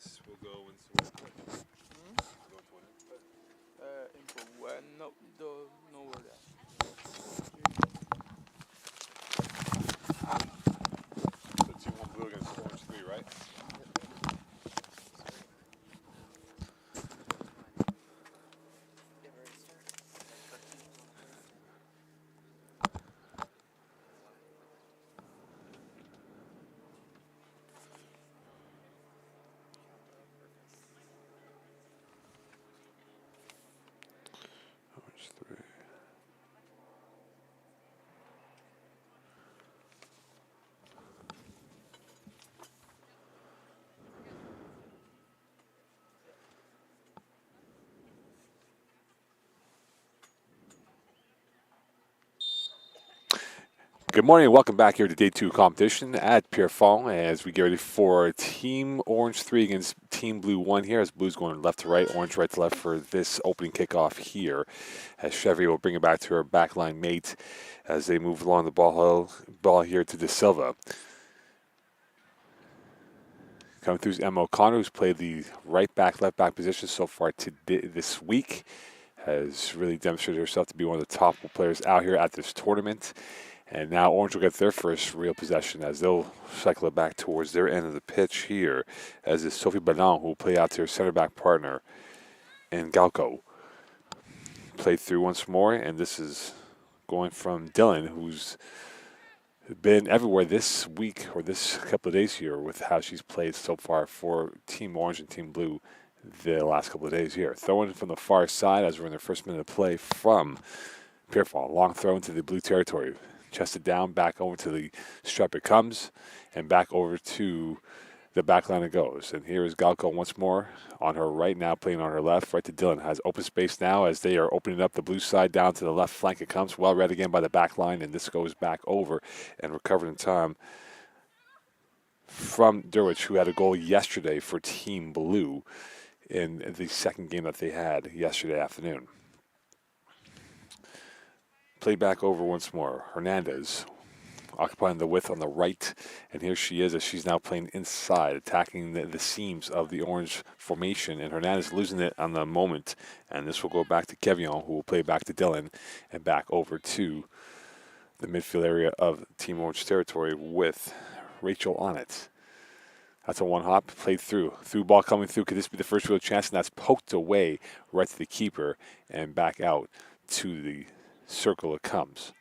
this will go into one input. Go to one input. Input what? No, no word that. So 2-1 blue against orange 3, right? Orange 3. Good morning and welcome back here to day 2 competition at Pierrefonds as we get ready for Team Orange 3 against Team Blue 1 here as Blue's going left to right, Orange right to left for this opening kickoff here as Chevy will bring it back to her backline mate as they move along the ball here to De Silva. Coming through is Emma O'Connor, who's played the right back, left back position so far this week, has really demonstrated herself to be one of the top players out here at this tournament. And now Orange will get their first real possession as they'll cycle it back towards their end of the pitch here, as is Sophie Ballon, who will play out to her center back partner, and Galco. Played through once more, and this is going from Dylan, who's been everywhere this week or this couple of days here with how she's played so far for Team Orange and Team Blue the last couple of days here. Throwing from the far side as we're in their first minute of play from Pierrefonds. Long throw into the blue territory. Chested down, back over to the stripe it comes, and back over to the back line it goes. And here is Galco once more on her right now, playing on her left. Right to Dylan. Has open space now as they are opening up the blue side down to the left flank. It comes well read again by the back line, and this goes back over and recovered in time from Derwich, who had a goal yesterday for Team Blue in the second game that they had yesterday afternoon. Played back over once more. Hernandez occupying the width on the right, and here she is as she's now playing inside, attacking the seams of the orange formation, and Hernandez losing it on the moment, and this will go back to Kevion, who will play back to Dylan, and back over to the midfield area of Team Orange territory with Rachel on it. That's a one hop, played through. Through ball coming through. Could this be the first real chance? And that's poked away right to the keeper and back out to the circle it comes.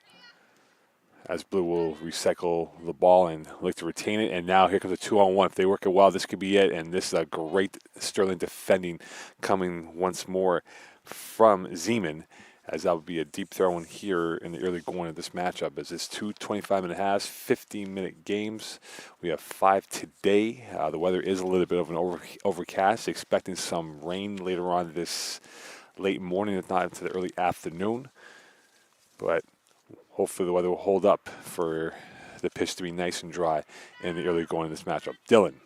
As Blue will recycle the ball and look to retain it. And now here comes a 2-on-1. If they work it well, this could be it. And this is a great Sterling defending coming once more from Zeman, as that would be a deep throw in here in the early going of this matchup. As it's 2 25-minute halves, 15-minute games. We have 5 today. The weather is a little bit of an overcast, expecting some rain later on this late morning, if not into the early afternoon. But hopefully the weather will hold up for the pitch to be nice and dry in the early going of this matchup. Dylan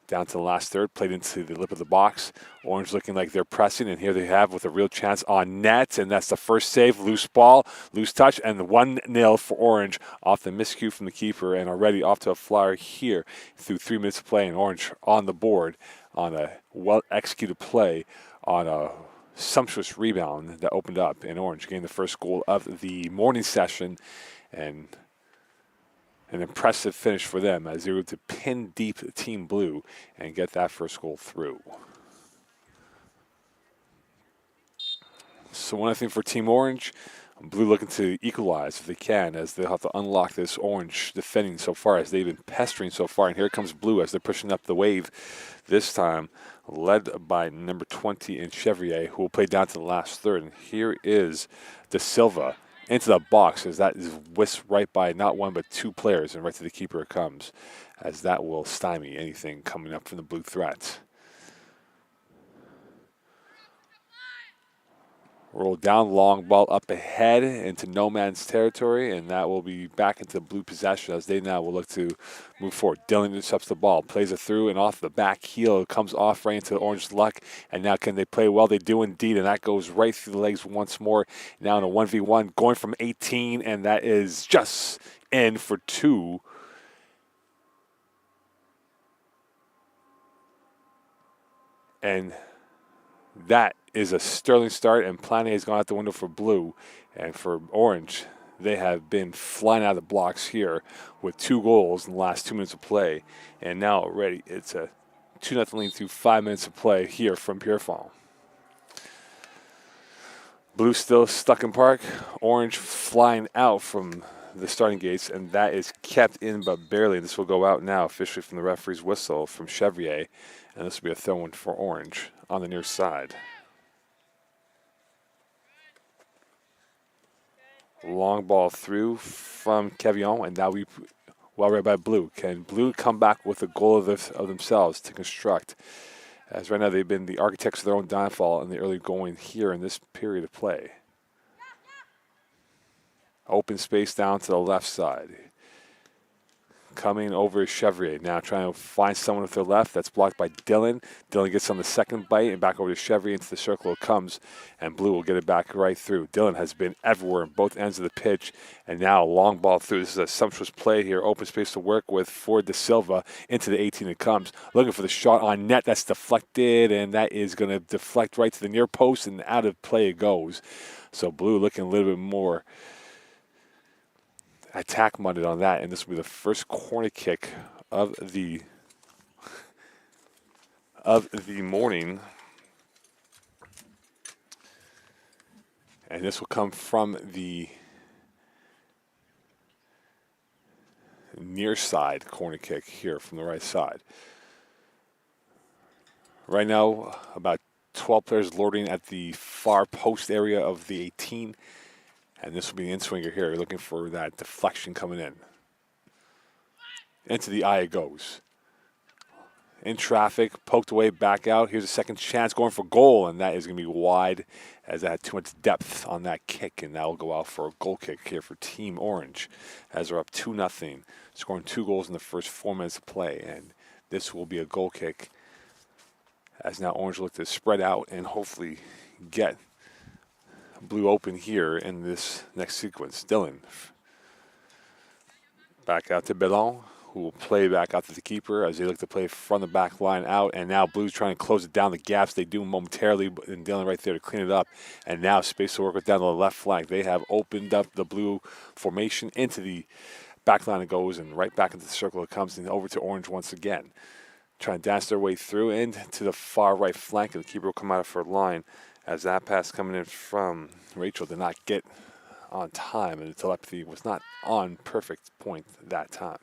down to the last third, played into the lip of the box. Orange looking like they're pressing, and here they have with a real chance on net, and that's the first save. Loose ball, loose touch, and the 1-0 for Orange off the miscue from the keeper, and already off to a flyer here through 3 minutes of play, and Orange on the board on a well-executed play on a sumptuous rebound that opened up, and Orange gained the first goal of the morning session, and an impressive finish for them as they were able to pin deep Team Blue and get that first goal through. So one thing for Team Orange, Blue looking to equalize if they can, as they'll have to unlock this Orange defending so far, as they've been pestering so far. And here comes Blue as they're pushing up the wave this time, led by number 20 in Chevrier, who will play down to the last third. And here is De Silva into the box, as that is whisked right by not one but 2 players, and right to the keeper it comes, as that will stymie anything coming up from the Blue threat. Roll down, long ball up ahead into no man's territory, and that will be back into Blue possession as they now will look to move forward. Dylan intercepts the ball, plays it through, and off the back heel, it comes off right into Orange luck, and now can they play well? They do indeed, and that goes right through the legs once more. Now in a 1v1, going from 18, and that is just in for 2. And that is a sterling start, and Plane has gone out the window for blue. And for orange, they have been flying out of the blocks here with 2 goals in the last 2 minutes of play. And now already it's a 2-0 lead through 5 minutes of play here from Pierrefonds. Blue still stuck in park. Orange flying out from the starting gates, and that is kept in but barely. This will go out now officially from the referee's whistle from Chevrier, and this will be a throw-in for orange on the near side. Long ball through from Quevillon, and now we well read by Blue. Can Blue come back with a goal of themselves to construct? As right now they've been the architects of their own downfall in the early going here in this period of play. Open space down to the left side. Coming over is Chevrier. Now trying to find someone with their left. That's blocked by Dylan. Dylan gets on the second bite and back over to Chevrier. Into the circle it comes, and Blue will get it back right through. Dylan has been everywhere on both ends of the pitch, and now a long ball through. This is a sumptuous play here. Open space to work with for De Silva. Into the 18 it comes. Looking for the shot on net. That's deflected, and that is going to deflect right to the near post, and out of play it goes. So Blue looking a little bit more attack-minded on that, and this will be the first corner kick of the morning. And this will come from the near side corner kick here from the right side. Right now, about 12 players lording at the far post area of the 18. And this will be the in-swinger here. You're looking for that deflection coming in. Into the eye it goes. In traffic, poked away, back out. Here's a second chance going for goal, and that is going to be wide as that had too much depth on that kick, and that will go out for a goal kick here for Team Orange as they're up 2-0, scoring 2 goals in the first 4 minutes of play. And this will be a goal kick as now Orange look to spread out and hopefully get Blue open here in this next sequence. Dylan back out to Bellon, who will play back out to the keeper as they look to play from the back line out. And now Blue's trying to close it down the gaps. They do momentarily, and Dylan right there to clean it up. And now space to work with down the left flank. They have opened up the Blue formation into the back line. It goes, and right back into the circle it comes, and over to Orange once again. Trying to dance their way through into the far right flank, and the keeper will come out for a line. As that pass coming in from Rachel did not get on time, and the telepathy was not on perfect point that time.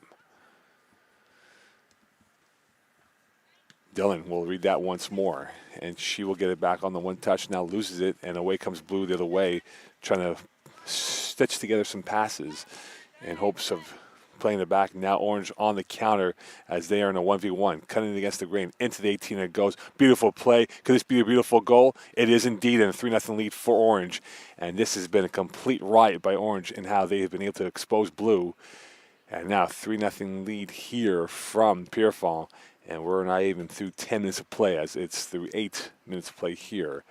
Dylan will read that once more, and she will get it back on the one touch, now loses it, and away comes Blue the other way, trying to stitch together some passes in hopes of playing it back. Now Orange on the counter as they are in a 1v1, cutting against the grain into the 18 and it goes. Beautiful play. Could this be a beautiful goal? It is indeed, and a 3-0 lead for Orange. And this has been a complete riot by Orange in how they have been able to expose Blue. And now 3-0 lead here from Pierrefonds. And we're not even through 10 minutes of play, as it's through 8 minutes of play here.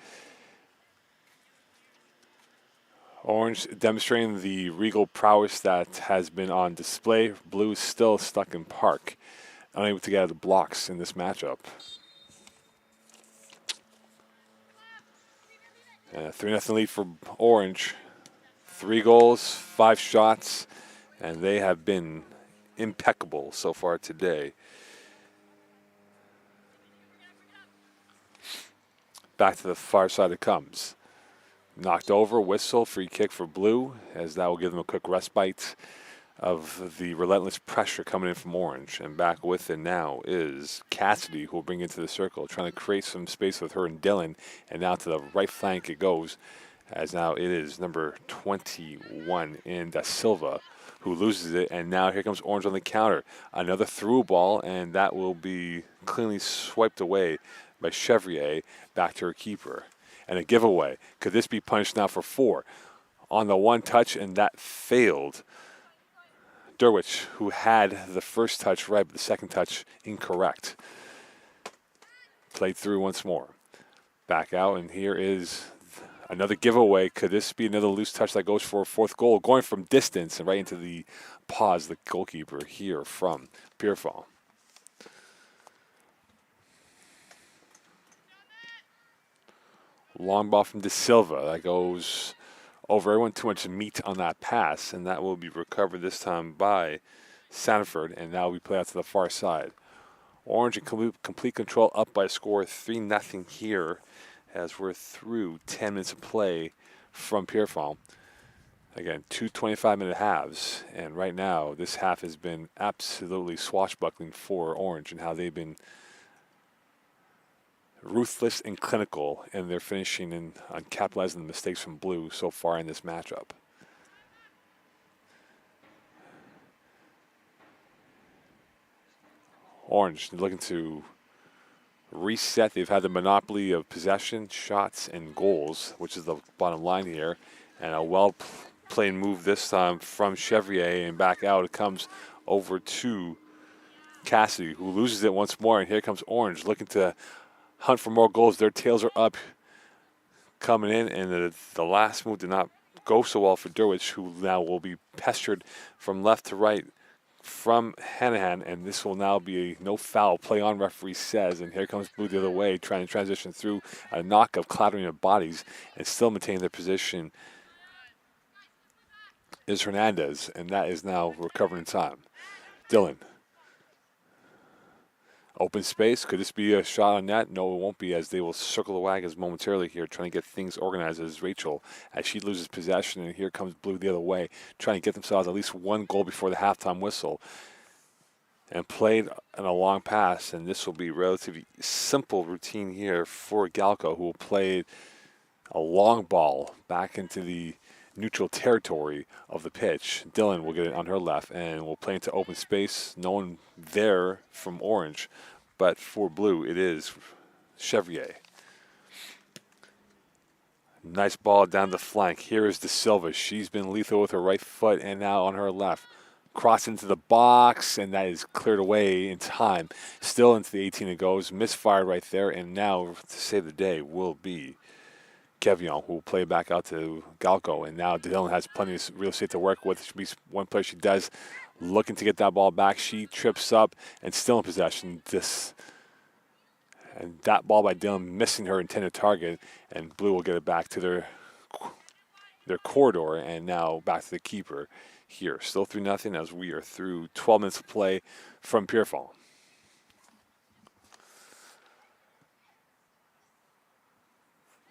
Orange demonstrating the regal prowess that has been on display. Blue still stuck in park, unable to get out of the blocks in this matchup. And a 3-0 lead for Orange. 3 goals, 5 shots, and they have been impeccable so far today. Back to the far side it comes. Knocked over, whistle, free kick for Blue, as that will give them a quick respite of the relentless pressure coming in from Orange. And back with it now is Cassidy, who will bring into the circle, trying to create some space with her and Dylan. And now to the right flank it goes, as now it is number 21 in Da Silva, who loses it. And now here comes Orange on the counter. Another through ball, and that will be cleanly swiped away by Chevrier back to her keeper. And a giveaway. Could this be punished now for 4? On the one touch, and that failed. Derwich, who had the first touch right, but the second touch incorrect. Played through once more. Back out, and here is another giveaway. Could this be another loose touch that goes for a 4th goal? Going from distance and right into the paws, the goalkeeper here from Pierrefonds. Long ball from De Silva that goes over everyone. Too much meat on that pass, and that will be recovered this time by Sanford, and now we play out to the far side. Orange in complete control, up by a score 3-0 here as we're through 10 minutes of play from Pierrefonds. Again, 2 25-minute halves, and right now this half has been absolutely swashbuckling for Orange and how they've been ruthless and clinical in their finishing and on capitalizing the mistakes from Blue so far in this matchup. Orange looking to reset. They've had the monopoly of possession, shots, and goals, which is the bottom line here. And a well-played move this time from Chevrier, and back out it comes over to Cassidy, who loses it once more. And here comes Orange looking to hunt for more goals. Their tails are up coming in, and the last move did not go so well for Derwich, who now will be pestered from left to right from Hanahan, and this will now be a no foul play on, referee says. And here comes Blue the other way, trying to transition through a knock of clattering of bodies and still maintain their position is Hernandez, and that is now recovering time. Dylan. Open space. Could this be a shot on net? No, it won't be, as they will circle the wagons momentarily here, trying to get things organized as Rachel, as she loses possession. And here comes Blue the other way, trying to get themselves at least one goal before the halftime whistle. And played on a long pass, and this will be relatively simple routine here for Galco, who will play a long ball back into the neutral territory of the pitch. Dylan will get it on her left and will play into open space. No one there from Orange, but for Blue, it is Chevrier. Nice ball down the flank. Here is De Silva. She's been lethal with her right foot, and now on her left. Cross into the box, and that is cleared away in time. Still into the 18 it goes. Misfired right there, and now to save the day will be Kevion, who will play back out to Galco. And now Dylan has plenty of real estate to work with. Should be one play she does, looking to get that ball back. She trips up and still in possession. And that ball by Dylan missing her intended target, and Blue will get it back to their corridor, and now back to the keeper here. Still 3-0 as we are through 12 minutes of play from Pierrefonds.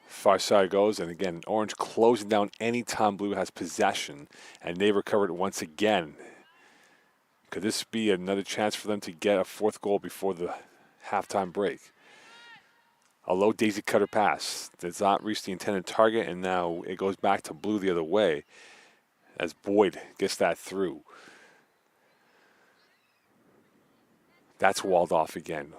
Far side goes, and again, Orange closing down anytime Blue has possession, and they recovered once again. Could this be another chance for them to get a fourth goal before the halftime break? A low daisy cutter pass does not reach the intended target, and now it goes back to Blue the other way as Boyd gets that through. That's walled off again.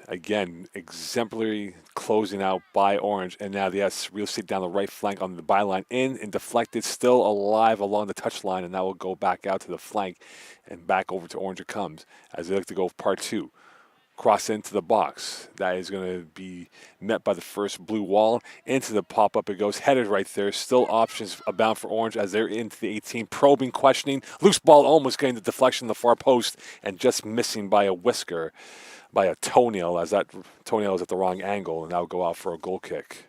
Again, exemplary closing out by Orange, and now yes, real estate down the right flank on the byline, in and deflected, still alive along the touchline, and that will go back out to the flank and back over to Orange it comes as they look to go part two. Cross into the box. That is going to be met by the first Blue wall. Into the pop-up it goes, headed right there. Still options abound for Orange as they're into the 18, probing, questioning. Loose ball almost getting the deflection in the far post and just missing by a whisker, by a toenail, as that toenail is at the wrong angle, and that will go out for a goal kick.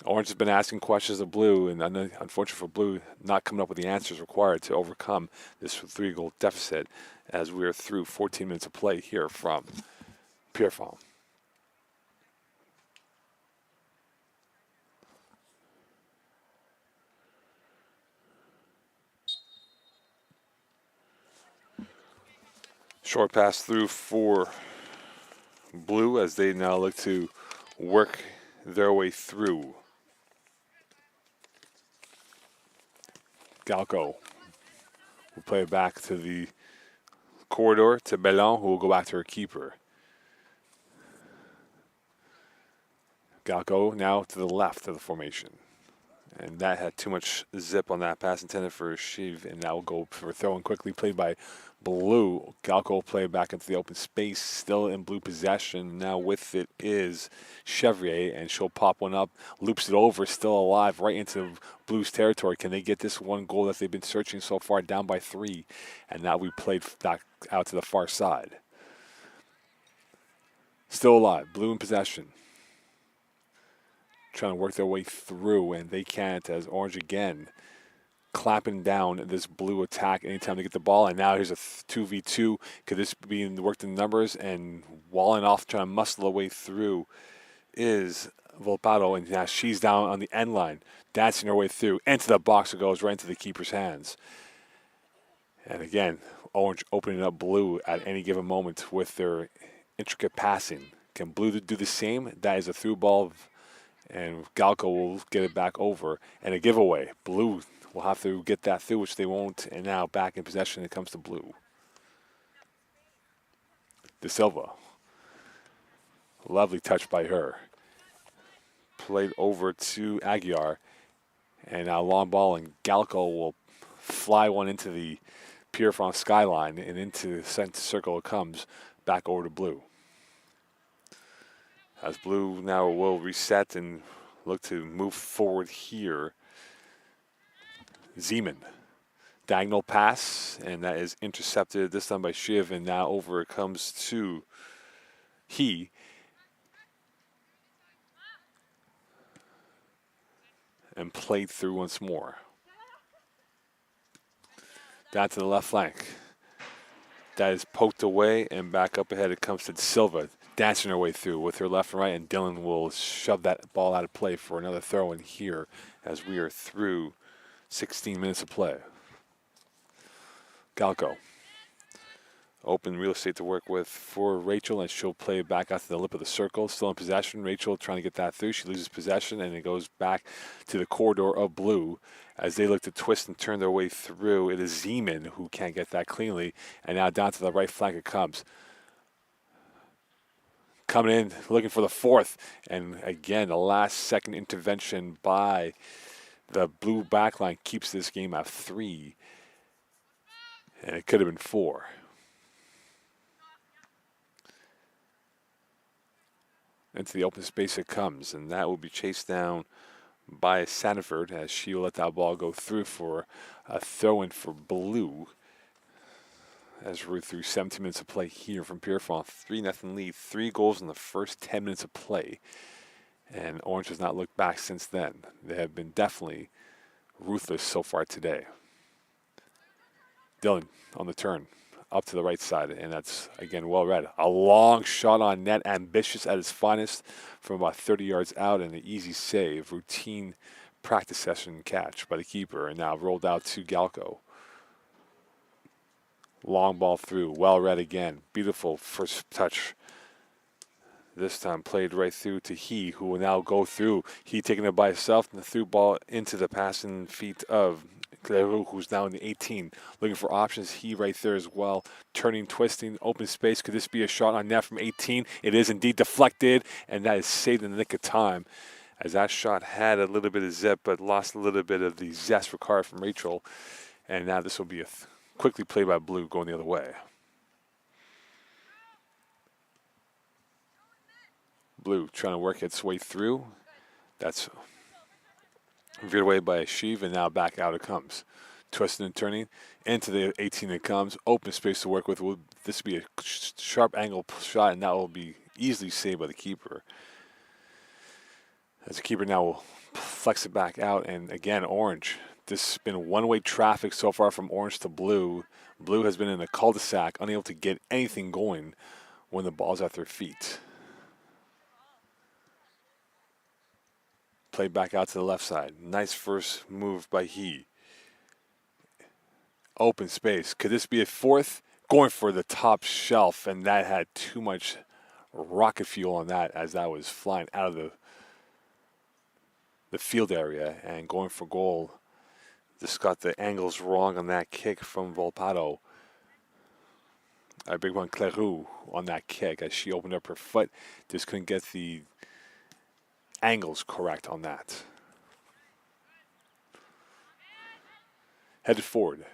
Orange has been asking questions of Blue, and unfortunately for Blue, not coming up with the answers required to overcome this 3-goal deficit as we are through 14 minutes of play here from Pierrefonds. Short pass through for Blue as they now look to work their way through. Galco will play it back to the corridor to Bellon, who will go back to her keeper. Galco now to the left of the formation. And that had too much zip on that pass intended for Shiv, and that will go for a throw-in quickly played by Blue. Galco will play back into the open space, still in Blue possession. Now with it is Chevrier, and she'll pop one up, loops it over, still alive, right into Blue's territory. Can they get this one goal that they've been searching so far, down by 3? And now we played back out to the far side. Still alive, Blue in possession. trying to work their way through, and they can't, as Orange again clapping down this blue attack anytime they get the ball. And now here's a 2v2. Could this be worked in numbers? And walling off, trying to muscle their way through is Volpato, and now she's down on the end line, dancing her way through. Into the box it goes, right into the keeper's hands. And again, Orange opening up Blue at any given moment with their intricate passing. Can Blue do the same? That is a through ball, and Galco will get it back over. And a giveaway. Blue will have to get that through, which they won't. And now back in possession, it comes to Blue. De Silva. Lovely touch by her. Played over to Aguiar. And now long ball, and Galco will fly one into the Pierrefonds skyline, and into the center circle it comes, back over to Blue. As Blue now will reset and look to move forward here. Zeman. Diagonal pass, and that is intercepted this time by Shiv, and now over it comes to He. And played through once more. Down to the left flank. That is poked away, and back up ahead it comes to Silva, dancing her way through with her left and right, and Dylan will shove that ball out of play for another throw in here as we are through 16 minutes of play. Galco. Open real estate to work with for Rachel, and she'll play it back out to the lip of the circle. Still in possession. Rachel trying to get that through. She loses possession, and it goes back to the corridor of Blue as they look to twist and turn their way through. It is Zeman who can't get that cleanly, and now down to the right flank it comes. Coming in, looking for the fourth, and again, the last-second intervention by the Blue backline keeps this game at 3, and it could have been 4. Into the open space it comes, and that will be chased down by Sanford as she will let that ball go through for a throw-in for Blue. As we're through 17 minutes of play here from Pierrefonds, 3-0 lead, 3 goals in the first 10 minutes of play. And Orange has not looked back since then. They have been definitely ruthless so far today. Dylan on the turn. Up to the right side, and that's, again, well read. A long shot on net, ambitious at its finest from about 30 yards out, and an easy save, routine practice session catch by the keeper, and now rolled out to Galco. Long ball through, well read again. Beautiful first touch. This time played right through to He, who will now go through. He taking it by himself, and the through ball into the passing feet of Cleroux, who's now in the 18, looking for options. He right there as well, turning, twisting, open space. Could this be a shot on net from 18? It is indeed deflected, and that is saved in the nick of time, as that shot had a little bit of zip, but lost a little bit of the zest required from Rachel. And now this will be quickly played by Blue, going the other way. Blue trying to work its way through. That's veered away by Sheev, and now back out it comes. Twisting and turning into the 18 it comes. Open space to work with. Will this be a sharp angle shot, and that will be easily saved by the keeper. As the keeper now will flex it back out, and again, Orange. This has been one-way traffic so far from Orange to Blue. Blue has been in a cul-de-sac, unable to get anything going when the ball's at their feet. Played back out to the left side. Nice first move by He. Open space. Could this be a fourth? Going for the top shelf, and that had too much rocket fuel on that as that was flying out of the field area and going for goal. Just got the angles wrong on that kick from Volpato. A big one, Cleroux, on that kick as she opened up her foot. Just couldn't get the angles correct on that. Headed forward.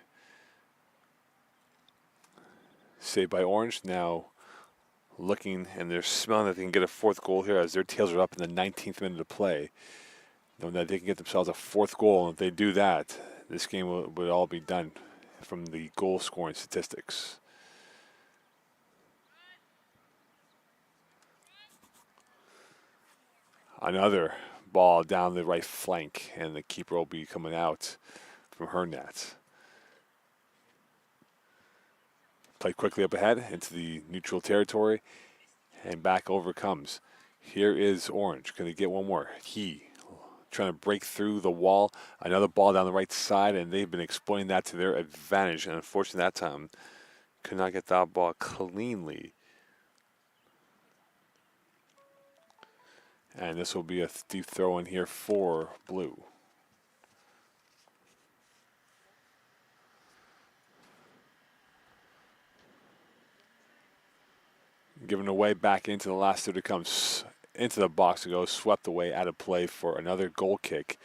Saved by Orange. Now looking, and they're smelling that they can get a fourth goal here as their tails are up in the 19th minute of play. Knowing that they can get themselves a fourth goal, and if they do that, this game would all be done from the goal scoring statistics. Another ball down the right flank, and the keeper will be coming out from her net. Play quickly up ahead into the neutral territory, and back over comes. Here is Orange. Going to get one more. He trying to break through the wall. Another ball down the right side, and they've been exploiting that to their advantage. And unfortunately, that time could not get that ball cleanly. And this will be a deep throw in here for Blue. Given away back into the last third to come into the box to go, swept away out of play for another goal kick.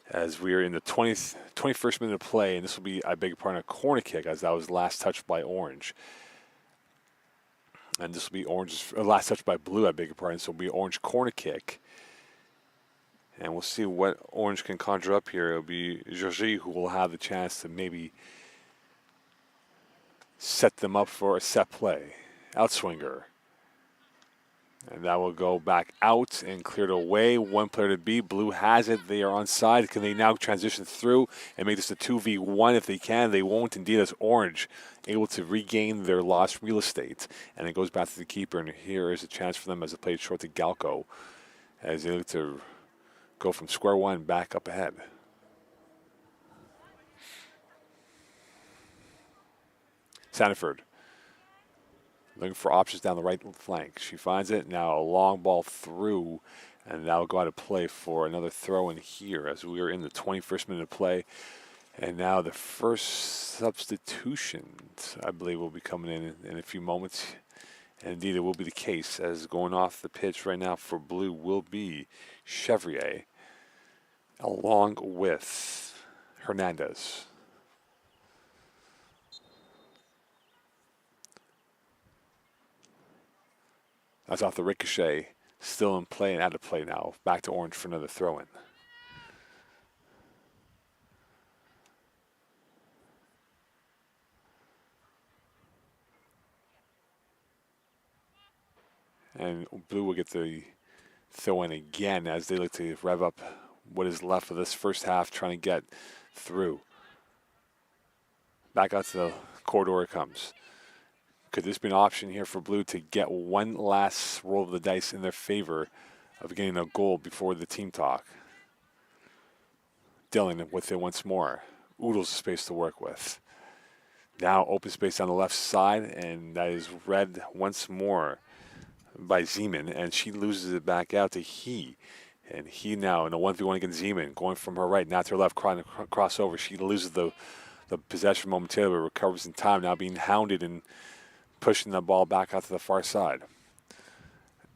As we are in the 21st minute of play, and this will be, I beg your pardon, a corner kick, as that was last touched by Orange. And this will be Orange's last touch by Blue, I beg your pardon. So it'll be Orange corner kick. And we'll see what Orange can conjure up here. It'll be Georgie who will have the chance to maybe set them up for a set play. Outswinger. And that will go back out and cleared away. One player to beat. Blue has it. They are onside. Can they now transition through and make this a 2v1? If they can, they won't. Indeed, as Orange able to regain their lost real estate. And it goes back to the keeper. And here is a chance for them as they play short to Galco, as they look to go from square one back up ahead. Sandiford looking for options down the right flank. She finds it. Now a long ball through, and that will go out of play for another throw in here as we are in the 21st minute of play. And now the first substitutions, I believe, will be coming in a few moments. And indeed, it will be the case, as going off the pitch right now for Blue will be Chevrier, along with Hernandez. That's off the ricochet, still in play and out of play now. Back to Orange for another throw-in. And Blue will get the throw-in again as they look to rev up what is left of this first half, trying to get through. Back out to the corridor it comes. Could this be an option here for Blue to get one last roll of the dice in their favor of getting a goal before the team talk? Dylan with it once more. Oodles of space to work with. Now open space on the left side, and that is read once more by Zeman, and she loses it back out to He. And He now in a 1v1 against Zeman, going from her right, not to her left, crossover. She loses the possession momentarily, but recovers in time, now being hounded and pushing the ball back out to the far side.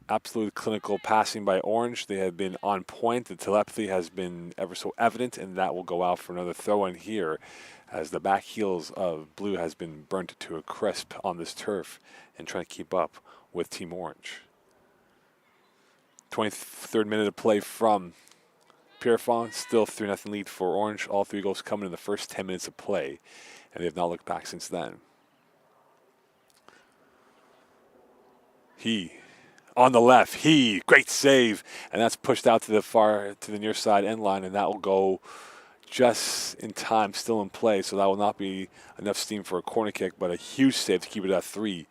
Absolute clinical passing by Orange. They have been on point. The telepathy has been ever so evident, and that will go out for another throw-in here as the back heels of Blue has been burnt to a crisp on this turf and trying to keep up with Team Orange. 23rd minute of play from Pierrefonds. Still 3-0 lead for Orange. All three goals coming in the first 10 minutes of play, and they have not looked back since then. He on the left. He great save, and that's pushed out to the near side end line, and that will go just in time, still in play. So that will not be enough steam for a corner kick, but a huge save to keep it at 3.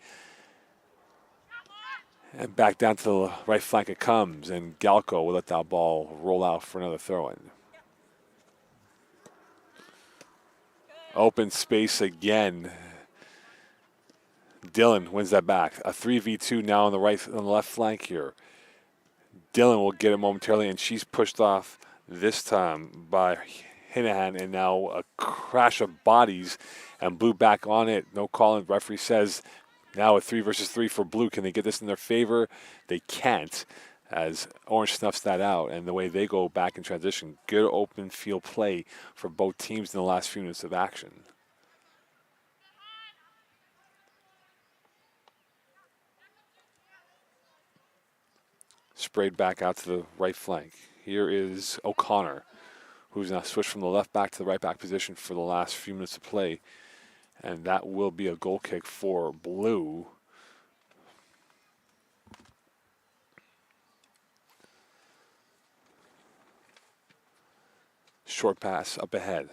And back down to the right flank it comes, and Galco will let that ball roll out for another throw-in. Open space again. Dylan wins that back. A 3v2 now on the left flank here. Dylan will get it momentarily, and she's pushed off this time by Hinahan, and now a crash of bodies, and Blue back on it. No call, and referee says now a 3 versus 3 for Blue. Can they get this in their favor? They can't, as Orange snuffs that out, and the way they go back in transition. Good open field play for both teams in the last few minutes of action. Sprayed back out to the right flank. Here is O'Connor, who's now switched from the left back to the right back position for the last few minutes of play. And that will be a goal kick for Blue. Short pass up ahead.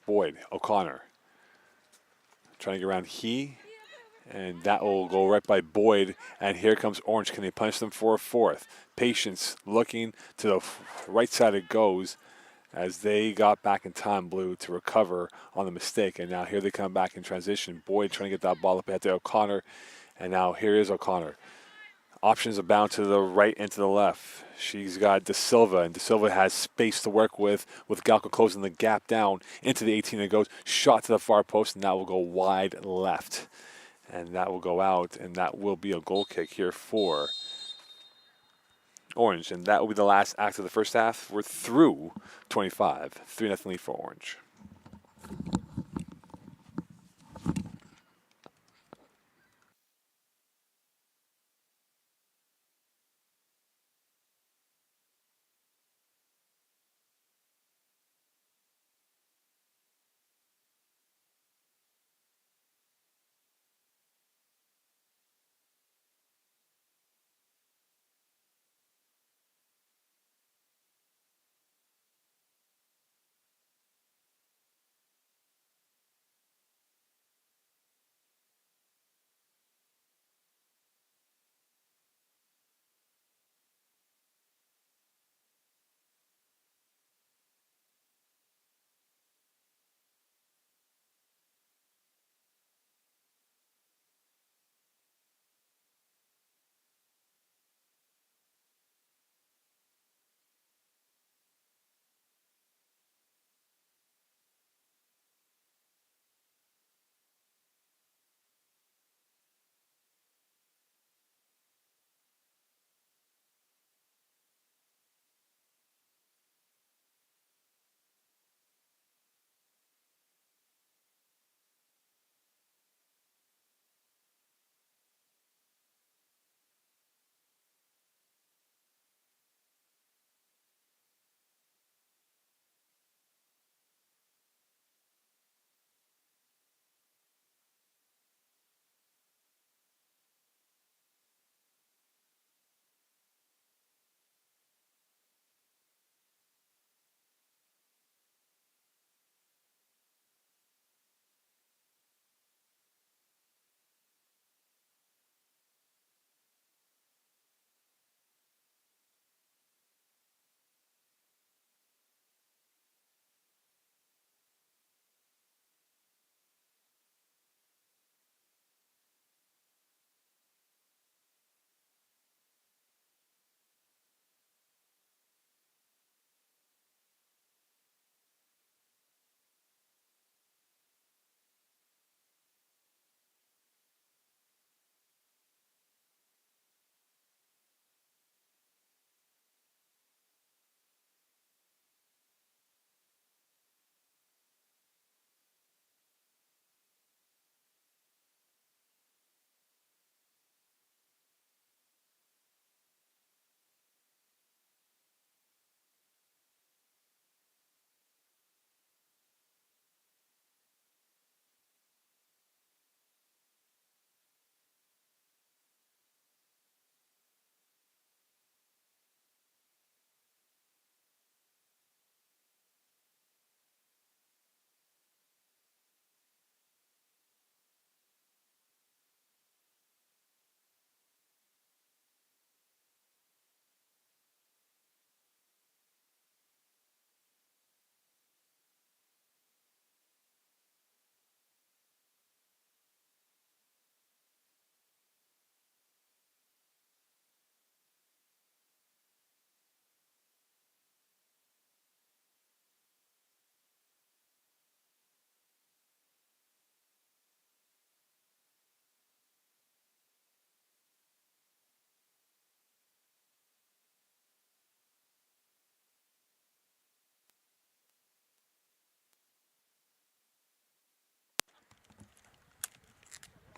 Boyd, O'Connor. Trying to get around and that will go right by Boyd. And here comes Orange. Can they punish them for a fourth? Patience looking to the right side it goes as they got back in time, Blue, to recover on the mistake. And now here they come back in transition. Boyd trying to get that ball up ahead to O'Connor. And now here is O'Connor. Options abound to the right and to the left. She's got De Silva, and De Silva has space to work with Galco closing the gap down into the 18. It goes shot to the far post, and that will go wide left. And that will go out, and that will be a goal kick here for Orange. And that will be the last act of the first half. We're through 25. 3-0 lead for Orange.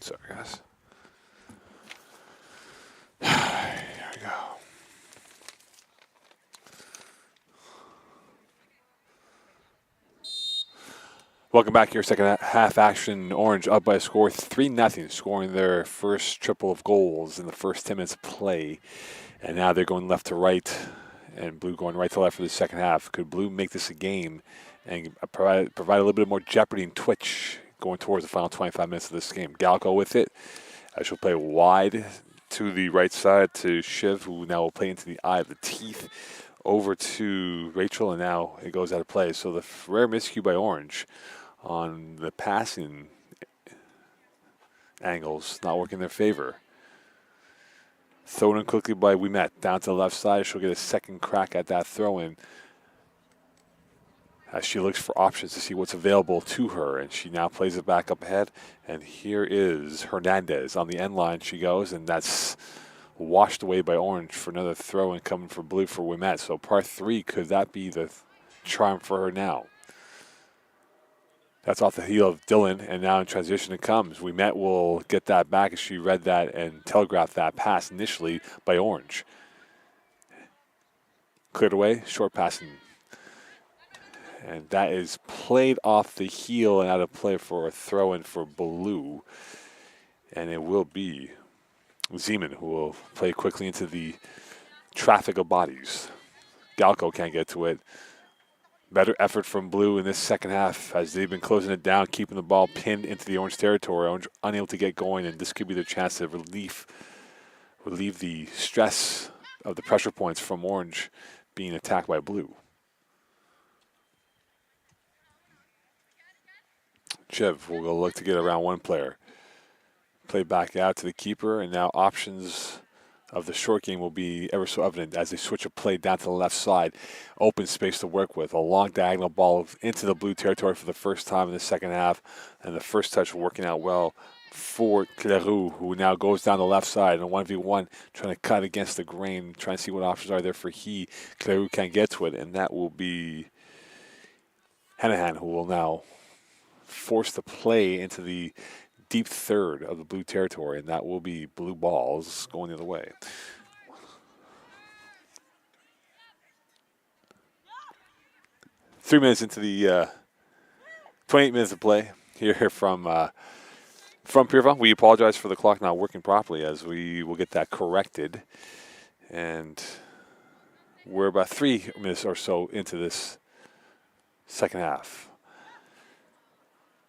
Sorry, guys. Here we go. Welcome back here. Second half action. Orange up by a score 3-0, scoring their first triple of goals in the first 10 minutes of play. And now they're going left to right and Blue going right to left for the second half. Could Blue make this a game and provide a little bit more jeopardy and twitch going towards the final 25 minutes of this game? Galco with it. She'll play wide to the right side to Shiv, who now will play into the eye of the teeth. Over to Rachel, and now it goes out of play. So the rare miscue by Orange on the passing angles not working in their favor. Thrown in quickly by Ouimet down to the left side. She'll get a second crack at that throw-in as she looks for options to see what's available to her, and she now plays it back up ahead. And here is Hernandez on the end line. She goes, and that's washed away by Orange for another throw-in coming for Blue for Ouimet. So par 3, could that be the charm for her now? That's off the heel of Dylan, and now in transition it comes. Ouimet will get that back as she read that and telegraphed that pass initially by Orange. Cleared away, short passing. And that is played off the heel and out of play for a throw-in for Blue. And it will be Zeman who will play quickly into the traffic of bodies. Galco can't get to it. Better effort from Blue in this second half as they've been closing it down, keeping the ball pinned into the Orange territory. Orange unable to get going, and this could be their chance to relieve the stress of the pressure points from Orange being attacked by Blue. Chev will go look to get around one player. Play back out to the keeper, and now options of the short game will be ever so evident as they switch a play down to the left side. Open space to work with. A long diagonal ball into the Blue territory for the first time in the second half, and the first touch working out well for Cleroux, who now goes down the left side in a 1v1, trying to cut against the grain, trying to see what options are there for he. Cleroux can't get to it, and that will be Hanahan, who will now force the play into the deep third of the Blue territory, and that will be Blue balls going the other way. Three minutes into the 28 minutes of play here from Pierreville. We apologize for the clock not working properly, as we will get that corrected. And we're about 3 minutes or so into this second half.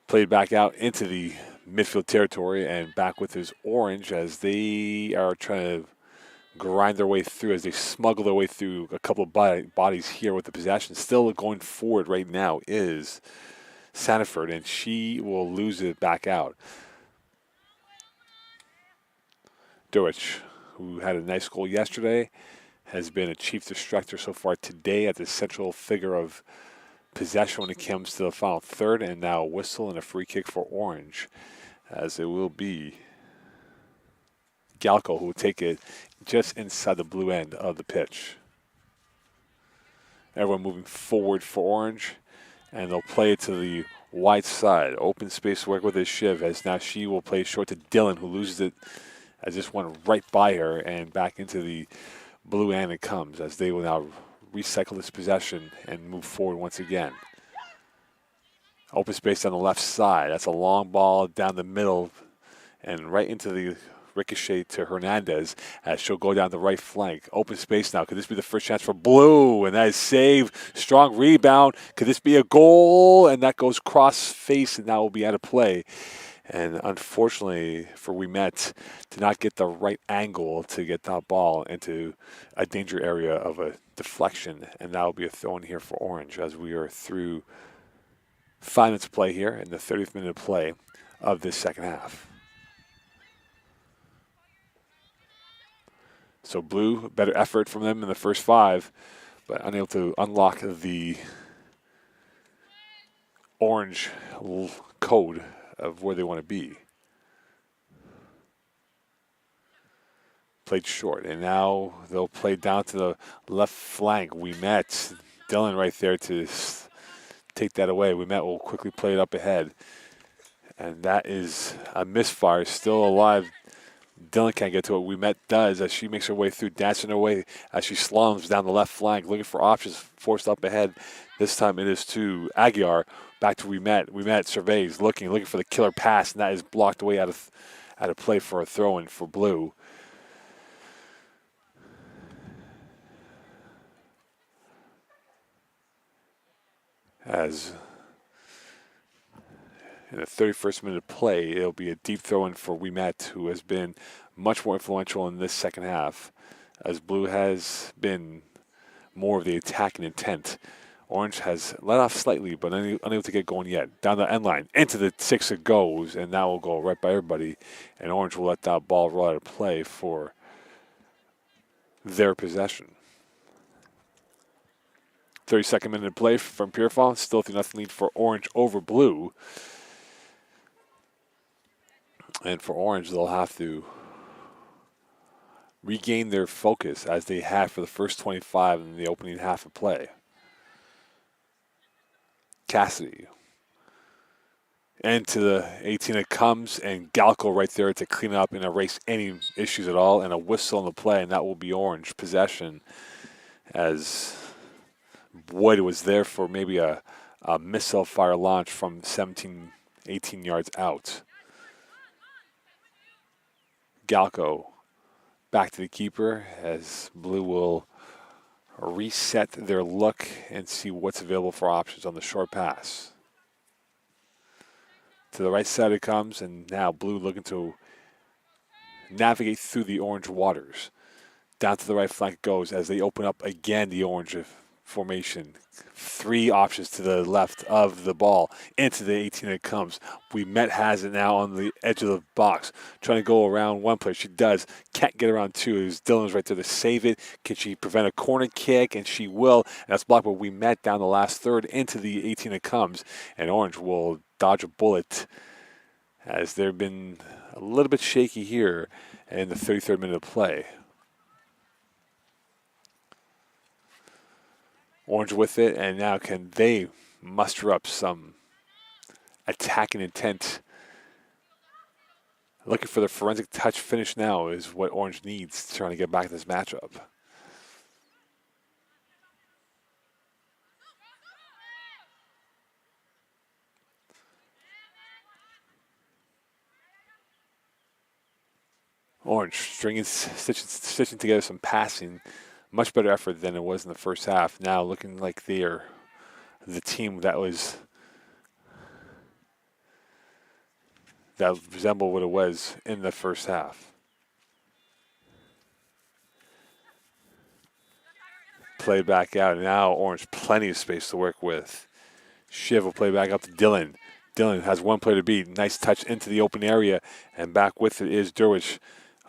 Played back out into the midfield territory and back with his Orange as they are trying to grind their way through, as they smuggle their way through a couple of bodies here with the possession. Still going forward right now is Sanford, and she will lose it back out. Durich, who had a nice goal yesterday, has been a chief destructor so far today at the central figure of possession when it comes to the final third, and now a whistle and a free kick for Orange, as it will be Galco who will take it just inside the blue end of the pitch. Everyone moving forward for Orange, and they'll play it to the wide side. Open space to work with his Shiv, as now she will play short to Dylan, who loses it as this went right by her, and back into the blue end it comes, as they will now recycle this possession and move forward once again. Open space on the left side. That's a long ball down the middle and right into the ricochet to Hernandez as she'll go down the right flank. Open space now. Could this be the first chance for Blue? And that is saved. Strong rebound. Could this be a goal? And that goes cross face, and that will be out of play. And unfortunately for Ouimet, to not get the right angle to get that ball into a danger area of a deflection, and that will be a throw in here for Orange, as we are through 5 minutes of play here in the 30th minute of play of this second half. So Blue, better effort from them in the first 5, but unable to unlock the Orange code of where they want to be. Played short, and now they'll play down to the left flank. Ouimet, Dylan right there to take that away. Ouimet will quickly play it up ahead, and that is a misfire. Still alive. Dylan can't get to it. Ouimet does, as she makes her way through, dancing her way as she slaloms down the left flank, looking for options, forced up ahead. This time it is to Aguiar. Back to Ouimet. Ouimet surveys, looking for the killer pass, and that is blocked away out of play for a throw-in for Blue. As in the 31st minute of play, it'll be a deep throw in for Ouimet, who has been much more influential in this second half, as Blue has been more of the attacking intent. Orange has let off slightly, but unable to get going yet. Down the end line, into the six it goes, and that will go right by everybody. And Orange will let that ball roll out of play for their possession. 32nd minute of play from Pierrefonds. Still 3-0 lead for Orange over Blue. And for Orange, they'll have to regain their focus as they had for the first 25 in the opening half of play. Cassidy. And to the 18 it comes, and Galco right there to clean up and erase any issues at all, and a whistle on the play, and that will be Orange possession, as Boyd was there for maybe a missile fire launch from 17, 18 yards out. Galco back to the keeper, as Blue will reset their look and see what's available for options on the short pass. To the right side it comes, and now Blue looking to navigate through the Orange waters. Down to the right flank it goes as they open up again the Orange formation. 3 options to the left of the ball. Into the 18 it comes. Ouimet has it now on the edge of the box. Trying to go around one player. She does. Can't get around 2. Dylan's right there to save it. Can she prevent a corner kick? And she will. And that's blocked, but Ouimet down the last third. Into the 18 it comes. And Orange will dodge a bullet, as they've been a little bit shaky here in the 33rd minute of play. Orange with it, and now can they muster up some attacking intent? Looking for the forensic touch finish now is what Orange needs, trying to get back in this matchup. Orange stitching together some passing. Much better effort than it was in the first half. Now looking like they're the team that resembled what it was in the first half. Play back out. Now Orange plenty of space to work with. Shiv will play back up to Dylan. Dylan has one player to beat. Nice touch into the open area, and back with it is Derwish.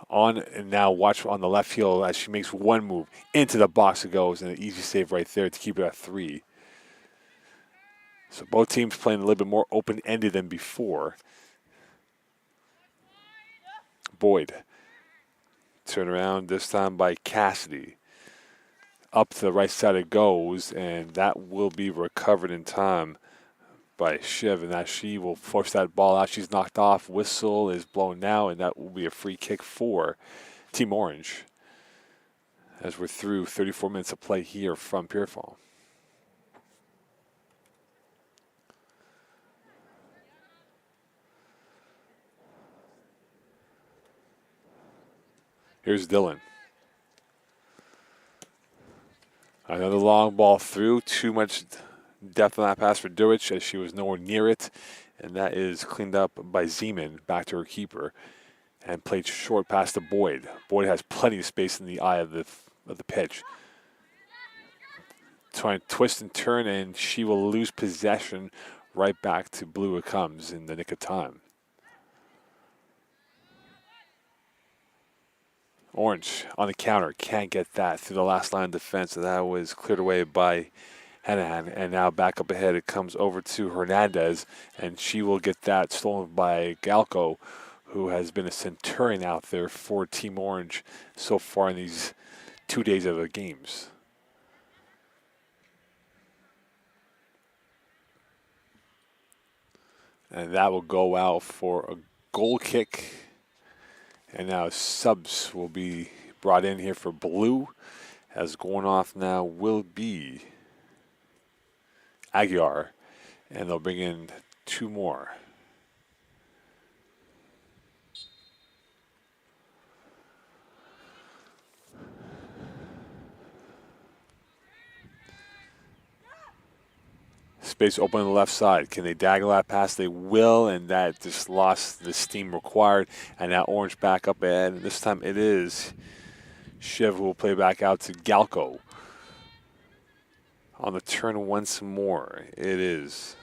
On and now watch on the left heel as she makes one move into the box. It goes, and an easy save right there to keep it at 3. So both teams playing a little bit more open-ended than before. Boyd. Turn around this time by Cassidy. Up to the right side it goes, and that will be recovered in time by Shiv, and that she will force that ball out. She's knocked off. Whistle is blown now, and that will be a free kick for Team Orange, as we're through 34 minutes of play here from Pierrefonds. Here's Dylan. Another long ball through. Too much depth on that pass for Durich, as she was nowhere near it. And that is cleaned up by Zeman back to her keeper and played short past to Boyd. Boyd has plenty of space in the eye of the pitch. Trying to twist and turn, and she will lose possession. Right back to Blue it comes in the nick of time. Orange on the counter, can't get that through the last line of defense. And that was cleared away by Hanahan. And now back up ahead, it comes over to Hernandez, and she will get that stolen by Galco, who has been a centurion out there for Team Orange so far in these 2 days of the games. And that will go out for a goal kick. And now subs will be brought in here for Blue, as going off now will be Aguiar, and they'll bring in 2 more. space open on the left side. Can they diagonal that pass? They will, and that just lost the steam required. And now Orange back up ahead, and this time it is Shiv who will play back out to Galco. On the turn once more, it is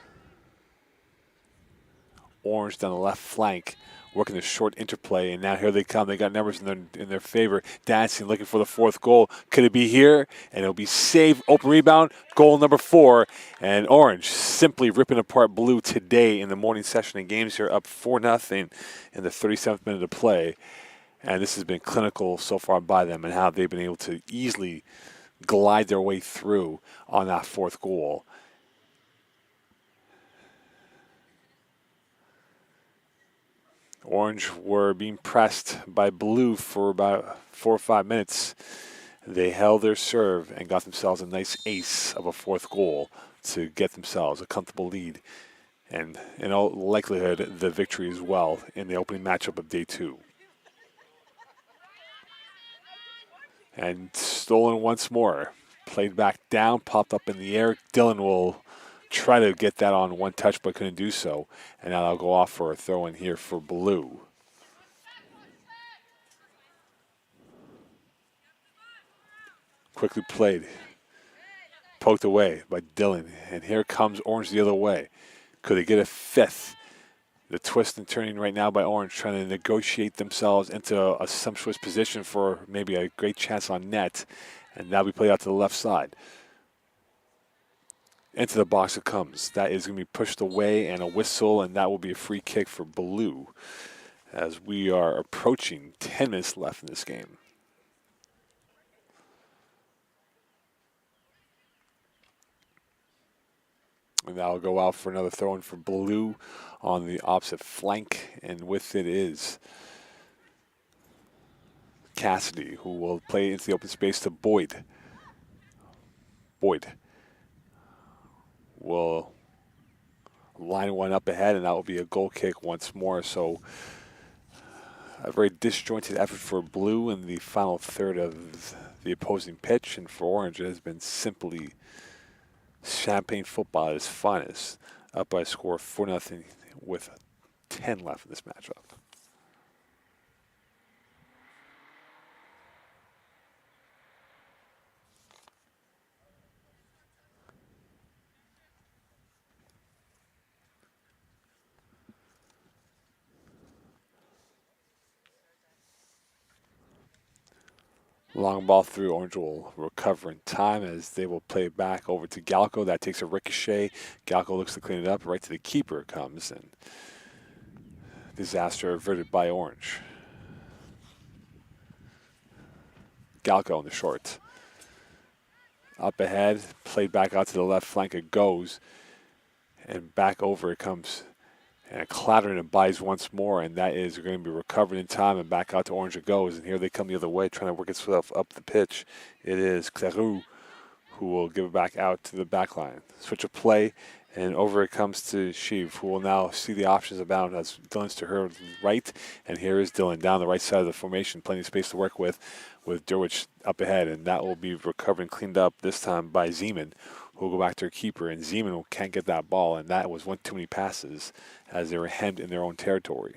Orange down the left flank, working the short interplay, and now here they come. They got numbers in their favor. Dancing, looking for the fourth goal. Could it be here? And it'll be saved. Open rebound, goal number 4. And Orange simply ripping apart Blue today in the morning session of games here, up 4-0 in the 37th minute of play. And this has been clinical so far by them and how they've been able to easily glide their way through on that fourth goal. Orange were being pressed by Blue for about 4 or 5 minutes. They held their serve and got themselves a nice ace of a fourth goal to get themselves a comfortable lead. And in all likelihood, the victory as well in the opening matchup of day 2. And stolen once more. Played back down, popped up in the air. Dylan will try to get that on one touch, but couldn't do so. And now they'll go off for a throw in here for Blue. Quickly played. Poked away by Dylan. And here comes Orange the other way. Could they get a fifth? The twist and turning right now by Orange, trying to negotiate themselves into a sumptuous position for maybe a great chance on net. And now we play out to the left side. Into the box it comes. That is going to be pushed away and a whistle, and that will be a free kick for Blue as we are approaching 10 minutes left in this game. And that'll go out for another throw-in for Blue on the opposite flank, and with it is Cassidy, who will play into the open space to Boyd. Boyd will line one up ahead, and that will be a goal kick once more. So a very disjointed effort for Blue in the final third of the opposing pitch, and for Orange it has been simply champagne football at its finest, up by a score of 4-0 with 10 left in this matchup. Long ball through. Orange will recover in time as they will play it back over to Galco. That takes a ricochet. Galco looks to clean it up. Right to the keeper it comes, and disaster averted by Orange. Galco in the short. Up ahead, played back out to the left flank. It goes, and back over it comes. And clattering and buys once more, and that is going to be recovered in time, and back out to Orange it goes. And here they come the other way, trying to work itself up the pitch. It is Cleroux who will give it back out to the back line. Switch of play, and over it comes to Shiv, who will now see the options abound as Dylan's to her right. And here is Dylan down the right side of the formation, plenty of space to work with Derwich up ahead. And that will be recovered and cleaned up this time by Zeman, who will go back to her keeper. And Zeman can't get that ball, and that was one too many passes as they were hemmed in their own territory.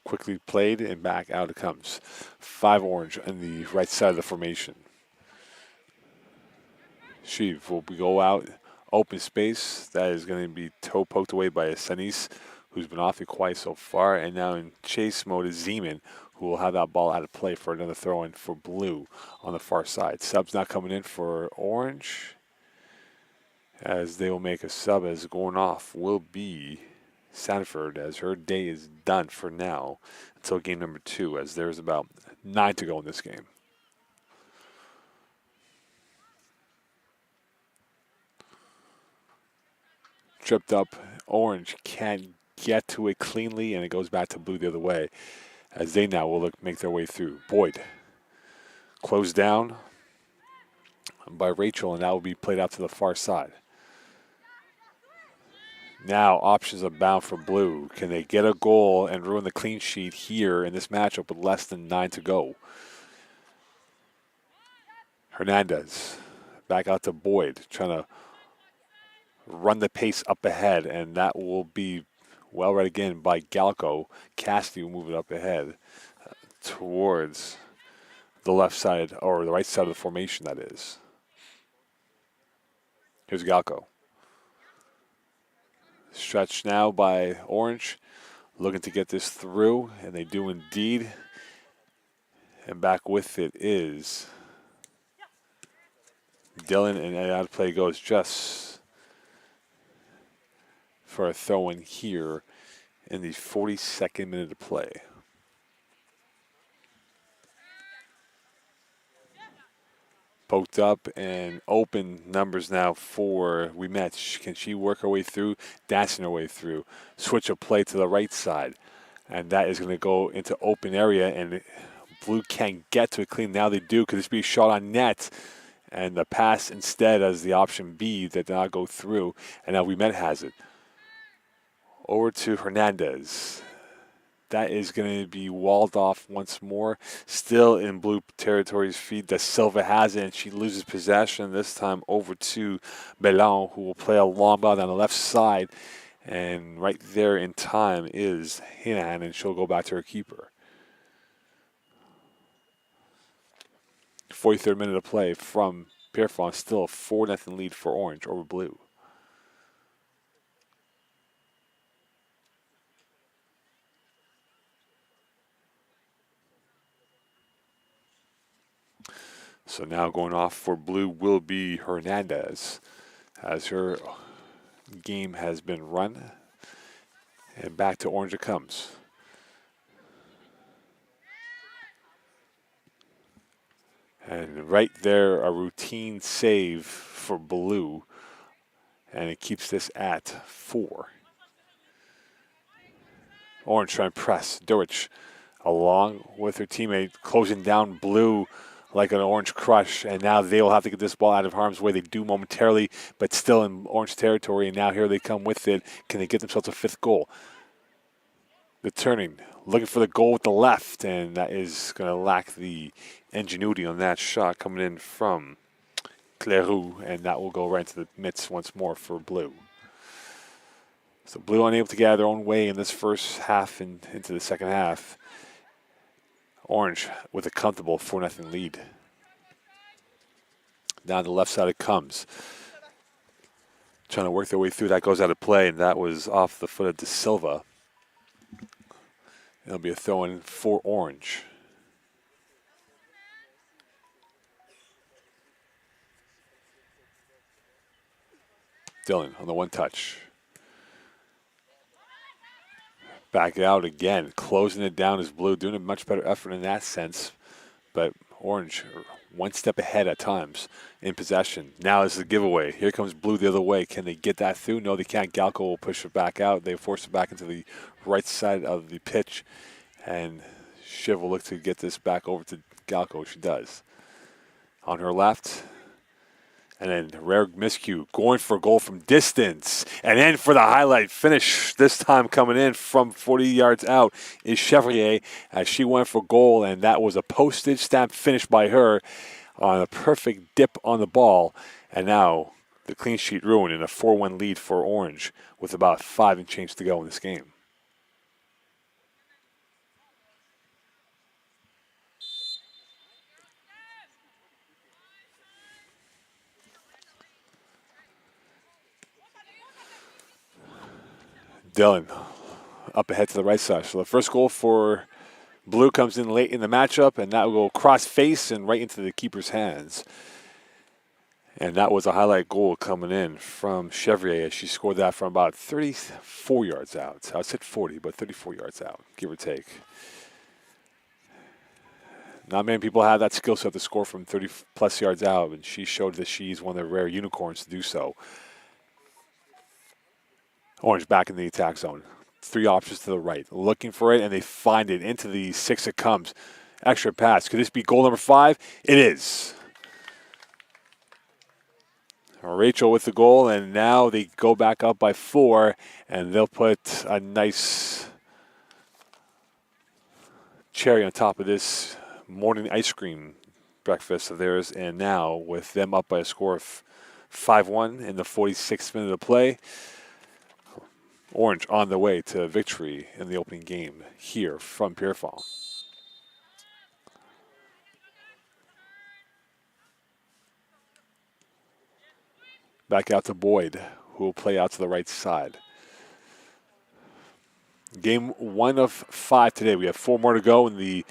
Quickly played, and back out it comes. 5 Orange on the right side of the formation. Shiv will go out, open space. That is going to be toe poked away by Sanis, who's been awfully quiet so far. And now in chase mode is Zeman, who will have that ball out of play for another throw-in for Blue on the far side. Subs not coming in for Orange, as they will make a sub, as going off will be Sanford, as her day is done for now until game number 2, as there's about 9 to go in this game. Tripped up. Orange can't get to it cleanly, and it goes back to Blue the other way, as they now will make their way through. Boyd closed down by Rachel, and that will be played out to the far side. Now options abound for blue. Can they get a goal and ruin the clean sheet here in this matchup with less than 9 to go? Hernandez back out to Boyd, trying to run the pace up ahead, and that will be well read again by Galco. Cassidy will move it up ahead towards the left side, or the right side of the formation, that is. Here's Galco. Stretched now by Orange, looking to get this through, and they do indeed. And back with it is Dylan, and out of play goes just for a throw in here in the 42nd minute of play. Poked up and open numbers now for Ouimet. Can she work her way through? Dancing her way through. Switch of play to the right side. And that is going to go into open area, and blue can't get to it clean. Now they do. Could this be a shot on net? And the pass instead as the option B that did not go through. And now Ouimet has it. Over to Hernandez. That is going to be walled off once more. Still in blue territory's feet. Da Silva has it, and she loses possession. This time over to Belon, who will play a long ball down the left side. And right there in time is Hinahan, and she'll go back to her keeper. 43rd minute of play from Pierrefonds. Still a 4-0 lead for Orange over blue. So now going off for blue will be Hernandez, as her game has been run. And back to Orange it comes. And right there, a routine save for blue. And it keeps this at 4. Orange trying to press. Durich along with her teammate, closing down blue like an Orange crush, and now they will have to get this ball out of harm's way. They do momentarily, but still in Orange territory, and now here they come with it. Can they get themselves a 5th goal? The turning, looking for the goal with the left, and that is going to lack the ingenuity on that shot coming in from Cleroux, and that will go right into the mitts once more for blue. So blue unable to get out of their own way in this first half and into the second half. Orange with a comfortable 4-0 lead. Down the left side it comes. Trying to work their way through. That goes out of play, and that was off the foot of Da Silva. It'll be a throw-in for Orange. Dylan on the one touch. Back out again, closing it down is blue, doing a much better effort in that sense. But Orange, one step ahead at times in possession. Now is the giveaway. Here comes blue the other way. Can they get that through? No, they can't. Galco will push it back out. They force it back into the right side of the pitch. And Shiv will look to get this back over to Galco. She does. On her left. And then rare miscue, going for a goal from distance. And then for the highlight finish, this time coming in from 40 yards out, is Chevrier, as she went for goal. And that was a postage stamp finish by her on a perfect dip on the ball. And now the clean sheet ruined in a 4-1 lead for Orange with about 5 and change to go in this game. Dylan up ahead to the right side. So the first goal for blue comes in late in the matchup, and that will go cross face and right into the keeper's hands. And that was a highlight goal coming in from Chevrier as she scored that from about 34 yards out. I said 40, but 34 yards out, give or take. Not many people have that skill set to score from 30-plus yards out, and she showed that she's one of the rare unicorns to do so. Orange back in the attack zone. 3 options to the right. Looking for it, and they find it. Into the 6 it comes. Extra pass. Could this be goal number 5? It is. Rachel with the goal, and now they go back up by 4, and they'll put a nice cherry on top of this morning ice cream breakfast of theirs. And now, with them up by a score of 5-1 in the 46th minute of play, Orange on the way to victory in the opening game here from Pierrefonds. Back out to Boyd, who will play out to the right side. Game 1 of 5 today. We have 4 more to go in the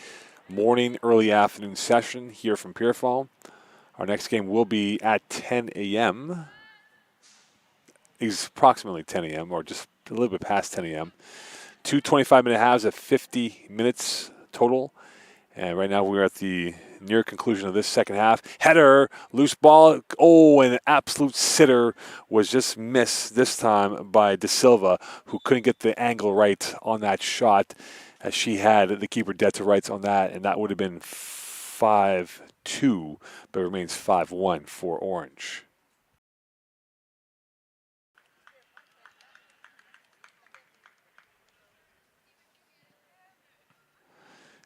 morning, early afternoon session here from Pierrefonds. Our next game will be at 10 a.m. It's approximately 10 a.m. or just a little bit past 10 a.m. 2 25-minute halves at 50 minutes total. And right now we're at the near conclusion of this second half. Header, loose ball. Oh, and an absolute sitter was just missed this time by De Silva, who couldn't get the angle right on that shot, as she had the keeper dead to rights on that, and that would have been 5-2, but it remains 5-1 for Orange.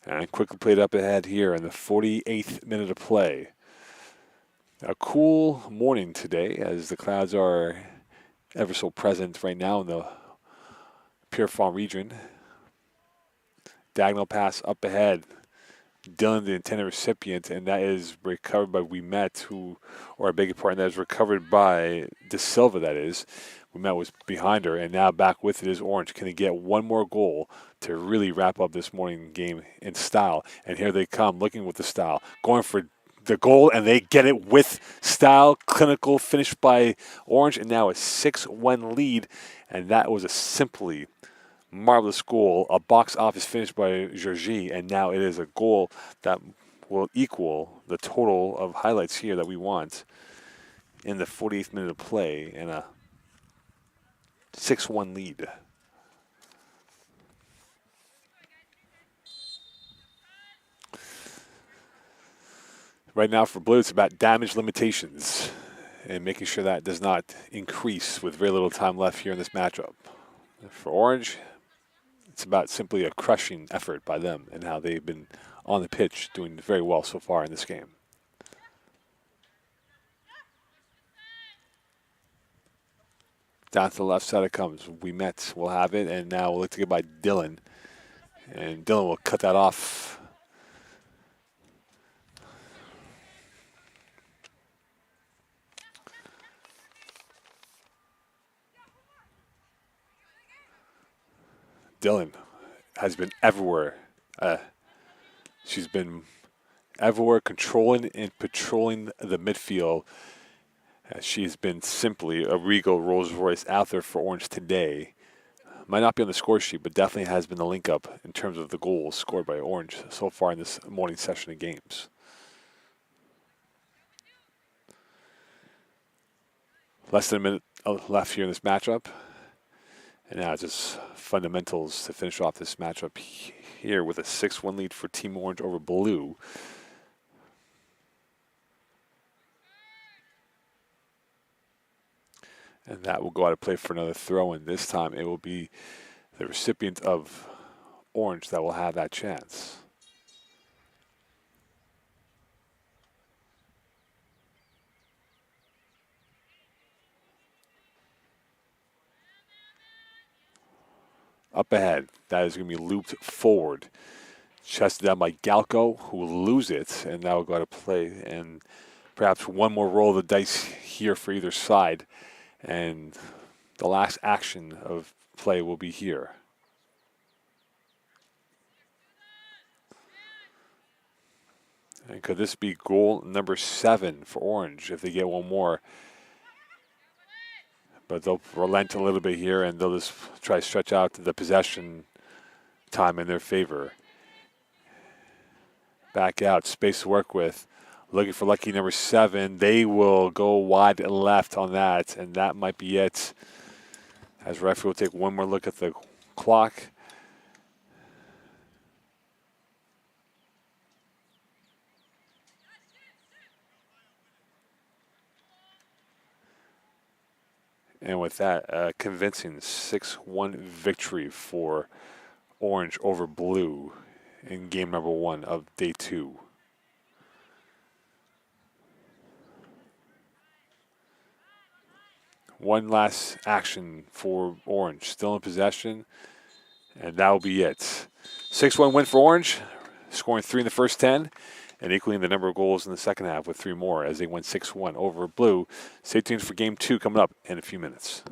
And quickly played up ahead here in the 48th minute of play. A cool morning today, as the clouds are ever so present right now in the Pierrefonds region. Diagonal pass up ahead. Dylan, the intended recipient, and that is recovered by I beg your pardon, that is recovered by De Silva, that is. Ouimet was behind her, and now back with it is Orange. Can they get one more goal to really wrap up this morning game in style? And here they come, looking with the style, going for the goal, and they get it with style. Clinical finish by Orange, and now a 6-1 lead, and that was a simply marvelous goal, a box office finish by Georgie, and now it is a goal that will equal the total of highlights here that we want in the 48th minute of play, and a 6-1 lead. Right now for Blue, it's about damage limitations and making sure that does not increase with very little time left here in this matchup. For Orange, it's about simply a crushing effort by them and how they've been on the pitch doing very well so far in this game. Down to the left side it comes. Ouimet will have it, and now we'll look to get by Dylan. And Dylan will cut that off. Dylan has been everywhere. She's been everywhere, controlling and patrolling the midfield. She's been simply a regal Rolls Royce out there for Orange today. Might not be on the score sheet, but definitely has been the link up in terms of the goals scored by Orange so far in this morning session of games. Less than a minute left here in this matchup. And now just fundamentals to finish off this matchup here with a 6-1 lead for Team Orange over Blue. And that will go out of play for another throw-in. This time it will be the recipient of Orange that will have that chance. Up ahead, that is going to be looped forward. Chested down by Galco, who will lose it, and that will go out of play. And perhaps one more roll of the dice here for either side. And the last action of play will be here. And could this be goal number 7 for Orange if they get one more? But they'll relent a little bit here, and they'll just try to stretch out the possession time in their favor. Back out, space to work with. Looking for lucky number 7. They will go wide left on that, and that might be it. As referee will take one more look at the clock. And with that, convincing 6-1 victory for Orange over Blue in game number 1 of day 2. One last action for Orange, still in possession, and that'll be it. 6-1 win for Orange, scoring 3 in the first 10, and equaling the number of goals in the second half with 3 more as they win 6-1 over Blue. Stay tuned for game 2 coming up in a few minutes.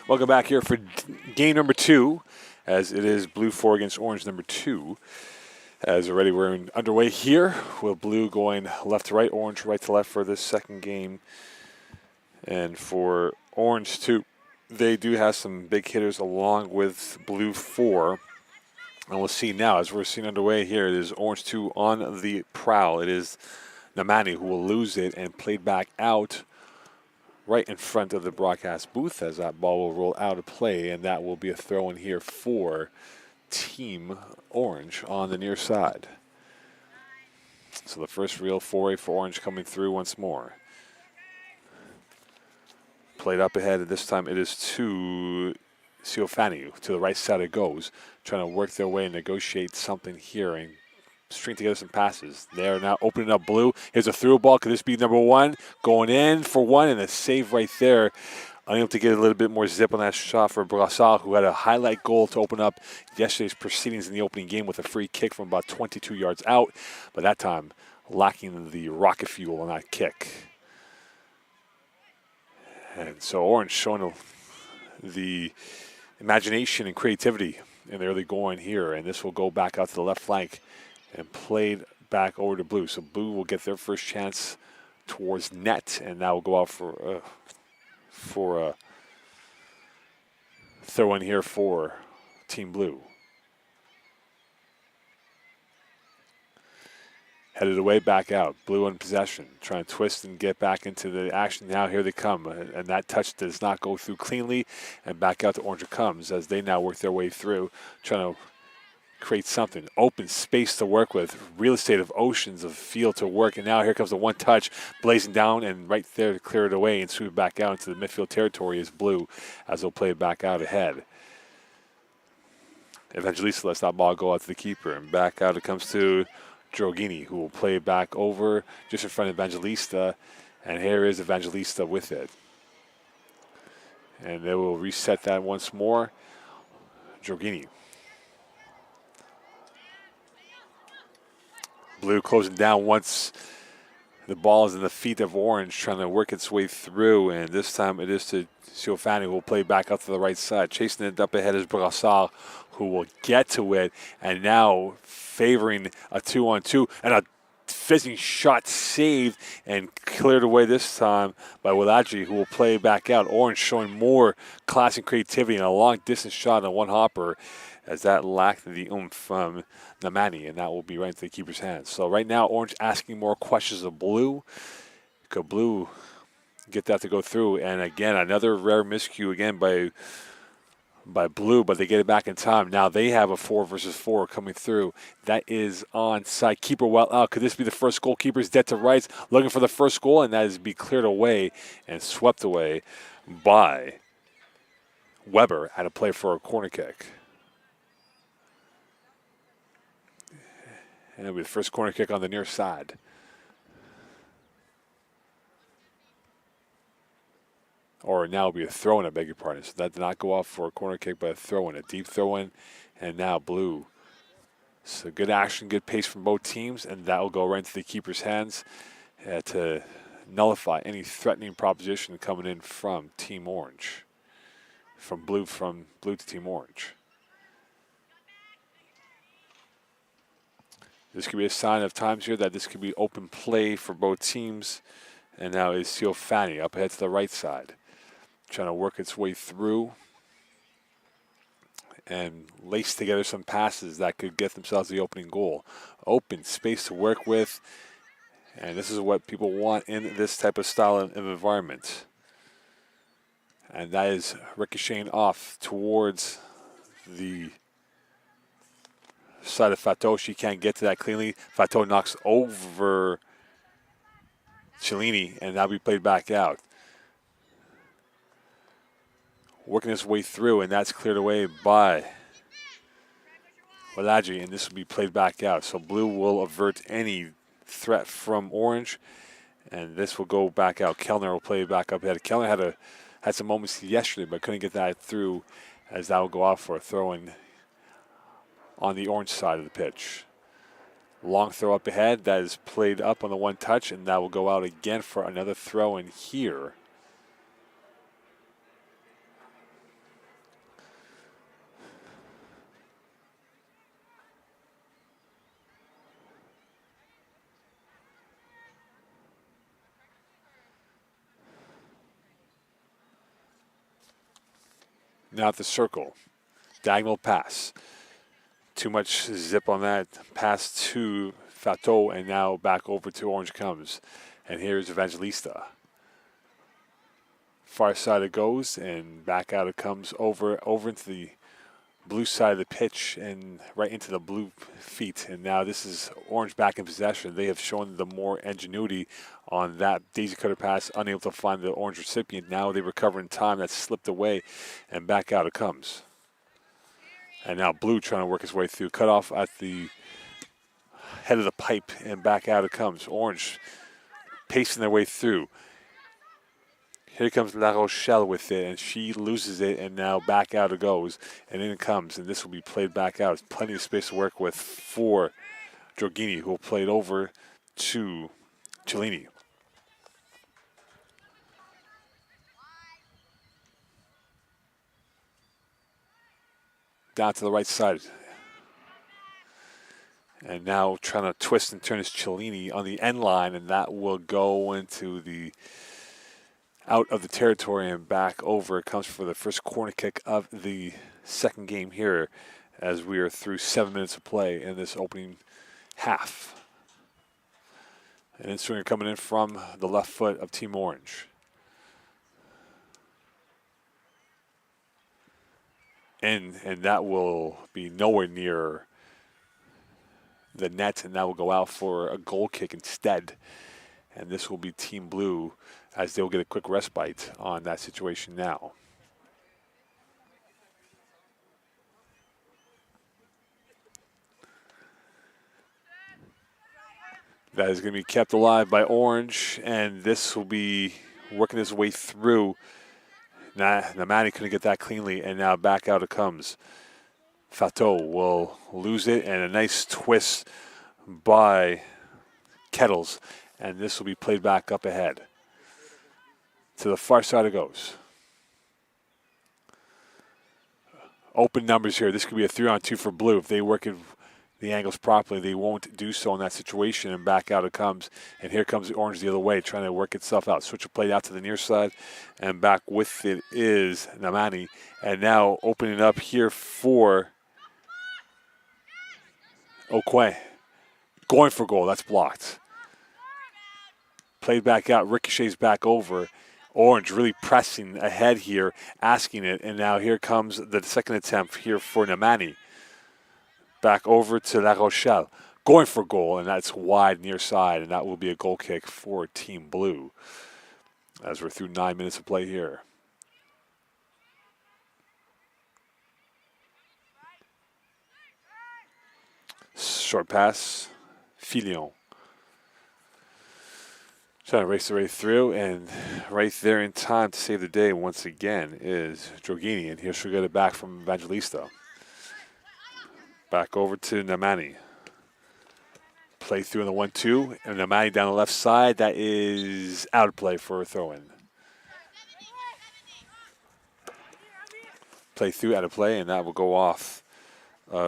Welcome back here for game number 2, as it is blue 4 against orange number 2. As already we're underway here, with blue going left to right, orange right to left for this second game. And for orange 2, they do have some big hitters along with blue 4. And we'll see now, as we're seeing underway here, it is orange 2 on the prowl. It is Namani who will lose it and played back out right in front of the broadcast booth, as that ball will roll out of play, and that will be a throw in here for Team Orange on the near side. So the first real foray for Orange coming through once more. Played up ahead, and this time it is to Siofani. To the right side it goes, trying to work their way and negotiate something here and string together some passes. They're now opening up blue. Here's a through ball. Could this be number 1? Going in for 1, and a save right there. Unable to get a little bit more zip on that shot for Brassard, who had a highlight goal to open up yesterday's proceedings in the opening game with a free kick from about 22 yards out. But that time, lacking the rocket fuel on that kick. And so Orange showing the imagination and creativity in the early going here. And this will go back out to the left flank and played back over to blue. So blue will get their first chance towards net, and that will go out for a throw in here for Team Blue. Headed away, back out. Blue in possession, trying to twist and get back into the action. Now here they come, and that touch does not go through cleanly, and back out to Orange it comes as they now work their way through, trying to create something. Open space to work with, real estate of oceans of field to work, and now here comes the one touch, blazing down, and right there to clear it away and sweep it back out into the midfield territory is Blue, as they'll play it back out ahead. Evangelista lets that ball go out to the keeper, and back out it comes to Drogini, who will play it back over just in front of Evangelista, and here is Evangelista with it. And they will reset that once more. Drogini. Blue closing down once the ball is in the feet of Orange, trying to work its way through, and this time it is to Siofani, who will play back up to the right side. Chasing it up ahead is Brassard, who will get to it, and now favoring a 2-on-2, and a fizzing shot saved and cleared away this time by Wiladji, who will play back out. Orange showing more class and creativity and a long distance shot on one hopper, as that lacked the oomph from Namani, and that will be right into the keeper's hands. So right now, Orange asking more questions of Blue. Could Blue get that to go through? And again, another rare miscue again by Blue, but they get it back in time. Now they have a 4 versus 4 coming through. That is onside. Keeper well out. Could this be the first goal? Keeper's dead to rights, looking for the first goal, and that is be cleared away and swept away by Weber at a play for a corner kick. And it'll be the first corner kick on the near side. Or now it'll be a throw-in, I beg your pardon. So that did not go off for a corner kick, but a throw-in, a deep throw-in. And now Blue. So good action, good pace from both teams, and that will go right into the keeper's hands to nullify any threatening proposition coming in from Team Orange. From Blue to Team Orange. This could be a sign of times here that this could be open play for both teams. And now is Siofani up ahead to the right side, trying to work its way through and lace together some passes that could get themselves the opening goal. Open space to work with, and this is what people want in this type of style of environment. And that is ricocheting off towards the side of Fato. She can't get to that cleanly. Fato knocks over Cellini, and that'll be played back out. Working his way through, and that's cleared away by Wiladji, and this will be played back out. So Blue will avert any threat from Orange, and this will go back out. Kellner will play back up ahead. Kellner had some moments yesterday, but couldn't get that through, as that will go off for a throw-in on the Orange side of the pitch. Long throw up ahead, that is played up on the one touch, and that will go out again for another throw in here. Now at the circle. Diagonal pass. Too much zip on that pass to Fato, and now back over to Orange comes. And here's Evangelista. Far side it goes, and back out it comes over into the blue side of the pitch and right into the blue feet. And now this is Orange back in possession. They have shown the more ingenuity on that daisy cutter pass, unable to find the Orange recipient. Now they recover in time. That slipped away, and back out it comes. And now Blue trying to work his way through. Cut off at the head of the pipe, and back out it comes. Orange pacing their way through. Here comes La Rochelle with it, and she loses it, and now back out it goes. And in it comes, and this will be played back out. Plenty of space to work with for Giorgini, who will play it over to Cellini. Down to the right side. And now trying to twist and turn his Cellini on the end line, and that will go into the out of the territory and back over. It comes for the first corner kick of the second game here as we are through 7 minutes of play in this opening half. An in-swinger coming in from the left foot of Team Orange. And that will be nowhere near the net, and that will go out for a goal kick instead. And this will be Team Blue as they'll get a quick respite on that situation now. That is going to be kept alive by Orange, and this will be working its way through. Namani couldn't get that cleanly, and now back out it comes. Fato will lose it, and a nice twist by Kettles, and this will be played back up ahead. To the far side it goes. Open numbers here. This could be a 3-on-2 for Blue. If they work the angles properly, they won't do so in that situation, and back out it comes. And here comes the Orange the other way, trying to work itself out. Switch of play out to the near side, and back with it is Namani. And now opening up here for Okwe. Going for goal. That's blocked. Played back out. Ricochets back over. Orange really pressing ahead here, asking it. And now here comes the second attempt here for Namani. Back over to La Rochelle. Going for goal, and that's wide near side. And that will be a goal kick for Team Blue as we're through 9 minutes of play here. Short pass. Filion. Trying to race the way through, and right there in time to save the day once again is Giorgini, and here she'll get it back from Evangelista. Back over to Namani. Play through in the 1-2, and Namani down the left side. That is out of play for a throw-in. Play through, out of play, and that will go off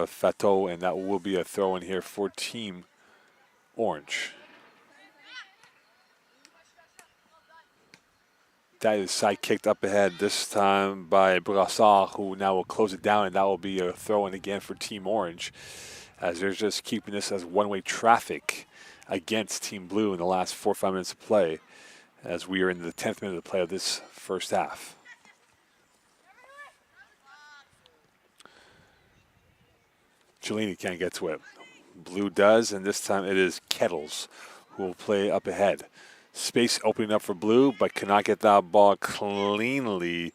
Fato, and that will be a throw-in here for Team Orange. That is side kicked up ahead this time by Brassard, who now will close it down, and that will be a throw-in again for Team Orange, as they're just keeping this as one-way traffic against Team Blue in the last 4 or 5 minutes of play, as we are in the 10th minute of play of this first half. Cellini can't get to it. Blue does, and this time it is Kettles who will play up ahead. Space opening up for Blue, but cannot get that ball cleanly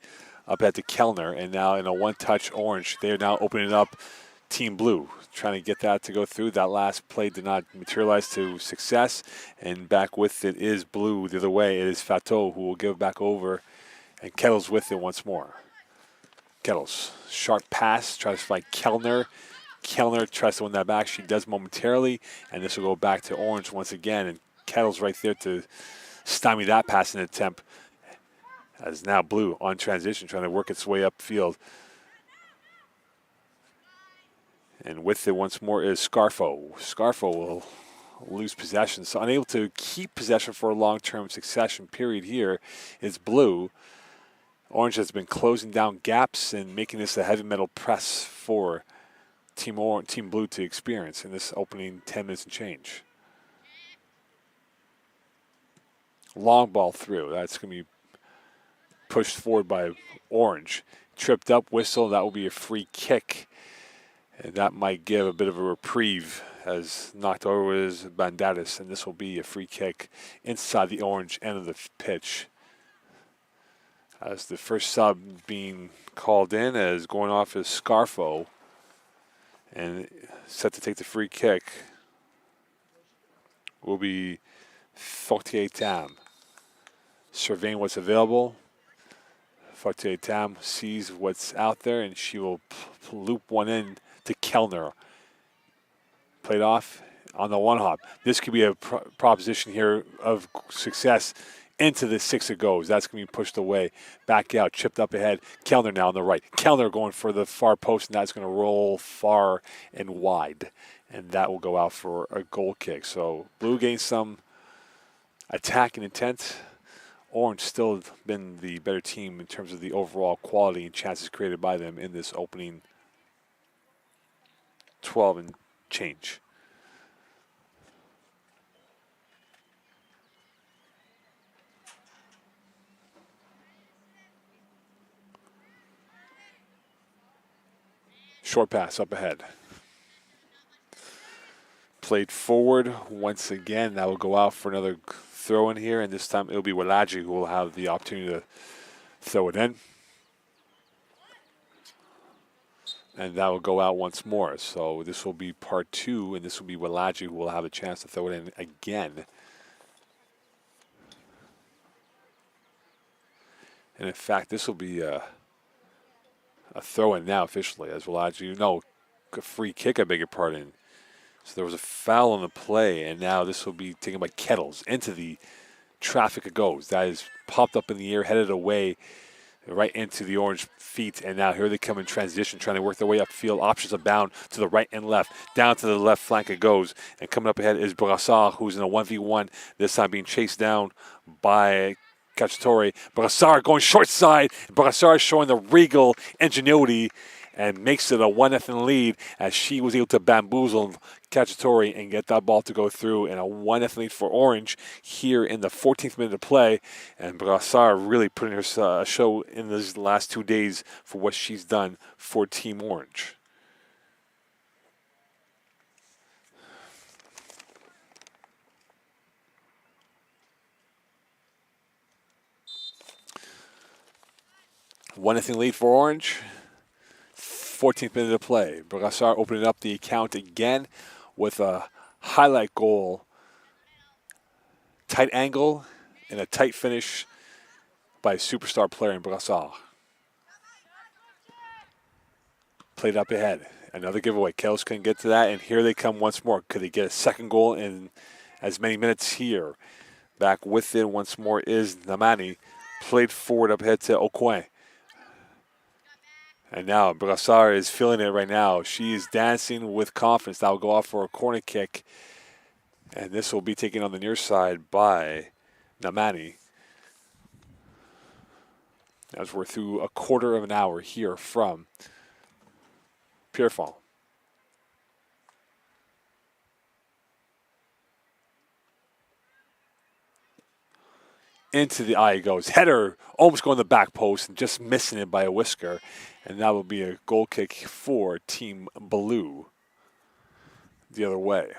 up at the Kellner. And now in a one-touch Orange, they are now opening up Team Blue, trying to get that to go through. That last play did not materialize to success, and back with it is Blue the other way. It is Fato who will give back over, and Kettles with it once more. Kettles, sharp pass, tries to find Kellner. Kellner tries to win that back. She does momentarily, and this will go back to Orange once again, and Kettles right there to stymie that passing attempt, as now Blue on transition trying to work its way upfield. And with it once more is Scarfo. Scarfo will lose possession, so unable to keep possession for a long-term succession period here is Blue. Orange has been closing down gaps and making this a heavy metal press for Team Blue to experience in this opening 10 minutes and change. Long ball through. That's going to be pushed forward by Orange. Tripped up, whistle. That will be a free kick. And that might give a bit of a reprieve as knocked over is Bandadas. And this will be a free kick inside the Orange end of the pitch. As the first sub being called in as going off is Scarfo. And set to take the free kick will be Fortier Tam. Surveying what's available. Fortier Tam sees what's out there, and she will loop one in to Kellner. Played off on the one hop. This could be a proposition here of success into the 6 it goes. That's going to be pushed away. Back out, chipped up ahead. Kellner now on the right. Kellner going for the far post, and that's going to roll far and wide. And that will go out for a goal kick. So Blue gains some attacking intent. Orange still been the better team in terms of the overall quality and chances created by them in this opening 12 and change. Short pass up ahead. Played forward once again. That will go out for another throw in here, and this time it'll be Walaji who will have the opportunity to throw it in. And that will go out once more. So this will be part 2, and this will be Walaji who will have a chance to throw it in again. And in fact, this will be a throw in now officially as Walaji, no, a free kick, I beg your pardon. So there was a foul on the play, and now this will be taken by Kettles. Into the traffic it goes. That is popped up in the air, headed away right into the Orange feet, and now here they come in transition, trying to work their way upfield. Options abound to the right and left. Down to the left flank it goes, and coming up ahead is Brassard, who's in a 1v1, this time being chased down by Cacciatore. Brassard going short side. Brassard showing the regal ingenuity and makes it a 1-0 lead as she was able to bamboozle Cacciatore and get that ball to go through, and a 1-0 lead for Orange here in the 14th minute of play. And Brassard really putting her show in these last 2 days for what she's done for Team Orange. One nothing lead for Orange. 14th minute of play. Brassard opening up the account again with a highlight goal. Tight angle and a tight finish by a superstar player in Brassard. Played up ahead. Another giveaway. Kells couldn't get to that, and here they come once more. Could they get a second goal in as many minutes here? Back with it once more is Namani. Played forward up ahead to Okoye. And now Brassard is feeling it right now. She is dancing with confidence. That will go off for a corner kick. And this will be taken on the near side by Namani. As we're through a quarter of an hour here from Pierrefonds. Into the eye it goes. Header almost going to the back post and just missing it by a whisker. And that will be a goal kick for Team Blue the other way.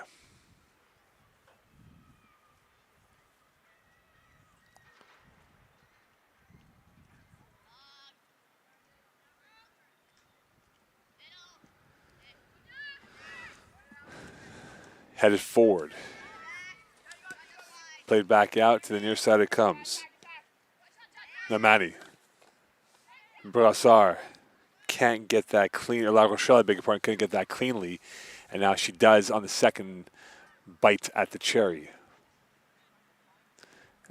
Headed forward. Played back out to the near side it comes. Namani. Brassard can't get that clean. La Rochelle, I beg your pardon, couldn't get that cleanly. And now she does on the second bite at the cherry.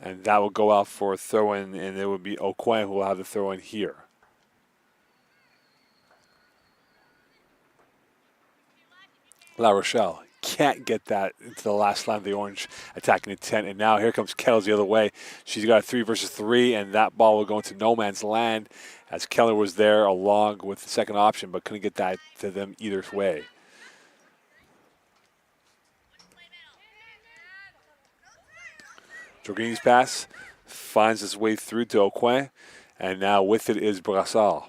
And that will go out for a throw-in, and it will be Okoye who will have the throw-in here. La Rochelle can't get that into the last line of the Orange attacking intent. And now here comes Kettles the other way. She's got a 3 versus 3, and that ball will go into no man's land as Keller was there along with the second option, but couldn't get that to them either way. Jorgin's pass finds its way through to Aucoin, and now with it is Brassard.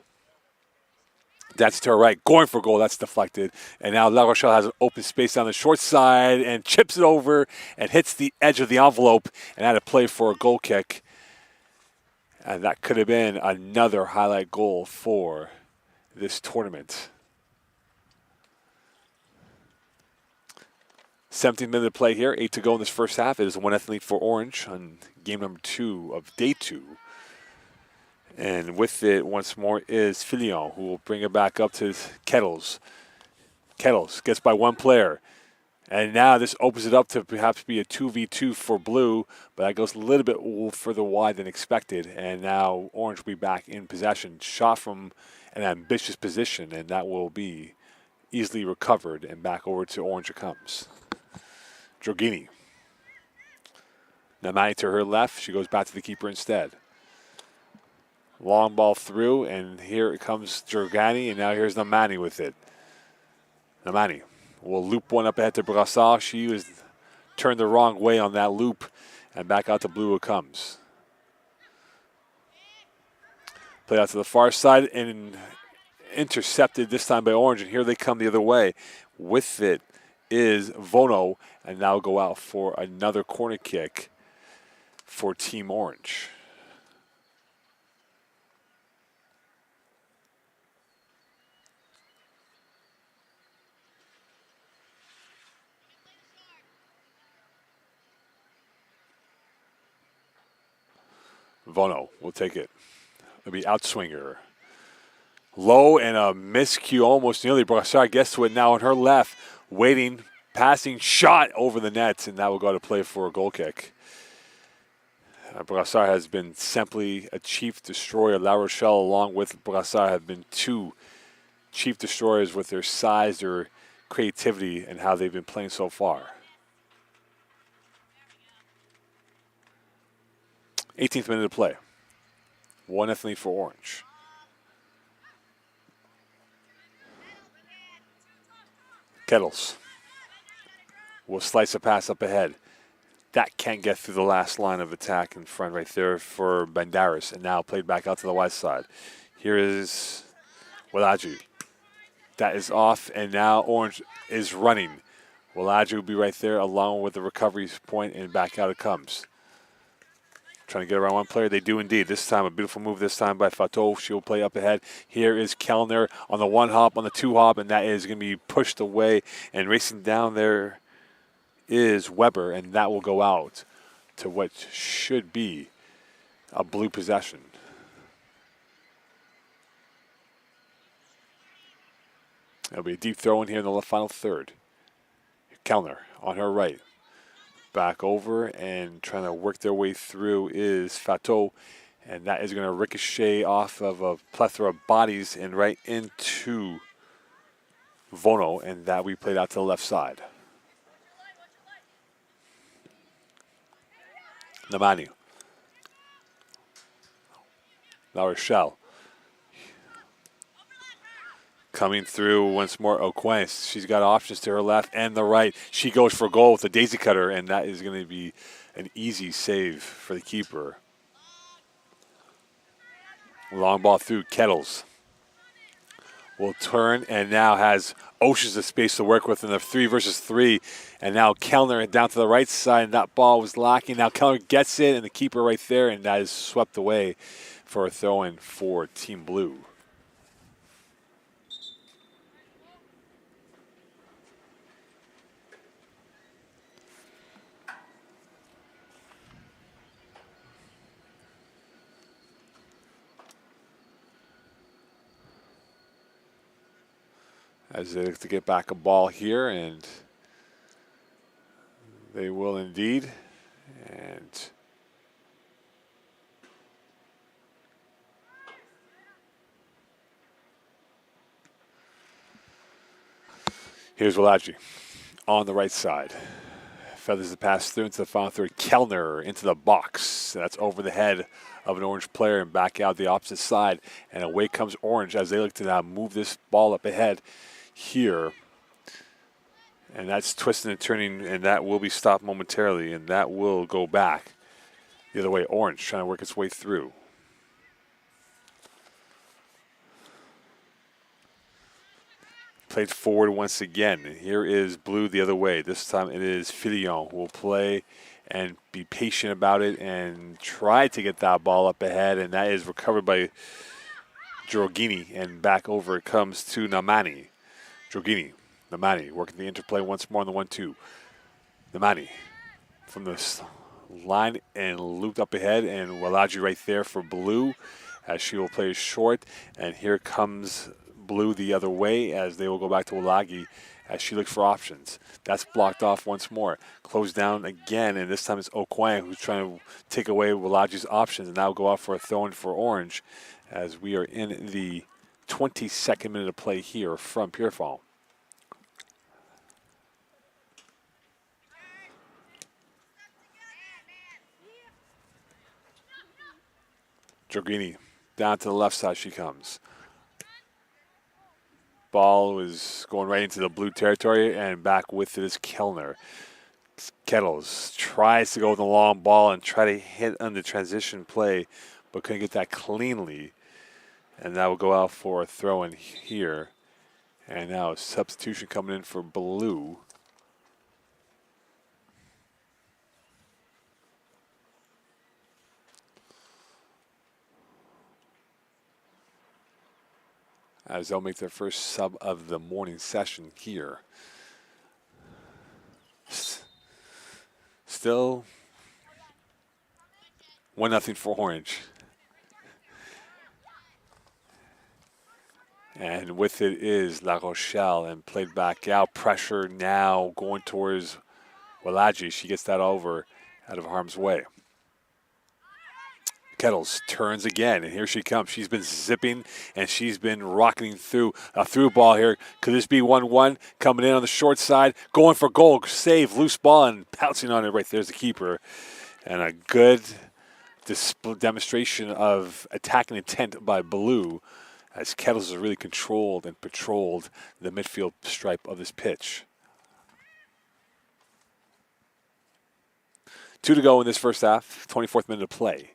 That's to her right, going for goal. That's deflected. And now La Rochelle has an open space down the short side and chips it over and hits the edge of the envelope and had a play for a goal kick. And that could have been another highlight goal for this tournament. 17th minute of play here, 8 to go in this first half. It is 1-0 lead for Orange on game number 2 of day 2. And with it, once more, is Filion, who will bring it back up to Kettles. Kettles gets by one player. And now this opens it up to perhaps be a 2v2 for Blue, but that goes a little bit further wide than expected. And now Orange will be back in possession. Shot from an ambitious position, and that will be easily recovered. And back over to Orange it comes. Drogini. Namani to her left. She goes back to the keeper instead. Long ball through, and here it comes Drogani, and now here's Namani with it. Namani will loop one up ahead to Brassard. She was turned the wrong way on that loop, and back out to Blue it comes. Play out to the far side, and intercepted this time by Orange, and here they come the other way. With it is Vono, and now go out for another corner kick for Team Orange. Vono will take it. It'll be outswinger. Low and a miscue, almost nearly. Brassard gets to it now on her left. Waiting, passing, shot over the net, and that will go to play for a goal kick. Brassard has been simply a chief destroyer. La Rochelle, along with Brassard, have been two chief destroyers with their size, their creativity, and how they've been playing so far. 18th minute of play. 1-0 lead for Orange. Kettles will slice a pass up ahead. That can't get through the last line of attack in front right there for Banderas, and now played back out to the west side. Here is Walaji. That is off, and now Orange is running. Walaji will be right there along with the recovery point, and back out it comes. Trying to get around one player. They do indeed. This time, a beautiful move this time by Fatou. She'll play up ahead. Here is Kellner on the one hop, on the two hop, and that is going to be pushed away. And racing down there is Weber, and that will go out to what should be a Blue possession. It'll be a deep throw in here in the final third. Kellner on her right. Back over and trying to work their way through is Fatou, and that is going to ricochet off of a plethora of bodies and right into Vono, and that we played out to the left side. Namani. La Rochelle. Coming through once more, Aucoin. She's got options to her left and the right. She goes for goal with the daisy cutter, and that is going to be an easy save for the keeper. Long ball through. Kettles will turn and now has oceans of space to work with in the 3 versus 3. And now Kellner down to the right side, and that ball was lacking. Now Kellner gets it, and the keeper right there, and that is swept away for a throw-in for Team Blue. As they look to get back a ball here, and they will indeed. And here's Walaji on the right side. Feathers the pass through into the final third. Kellner into the box. That's over the head of an Orange player and back out the opposite side. And away comes Orange as they look to now move this ball up ahead here. And that's twisting and turning, and that will be stopped momentarily, and that will go back the other way. Orange trying to work its way through. Played forward once again. And here is Blue the other way. This time it is Filion who will play and be patient about it and try to get that ball up ahead, and that is recovered by Drogini, and back over it comes to Namani. Drogini, Namani working the interplay once more on the 1-2. Namani from the line and looped up ahead, and Walaji right there for Blue as she will play short. And here comes Blue the other way as they will go back to Walagi as she looks for options. That's blocked off once more. Closed down again, and this time it's Okwang who's trying to take away Walaji's options, and now go out for a throw-in for Orange as we are in the 22nd minute of play here from Pierrefonds. Drogini down to the left side she comes. Ball was going right into the Blue territory, and back with it is Kellner. Kettles tries to go with the long ball and try to hit on the transition play, but couldn't get that cleanly. And that will go out for a throw in here. And now a substitution coming in for Blue. As they'll make their first sub of the morning session here. Still 1-0 for Orange. And with it is La Rochelle, and played back out. Pressure now going towards Walaji. She gets that over out of harm's way. Kettles turns again, and here she comes. She's been zipping, and she's been rocketing through a through ball here. Could this be 1-1? Coming in on the short side, going for goal. Save, loose ball, and pouncing on it right there's the keeper. And a good demonstration of attacking intent by Blue, as Kettles has really controlled and patrolled the midfield stripe of this pitch. 2 to go in this first half, 24th minute of play.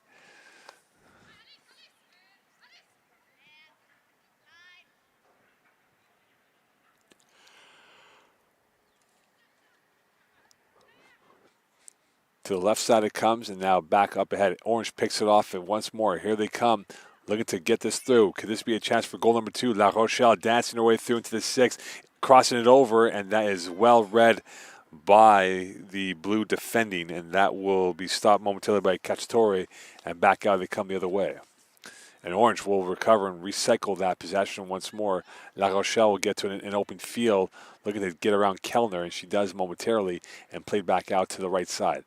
To the left side it comes, and now back up ahead. Orange picks it off, and once more, here they come, looking to get this through. Could this be a chance for goal number 2? La Rochelle dancing her way through into the 6, crossing it over, and that is well read by the Blue defending, and that will be stopped momentarily by Cacciatore, and back out they come the other way. And Orange will recover and recycle that possession once more. La Rochelle will get to an open field, looking to get around Kellner, and she does momentarily, and played back out to the right side.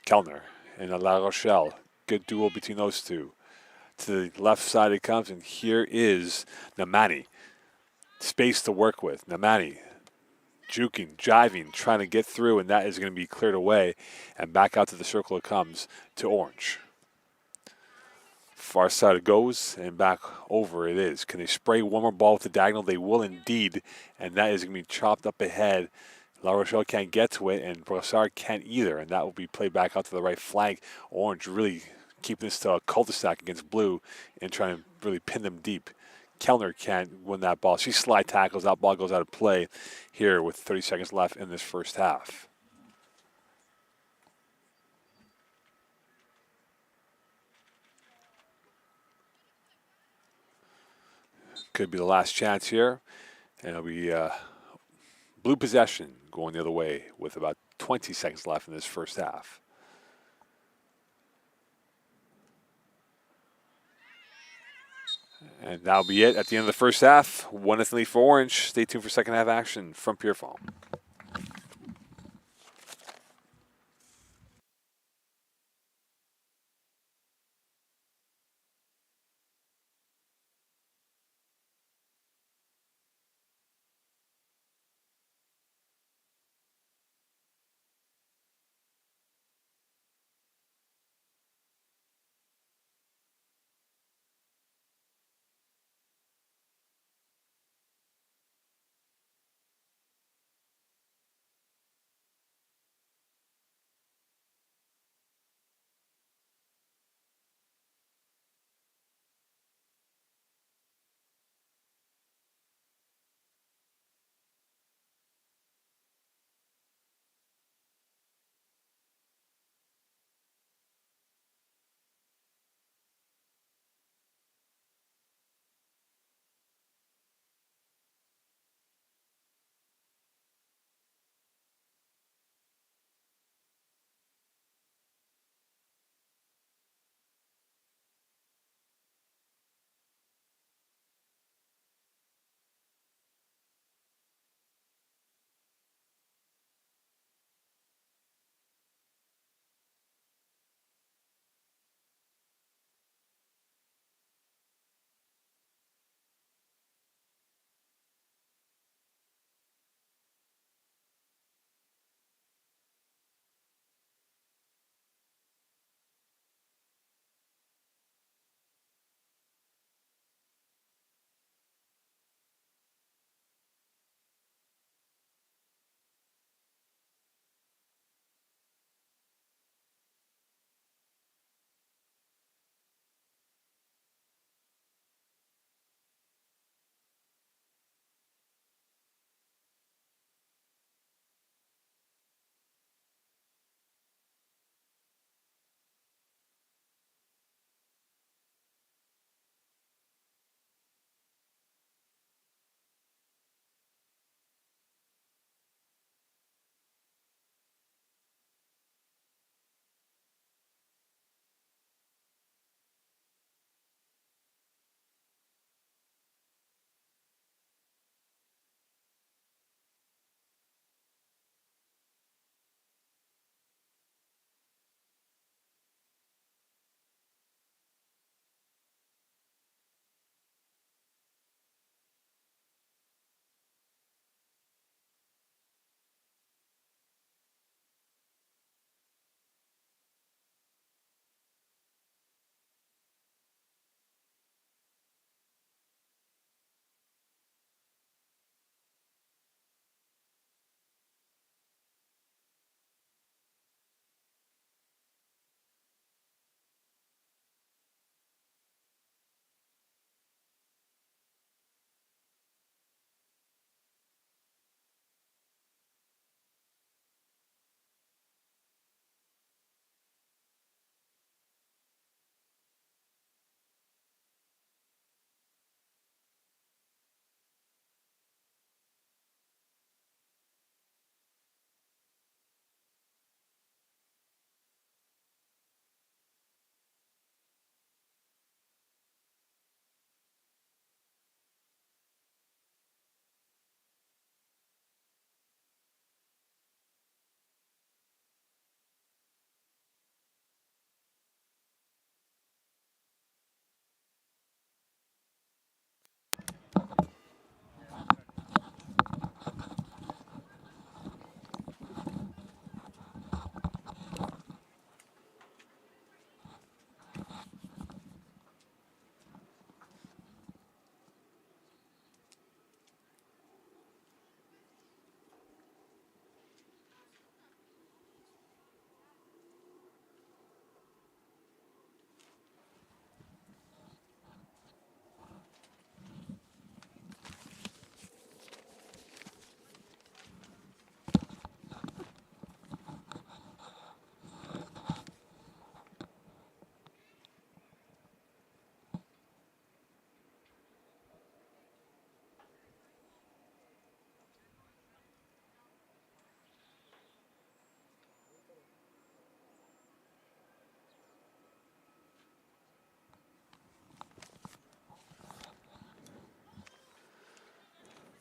Kellner and La Rochelle. Good duel between those two. To the left side it comes, and here is Namani. Space to work with. Namani juking, jiving, trying to get through, and that is going to be cleared away. And back out to the circle it comes to Orange. Far side it goes, and back over it is. Can they spray one more ball with the diagonal? They will indeed, and that is going to be chopped up ahead. La Rochelle can't get to it, and Brossard can't either, and that will be played back out to the right flank. Orange really keeping this to a cul-de-sac against Blue and trying to really pin them deep. Kellner can't win that ball. She slide tackles. That ball goes out of play here with 30 seconds left in this first half. Could be the last chance here, and it'll be Blue possession going the other way with about 20 seconds left in this first half. And that'll be it at the end of the first half. 1-0 lead for Orange. Stay tuned for second half action from Pierrefonds.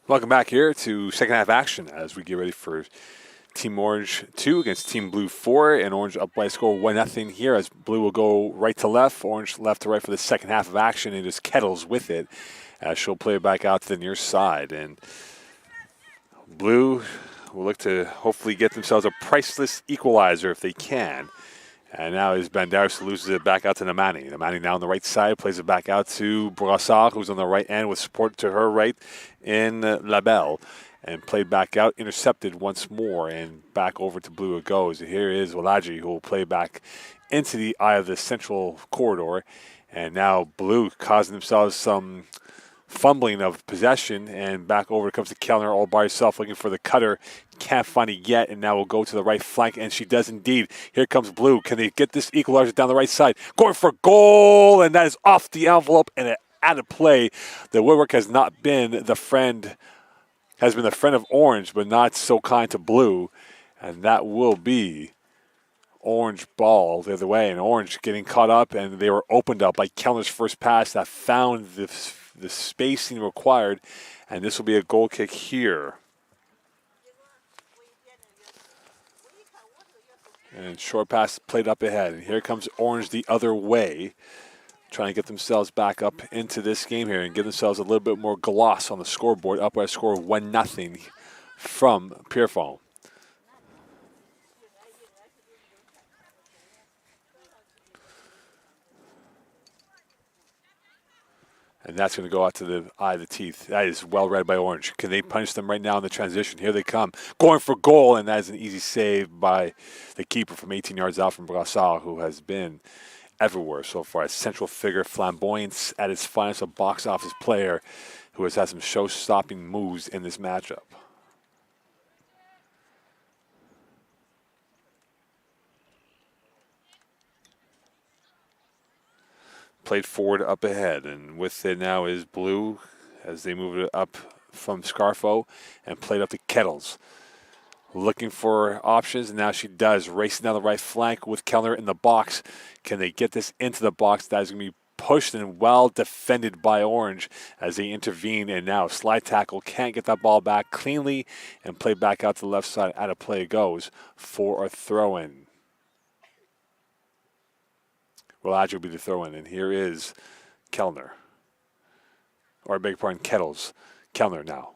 Welcome back here to second half action as we get ready for Team Orange 2 against Team Blue 4. And Orange up by a score 1-0 here as Blue will go right to left, Orange left to right for the second half of action, and just Kettles with it as she'll play it back out to the near side. And Blue will look to hopefully get themselves a priceless equalizer if they can. And now as Banderas loses it back out to Namani. Namani now on the right side, plays it back out to Brassard, who's on the right end with support to her right in Labelle. And played back out, intercepted once more, and back over to Blue it goes. And here is Walaji, who will play back into the eye of the central corridor. And now Blue causing themselves some fumbling of possession, and back over comes to Kellner all by herself looking for the cutter. Can't find it yet, and now will go to the right flank, and she does indeed. Here comes Blue. Can they get this equalizer down the right side? Going for goal, and that is off the envelope and out of play. The woodwork has not been the friend, has been the friend of Orange, but not so kind to Blue, and that will be Orange ball the other way, and Orange getting caught up, and they were opened up by Kellner's first pass that found the spacing required, and this will be a goal kick here. And short pass played up ahead, and here comes Orange the other way, trying to get themselves back up into this game here and give themselves a little bit more gloss on the scoreboard, up by a score of 1-0 from Pierrefonds. And that's going to go out to the eye of the teeth. That is well read by Orange. Can they punish them right now in the transition? Here they come. Going for goal, and that is an easy save by the keeper from 18 yards out from Brassard, who has been everywhere so far. A central figure, flamboyance at his finest, a box office player who has had some show-stopping moves in this matchup. Played forward up ahead, and with it now is Blue as they move it up from Scarfo and played up to Kettles. Looking for options, and now she does. Racing down the right flank with Kellner in the box. Can they get this into the box? That is going to be pushed and well defended by Orange as they intervene, and now slide tackle. Can't get that ball back cleanly and play back out to the left side. Out of play it goes for a throw-in. Well, Adjo will be the throw-in, and here is Kellner. Or I beg your pardon, Kettles. Kellner now.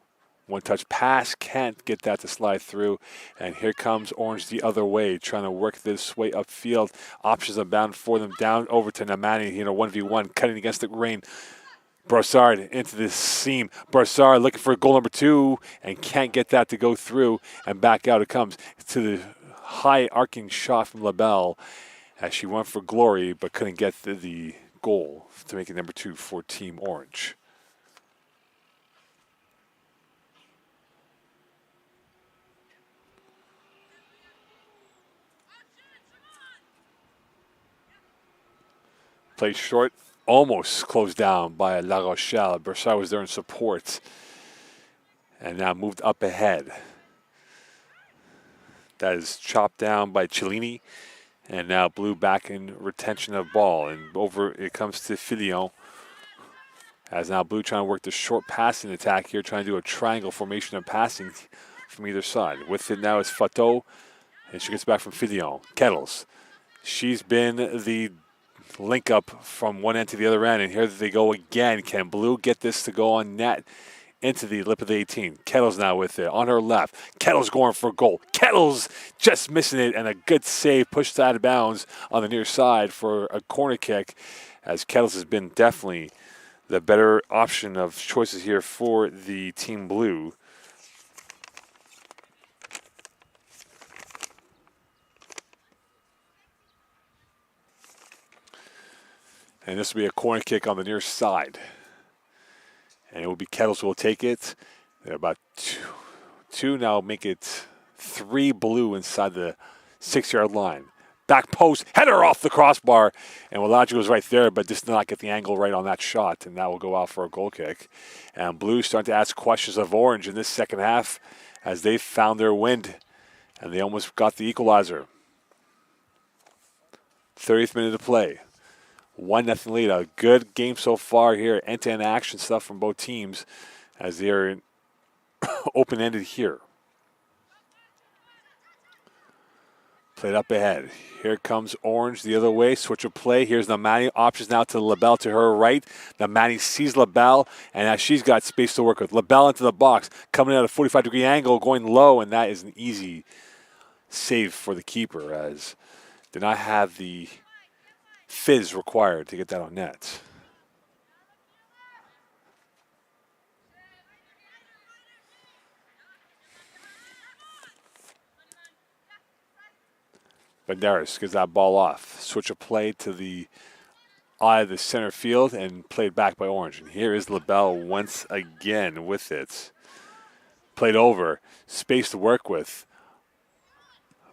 One-touch pass, can't get that to slide through. And here comes Orange the other way, trying to work this way upfield. Options abound for them. Down over to Namani, 1v1, cutting against the grain. Brassard into the seam. Brassard looking for goal number 2 and can't get that to go through. And back out it comes to the high arcing shot from Labelle, as she went for glory but couldn't get the goal to make it number 2 for Team Orange. Played short, almost closed down by La Rochelle. Brassard was there in support and now moved up ahead. That is chopped down by Cellini. And now Blue back in retention of ball. And over it comes to Filion. As now Blue trying to work the short passing attack here, trying to do a triangle formation of passing from either side. With it now is Fateau. And she gets back from Filion. Kettles. She's been the link up from one end to the other end. And here they go again. Can Blue get this to go on net? Into the lip of the 18. Kettles now with it on her left. Kettles going for goal. Kettles just missing it, and a good save pushed out of bounds on the near side for a corner kick, as Kettles has been definitely the better option of choices here for the Team Blue. And this will be a corner kick on the near side. And it will be Kettles who will take it. They're about two now, make it 3 Blue inside the 6-yard line. Back post, header off the crossbar. And Walaji was right there, but just did not get the angle right on that shot. And that will go out for a goal kick. And Blue starting to ask questions of Orange in this second half as they found their wind. And they almost got the equalizer. 30th minute of play. 1-0 lead. A good game so far here. End-to-end action stuff from both teams as they're open-ended here. Played up ahead. Here comes Orange the other way. Switch of play. Here's Namani. Options now to LaBelle to her right. Namani sees LaBelle, and now she's got space to work with. LaBelle into the box. Coming at a 45-degree angle, going low, and that is an easy save for the keeper, as did not have the fizz required to get that on net. Banderas gets that ball off. Switch of play to the eye of the center field and played back by Orange. And here is LaBelle once again with it. Played over. Space to work with.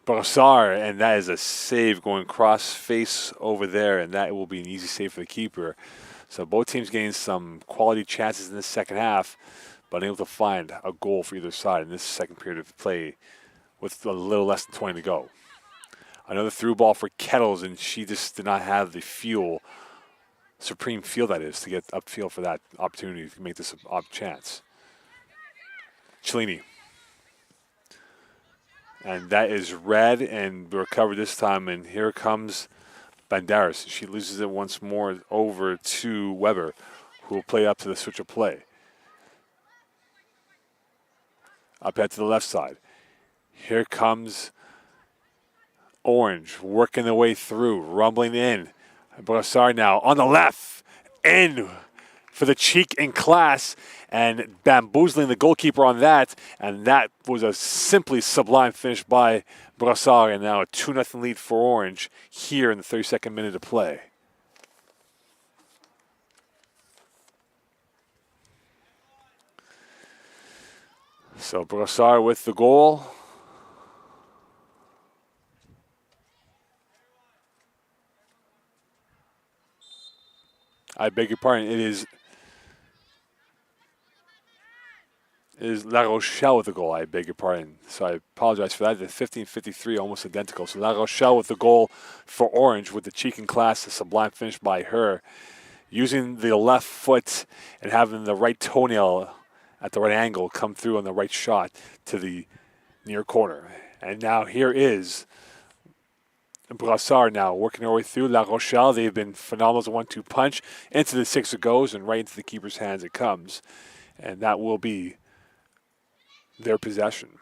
Brassard, and that is a save going cross face over there, and that will be an easy save for the keeper. So both teams getting some quality chances in this second half, but unable to find a goal for either side in this second period of play with a little less than 20 to go. Another through ball for Kettles, and she just did not have the fuel, supreme feel that is, to get upfield for that opportunity to make this an odd chance. Cellini. And that is red and recovered this time, and here comes Banderas. She loses it once more over to Weber, who will play up to the switch of play. Up head to the left side. Here comes Orange working their way through, rumbling in. Brassard now on the left, in for the cheek in class, and bamboozling the goalkeeper on that. And that was a simply sublime finish by Brassard, and now a 2-0 lead for Orange here in the 32nd minute of play. So Brassard with the goal. I beg your pardon, it is La Rochelle with the goal. I beg your pardon. So I apologize for that. The 15:53, almost identical. So La Rochelle with the goal for Orange with the cheek and class, a sublime finish by her. Using the left foot and having the right toenail at the right angle come through on the right shot to the near corner. And now here is Brassard now working their way through. La Rochelle, they've been phenomenal as a 1-2 punch. Into the 6 it goes, and right into the keeper's hands it comes. And that will be their possession.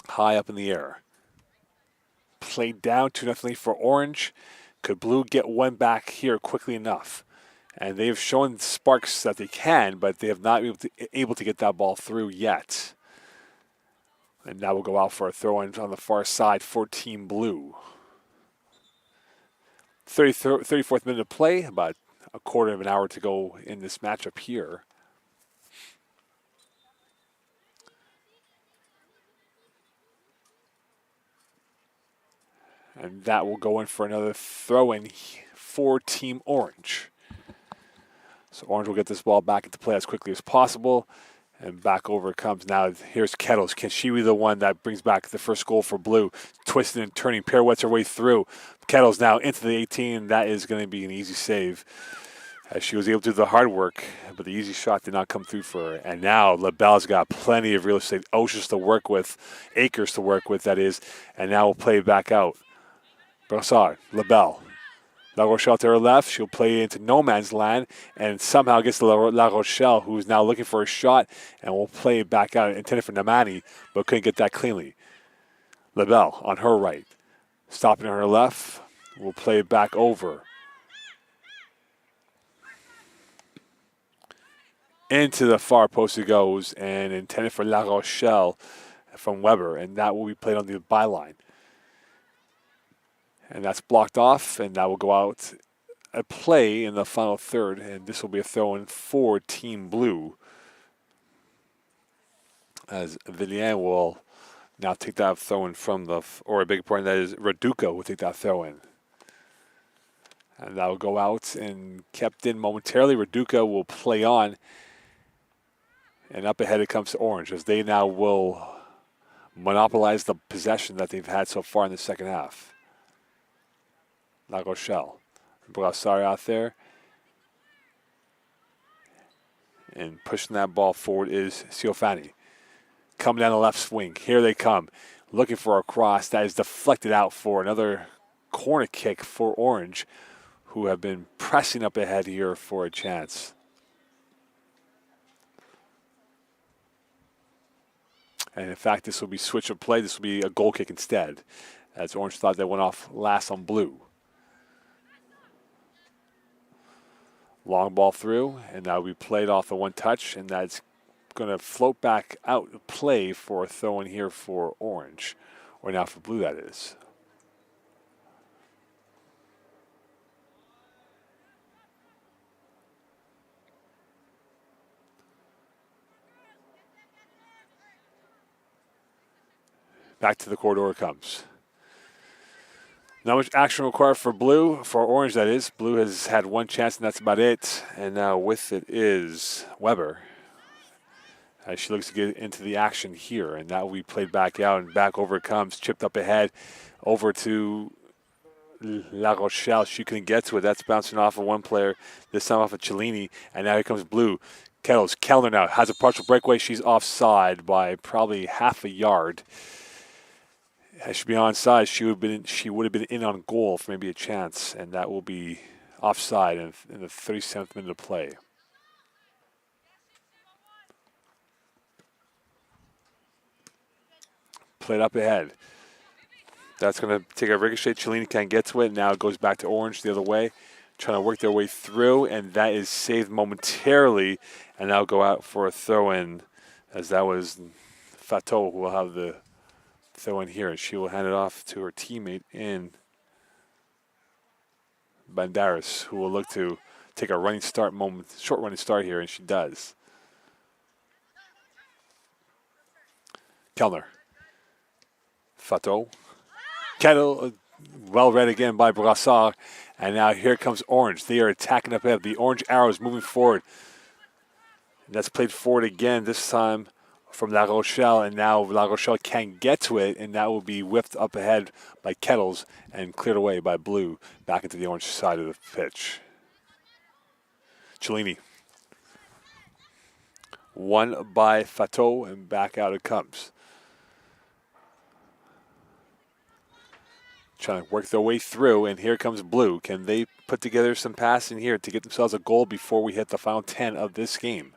High up in the air. Played down 2-0 lead for Orange. Could Blue get one back here quickly enough? And they've shown sparks that they can, but they have not been able to get that ball through yet. And now we'll go out for a throw-in on the far side for Team Blue. 34th minute of play, about a quarter of an hour to go in this matchup here. And that will go in for another throw-in for Team Orange. So Orange will get this ball back into play as quickly as possible. And back over it comes now. Here's Kettles. Can she be the one that brings back the first goal for Blue? Twisting and turning, pirouettes her way through. Kettles now into the 18. That is going to be an easy save, as she was able to do the hard work, but the easy shot did not come through for her. And now LaBelle's got plenty of real estate, oceans to work with, acres to work with, that is. And now we'll play back out. Brassard, LaBelle. La Rochelle to her left. She'll play into no man's land and somehow gets to La Rochelle, who's now looking for a shot, and will play back out, intended for Namani, but couldn't get that cleanly. LaBelle on her right. Stopping on her left. Will play it back over. Into the far post it goes, and intended for La Rochelle from Weber, and that will be played on the byline. And that's blocked off, and that will go out a play in the final third, and this will be a throw-in for Team Blue, as Villien will now take that throw-in from the, or a big point, that is Raduca will take that throw-in. And that will go out and kept in momentarily. Raduca will play on, and up ahead it comes to Orange, as they now will monopolize the possession that they've had so far in the second half. La Rochelle. Brassard out there. And pushing that ball forward is Ciofani. coming down the left wing. Here they come, looking for a cross that is deflected out for another corner kick for Orange, who have been pressing up ahead here for a chance. And in fact, this will be switch of play. This will be a goal kick instead, as Orange thought they went off last on blue. Long ball through, and now we played off the one touch, and that's going to float back out of play for a throw in here for Orange, or now for blue, that is. Back to the corridor it comes. Not much action required for blue, for Orange that is. Blue has had one chance and that's about it. And now with it is Weber, as she looks to get into the action here. And that will be played back out and back over it comes. Chipped up ahead over to La Rochelle. She couldn't get to it. That's bouncing off of one player, this time off of Cellini. And now here comes blue. Kettles. Kellner now has a partial breakaway. She's offside by probably half a yard. As she'd be onside, she would have been in on goal for maybe a chance, and that will be offside in the 37th minute of play. Played up ahead. That's going to take a ricochet. Cellini can't get to it. Now it goes back to Orange the other way, trying to work their way through, and that is saved momentarily, and now go out for a throw-in, as that was Fatou who will have the throw in here, and she will hand it off to her teammate in Banderas, who will look to take a running start moment, short running start here, and she does. Kellner. Fatou. Kettle, well read again by Brassard, and now here comes Orange. They are attacking up ahead. The orange arrow is moving forward. And that's played forward again, this time from La Rochelle, and now La Rochelle can't get to it, and that will be whipped up ahead by Kettles and cleared away by Blue back into the Orange side of the pitch. Cellini. Won by Fatou, and back out it comes. Trying to work their way through, and here comes Blue. Can they put together some passing here to get themselves a goal before we hit the final 10 of this game?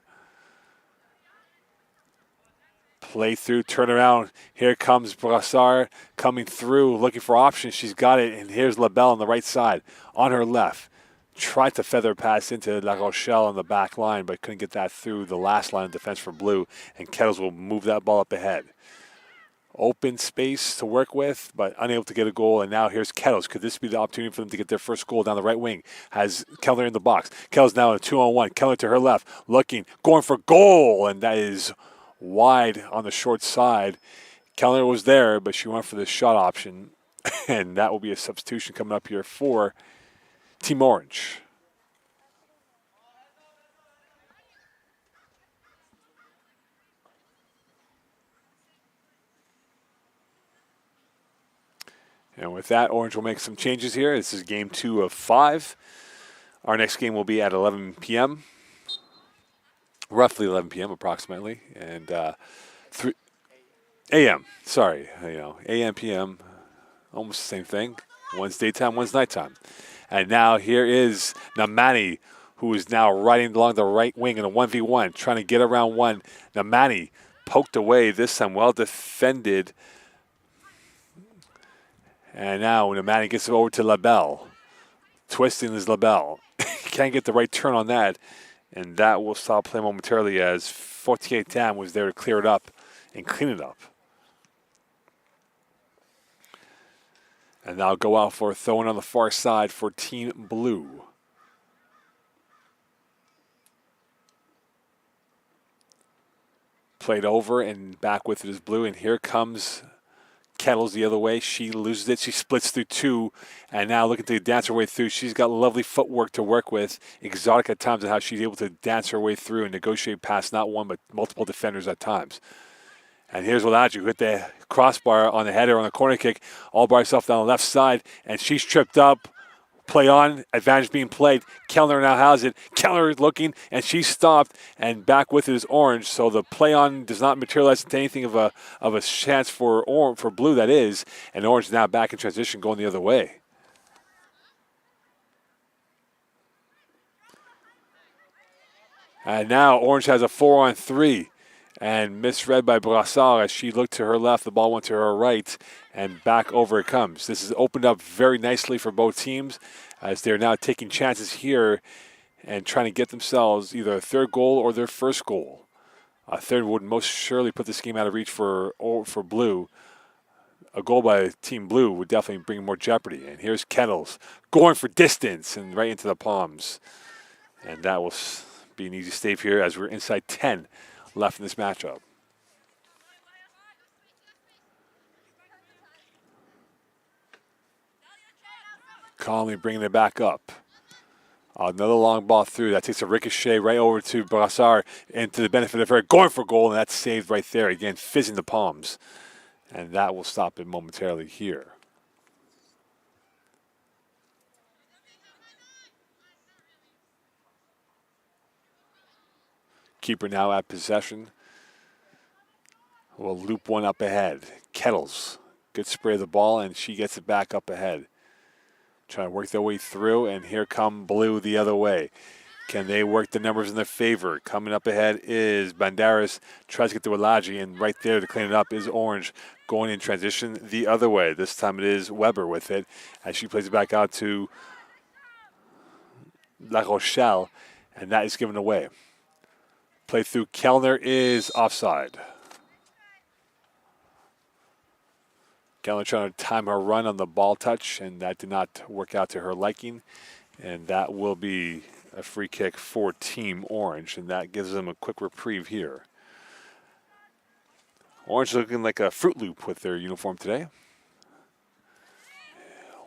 Play through, turn around. Here comes Brassard coming through, looking for options. She's got it, and here's LaBelle on the right side. On her left, tried to feather pass into La Rochelle on the back line, but couldn't get that through the last line of defense for Blue, and Kettles will move that ball up ahead. Open space to work with, but unable to get a goal, and now here's Kettles. Could this be the opportunity for them to get their first goal down the right wing? Has Kellner in the box. Kettles now in a 2-on-1. Kellner to her left, looking, going for goal, and that is wide on the short side. Kellner was there, but she went for the shot option, and that will be a substitution coming up here for Team Orange. And with that, Orange will make some changes here. This is game 2 of 5. Our next game will be at 11 p.m., roughly 11 p.m. approximately, and 3 a.m. Sorry, a.m. p.m. Almost the same thing. One's daytime, one's nighttime. And now here is Namani, who is now riding along the right wing in a 1v1, trying to get around one. Namani poked away this time, well defended. And now Namani gets it over to LaBelle. Twisting his LaBelle. Can't get the right turn on that. And that will stop play momentarily as Fortier-Tam was there to clear it up and clean it up. And now go out for a throw-in on the far side for Team Blue. Played over and back with it is Blue. And here comes Kettles the other way. She loses it. She splits through two. And now looking to dance her way through. She's got lovely footwork to work with. Exotic at times at how she's able to dance her way through and negotiate past not one but multiple defenders at times. And here's Walaju, who hit the crossbar on the header on the corner kick, all by herself down the left side. And she's tripped up. Play on, advantage being played. Kellner now has it. Kellner looking, and she stopped, and back with it is Orange. So the play on does not materialize into anything of a chance for Blue, that is. And Orange now back in transition, going the other way. And now Orange has a 4-on-3. And misread by Brassard as she looked to her left. The ball went to her right, and back over it comes. This has opened up very nicely for both teams as they're now taking chances here and trying to get themselves either a third goal or their first goal. A third would most surely put this game out of reach for Blue. A goal by Team Blue would definitely bring more jeopardy. And here's Kettles going for distance and right into the palms. And that will be an easy save here as we're inside 10 left in this matchup. Calmly bringing it back up. Another long ball through. That takes a ricochet right over to Brassard and to the benefit of her. Going for goal, and that's saved right there. Again, fizzing the palms. And that will stop it momentarily here. Keeper now at possession. We'll loop one up ahead. Kettles. Good spray of the ball, and she gets it back up ahead. Trying to work their way through, and here come Blue the other way. Can they work the numbers in their favor? Coming up ahead is Banderas. Tries to get to Alaji, and right there to clean it up is Orange. Going in transition the other way. This time it is Weber with it as she plays it back out to La Rochelle, and that is given away. Play through Kellner is offside. Kellner trying to time her run on the ball touch, and that did not work out to her liking. And that will be a free kick for Team Orange, and that gives them a quick reprieve here. Orange looking like a Fruit Loop with their uniform today.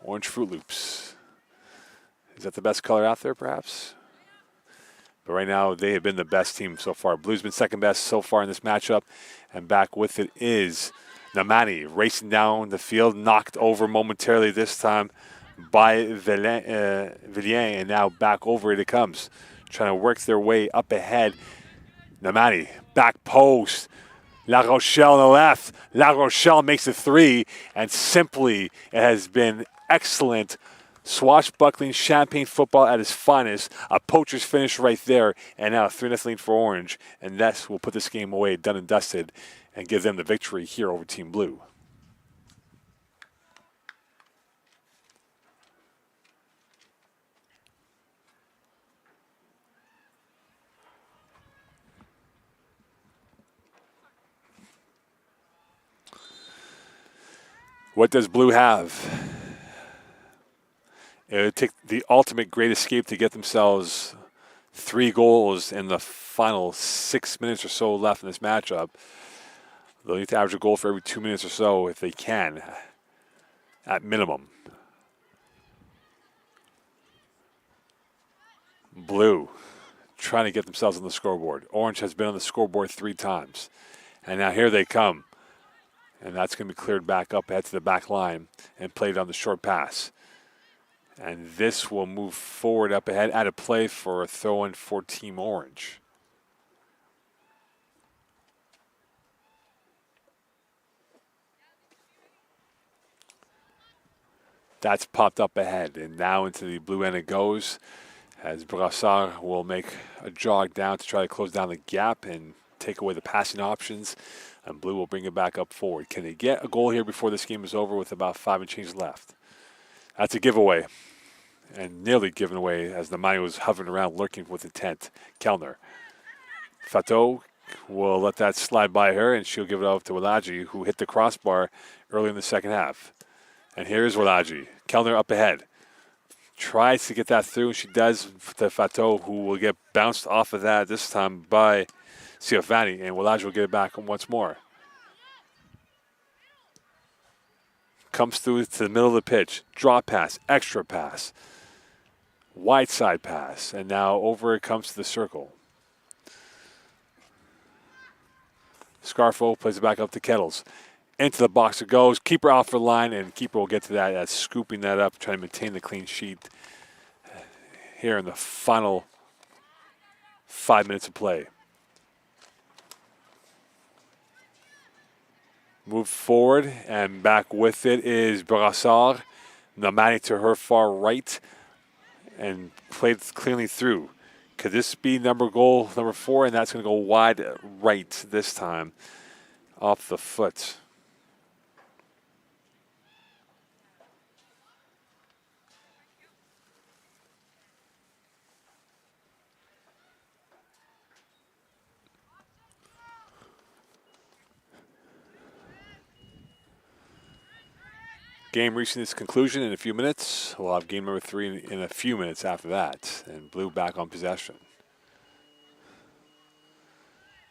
Orange Fruit Loops. Is that the best color out there, perhaps? But right now, they have been the best team so far. Blue's been second best so far in this matchup, and back with it is Namani racing down the field, knocked over momentarily this time by Villien, and now back over it comes. Trying to work their way up ahead. Namani, back post. La Rochelle on the left. La Rochelle makes it 3, and simply it has been excellent swashbuckling champagne football at its finest. A poacher's finish right there, and now a 3-0 lead for Orange, and that will put this game away, done and dusted, and give them the victory here over Team Blue. What does Blue have? It would take the ultimate great escape to get themselves 3 goals in the final 6 minutes or so left in this matchup. They'll need to average a goal for every 2 minutes or so if they can, at minimum. Blue trying to get themselves on the scoreboard. Orange has been on the scoreboard 3 times. And now here they come. And that's going to be cleared back up ahead to the back line and played on the short pass. And this will move forward up ahead at a play for a throw-in for Team Orange. That's popped up ahead, and now into the blue end it goes as Brassard will make a jog down to try to close down the gap and take away the passing options, and Blue will bring it back up forward. Can they get a goal here before this game is over with about 5 and change left? That's a giveaway, and nearly given away as the Mani was hovering around lurking with intent. Kellner. Fateau will let that slide by her, and she'll give it off to Walaji, who hit the crossbar early in the second half. And here's Walaji. Kellner up ahead. Tries to get that through, and she does to Fateau, who will get bounced off of that this time by Ciofani, and Walaji will get it back once more. Comes through to the middle of the pitch. Draw pass, extra pass, wide side pass, and now over it comes to the circle. Scarfo plays it back up to Kettles. Into the box it goes. Keeper off the line, and keeper will get to that, scooping that up, trying to maintain the clean sheet here in the final 5 minutes of play. Move forward, and back with it is Brassard. Namani to her far right, and played cleanly through. Could this be goal number 4? And that's going to go wide right this time, off the foot. Game reaching its conclusion in a few minutes. We'll have game number 3 in a few minutes after that. And Blue back on possession.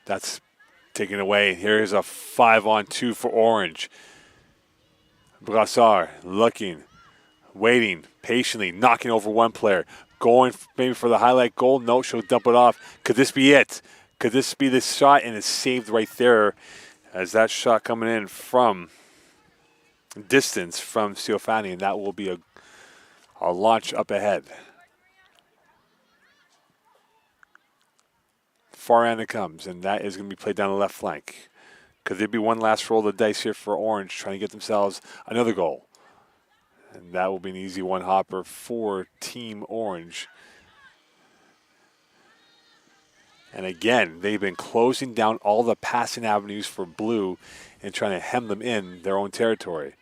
That's taken away. Here's a 5-on-2 for Orange. Brassard looking, waiting, patiently, knocking over one player. Going maybe for the highlight goal. No, she'll dump it off. Could this be it? Could this be the shot? And it's saved right there as that shot coming in from distance from Ciofani, and that will be a launch up ahead. Far end it comes, and that is going to be played down the left flank. Could there be one last roll of the dice here for Orange, trying to get themselves another goal? And that will be an easy one-hopper for Team Orange. And again, they've been closing down all the passing avenues for Blue and trying to hem them in their own territory.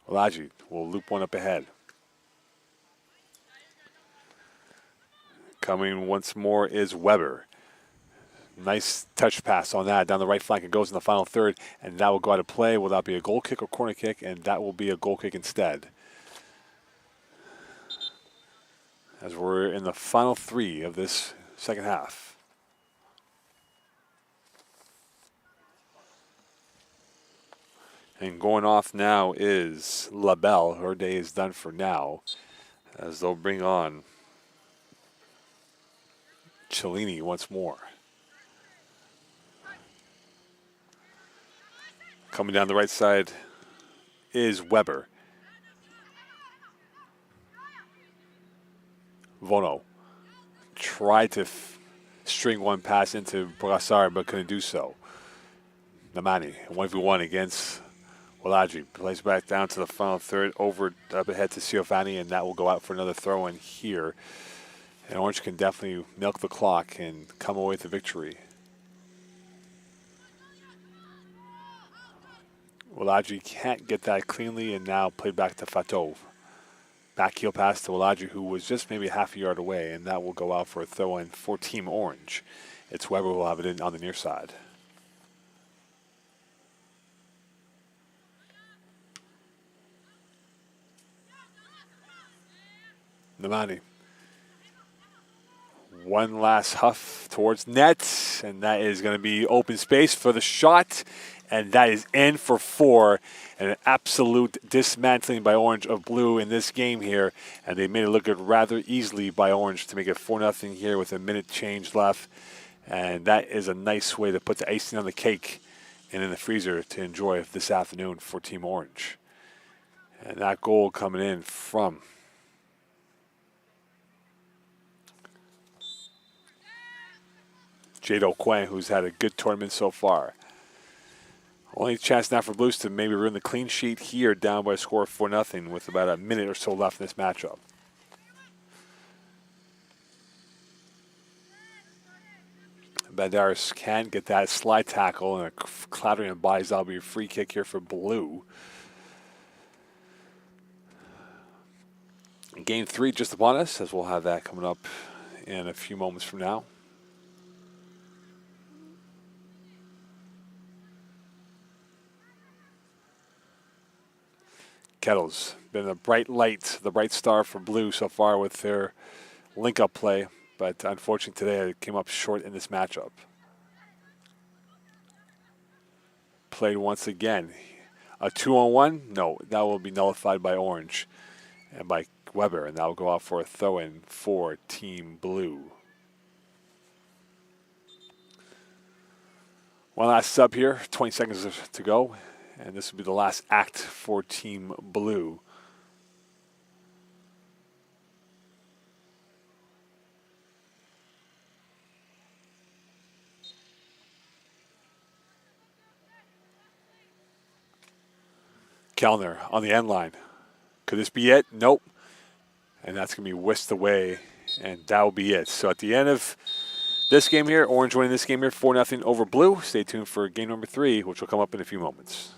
Olaji will loop one up ahead. Coming once more is Weber. Nice touch pass on that down the right flank. It goes in the final third, and that will go out of play. Will that be a goal kick or corner kick? And that will be a goal kick instead. As we're in the final 3 of this second half. And going off now is LaBelle. Her day is done for now, as they'll bring on Cellini once more. Coming down the right side is Weber. Vono tried to string one pass into Brassard, but couldn't do so. Namani, 1v1 against Walaji. Plays back down to the final third, over up ahead to Ciofani, and that will go out for another throw in here. And Orange can definitely milk the clock and come away with the victory. Walaji can't get that cleanly, and now played back to Fatov. Back heel pass to Walaji, who was just maybe half a yard away, and that will go out for a throw-in for Team Orange. It's Weber who will have it in on the near side. Namani. One last huff towards net, and that is going to be open space for the shot, and that is in for 4. And an absolute dismantling by Orange of Blue in this game here, and they made it look good rather easily by Orange to make it 4-0 here with a minute change left. And that is a nice way to put the icing on the cake and in the freezer to enjoy this afternoon for Team Orange. And that goal coming in from Jado Quang, who's had a good tournament so far. Only chance now for Blues to maybe ruin the clean sheet here, down by a score of 4-0 with about a minute or so left in this matchup. Banderas can get that slide tackle and a clattering of bodies. That'll be a free kick here for Blue. Game 3 just upon us, as we'll have that coming up in a few moments from now. Kettles been a bright light, the bright star for Blue so far with their link-up play, but unfortunately today it came up short in this matchup. Played once again. A 2-on-1? No, that will be nullified by Orange and by Weber, and that will go out for a throw-in for Team Blue. One last sub here, 20 seconds to go. And this will be the last act for Team Blue. Kellner on the end line. Could this be it? Nope. And that's going to be whisked away, and that will be it. So at the end of this game here, Orange winning this game here 4-0 over Blue. Stay tuned for game number 3, which will come up in a few moments.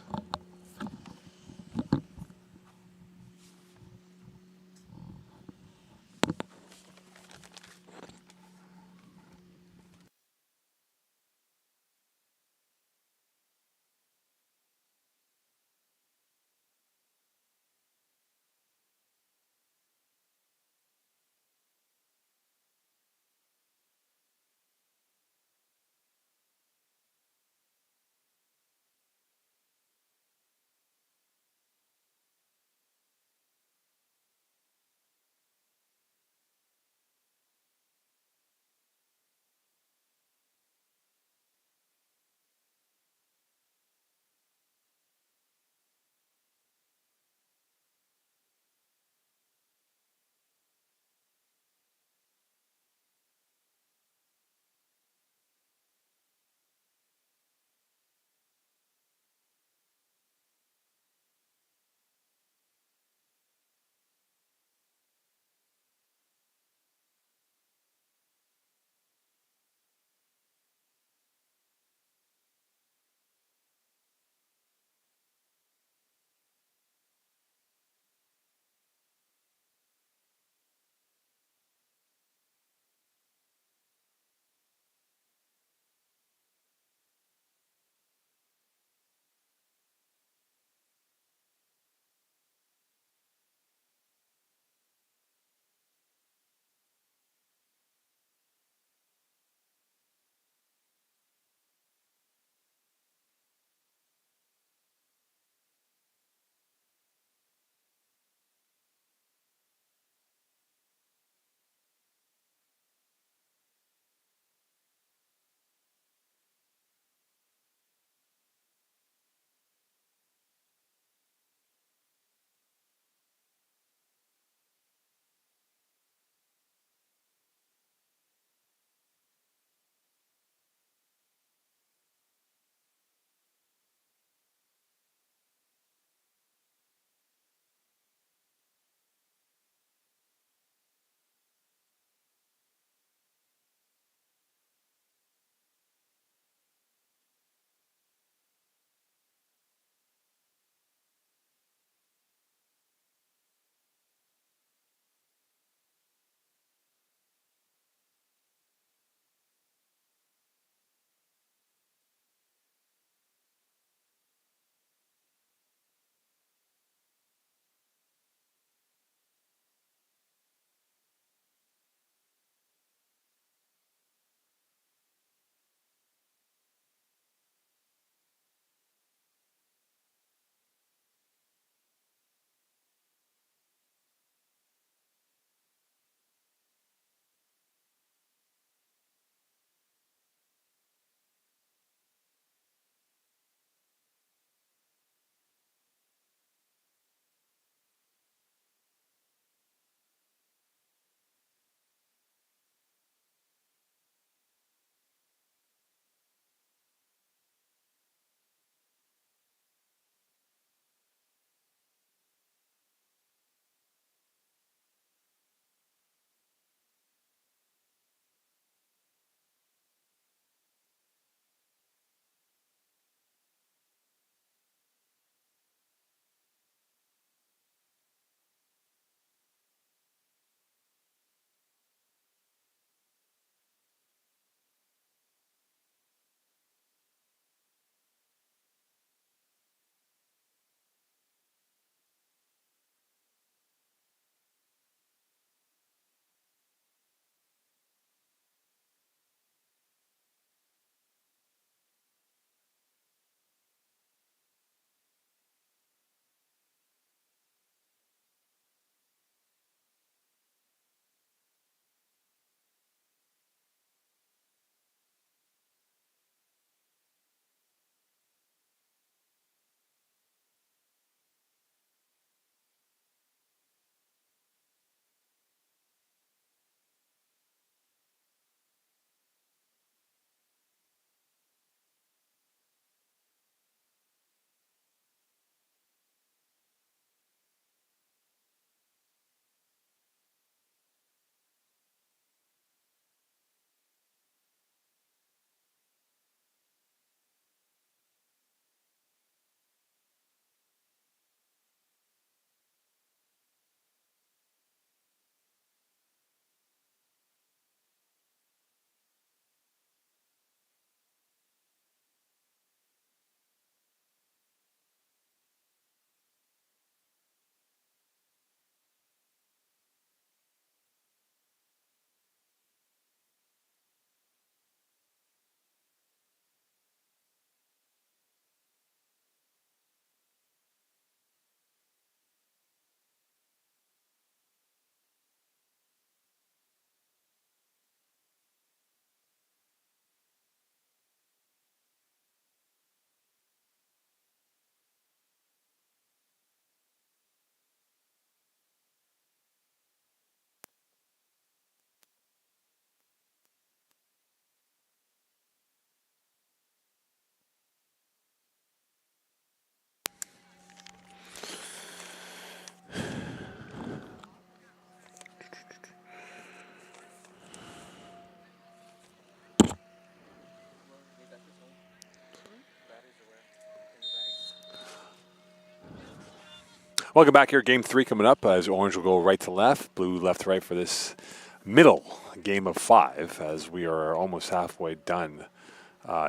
Welcome back here. Game 3 coming up as Orange will go right to left, Blue left to right for this middle game of 5 as we are almost halfway done.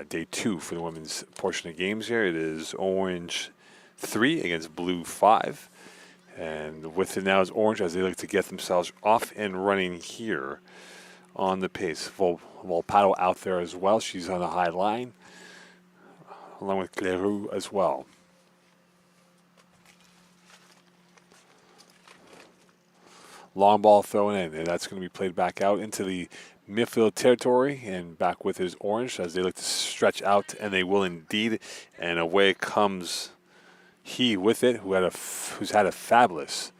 Day 2 for the women's portion of games here. It is Orange 3 against Blue 5. And with it now is Orange as they look to get themselves off and running here on the pace. Volpato out there as well. She's on a high line along with Cleroux as well. Long ball thrown in, and that's going to be played back out into the midfield territory, and back with is Orange as they look to stretch out, and they will indeed. And away comes he with it, who's had a fabulous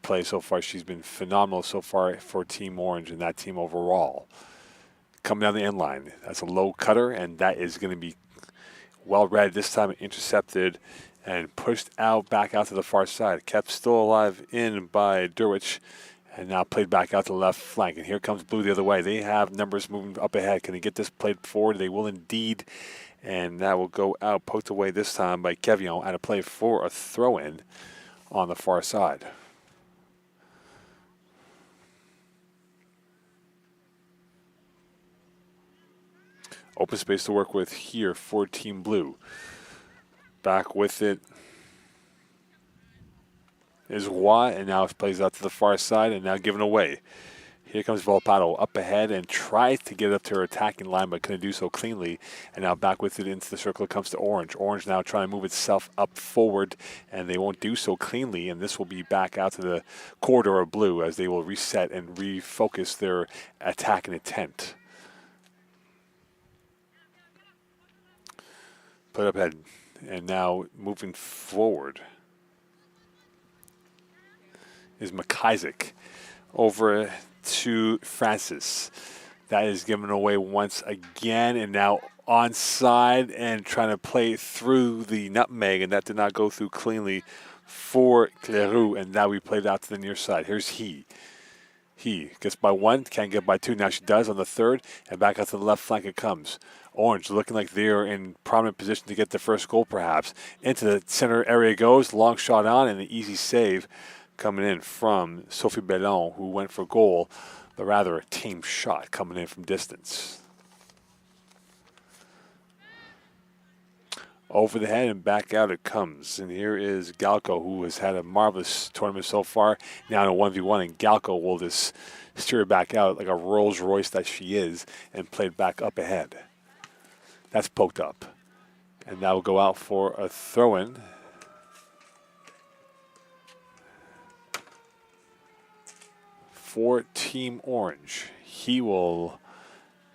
play so far. She's been phenomenal so far for Team Orange and that team overall. Coming down the end line, that's a low cutter, and that is going to be well read this time, intercepted and pushed out back out to the far side. Kept still alive in by Derwich, and now played back out to the left flank. And here comes Blue the other way. They have numbers moving up ahead. Can they get this played forward? They will indeed. And that will go out, poked away this time by Kevion at a play for a throw-in on the far side. Open space to work with here for Team Blue. Back with it is Roy, and now it plays out to the far side and now given away. Here comes Volpato up ahead and tries to get up to her attacking line, but couldn't do so cleanly. And now back with it into the circle. It comes to Orange. Orange now trying to move itself up forward, and they won't do so cleanly. And this will be back out to the corridor of Blue as they will reset and refocus their attack and intent. Put up ahead. And now moving forward is McIsaac over to Francis. That is given away once again, and now onside and trying to play through the nutmeg, and that did not go through cleanly for Cleroux, and now we played out to the near side. Here's he. He gets by one, can't get by two. Now she does on the third, and back out to the left flank it comes. Orange looking like they're in prominent position to get the first goal perhaps. Into the center area goes, long shot on, and the easy save coming in from Sophie Bellon, who went for goal, but rather a team shot coming in from distance. Over the head and back out it comes. And here is Galco, who has had a marvelous tournament so far. Now in a 1v1, and Galco will just steer it back out like a Rolls Royce that she is and play it back up ahead. That's poked up. And that will go out for a throw-in. For Team Orange. He will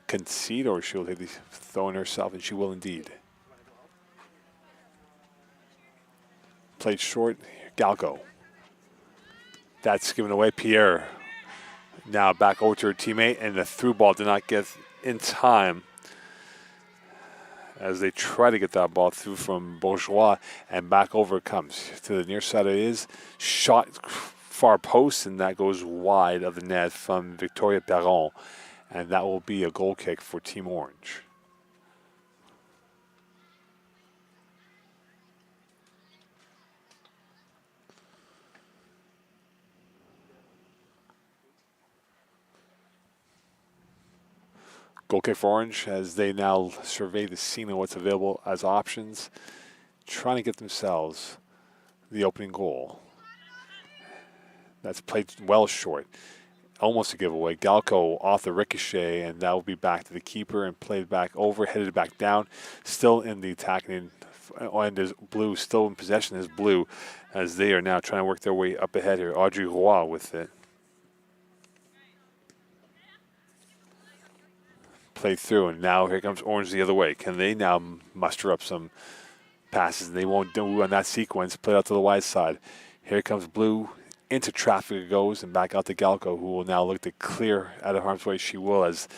concede, or she will take the throw-in herself, and she will indeed. Played short, Galco. That's given away, Pierre. Now back over to her teammate, and the through ball did not get in time as they try to get that ball through from Bourgeois, and back over it comes. To the near side it is, shot far post, and that goes wide of the net from Victoria Perron, and that will be a goal kick for Team Orange. Goal kick for Orange as they now survey the scene and what's available as options, trying to get themselves the opening goal. That's played well short, almost a giveaway. Galco off the ricochet, and that will be back to the keeper and played back over, headed back down, still in the attacking, and is Blue still in possession is Blue, as they are now trying to work their way up ahead here. Audrey Roy with it. Play through, and now here comes Orange the other way. Can they now muster up some passes? They won't do on that sequence. Play out to the wide side. Here comes Blue. Into traffic it goes, and back out to Galco, who will now look to clear out of harm's way. She will, as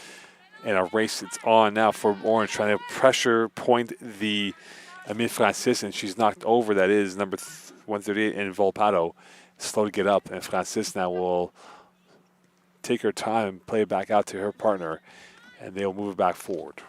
in a race it's on now for Orange, trying to pressure point the Amine Francis, and she's knocked over. That is number 138 in Volpato. Slow to get up, and Francis now will take her time and play it back out to her partner, and they'll move it back forward.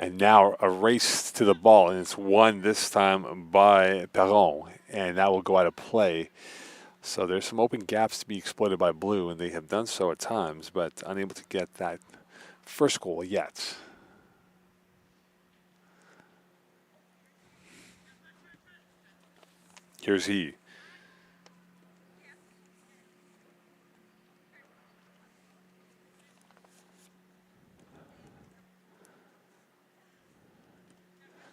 And now a race to the ball, and it's won this time by Perron, and that will go out of play. So there's some open gaps to be exploited by Blue, and they have done so at times, but unable to get that first goal yet. Here's he.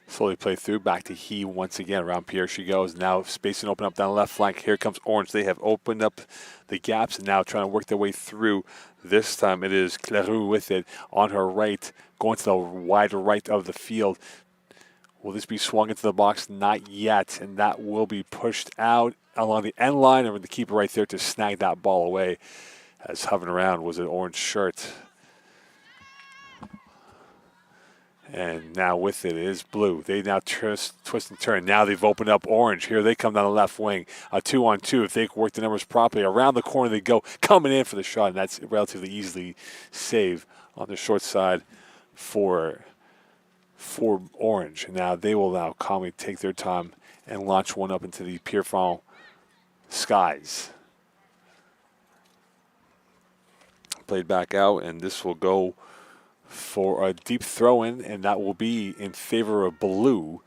Slowly play through, back to he once again. Around Pierre she goes. Now spacing open up down the left flank. Here comes Orange. They have opened up the gaps and now trying to work their way through. This time it is Cleroux with it on her right, going to the wide right of the field. Will this be swung into the box? Not yet, and that will be pushed out along the end line, and the keeper right there to snag that ball away. As hovering around was an orange shirt. And now with it is Blue. They now twist and turn. Now they've opened up Orange. Here they come down the left wing. A 2-on-2. If they work the numbers properly, around the corner they go, coming in for the shot, and that's relatively easily saved on the short side for Orange. Now they will now calmly take their time and launch one up into the Pierrefonds skies. Played back out, and this will go for a deep throw-in, and that will be in favor of Blue.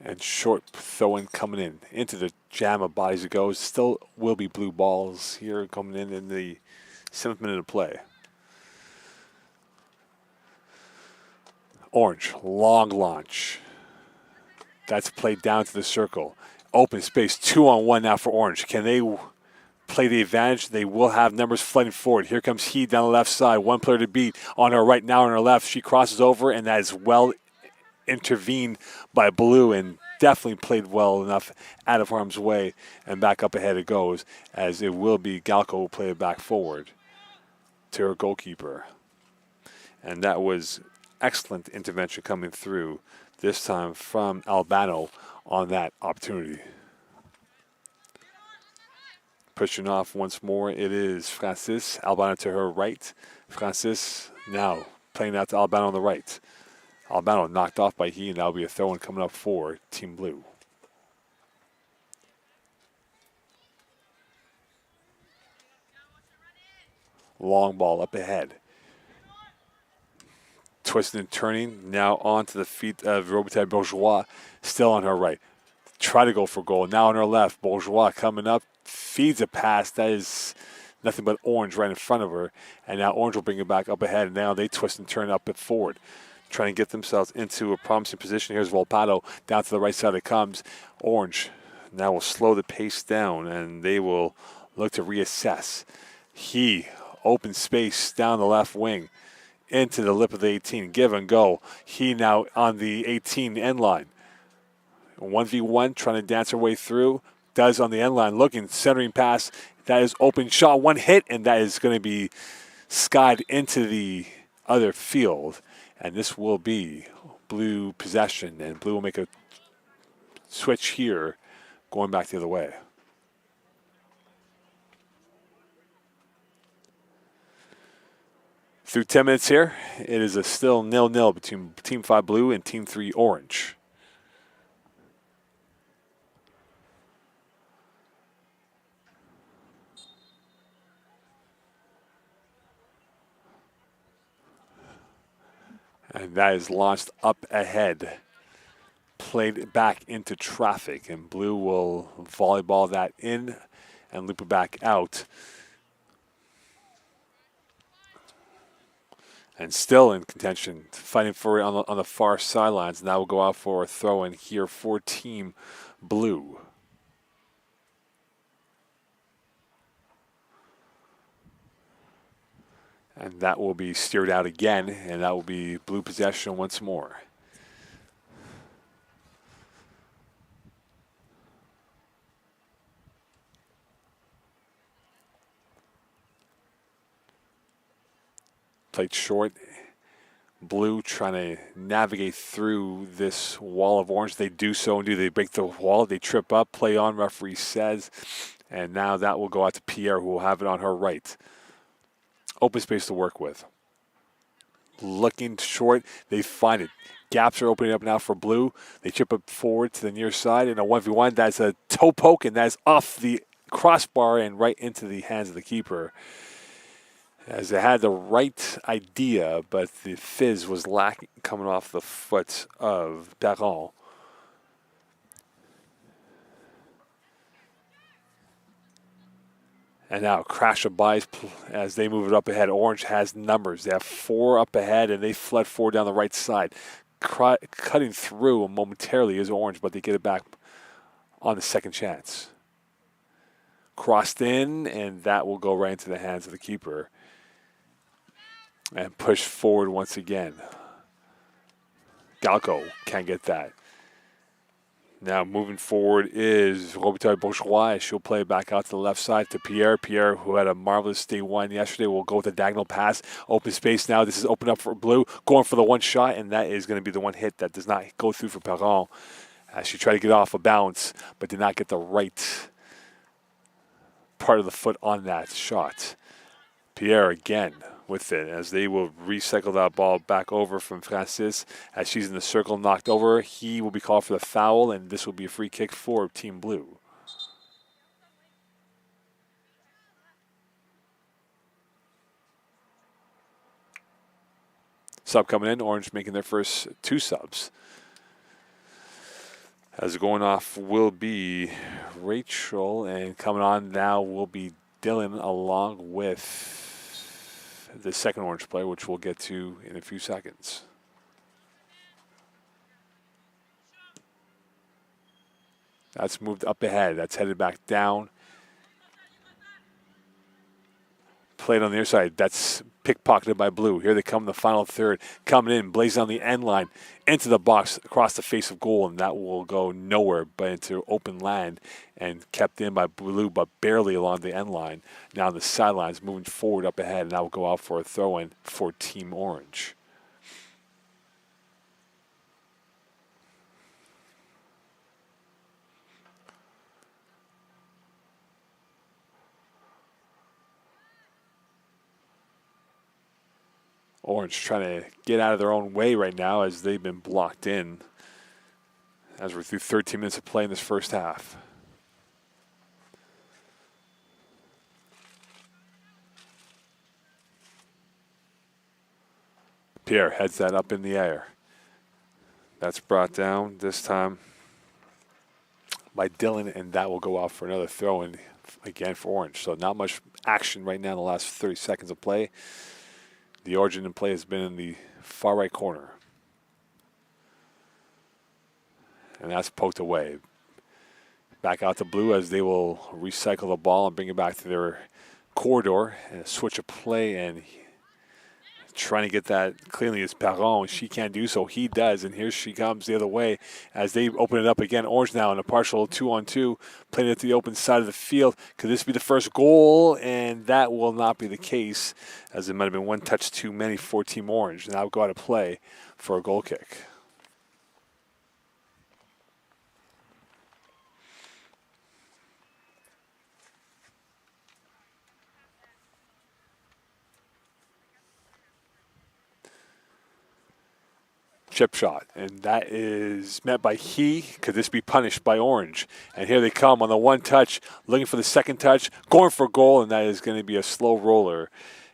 And short throw-in coming in. Into the jam of bodies it goes. Still will be Blue balls here coming in the 7th minute of play. Orange, long launch. That's played down to the circle. Open space, 2-on-1 now for Orange. Can they play the advantage? They will have numbers flooding forward. Here comes he down the left side. One player to beat on her right, now on her left. She crosses over, and that is well intervened by Blue and definitely played well enough out of harm's way. And back up ahead it goes, as it will be Galco who will play it back forward to her goalkeeper. And that was excellent intervention coming through, this time from Albano on that opportunity. Pushing off once more, it is Francis. Albano to her right. Francis now playing out to Albano on the right. Albano knocked off by he, and that'll be a throw-in coming up for Team Blue. Long ball up ahead. Twisting and turning, now onto the feet of Robitaille Bourgeois, still on her right. Try to go for goal. Now on her left, Bourgeois coming up, feeds a pass. That is nothing but Orange right in front of her. And now Orange will bring it back up ahead. And now they twist and turn up and forward, trying to get themselves into a promising position. Here's Volpato. Down to the right side it comes. Orange now will slow the pace down, and they will look to reassess. He, open space down the left wing, into the lip of the 18. Give and go. He now on the 18 end line. 1v1, trying to dance her way through. Does on the end line, looking, centering pass. That is open shot, one hit, and that is going to be skied into the other field. And this will be Blue possession, and Blue will make a switch here, going back the other way. Through 10 minutes here, it is a still 0-0 between Team 5 Blue and Team 3 Orange. And that is launched up ahead, played back into traffic, and Blue will volleyball that in and loop it back out. And still in contention, fighting for it on the far sidelines. Now we'll go out for a throw-in here for Team Blue. And that will be steered out again, and that will be Blue possession once more. Played short. Blue trying to navigate through this wall of Orange. They do so, and they break the wall. They trip up, play on, referee says. And now that will go out to Pierre, who will have it on her right. Open space to work with. Looking short, they find it. Gaps are opening up now for Blue. They chip it forward to the near side in a 1v1. That's a toe poke, and that's off the crossbar and right into the hands of the keeper. As they had the right idea, but the fizz was lacking coming off the foot of Perron. And now Crash of Buys as they move it up ahead. Orange has numbers. They have 4 up ahead, and they flood 4 down the right side. Cutting through momentarily is Orange, but they get it back on the second chance. Crossed in, and that will go right into the hands of the keeper. And push forward once again. Galco can't get that. Now moving forward is Robitaille Bourgeois. She'll play it back out to the left side to Pierre. Pierre, who had a marvelous day one yesterday, will go with the diagonal pass. Open space now. This is open up for Blue. Going for the one shot, and that is going to be the one hit that does not go through for Perron. As she tried to get off a bounce, but did not get the right part of the foot on that shot. Pierre again with it as they will recycle that ball back over from Francis as she's in the circle, knocked over. He will be called for the foul, and this will be a free kick for Team Blue. Sub coming in, Orange making their first 2 subs. As going off will be Rachel, and coming on now will be Dylan along with the second Orange player, which we'll get to in a few seconds. That's moved up ahead. That's headed back down. Played on the other side. That's pickpocketed by Blue. Here they come in the final third. Coming in, blazing on the end line, into the box, across the face of goal, and that will go nowhere but into open land and kept in by Blue, but barely along the end line. Now the sidelines moving forward up ahead, and that will go out for a throw-in for Team Orange. Orange trying to get out of their own way right now as they've been blocked in as we're through 13 minutes of play in this first half. Pierre heads that up in the air. That's brought down this time by Dylan, and that will go out for another throw-in again for Orange. So not much action right now in the last 30 seconds of play. The origin in play has been in the far right corner. And that's poked away. Back out to Blue as they will recycle the ball and bring it back to their corridor and a switch of play, and trying to get that cleanly is Perron. She can't do so. He does, and here she comes the other way as they open it up again. Orange now in a partial 2-on-2, playing it to the open side of the field. Could this be the first goal? And that will not be the case, as it might have been one touch too many for Team Orange. Now go out of play for a goal kick. Chip shot, and that is met by he. Could this be punished by Orange? And here they come on the one touch, looking for the second touch, going for a goal, and that is going to be a slow roller.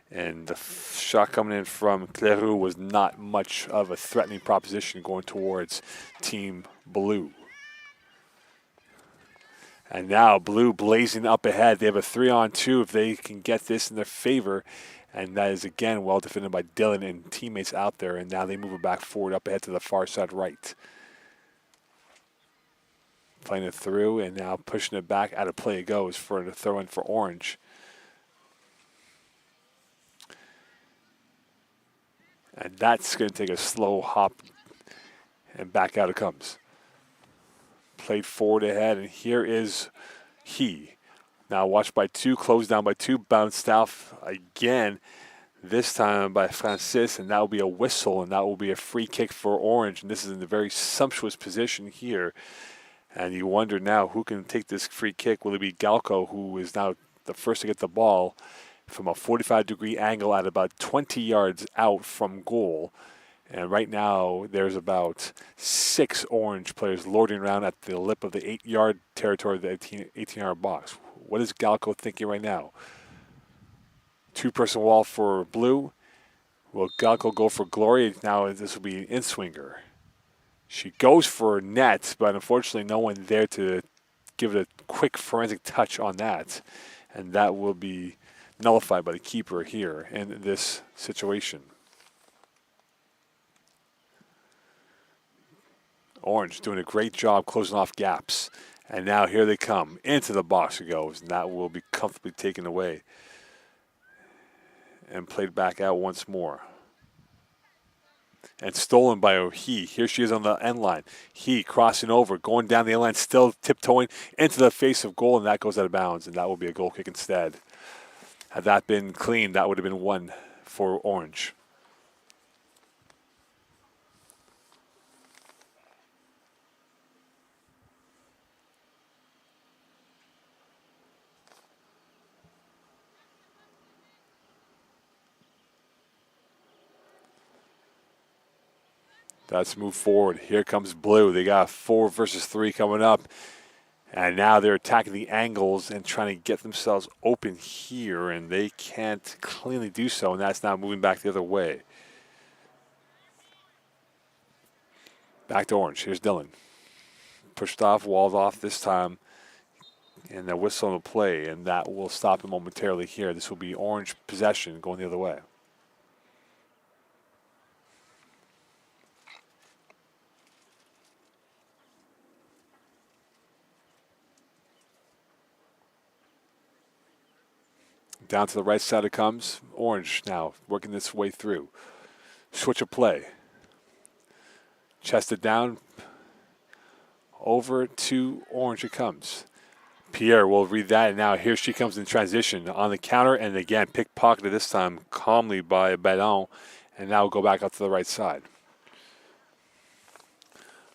And the shot coming in from Cleroux was not much of a threatening proposition going towards Team Blue. And now Blue blazing up ahead. They have a 3-on-2 if they can get this in their favor. And that is, again, well defended by Dylan and teammates out there. And now they move it back forward up ahead to the far side right. Playing it through and now pushing it back. Out of play it goes for the throw-in for Orange. And that's going to take a slow hop. And back out it comes. Played forward ahead. And here is he. Now watched by 2, closed down by 2, bounced off again, this time by Francis, and that will be a whistle, and that will be a free kick for Orange. And this is in a very sumptuous position here And you wonder now who can take this free kick. Will it be Galco, who is now the first to get the ball from a 45-degree angle at about 20 yards out from goal? And right now, there's about 6 Orange players lording around at the lip of the 8-yard territory of the 18-yard box. What is Galco thinking right now? Two-person wall for Blue. Will Galco go for glory? Now this will be an in-swinger. She goes for net, but unfortunately no one there to give it a quick forensic touch on that. And that will be nullified by the keeper here in this situation. Orange doing a great job closing off gaps. And now here they come. Into the box it goes, and that will be comfortably taken away and played back out once more. And stolen by He. Here she is on the end line. He crossing over, going down the end line, still tiptoeing into the face of goal, and that goes out of bounds, and that will be a goal kick instead. Had that been clean, that would have been 1 for Orange. Let's move forward. Here comes Blue. They got 4 versus 3 coming up. And now they're attacking the angles and trying to get themselves open here, and they can't cleanly do so, and that's now moving back the other way. Back to Orange. Here's Dylan. Pushed off, walled off this time, and the whistle on the play, and that will stop him momentarily here. This will be Orange possession going the other way. Down to the right side it comes. Orange now working this way through. Switch of play. Chested down. Over to Orange it comes. Pierre will read that, and now here she comes in transition on the counter, and again pickpocketed this time calmly by Ballon, and now go back out to the right side.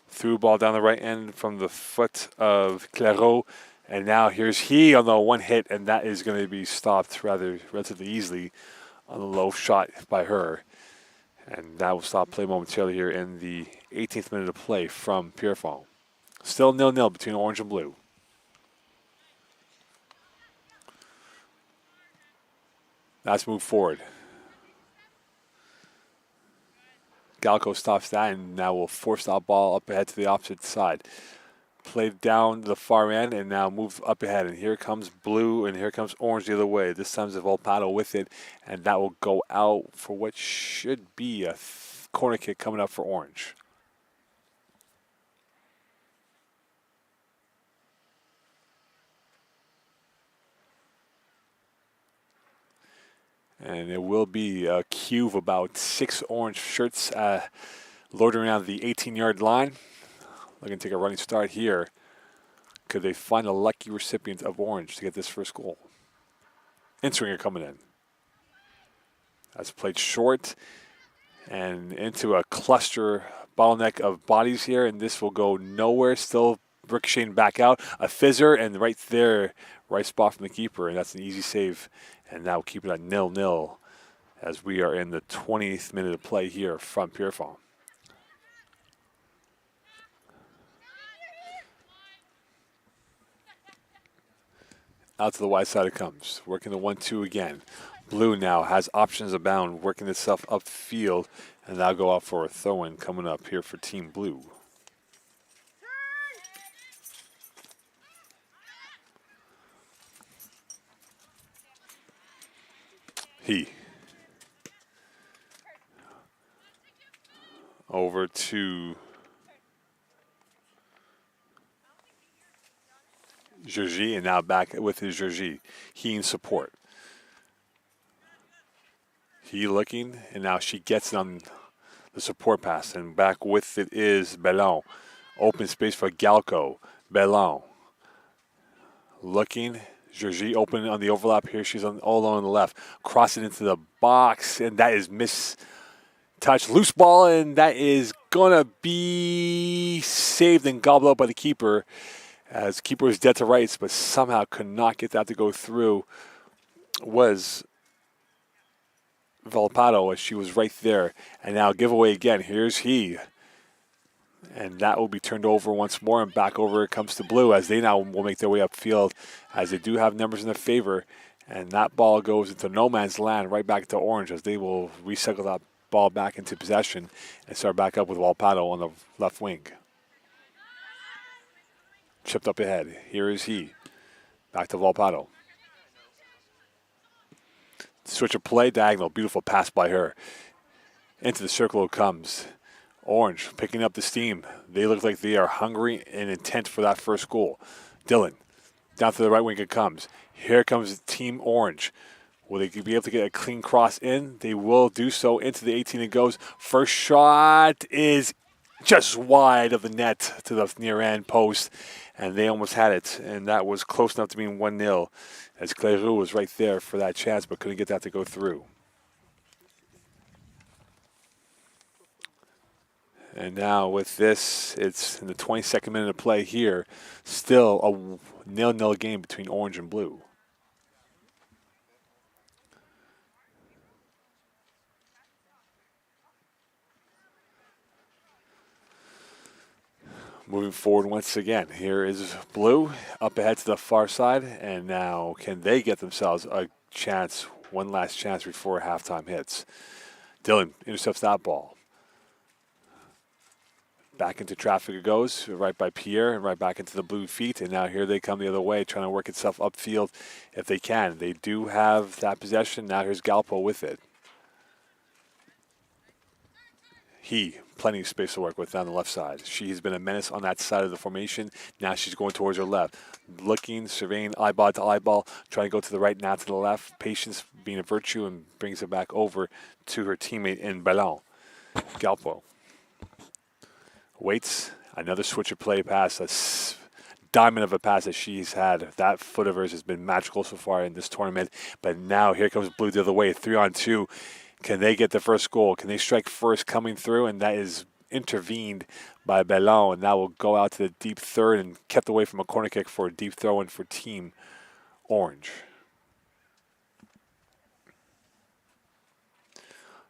Through ball down the right end from the foot of Clairot. And now here's He on the one hit, and that is going to be stopped relatively easily on the low shot by her. And that will stop play momentarily here in the 18th minute of play from Pierrefonds. Still 0-0 between Orange and Blue. Let's move forward. Galco stops that, and now will force that ball up ahead to the opposite side. Played down the far end and now moves up ahead. And here comes Blue and here comes Orange the other way. This time it's Volpato with it, and that will go out for what should be a corner kick coming up for Orange. And it will be a queue of about 6 Orange shirts loading around the 18-yard line. Looking to take a running start here. Could they find a lucky recipient of Orange to get this first goal? In-swinger coming in. That's played short and into a cluster bottleneck of bodies here, and this will go nowhere. Still ricocheting back out. A fizzer, and right there, right spot from the keeper, and that's an easy save. And now keep it at 0-0 as we are in the 20th minute of play here from Pierrefonds. Out to the wide side it comes. Working the 1-2 again. Blue now has options abound, working itself upfield, and that'll go out for a throw-in coming up here for Team Blue. He. Over to Georgie, and now back with his Georgie. He in support. He looking, and now she gets it on the support pass, and back with it is Ballon. Open space for Galco. Ballon. Looking. Georgie open on the overlap here. She's all alone on the left. Crossing into the box, and that is touch, loose ball, and that is gonna be saved and gobbled up by the keeper, as the keeper was dead to rights, but somehow could not get that to go through. Was Volpato, as she was right there, and now giveaway again. Here's he, and that will be turned over once more, and back over it comes to blue, as they now will make their way upfield, as they do have numbers in their favor, and that ball goes into no man's land right back to orange, as they will recycle that ball back into possession and start back up with Volpato on the left wing. Chipped up ahead. Here is he. Back to Volpato. Switch of play, diagonal. Beautiful pass by her. Into the circle it comes. Orange picking up the steam. They look like they are hungry and intent for that first goal. Dylan, down to the right wing it comes. Here comes Team Orange. Will they be able to get a clean cross in? They will do so. Into the 18 it goes. First shot is just wide of the net to the near end post, and they almost had it, and that was close enough to being 1-0, as Cleroux was right there for that chance but couldn't get that to go through. And now with this, it's in the 22nd minute of play here, still a 0-0 game between orange and blue. Moving forward once again. Here is blue up ahead to the far side. And now can they get themselves a chance, one last chance before halftime hits. Dylan intercepts that ball. Back into traffic it goes, right by Pierre and right back into the blue feet. And now here they come the other way, trying to work itself upfield if they can. They do have that possession. Now here's Galpo with it. Plenty of space to work with down the left side. She has been a menace on that side of the formation. Now she's going towards her left. Looking, surveying, eyeball to eyeball, trying to go to the right, now to the left. Patience being a virtue, and brings it back over to her teammate in Ballon. Galpo waits. Another switch of play pass. A diamond of a pass that she's had. That foot of hers has been magical so far in this tournament. But now here comes blue the other way. 3-on-2. Can they get the first goal? Can they strike first coming through? And that is intervened by Bellon, and that will go out to the deep third and kept away from a corner kick for a deep throw-in for Team Orange.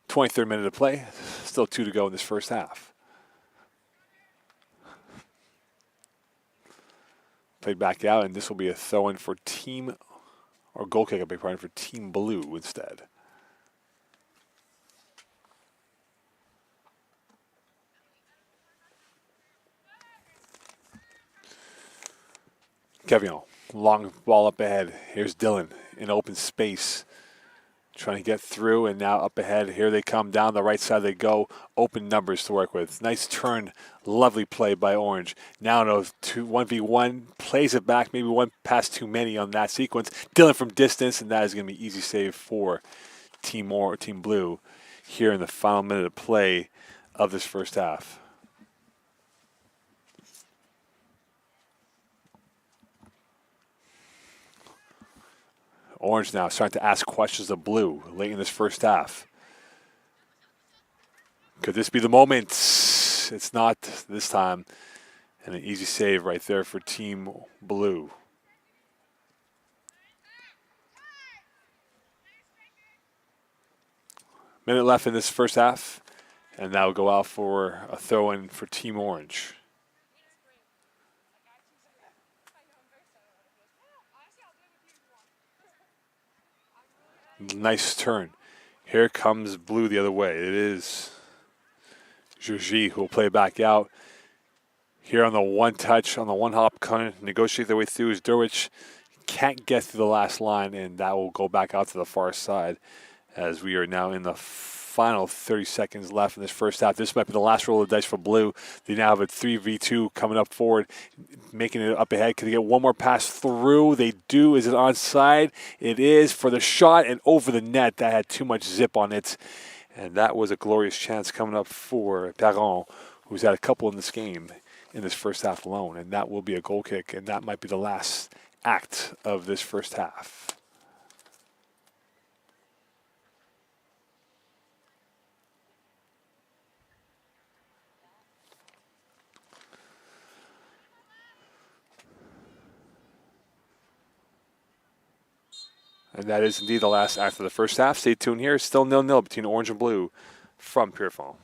23rd minute of play. Still 2 to go in this first half. Played back out, and this will be a throw-in for Team, or goal kick, I beg pardon, for Team Blue instead. Kevion, long ball up ahead. Here's Dylan in open space, trying to get through, and now up ahead. Here they come, down the right side they go. Open numbers to work with. Nice turn, lovely play by Orange. Now no 1v1, plays it back, maybe one pass too many on that sequence. Dylan from distance, and that is going to be easy save for Team Blue here in the final minute of play of this first half. Orange now starting to ask questions of blue late in this first half. Could this be the moment? It's not this time. And an easy save right there for Team Blue. Minute left in this first half. And that will go out for a throw-in for Team Orange. Nice turn. Here comes blue the other way. It is Jogi who will play back out. Here on the one touch, on the one hop, kind of negotiate their way through is Derwich. Can't get through the last line, and that will go back out to the far side as we are now in the final 30 seconds left in this first half. This might be the last roll of the dice for blue. They now have a 3v2 coming up forward, making it up ahead. Can they get one more pass through? They do. Is it onside? It is for the shot and over the net. That had too much zip on it. And that was a glorious chance coming up for Perron, who's had a couple in this game in this first half alone. And that will be a goal kick, and that might be the last act of this first half. And that is indeed the last act of the first half. Stay tuned here. Still 0-0 between Orange and Blue from Pierrefonds.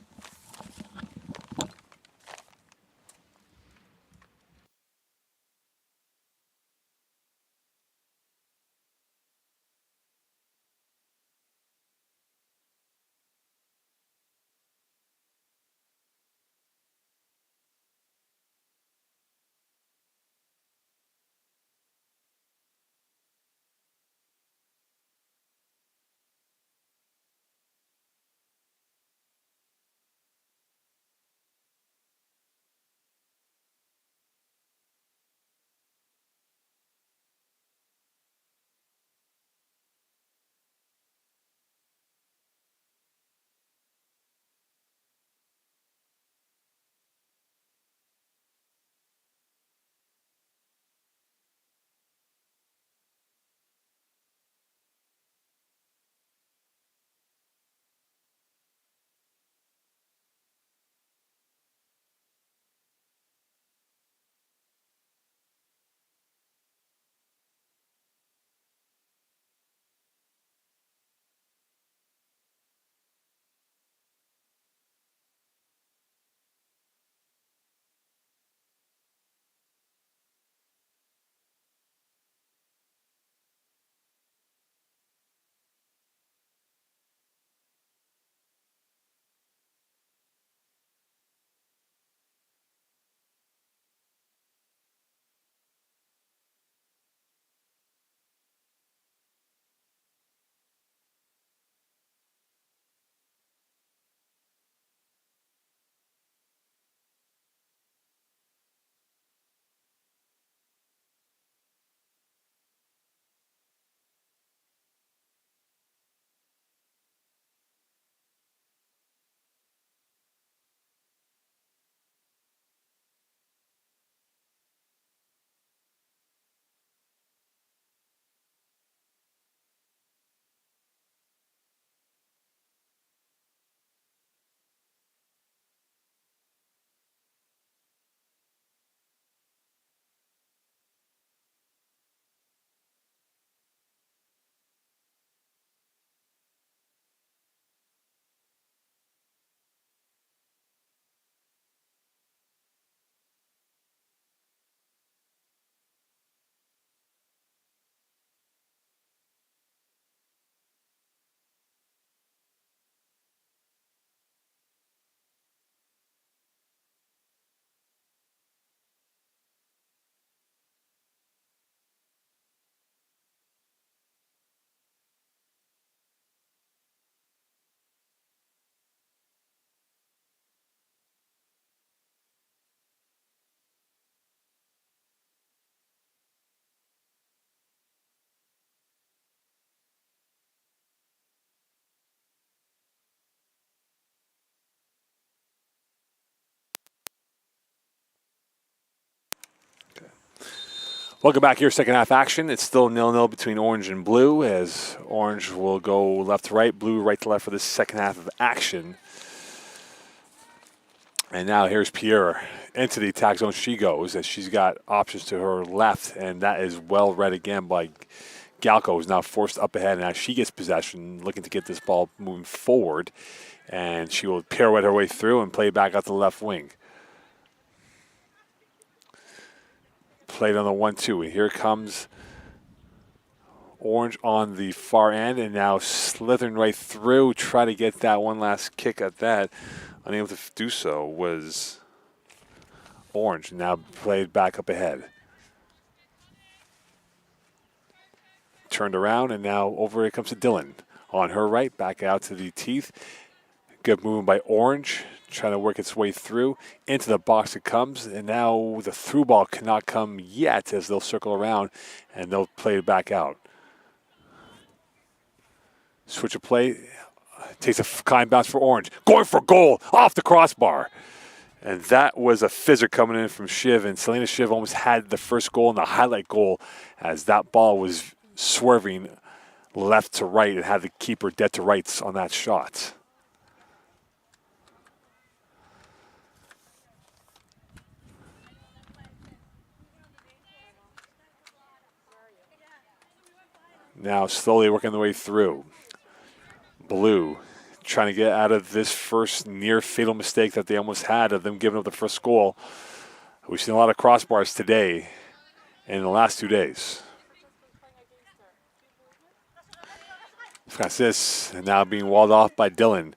Welcome back here, second half action. It's still 0-0 between Orange and Blue as Orange will go left to right, Blue right to left for the second half of action. And now here's Pierre into the attack zone. She goes as she's got options to her left, and that is well read again by Galco, who's now forced up ahead. And now she gets possession, looking to get this ball moving forward, and she will pirouette her way through and play back out the left wing. Played on the 1-2, and here comes Orange on the far end, and now slithering right through, try to get that one last kick at that. Unable to do so was Orange, now played back up ahead. Turned around, and now over it comes to Dylan. On her right, back out to the teeth. Good movement by Orange, trying to work its way through. Into the box it comes, and now the through ball cannot come yet as they'll circle around, and they'll play it back out. Switch of play, takes a kind bounce for Orange. Going for goal, off the crossbar. And that was a fizzer coming in from Shiv, and Selena Shiv almost had the first goal and the highlight goal as that ball was swerving left to right and had the keeper dead to rights on that shot. Now slowly working their way through. Blue trying to get out of this first near fatal mistake that they almost had of them giving up the first goal. We've seen a lot of crossbars today and in the last 2 days. Francis now being walled off by Dylan.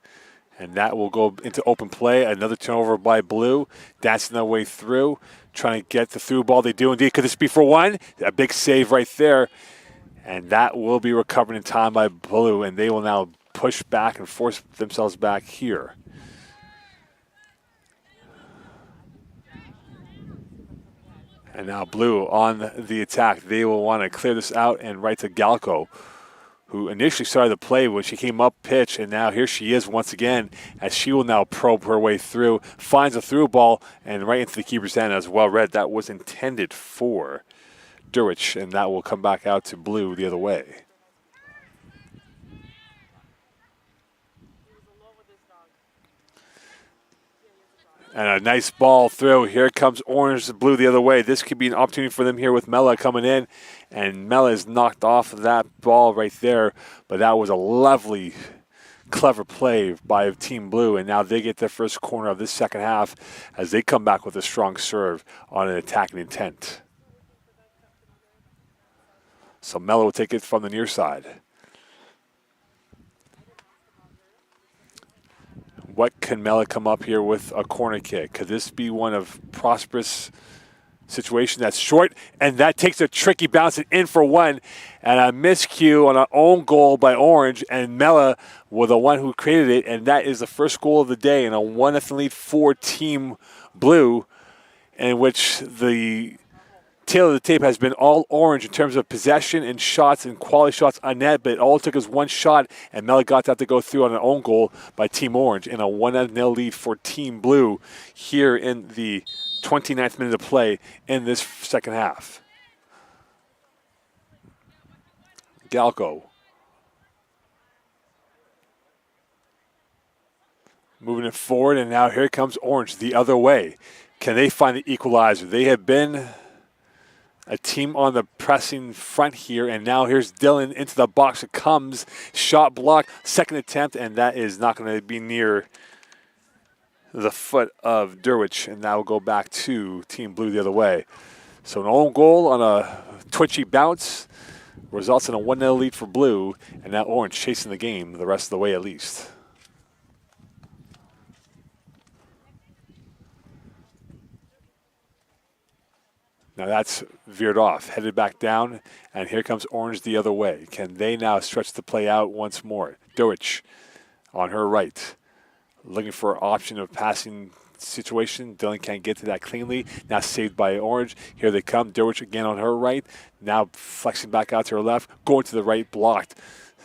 And that will go into open play. Another turnover by Blue. Dancing their way through. Trying to get the through ball. They do indeed. Could this be for one? A big save right there. And that will be recovered in time by Blue. And they will now push back and force themselves back here. And now Blue on the attack. They will want to clear this out and right to Galco, who initially started the play when she came up pitch, and now here she is once again as she will now probe her way through, finds a through ball, and right into the keeper's hand as well read. That was intended for Durwich, and that will come back out to Blue the other way. And a nice ball through. Here comes Orange, Blue the other way. This could be an opportunity for them here with Mella coming in. And Mella is knocked off that ball right there. But that was a lovely, clever play by Team Blue. And now they get their first corner of this second half as they come back with a strong serve on an attacking intent. So Mella will take it from the near side. What can Mella come up here with a corner kick? Could this be one of Prosperous' situation that's short? And that takes a tricky bounce and in for one. And a miscue on an own goal by Orange. And Mella was the one who created it. And that is the first goal of the day in a 1-0 lead for Team Blue, in which the tail of the tape has been all Orange in terms of possession and shots and quality shots on net, but it all took us one shot, and Mella got that to go through on an own goal by Team Orange in a 1-0 lead for Team Blue here in the 29th minute of play in this second half. Galco moving it forward, and now here comes Orange the other way. Can they find the equalizer? They have been a team on the pressing front here, and now here's Dylan into the box. It comes, shot block, second attempt, and that is not going to be near the foot of Durwich, and that will go back to Team Blue the other way. So an own goal on a twitchy bounce results in a 1-0 lead for Blue, and now Orange chasing the game the rest of the way at least. Now that's veered off, headed back down, and here comes Orange the other way. Can they now stretch the play out once more? Durwich on her right, looking for an option of passing situation. Dylan can't get to that cleanly. Now saved by Orange. Here they come. Durwich again on her right. Now flexing back out to her left, going to the right, blocked.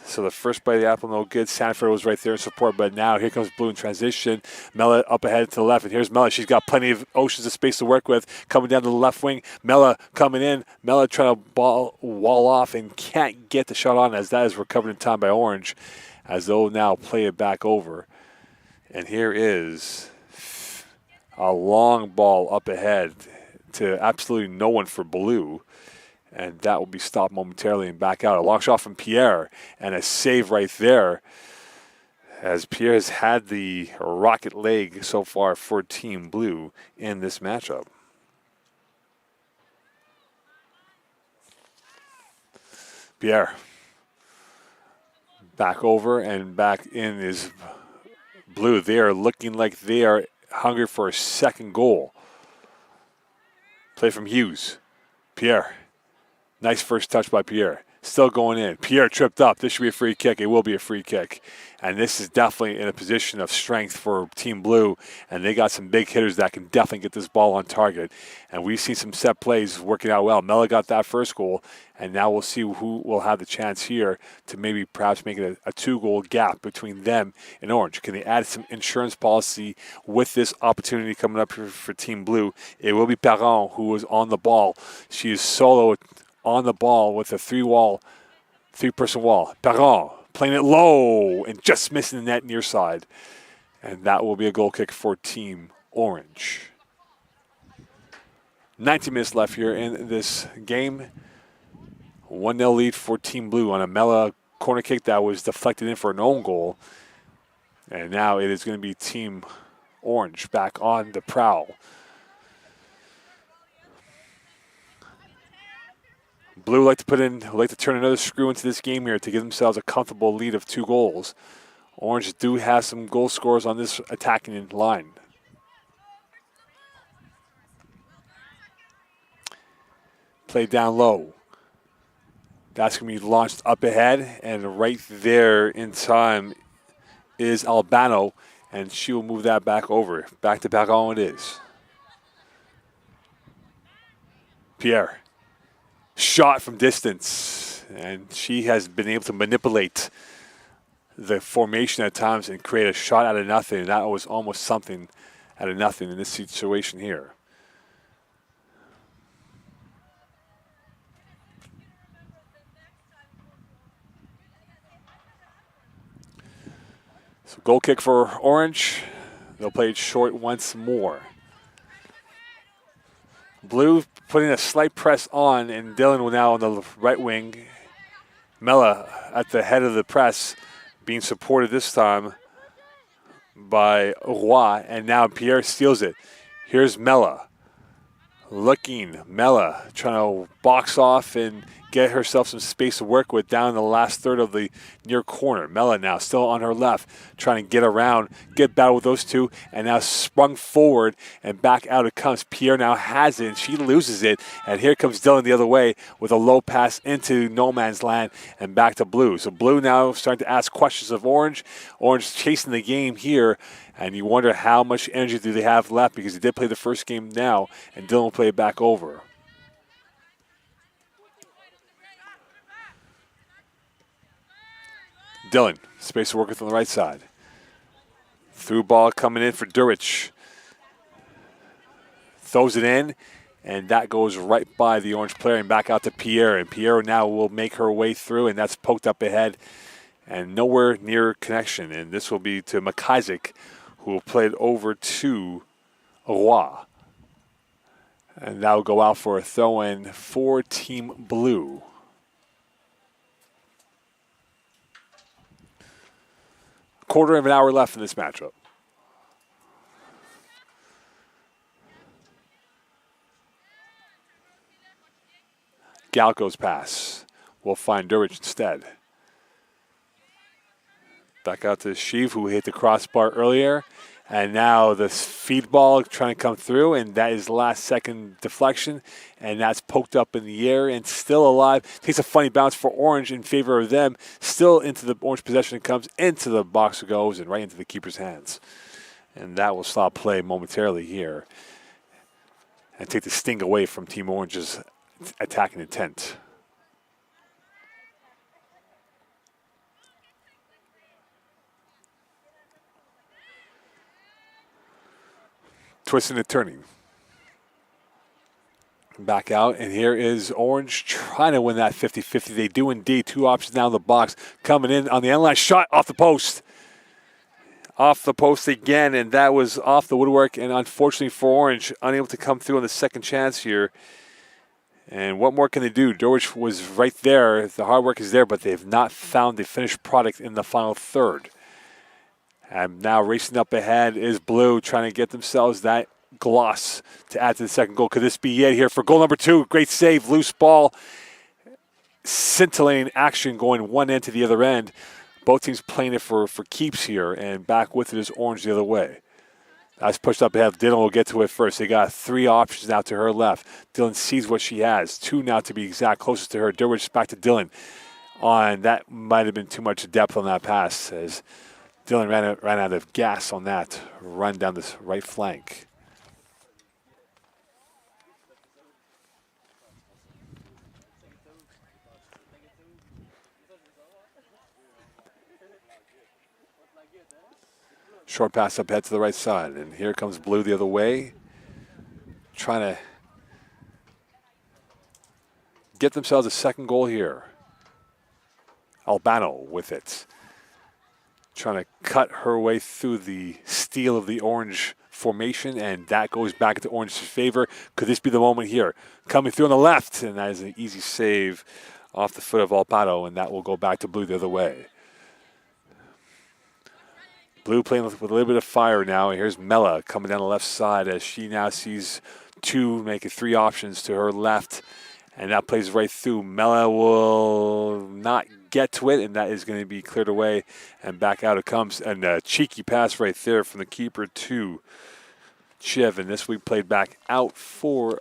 So the first bite of the apple, no good. Sanford was right there in support, but now here comes Blue in transition. Mella up ahead to the left, and here's Mella. She's got plenty of oceans of space to work with. Coming down to the left wing, Mella coming in. Mella trying to wall off and can't get the shot on, as that is recovered in time by Orange, as they'll now play it back over. And here is a long ball up ahead to absolutely no one for Blue. And that will be stopped momentarily and back out. A long shot from Pierre and a save right there, as Pierre has had the rocket leg so far for Team Blue in this matchup. Pierre back over and back in is Blue. They are looking like they are hungry for a second goal. Play from Hughes. Pierre. Nice first touch by Pierre. Still going in. Pierre tripped up. This should be a free kick. It will be a free kick. And this is definitely in a position of strength for Team Blue. And they got some big hitters that can definitely get this ball on target. And we've seen some set plays working out well. Mella got that first goal. And now we'll see who will have the chance here to maybe perhaps make it a two-goal gap between them and Orange. Can they add some insurance policy with this opportunity coming up here for Team Blue? It will be Perron who was on the ball. She is solo on the ball with a three-person wall. Perron playing it low and just missing the net near side. And that will be a goal kick for Team Orange. 90 minutes left here in this game. 1-0 lead for Team Blue on a Mela corner kick that was deflected in for an own goal. And now it is going to be Team Orange back on the prowl. Blue like to turn another screw into this game here to give themselves a comfortable lead of 2 goals. Orange do have some goal scorers on this attacking line. Play down low. That's going to be launched up ahead, and right there in time is Albano, and she will move that back over. Back to back on it is. Pierre. Shot from distance, and she has been able to manipulate the formation at times and create a shot out of nothing, and that was almost something out of nothing in this situation here. So goal kick for Orange. They'll play it short once more. Blue putting a slight press on, and Dylan will now on the right wing. Mela at the head of the press, being supported this time by Roy, and now Pierre steals it. Here's Mela. Mela trying to box off and get herself some space to work with down in the last third of the near corner. Mela now still on her left, trying to get around, get battle with those two, and now sprung forward and back out it comes. Pierre now has it, and she loses it, and here comes Dylan the other way with a low pass into no man's land and back to Blue. So Blue now starting to ask questions of Orange. Orange chasing the game here, and you wonder how much energy do they have left, because they did play the first game now, and Dylan will play it back over. Dylan, space to work with on the right side. Through ball coming in for Durich. Throws it in, and that goes right by the Orange player and back out to Pierre. And Pierre now will make her way through, and that's poked up ahead and nowhere near connection. And this will be to McIsaac, who will play it over to Roy. And that will go out for a throw-in for Team Blue. Quarter of an hour left in this matchup. Galco's pass will find Durich instead. Back out to Sheev, who hit the crossbar earlier. And now the feed ball trying to come through, and that is last second deflection, and that's poked up in the air and still alive. Takes a funny bounce for Orange in favor of them. Still into the Orange possession. It comes into the box, goes, and right into the keeper's hands. And that will stop play momentarily here and take the sting away from Team Orange's attacking intent. Twisting and turning. Back out, and here is Orange trying to win that 50-50. They do indeed. 2 options down the box. Coming in on the end line. Shot off the post. Off the post again, and that was off the woodwork. And unfortunately for Orange, unable to come through on the second chance here. And what more can they do? Dorwich was right there. The hard work is there, but they have not found the finished product in the final third. And now racing up ahead is Blue, trying to get themselves that gloss to add to the second goal. Could this be it here for goal number 2? Great save, loose ball. Scintillating action going one end to the other end. Both teams playing it for keeps here, and back with it is Orange the other way. That's pushed up ahead. Dylan will get to it first. They got 3 options now to her left. Dylan sees what she has. 2 now to be exact, closest to her. Durwich back to Dylan. That might have been too much depth on that pass as Dylan ran out of gas on that run down this right flank. Short pass up ahead to the right side, and here comes Blue the other way, trying to get themselves a second goal here. Albano with it, trying to cut her way through the steel of the Orange formation, and that goes back into Orange's favor. Could this be the moment here? Coming through on the left, and that is an easy save off the foot of Volpato, and that will go back to blue the other way. Blue playing with a little bit of fire now. Here's Mella coming down the left side as she now sees two, making three options to her left. And that plays right through. Mella will not get to it, and that is going to be cleared away. And back out it comes. And a cheeky pass right there from the keeper to Chiv. And this we played back out for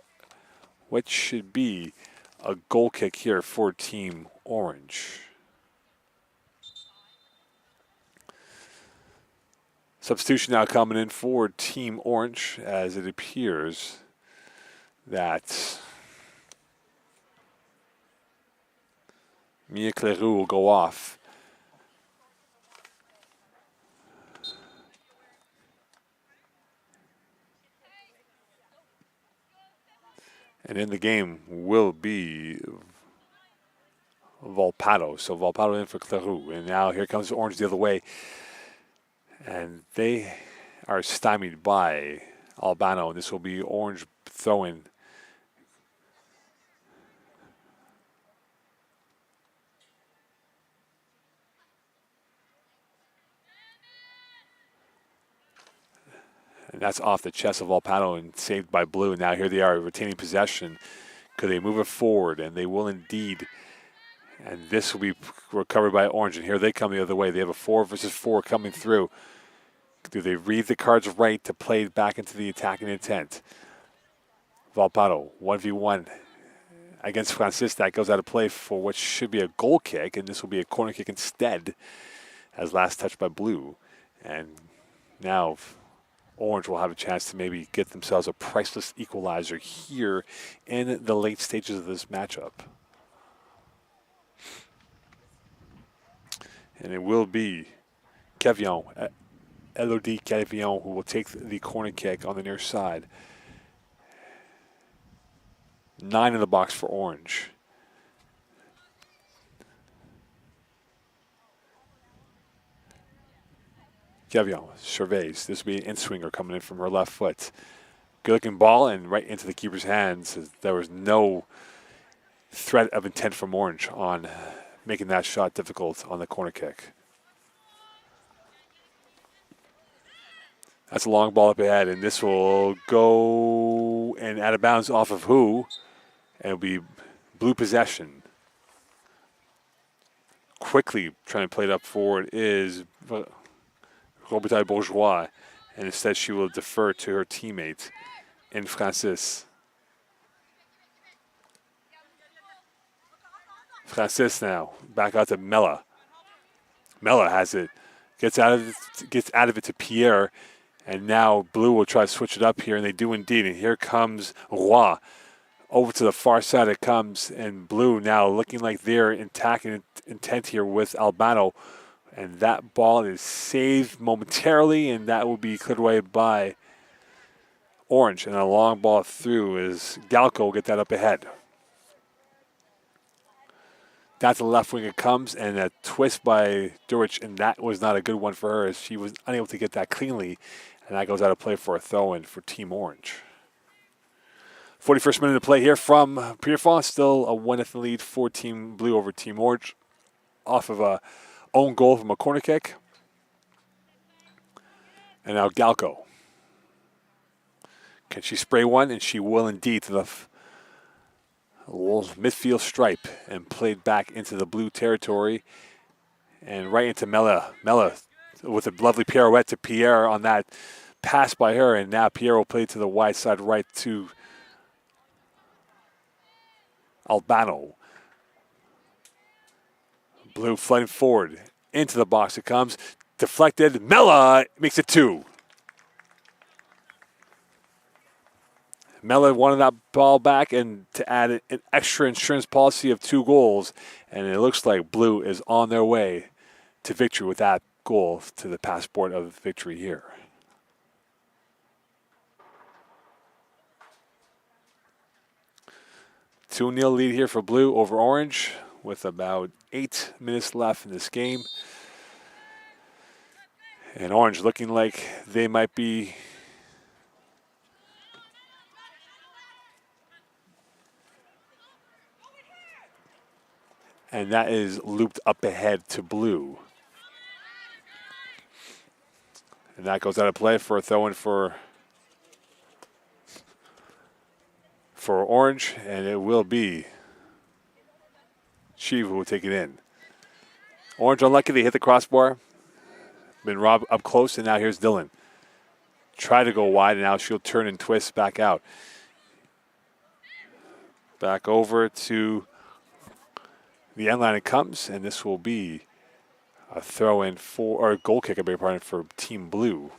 what should be a goal kick here for Team Orange. Substitution now coming in for Team Orange, as it appears that Mia Cleroux will go off. And in the game will be Volpato. So Volpato in for Cleroux. And now here comes Orange the other way. And they are stymied by Albano. And this will be Orange throwing. And that's off the chest of Volpato and saved by Blue. Now here they are retaining possession. Could they move it forward? And they will indeed. And this will be recovered by Orange. And here they come the other way. They have a 4 versus 4 coming through. Do they read the cards right to play back into the attacking intent? Volpato, 1v1 against Francis. That goes out of play for what should be a goal kick. And this will be a corner kick instead, as last touched by Blue. And now Orange will have a chance to maybe get themselves a priceless equalizer here in the late stages of this matchup. And it will be Kevion, Elodie Kevion, who will take the corner kick on the near side. 9 in the box for Orange. Kevion surveys. This will be an in-swinger coming in from her left foot. Good-looking ball and right into the keeper's hands. There was no threat of intent from Orange on making that shot difficult on the corner kick. That's a long ball up ahead, and this will go and out of bounds off of who? And it'll be Blue possession. Quickly trying to play it up forward is Robitaille Bourgeois, and instead she will defer to her teammate in Francis. Francis now back out to Mella. Mella has it, gets out of it to Pierre, and now Blue will try to switch it up here, and they do indeed. And here comes Roy. Over to the far side it comes, and Blue now looking like they're attacking intent here with Albano. And that ball is saved momentarily, and that will be cleared away by Orange. And a long ball through as Galco will get that up ahead. That's the left wing it comes, and a twist by Durich, and that was not a good one for her as she was unable to get that cleanly. And that goes out of play for a throw-in for Team Orange. 41st minute of play here from Pierrefonds. Still a 1-0 lead for Team Blue over Team Orange. Off of a own goal from a corner kick. And now Galco. Can she spray one? And she will indeed to the midfield stripe and played back into the Blue territory. And right into Mella. Mella with a lovely pirouette to Pierre on that pass by her. And now Pierre will play to the wide side right to Albano. Blue flooding forward. Into the box it comes. Deflected. Mella makes it 2. Mella wanted that ball back and to add an extra insurance policy of 2 goals. And it looks like Blue is on their way to victory with that goal to the passport of victory here. Two 2-0 lead here for Blue over Orange with about 8 minutes left in this game. And Orange looking like they might be And that is looped up ahead to blue. And that goes out of play for a throw-in for orange, and it will be Shiva who will take it in. Orange unlucky they hit the crossbar. Been robbed up close, and now here's Dylan. Try to go wide, and now she'll turn and twist back out. Back over to the end line it comes, and this will be a throw-in or a goal kick, I beg your pardon, for Team Blue.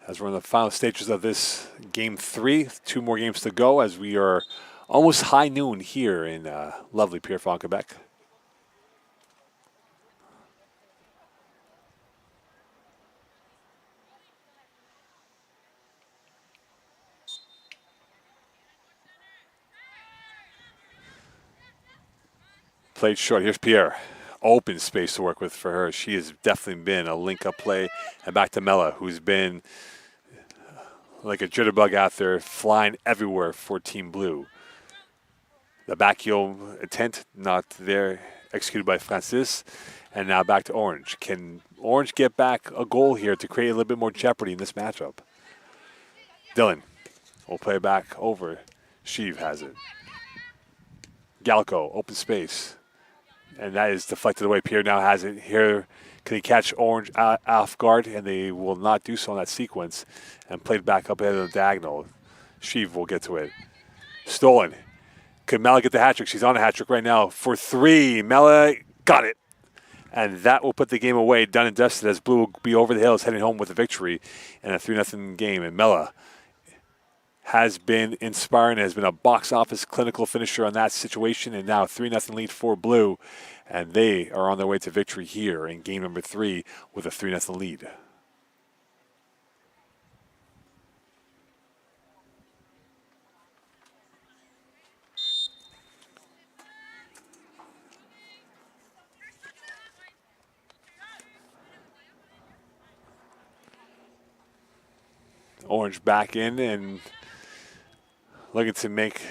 As we're in the final stages of this Game 3, 2 more games to go as we are almost high noon here in lovely Pierrefonds, Quebec. Played short. Here's Pierre. Open space to work with for her. She has definitely been a link-up play. And back to Mella, who's been like a jitterbug out there, flying everywhere for Team Blue. The back heel attempt not there, executed by Francis. And now back to Orange. Can Orange get back a goal here to create a little bit more jeopardy in this matchup? Dylan will play back over. Sheev has it. Galco, open space. And that is deflected away. Pierre now has it here. Can he catch Orange off guard? And they will not do so in that sequence. And played back up ahead of the diagonal. Sheev will get to it. Stolen. Can Mela get the hat trick? She's on a hat trick right now for 3. Mela got it. And that will put the game away, done and dusted, as Blue will be over the hills heading home with a victory in a 3-0 game. And Mela has been inspiring, has been a box office clinical finisher on that situation, and now 3-0 lead for Blue, and they are on their way to victory here in game number 3 with a 3-0 lead. Orange back in and looking to make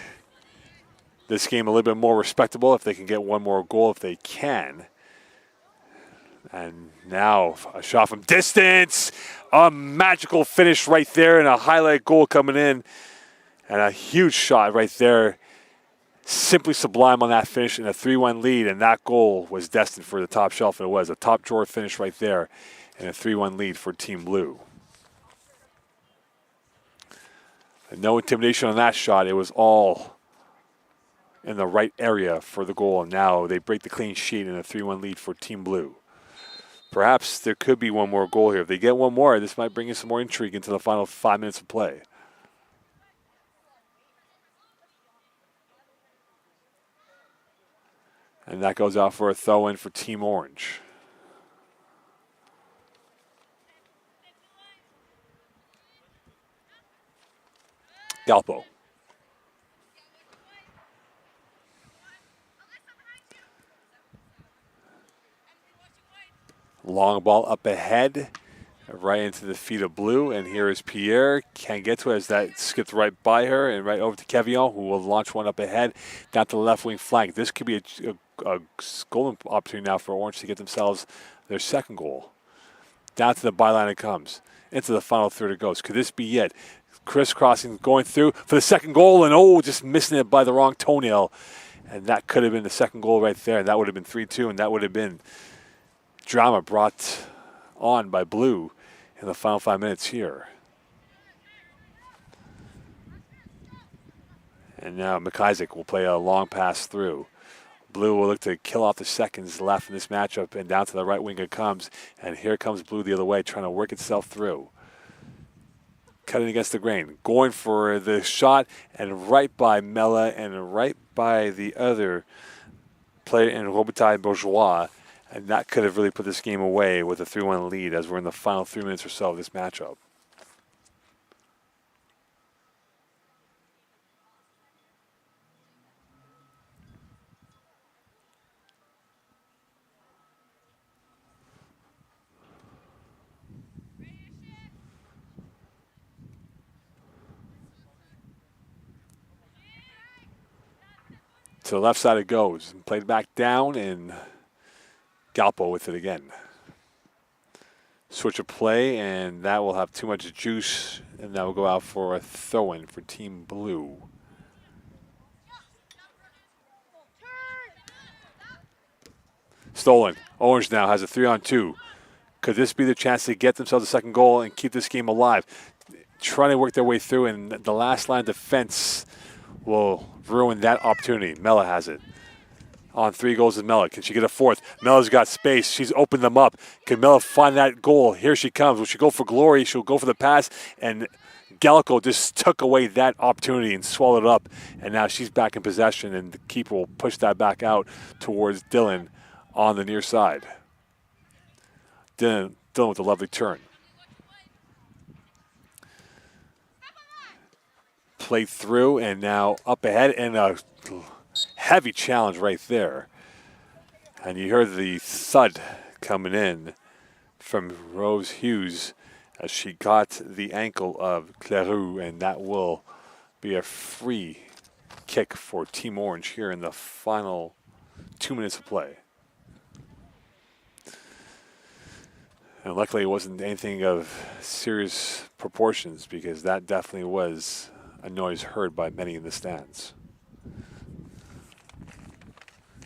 this game a little bit more respectable if they can get one more goal if they can. And now a shot from distance. A magical finish right there and a highlight goal coming in. And a huge shot right there. Simply sublime on that finish and a 3-1 lead. And that goal was destined for the top shelf. And it was a top drawer finish right there. And a 3-1 lead for Team Blue. And no intimidation on that shot. It was all in the right area for the goal. And now they break the clean sheet in a 3-1 lead for Team Blue. Perhaps there could be one more goal here. If they get one more, this might bring in some more intrigue into the final 5 minutes of play. And that goes out for a throw-in for Team Orange. Galpo. Long ball up ahead, right into the feet of Blue. And here is Pierre. Can't get to it as that skipped right by her and right over to Kevillon, who will launch one up ahead down to the left wing flank. This could be a golden opportunity now for Orange to get themselves their second goal. Down to the byline it comes. Into the final third it goes. Could this be it? Crisscrossing, going through for the second goal, and just missing it by the wrong toenail. And that could have been the second goal right there. And that would have been 3-2, and that would have been drama brought on by Blue in the final 5 minutes here. And now McIsaac will play a long pass through. Blue will look to kill off the seconds left in this matchup, and down to the right wing it comes. And here comes Blue the other way, trying to work itself through. Cutting against the grain, going for the shot, and right by Mella and right by the other player in Robitaille Bourgeois. And that could have really put this game away with a 3-1 lead as we're in the final 3 minutes or so of this matchup. To the left side it goes. Played back down, and Galpo with it again. Switch of play, and that will have too much juice, and that will go out for a throw-in for Team Blue. Stolen. Orange now has a 3-on-2. Could this be the chance to get themselves a second goal and keep this game alive? Trying to work their way through, and the last line of defense will ruin that opportunity. Mela has it. On 3 goals is Mela. Can she get a fourth? Mela's got space. She's opened them up. Can Mela find that goal? Here she comes. Will she go for glory? She'll go for the pass. And Galco just took away that opportunity and swallowed it up. And now she's back in possession, and the keeper will push that back out towards Dylan on the near side. Dylan with a lovely turn. Played through, and now up ahead, and a heavy challenge right there. And you heard the thud coming in from Rose Hughes as she got the ankle of Cleroux, and that will be a free kick for Team Orange here in the final 2 minutes of play. And luckily it wasn't anything of serious proportions, because that definitely was a noise heard by many in the stands.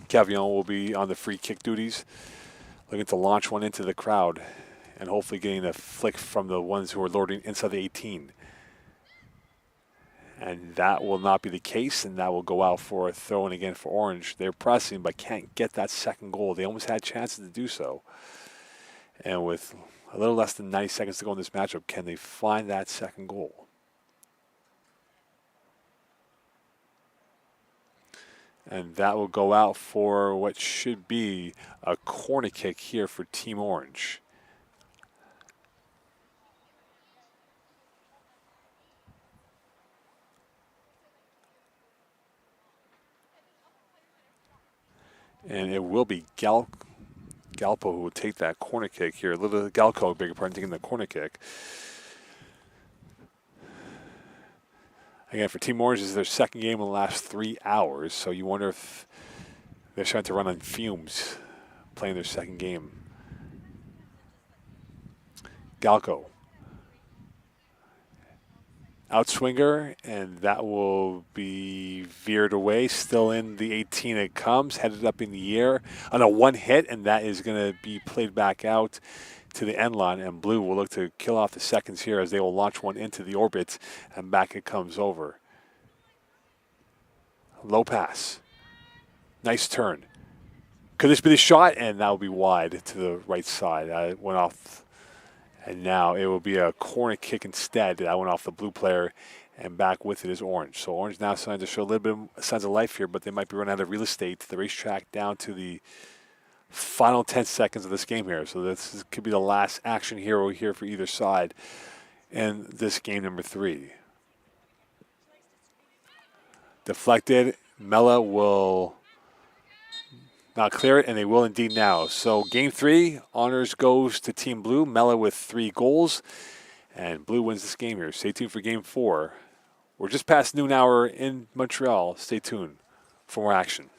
Cavillon will be on the free kick duties, looking to launch one into the crowd and hopefully getting a flick from the ones who are lording inside the 18. And that will not be the case, and that will go out for a throw-in again for Orange. They're pressing but can't get that second goal. They almost had chances to do so. And with a little less than 90 seconds to go in this matchup, can they find that second goal? And that will go out for what should be a corner kick here for Team Orange. And it will be Galpo who will take that corner kick here. Galco, beg your pardon, taking the corner kick. Again, for Team Orange, this is their second game in the last 3 hours, so you wonder if they're trying to run on fumes playing their second game. Galco. Outswinger, and that will be veered away. Still in the 18 it comes, headed up in the air on a one hit, and that is going to be played back out to the end line, and Blue will look to kill off the seconds here as they will launch one into the orbit, and back it comes over. Low pass. Nice turn. Could this be the shot? And that will be wide to the right side. That went off. And now it will be a corner kick instead. That went off the Blue player, and back with it is Orange. So Orange now starting to show a little bit of signs of life here, but they might be running out of real estate. The racetrack down to the final 10 seconds of this game here. So this could be the last action hero here for either side in this game number 3. Deflected. Mela will not clear it, and they will indeed now. So game 3, honors goes to Team Blue. Mela with 3 goals, and Blue wins this game here. Stay tuned for game 4. We're just past noon hour in Montreal. Stay tuned for more action.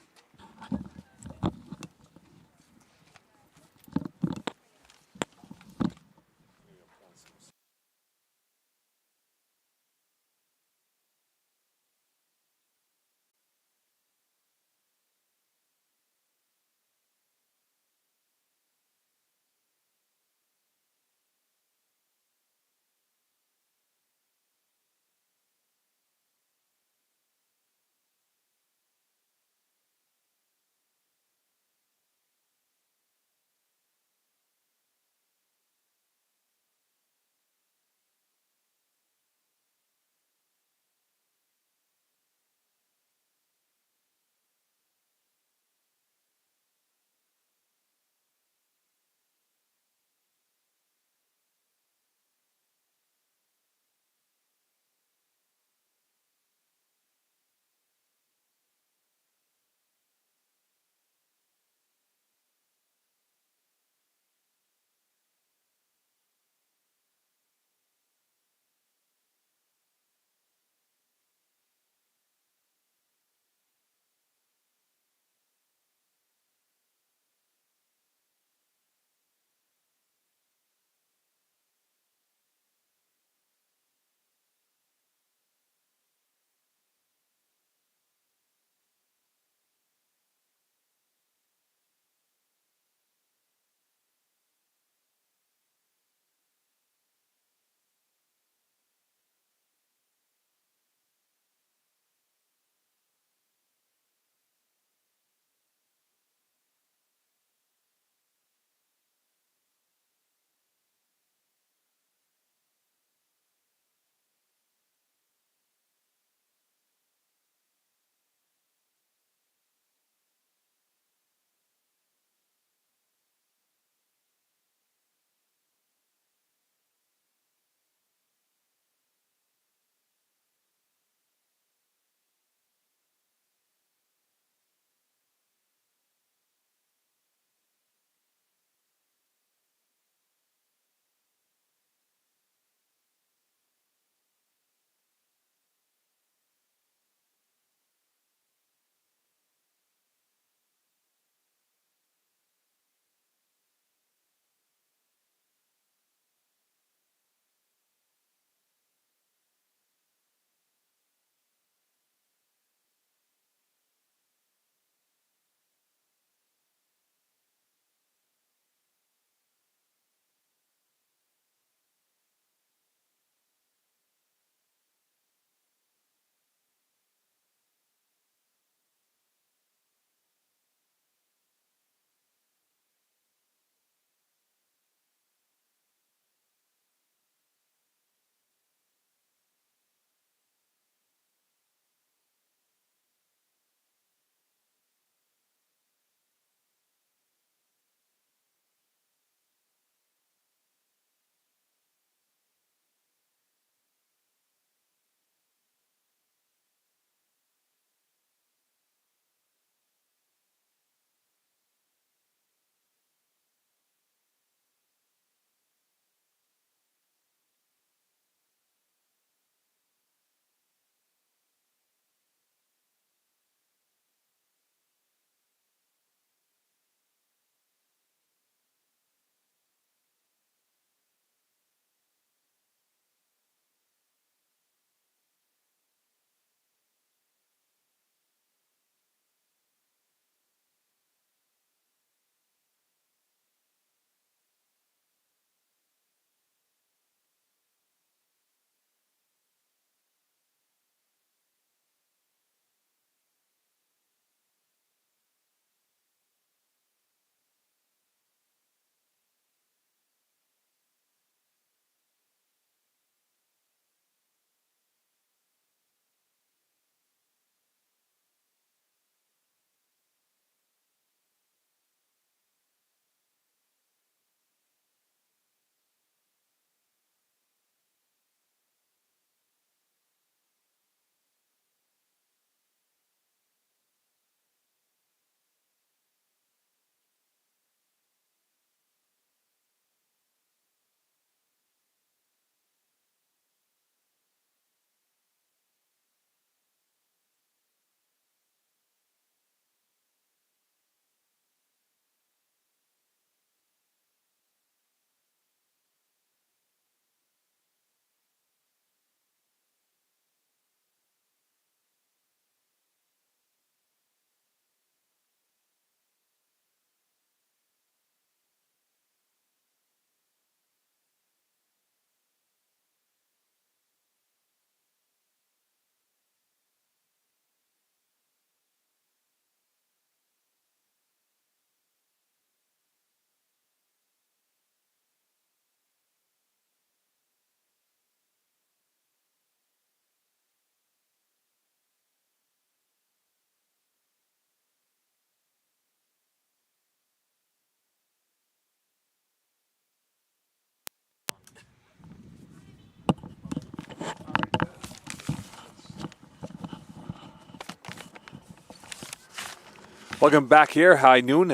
Welcome back here. High noon.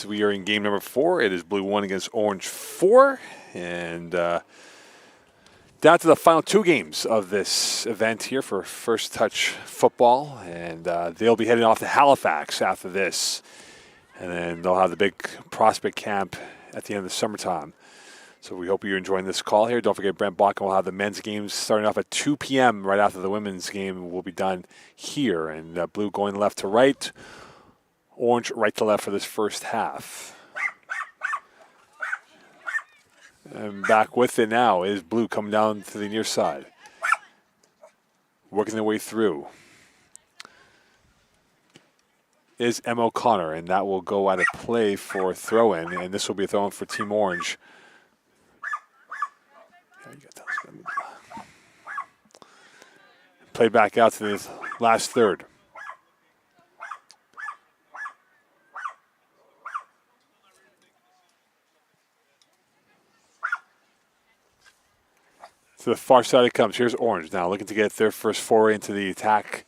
We are in game number 4. It is Blue 1 against Orange 4. And down to the final 2 games of this event here for First Touch Football. And they'll be heading off to Halifax after this. And then they'll have the big prospect camp at the end of the summertime. So we hope you're enjoying this call here. Don't forget, Brent Bachman will have the men's games starting off at 2 p.m. right after the women's game will be done here. And Blue going left to right. Orange right to left for this first half. And back with it now is Blue coming down to the near side. Working their way through is M. O'Connor, and that will go out of play for throw-in, and this will be a throw-in for Team Orange. Played back out to the last third. To the far side it comes. Here's Orange now looking to get their first foray into the attack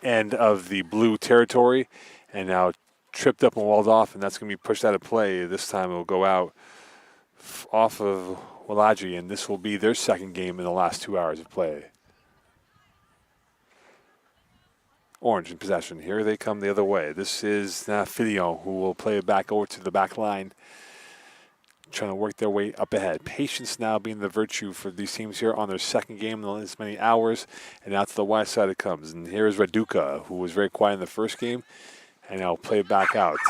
end of the Blue territory. And now tripped up and walled off, and that's going to be pushed out of play. This time it will go out off of Walaji, and this will be their second game in the last 2 hours of play. Orange in possession. Here they come the other way. This is Fillion, who will play it back over to the back line, trying to work their way up ahead. Patience now being the virtue for these teams here on their second game in as many hours. And now to the wide side it comes. And here's Raduca, who was very quiet in the first game, and now play back out.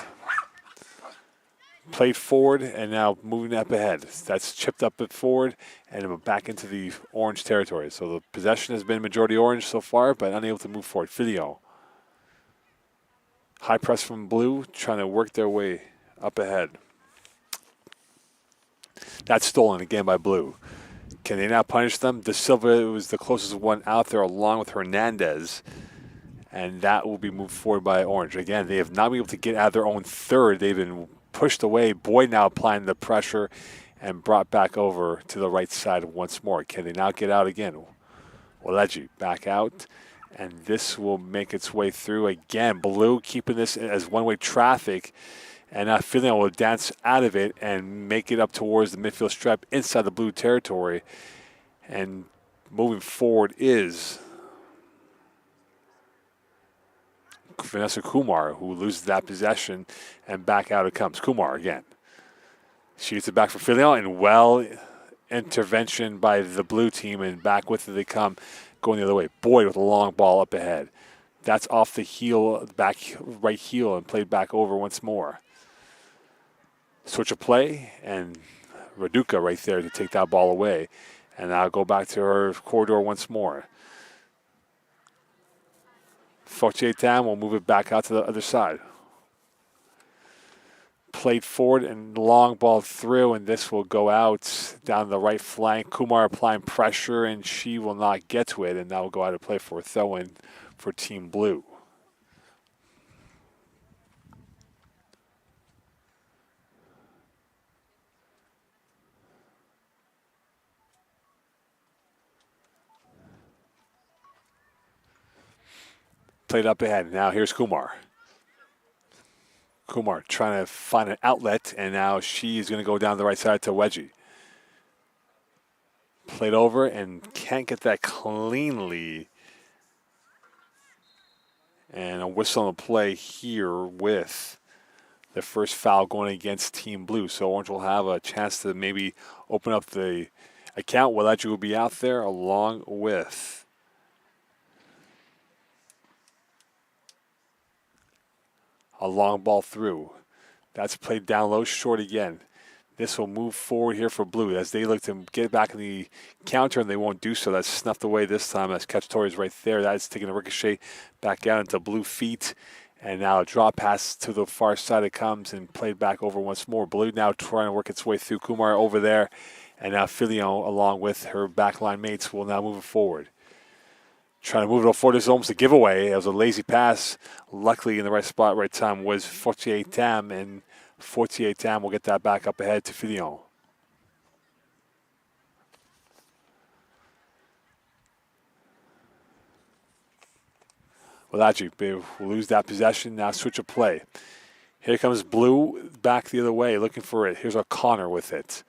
Played forward and now moving up ahead. That's chipped up at forward and back into the Orange territory. So the possession has been majority Orange so far, but unable to move forward. Fillion. High press from Blue, trying to work their way up ahead. That's stolen again by Blue. Can they now punish them? De Silva was the closest one out there along with Hernandez. And that will be moved forward by Orange. Again, they have not been able to get out of their own third. They've been pushed away. Boyd now applying the pressure and brought back over to the right side once more. Can they now get out again? Waleji back out. And this will make its way through again. Blue keeping this as one-way traffic. And now Fillion will dance out of it and make it up towards the midfield stripe inside the Blue territory. And moving forward is Vanessa Kumar, who loses that possession, and back out it comes. Kumar again. She gets it back for Fillion, and well intervention by the Blue team, and back with it they come, going the other way. Boyd with a long ball up ahead. That's off the heel, back right heel, and played back over once more. Switch of play, and Raduca right there to take that ball away. And now go back to her corridor once more. Fortier-Tam will move it back out to the other side. Played forward and long ball through, and this will go out down the right flank. Kumar applying pressure, and she will not get to it, and that will go out of play for a throw-in for Team Blue. Played up ahead. Now here's Kumar. Kumar trying to find an outlet, and now she is going to go down the right side to Wedgie. Played over and can't get that cleanly. And a whistle on the play here with the first foul going against Team Blue. So Orange will have a chance to maybe open up the account. Wedgie will be out there along with a long ball through. That's played down low, short again. This will move forward here for Blue as they look to get back in the counter, and they won't do so. That's snuffed away this time as Cacciatore is right there. That's taking a ricochet back out into Blue feet. And now a drop pass to the far side it comes and played back over once more. Blue now trying to work its way through. Kumar over there. And now Fillion, along with her backline mates, will now move it forward. Trying to move it forward. This is almost a giveaway. It was a lazy pass. Luckily, in the right spot, right time was Fortier-Tam, and Fortier-Tam will get that back up ahead to Fillion. Walaji will lose that possession. Now switch of play. Here comes Blue back the other way, looking for it. Here's O'Connor with it.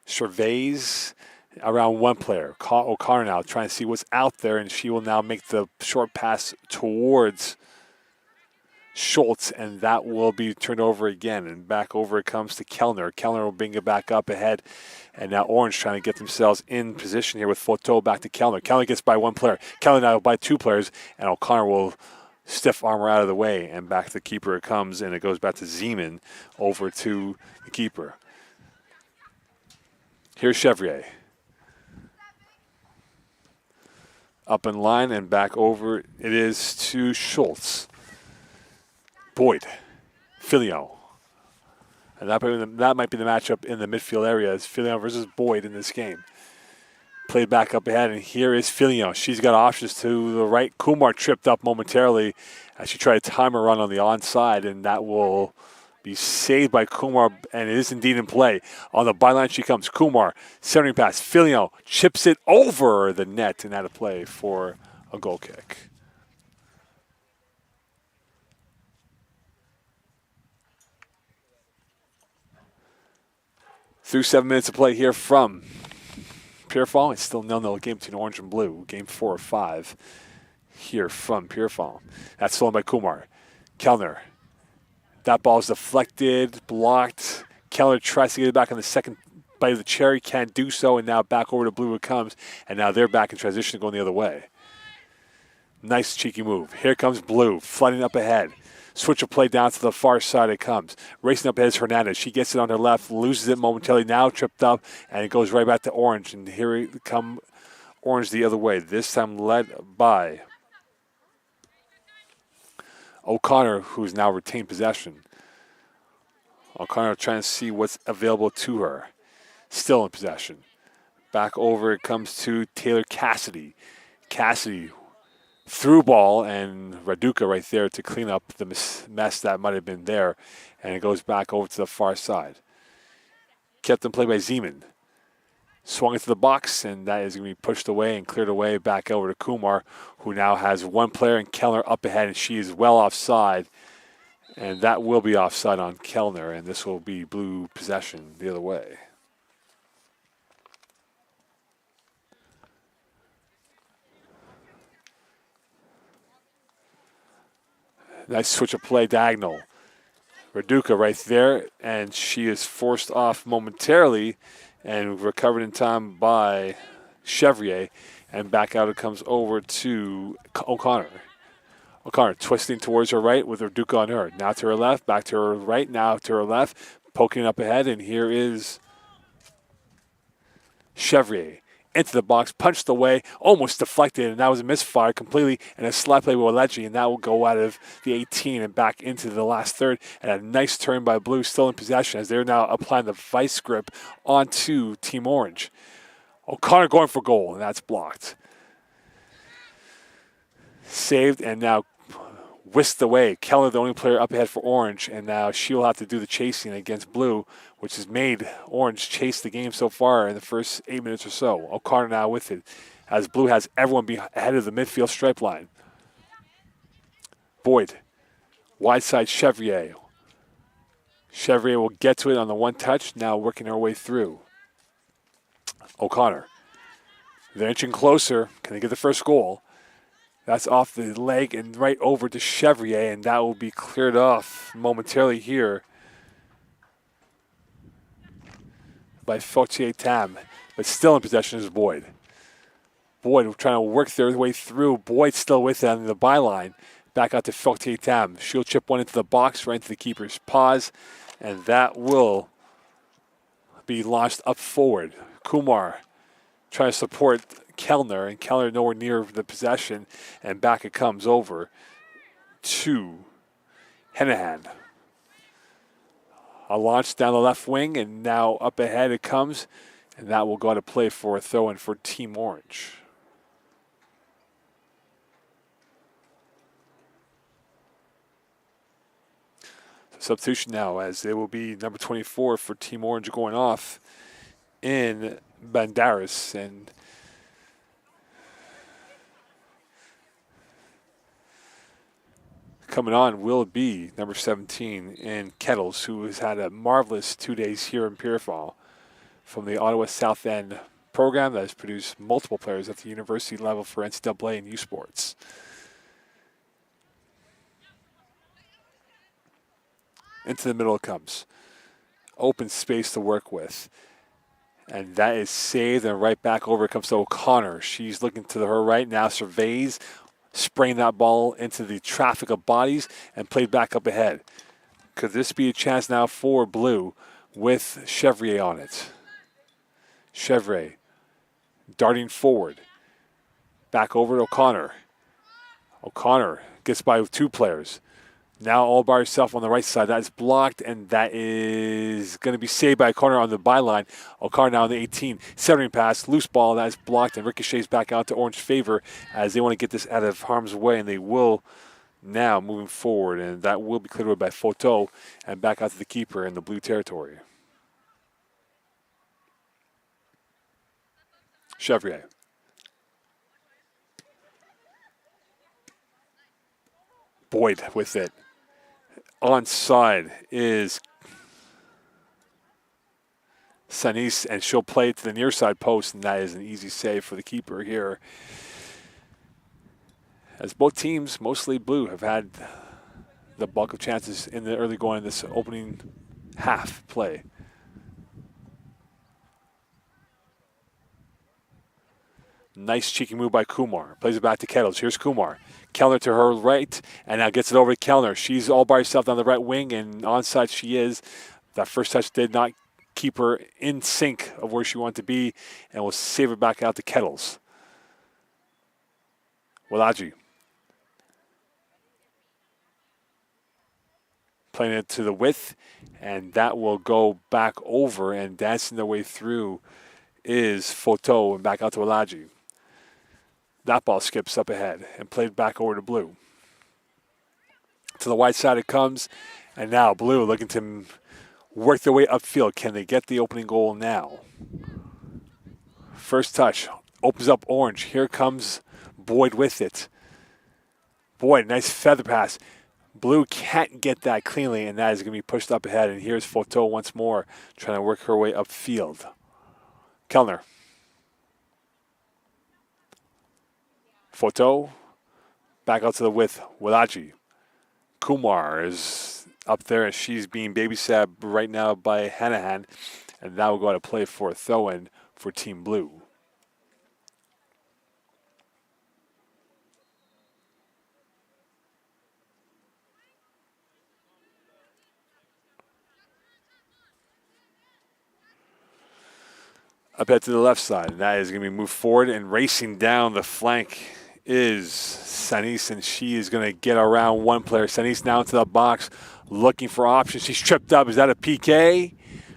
Surveys around one player. O'Connor now trying to see what's out there, and she will now make the short pass towards Schultz, and that will be turned over again. And back over it comes to Kellner. Kellner will bring it back up ahead. And now Orange trying to get themselves in position here with Photo back to Kellner. Kellner gets by one player. Kellner now by two players, and O'Connor will stiff armor out of the way, and back to the keeper it comes, and it goes back to Zeman over to the keeper. Here's Chevrier. Up in line and back over it is to Schultz. Boyd. Filion. And that might be the matchup in the midfield area. It's Filion versus Boyd in this game. Played back up ahead, and here is Filion. She's got options to the right. Kumar tripped up momentarily as she tried to time a run on the onside, and that will be saved by Kumar, and it is indeed in play. On the byline she comes. Kumar, centering pass. Filion chips it over the net and out of play for a goal kick. Through 7 minutes of play here from Pierrefonds. It's still 0-0 game between Orange and Blue. Game 4 of 5 here from Pierrefonds. That's stolen by Kumar. Kellner. That ball is deflected, blocked. Kellner tries to get it back on the second bite of the cherry. Can't do so, and now back over to Blue it comes. And now they're back in transition going the other way. Nice cheeky move. Here comes Blue, flooding up ahead. Switch of play down to the far side it comes. Racing up ahead is Hernandez. She gets it on her left, loses it momentarily, now tripped up, and it goes right back to Orange. And here it come Orange the other way, this time led by O'Connor, who's now retained possession. O'Connor trying to see what's available to her. Still in possession. Back over it comes to Taylor Cassidy. Cassidy through ball, and Raduca right there to clean up the mess that might have been there. And it goes back over to the far side. Kept in play by Zeman. Swung into the box, and that is going to be pushed away and cleared away back over to Kumar, who now has one player and Kellner up ahead, and she is well offside. And that will be offside on Kellner, and this will be Blue possession the other way. Nice switch of play diagonal. Raduca right there, and she is forced off momentarily and recovered in time by Chevrier, and back out it comes over to O'Connor. O'Connor twisting towards her right with Raduca on her. Now to her left, back to her right, now to her left, poking up ahead, and here is Chevrier. Into the box, punched away, almost deflected, and that was a misfire completely, and a slap play with Oledji, and that will go out of the 18 and back into the last third. And a nice turn by Blue, still in possession, as they're now applying the vice grip onto Team Orange. O'Connor going for goal, and that's blocked. Saved, and now whisked away. Keller, the only player up ahead for Orange, and now she'll have to do the chasing against Blue, which has made Orange chase the game so far in the first 8 minutes or so. O'Connor now with it, as Blue has everyone ahead of the midfield stripe line. Boyd, wide side Chevrier. Chevrier will get to it on the one touch, now working her way through. O'Connor. They're inching closer. Can they get the first goal? That's off the leg and right over to Chevrier, and that will be cleared off momentarily here by Fortier-Tam, but still in possession is Boyd. Boyd trying to work their way through. Boyd still with it on the byline. Back out to Fortier-Tam. She'll chip one into the box, right into the keeper's paws, and that will be launched up forward. Kumar trying to support Kellner, and Kellner nowhere near the possession, and back it comes over to Hennehan. A launch down the left wing, and now up ahead it comes, and that will go to play for a throw-in for Team Orange. Substitution now, as it will be number 24 for Team Orange going off in Banderas, and coming on will be number 17 in Kettles, who has had a marvelous 2 days here in Pierrefall from the Ottawa South End program that has produced multiple players at the university level for NCAA and U Sports. Into the middle it comes. Open space to work with. And that is saved, and right back over it comes to O'Connor. She's looking to her right now, surveys, spraying that ball into the traffic of bodies, and played back up ahead. Could this be a chance now for Blue with Chevrier on it? Chevrier darting forward. Back over to O'Connor. O'Connor gets by with 2 players. Now all by herself on the right side. That is blocked, and that is going to be saved by O'Connor on the byline. O'Connor now on the 18. Centering pass, loose ball, that is blocked, and ricochets back out to Orange favor as they want to get this out of harm's way, and they will now moving forward, and that will be cleared away by Photo and back out to the keeper in the blue territory. Chevrier. Boyd with it. Onside is Sanis, and she'll play it to the near side post, and that is an easy save for the keeper here. As both teams, mostly Blue, have had the bulk of chances in the early going in this opening half play. Nice cheeky move by Kumar. Plays it back to Kettles. Here's Kumar. Kellner to her right, and now gets it over to Kellner. She's all by herself down the right wing, and onside she is. That first touch did not keep her in sync of where she wanted to be, and will save it back out to Kettles. Walaji. Playing it to the width, and that will go back over, and dancing their way through is Photo, and back out to Walaji. That ball skips up ahead and played back over to Blue. To the wide side it comes, and now Blue looking to work their way upfield. Can they get the opening goal now? First touch opens up Orange. Here comes Boyd with it. Boyd, nice feather pass. Blue can't get that cleanly, and that is going to be pushed up ahead. And here's Photo once more, trying to work her way upfield. Kellner. Photo. Back out to the width. Walaji. Kumar is up there, and she's being babysat right now by Hanahan. And that will go out of play for a throw-in for Team Blue. Up head to the left side, and that is going to be moved forward, and racing down the flank is Sanis, and she is going to get around one player. Sanis now into the box, looking for options. She's tripped up. Is that a PK?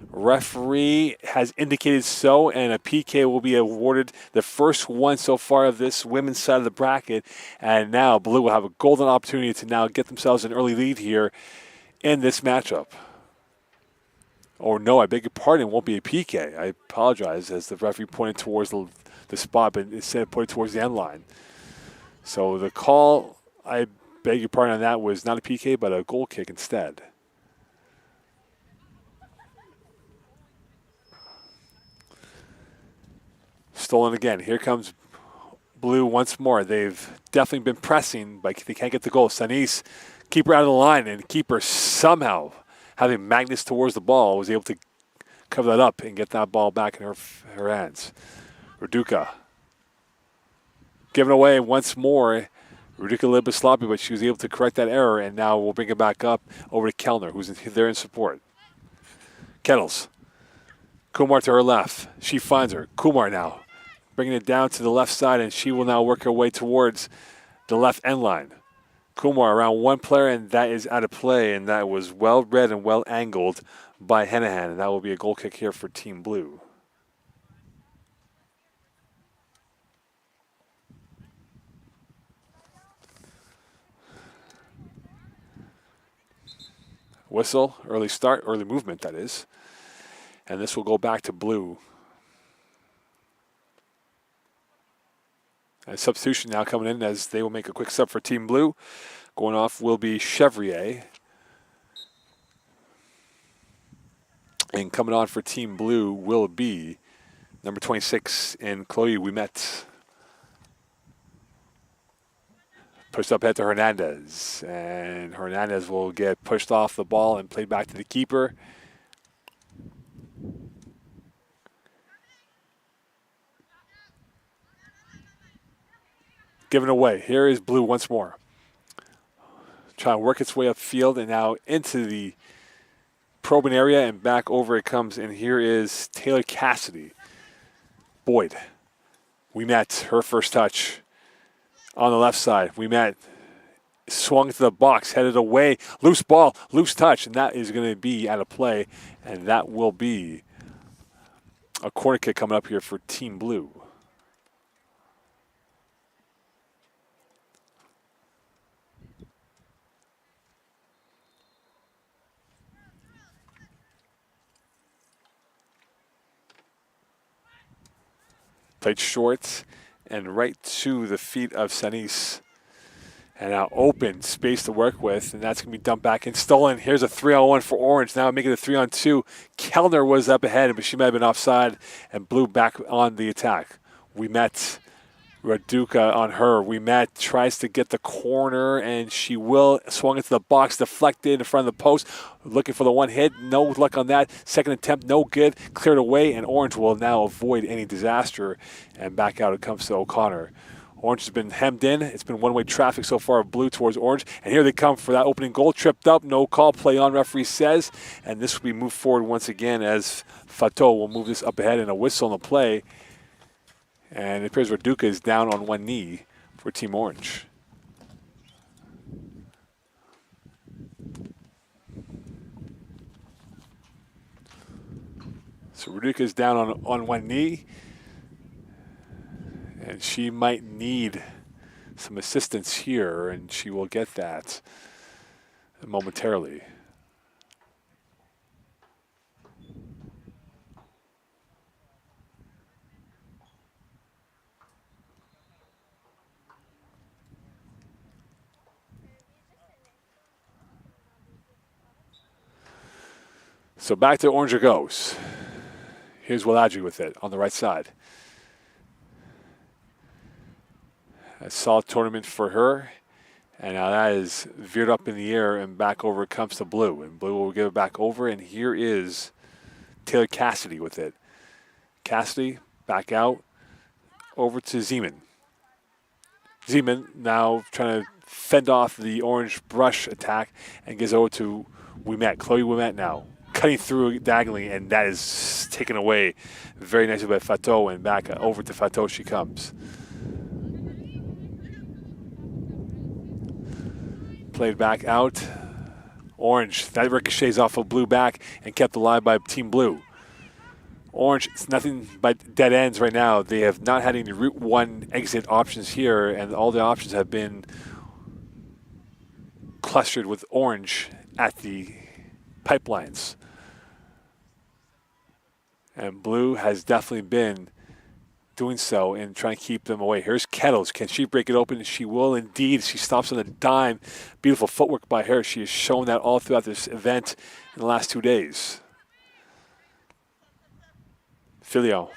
Referee has indicated so, and a PK will be awarded, the first one so far of this women's side of the bracket. And now Blue will have a golden opportunity to now get themselves an early lead here in this matchup. Or no, I beg your pardon, it won't be a PK. I apologize, as the referee pointed towards the spot, but instead of pointed towards the end line. So the call, I beg your pardon on that, was not a PK, but a goal kick instead. Stolen again. Here comes Blue once more. They've definitely been pressing, but they can't get the goal. Sanis, keeper out of the line, and keeper somehow, having Magnus towards the ball, was able to cover that up and get that ball back in her hands. Raduca giving away once more. Raduca a little bit sloppy, but she was able to correct that error, and now we'll bring it back up over to Kellner, who's there in support. Kettles. Kumar to her left. She finds her. Kumar now bringing it down to the left side, and she will now work her way towards the left end line. Kumar around one player, and that is out of play, and that was well read and well angled by Hanahan, and that will be a goal kick here for Team Blue. Whistle, early start, early movement, that is. And this will go back to Blue. A substitution now coming in as they will make a quick sub for Team Blue. Going off will be Chevrier. And coming on for Team Blue will be number 26 in Chloe Ouimet. Pushed up head to Hernandez. And Hernandez will get pushed off the ball and played back to the keeper. Given away. Here is Blue once more. Trying to work its way upfield and now into the probing area and back over it comes. And here is Taylor Cassidy. Boyd. Ouimet, her first touch on the left side. Ouimet swung to the box, headed away. Loose ball, loose touch, and that is going to be out of play. And that will be a corner kick coming up here for Team Blue. Played short and right to the feet of Sanis. And now open space to work with, and that's going to be dumped back and stolen. Here's a 3-on-1 for Orange. Now making it a 3-on-2. Kellner was up ahead, but she might have been offside, and Blue back on the attack. Ouimet Raduca on her. Ouimet tries to get the corner, and she will. Swung into the box, deflected in front of the post. Looking for the one hit. No luck on that. Second attempt, no good. Cleared away, and Orange will now avoid any disaster. And back out it comes to O'Connor. Orange has been hemmed in. It's been one-way traffic so far of Blue towards Orange. And here they come for that opening goal. Tripped up, no call, play on, referee says. And this will be moved forward once again as Fato will move this up ahead and a whistle in the play. And it appears Raduca is down on one knee for Team Orange. So Raduca is down on one knee. And she might need some assistance here, and she will get that momentarily. So back to Orange it goes. Here's Wiladji with it on the right side. A solid tournament for her. And now that is veered up in the air and back over it comes to Blue. And Blue will give it back over. And here is Taylor Cassidy with it. Cassidy back out over to Zeman. Zeman now trying to fend off the Orange brush attack and gives over to Ouimet. Chloe Ouimet now cutting through diagonally, and that is taken away very nicely by Fato, and back over to Fato she comes. Played back out. Orange, that ricochets off of Blue back and kept alive by Team Blue. Orange, it's nothing but dead ends right now. They have not had any Route 1 exit options here, and all the options have been clustered with Orange at the pipelines. And Blue has definitely been doing so and trying to keep them away. Here's Kettles. Can she break it open? She will indeed. She stops on the dime. Beautiful footwork by her. She has shown that all throughout this event in the last 2 days. Filio.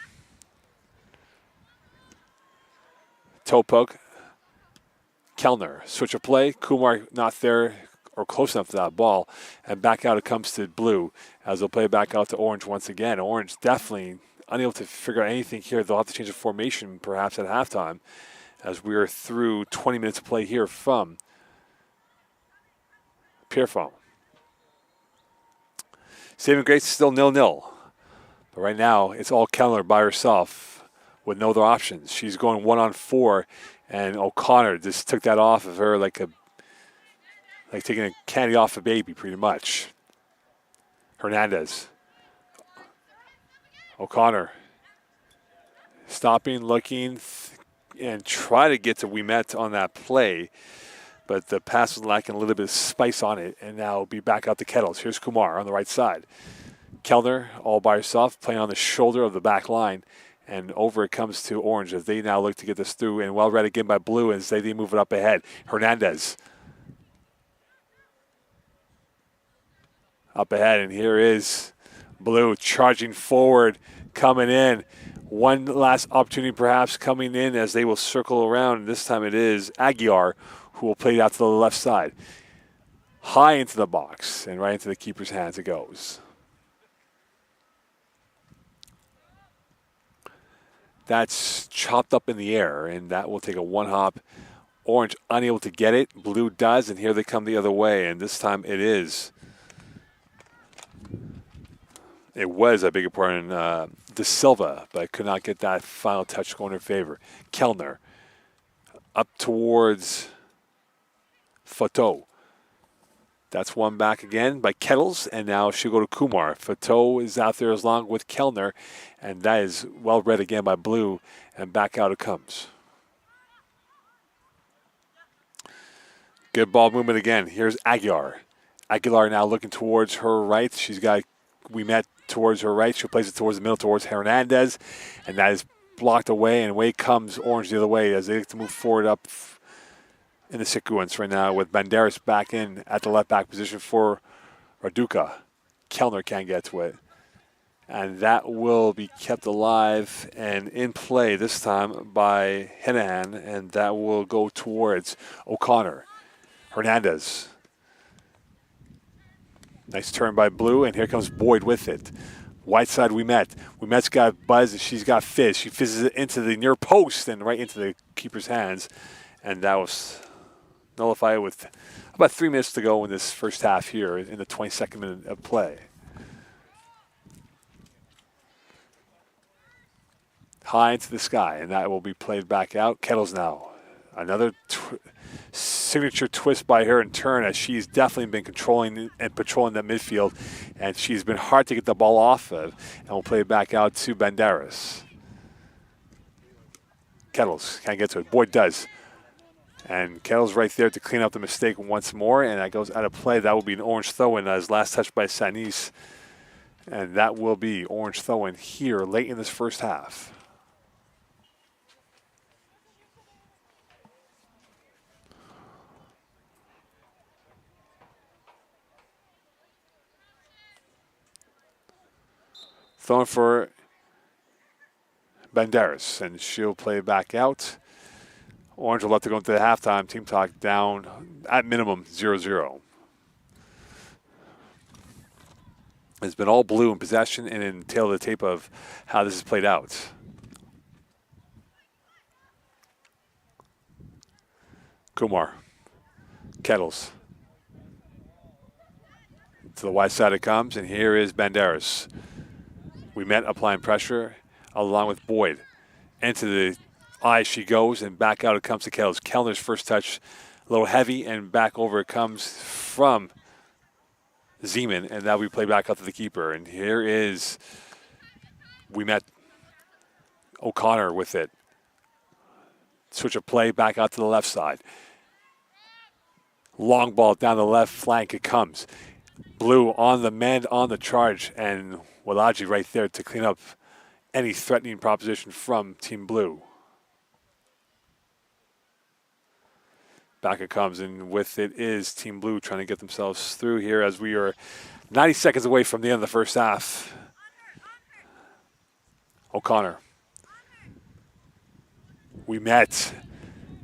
Toe poke. Kellner. Switch of play. Kumar not there or close enough to that ball. And back out it comes to Blue as they'll play back out to Orange once again. Orange definitely unable to figure out anything here. They'll have to change the formation perhaps at halftime as we are through 20 minutes of play here from Pierrefonds. Saving Grace is still 0-0. But right now, it's all Kellner by herself with no other options. She's going 1-on-4, and O'Connor just took that off of her like taking a candy off a baby, pretty much. Hernandez. O'Connor. Stopping, looking, and try to get to Ouimet on that play. But the pass was lacking a little bit of spice on it, and now be back out to Kettles. Here's Kumar on the right side. Kellner all by herself, playing on the shoulder of the back line, and over it comes to Orange as they now look to get this through, and well read again by Blue as they move it up ahead. Hernandez up ahead, and here is Blue charging forward, coming in. One last opportunity perhaps coming in as they will circle around. This time it is Aguiar who will play it out to the left side. High into the box and right into the keeper's hands it goes. That's chopped up in the air, and that will take a one-hop. Orange unable to get it. Blue does, and here they come the other way, and this time it is. It was, I beg your pardon, De Silva, but could not get that final touch going in her favor. Kellner up towards Fateau. That's one back again by Kettles, and now she'll go to Kumar. Fateau is out there along with Kellner, and that is well read again by Blue, and back out it comes. Good ball movement again. Here's Aguilar. Aguilar now looking towards her right. She's got Ouimet towards her right. She'll place it towards the middle towards Hernandez, and that is blocked away, and away comes Orange the other way as they get to move forward up in the sequence right now with Banderas back in at the left back position for Raduca. Kellner can't get to it. And that will be kept alive and in play this time by Henahan, and that will go towards O'Connor. Hernandez. Nice turn by Blue, and here comes Boyd with it. White side Ouimet. Ouimet's got buzz, and she's got fizz. She fizzes it into the near post and right into the keeper's hands, and that was nullified with about 3 minutes to go in this first half here in the 22nd minute of play. High into the sky, and that will be played back out. Kettles now. Another signature twist by her in turn, as she's definitely been controlling and patrolling that midfield, and she's been hard to get the ball off of, and we'll play it back out to Banderas. Kettles can't get to it. Boyd does. And Kettles right there to clean up the mistake once more, and that goes out of play. That will be an Orange throw-in as last touch by Sanis. And that will be Orange throw-in here late in this first half. Throwing for Banderas, and she'll play back out. Orange will have to go into the halftime. Team talk down at minimum 0-0. It's been all Blue in possession and in tail of the tape of how this is played out. Kumar. Kettles. To the wide side it comes, and here is Banderas. Ouimet applying pressure along with Boyd. Into the eye she goes, and back out it comes to Kettles. Kellner's first touch, a little heavy, and back over it comes from Zeman, and now we play back out to the keeper. And here is Ouimet. O'Connor with it. Switch of play back out to the left side. Long ball down the left flank it comes. Blue on the mend, on the charge, and Walaji right there to clean up any threatening proposition from Team Blue. Back it comes, and with it is Team Blue trying to get themselves through here as we are 90 seconds away from the end of the first half. O'Connor. Ouimet.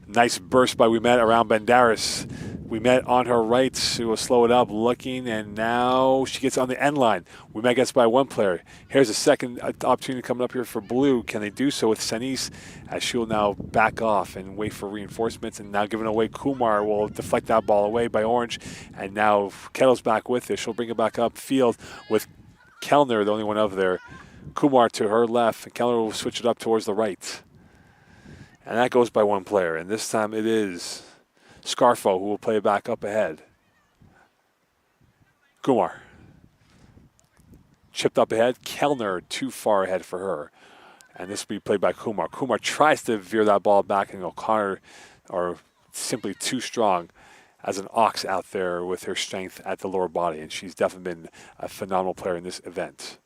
Nice burst by Ouimet around Banderas. Ouimet on her right. She will slow it up, looking, and now she gets on the end line. Ouimet gets by one player. Here's a second opportunity coming up here for Blue. Can they do so with Sanis, as she will now back off and wait for reinforcements, and now giving away. Kumar will deflect that ball away by Orange, and now Kettle's back with it. She'll bring it back up field with Kellner, the only one over there. Kumar to her left, and Kellner will switch it up towards the right. And that goes by one player, and this time it is Scarfo who will play it back up ahead. Kumar. Chipped up ahead. Kellner too far ahead for her. And this will be played by Kumar. Kumar tries to veer that ball back, and O'Connor are simply too strong as an ox out there with her strength at the lower body, and she's definitely been a phenomenal player in this event.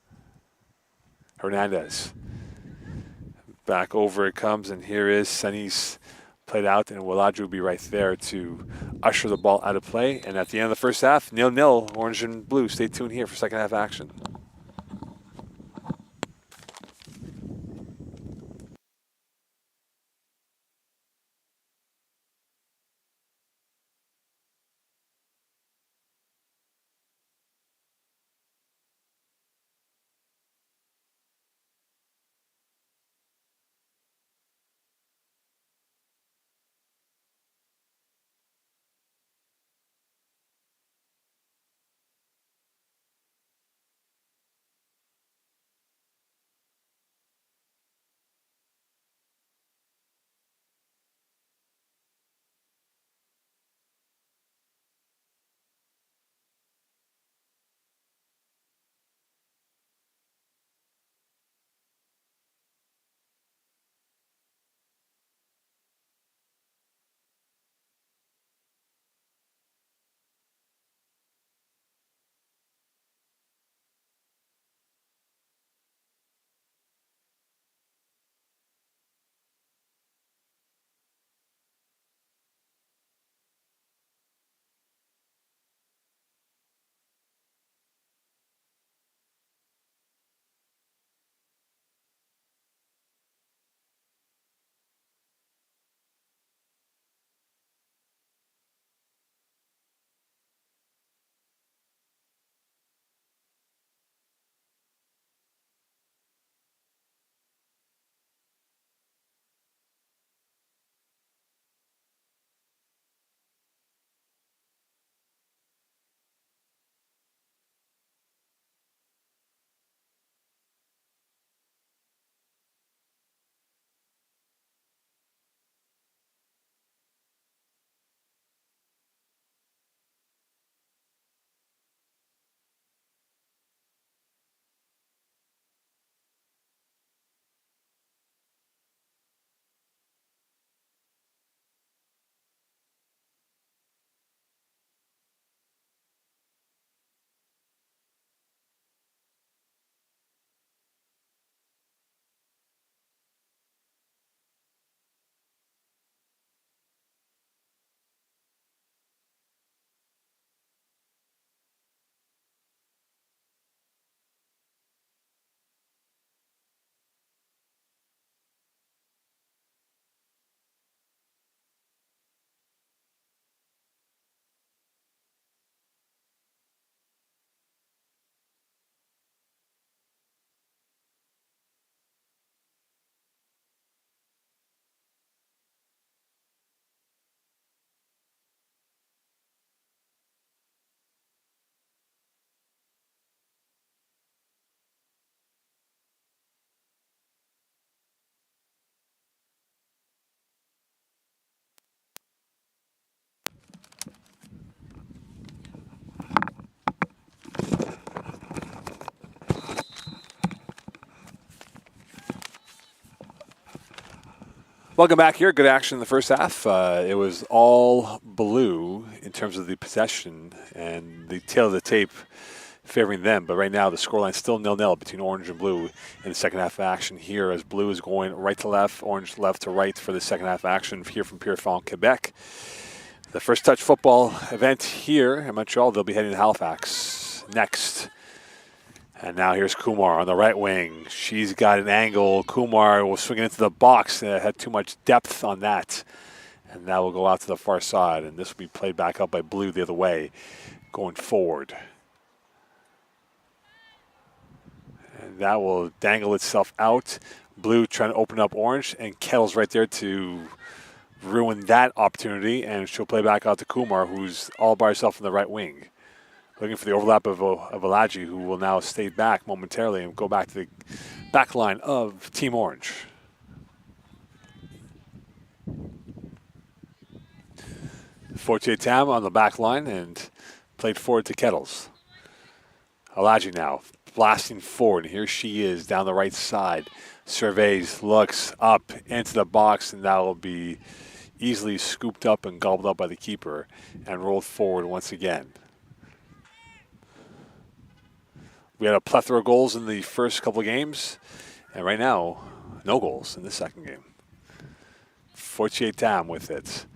Hernandez. Back over it comes, and here is Sanis played out, and Walaju will be right there to usher the ball out of play. And at the end of the first half, 0-0, orange and blue. Stay tuned here for second half action. Welcome back here. Good action in the first half. It was all blue in terms of the possession and the tail of the tape favoring them. But right now the scoreline is still 0-0 between orange and blue in the second half of action here as blue is going right to left, orange left to right for the second half action here from Pierrefonds, Quebec. The first touch football event here in Montreal. They'll be heading to Halifax next. And now here's Kumar on the right wing. She's got an angle. Kumar will swing it into the box. Had too much depth on that. And that will go out to the far side. And this will be played back up by blue the other way going forward. And that will dangle itself out. Blue trying to open up orange. And Kettle's right there to ruin that opportunity. And she'll play back out to Kumar, who's all by herself on the right wing. Looking for the overlap of Alaji, who will now stay back momentarily and go back to the back line of Team Orange. Fortier Tam on the back line and played forward to Kettles. Alaji now blasting forward. Here she is down the right side. Surveys, looks up into the box, and that will be easily scooped up and gobbled up by the keeper and rolled forward once again. We had a plethora of goals in the first couple of games, and right now, no goals in the second game. Fortier Tam with it.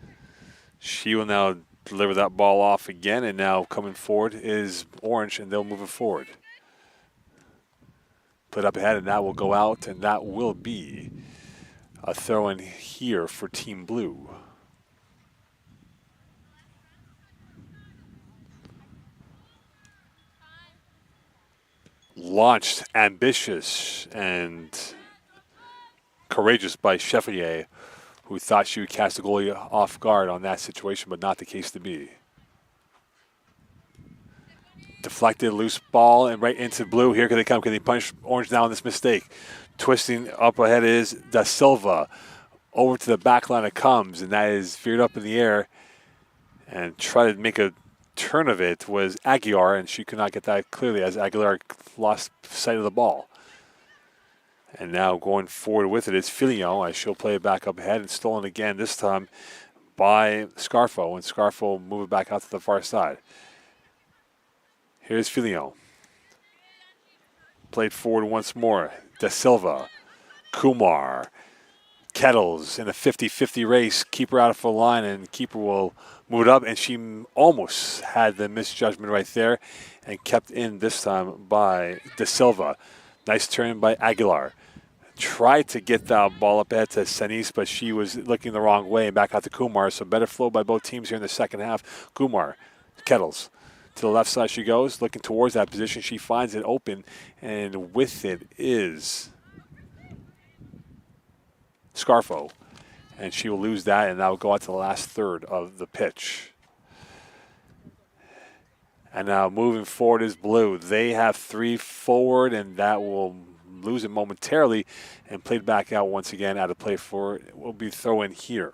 She will now deliver that ball off again, and now coming forward is Orange, and they'll move it forward. Put up ahead, and that will go out, and that will be a throw in here for Team Blue. Launched, ambitious, and courageous by Chevalier, who thought she would cast the goalie off guard on that situation, but not the case to be. Deflected, loose ball, and right into Blue. Here can they come? Can they punish Orange now on this mistake? Twisting up ahead is Da Silva. Over to the back line it comes, and that is veered up in the air. And try to make a turn of it was Aguilar, and she could not get that clearly as Aguilar lost sight of the ball. And now going forward with it is Filion, as she'll play it back up ahead and stolen again, this time by Scarfo, and Scarfo will move it back out to the far side. Here's Filion. Played forward once more. Da Silva, Kumar, Kettles in a 50-50 race. Keeper out of the line, and Keeper will move it up, and she almost had the misjudgment right there and kept in this time by Da Silva. Nice turn by Aguilar. Tried to get that ball up ahead to Sanis, but she was looking the wrong way and back out to Kumar. So better flow by both teams here in the second half. Kumar, Kettles. To the left side she goes, looking towards that position. She finds it open, and with it is Scarfo. And she will lose that, and that will go out to the last third of the pitch. And now moving forward is Blue. They have 3 forward, and that will lose it momentarily, and played back out once again out of play for it will be throw in here.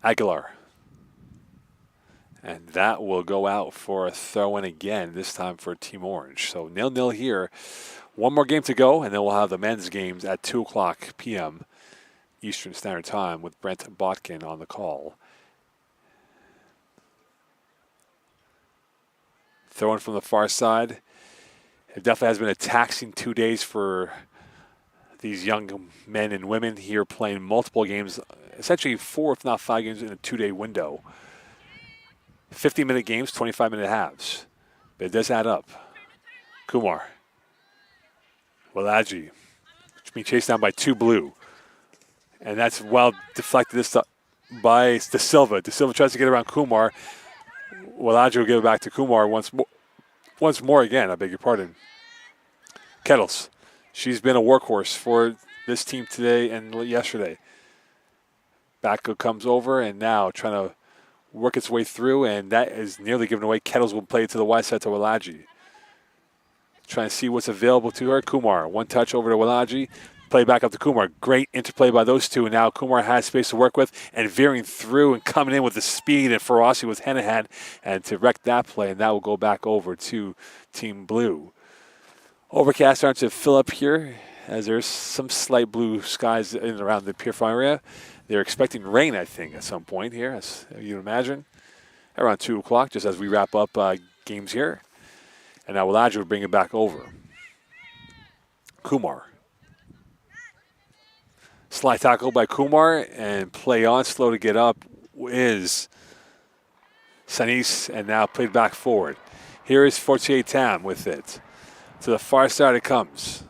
Aguilar. And that will go out for a throw in again, this time for Team Orange. So 0-0 here. One more game to go, and then we'll have the men's games at 2 o'clock p.m. Eastern Standard Time with Brent Botkin on the call. Throwing from the far side. It definitely has been a taxing 2 days for these young men and women here playing multiple games, essentially 4 if not 5 games in a 2-day window. 50-minute games, 25-minute halves. But it does add up. Kumar. Walaji. Being chased down by 2 Blue. And that's well deflected this time by Da Silva. Da Silva tries to get around Kumar. Walaji will give it back to Kumar once more again, I beg your pardon. Kettles. She's been a workhorse for this team today and yesterday. Backo comes over, and now trying to work its way through, and that is nearly given away. Kettles will play it to the wide side to Walaji. Trying to see what's available to her. Kumar, one touch over to Walaji. Play back up to Kumar. Great interplay by those two, and now Kumar has space to work with, and veering through and coming in with the speed and ferocity with Henahan, and to wreck that play, and that will go back over to Team Blue. Overcast starting to fill up here as there's some slight blue skies in and around the Pierrefonds area. They're expecting rain, I think, at some point here, as you imagine, around 2 o'clock, just as we wrap up games here. And now Walaji will bring it back over. Kumar. Slide tackle by Kumar, and play on, slow to get up, is Sanis, and now played back forward. Here is Fortier Tam with it. To the far side it comes.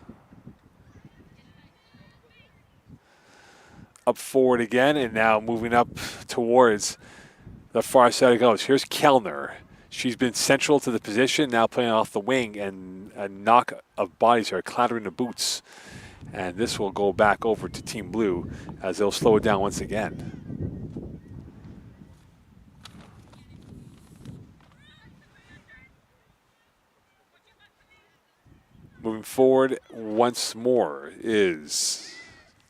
Up forward again, and now moving up towards the far side it goes. Here's Kellner. She's been central to the position, now playing off the wing, and a knock of bodies are clattering the boots. And this will go back over to Team Blue as they'll slow it down once again. Moving forward once more is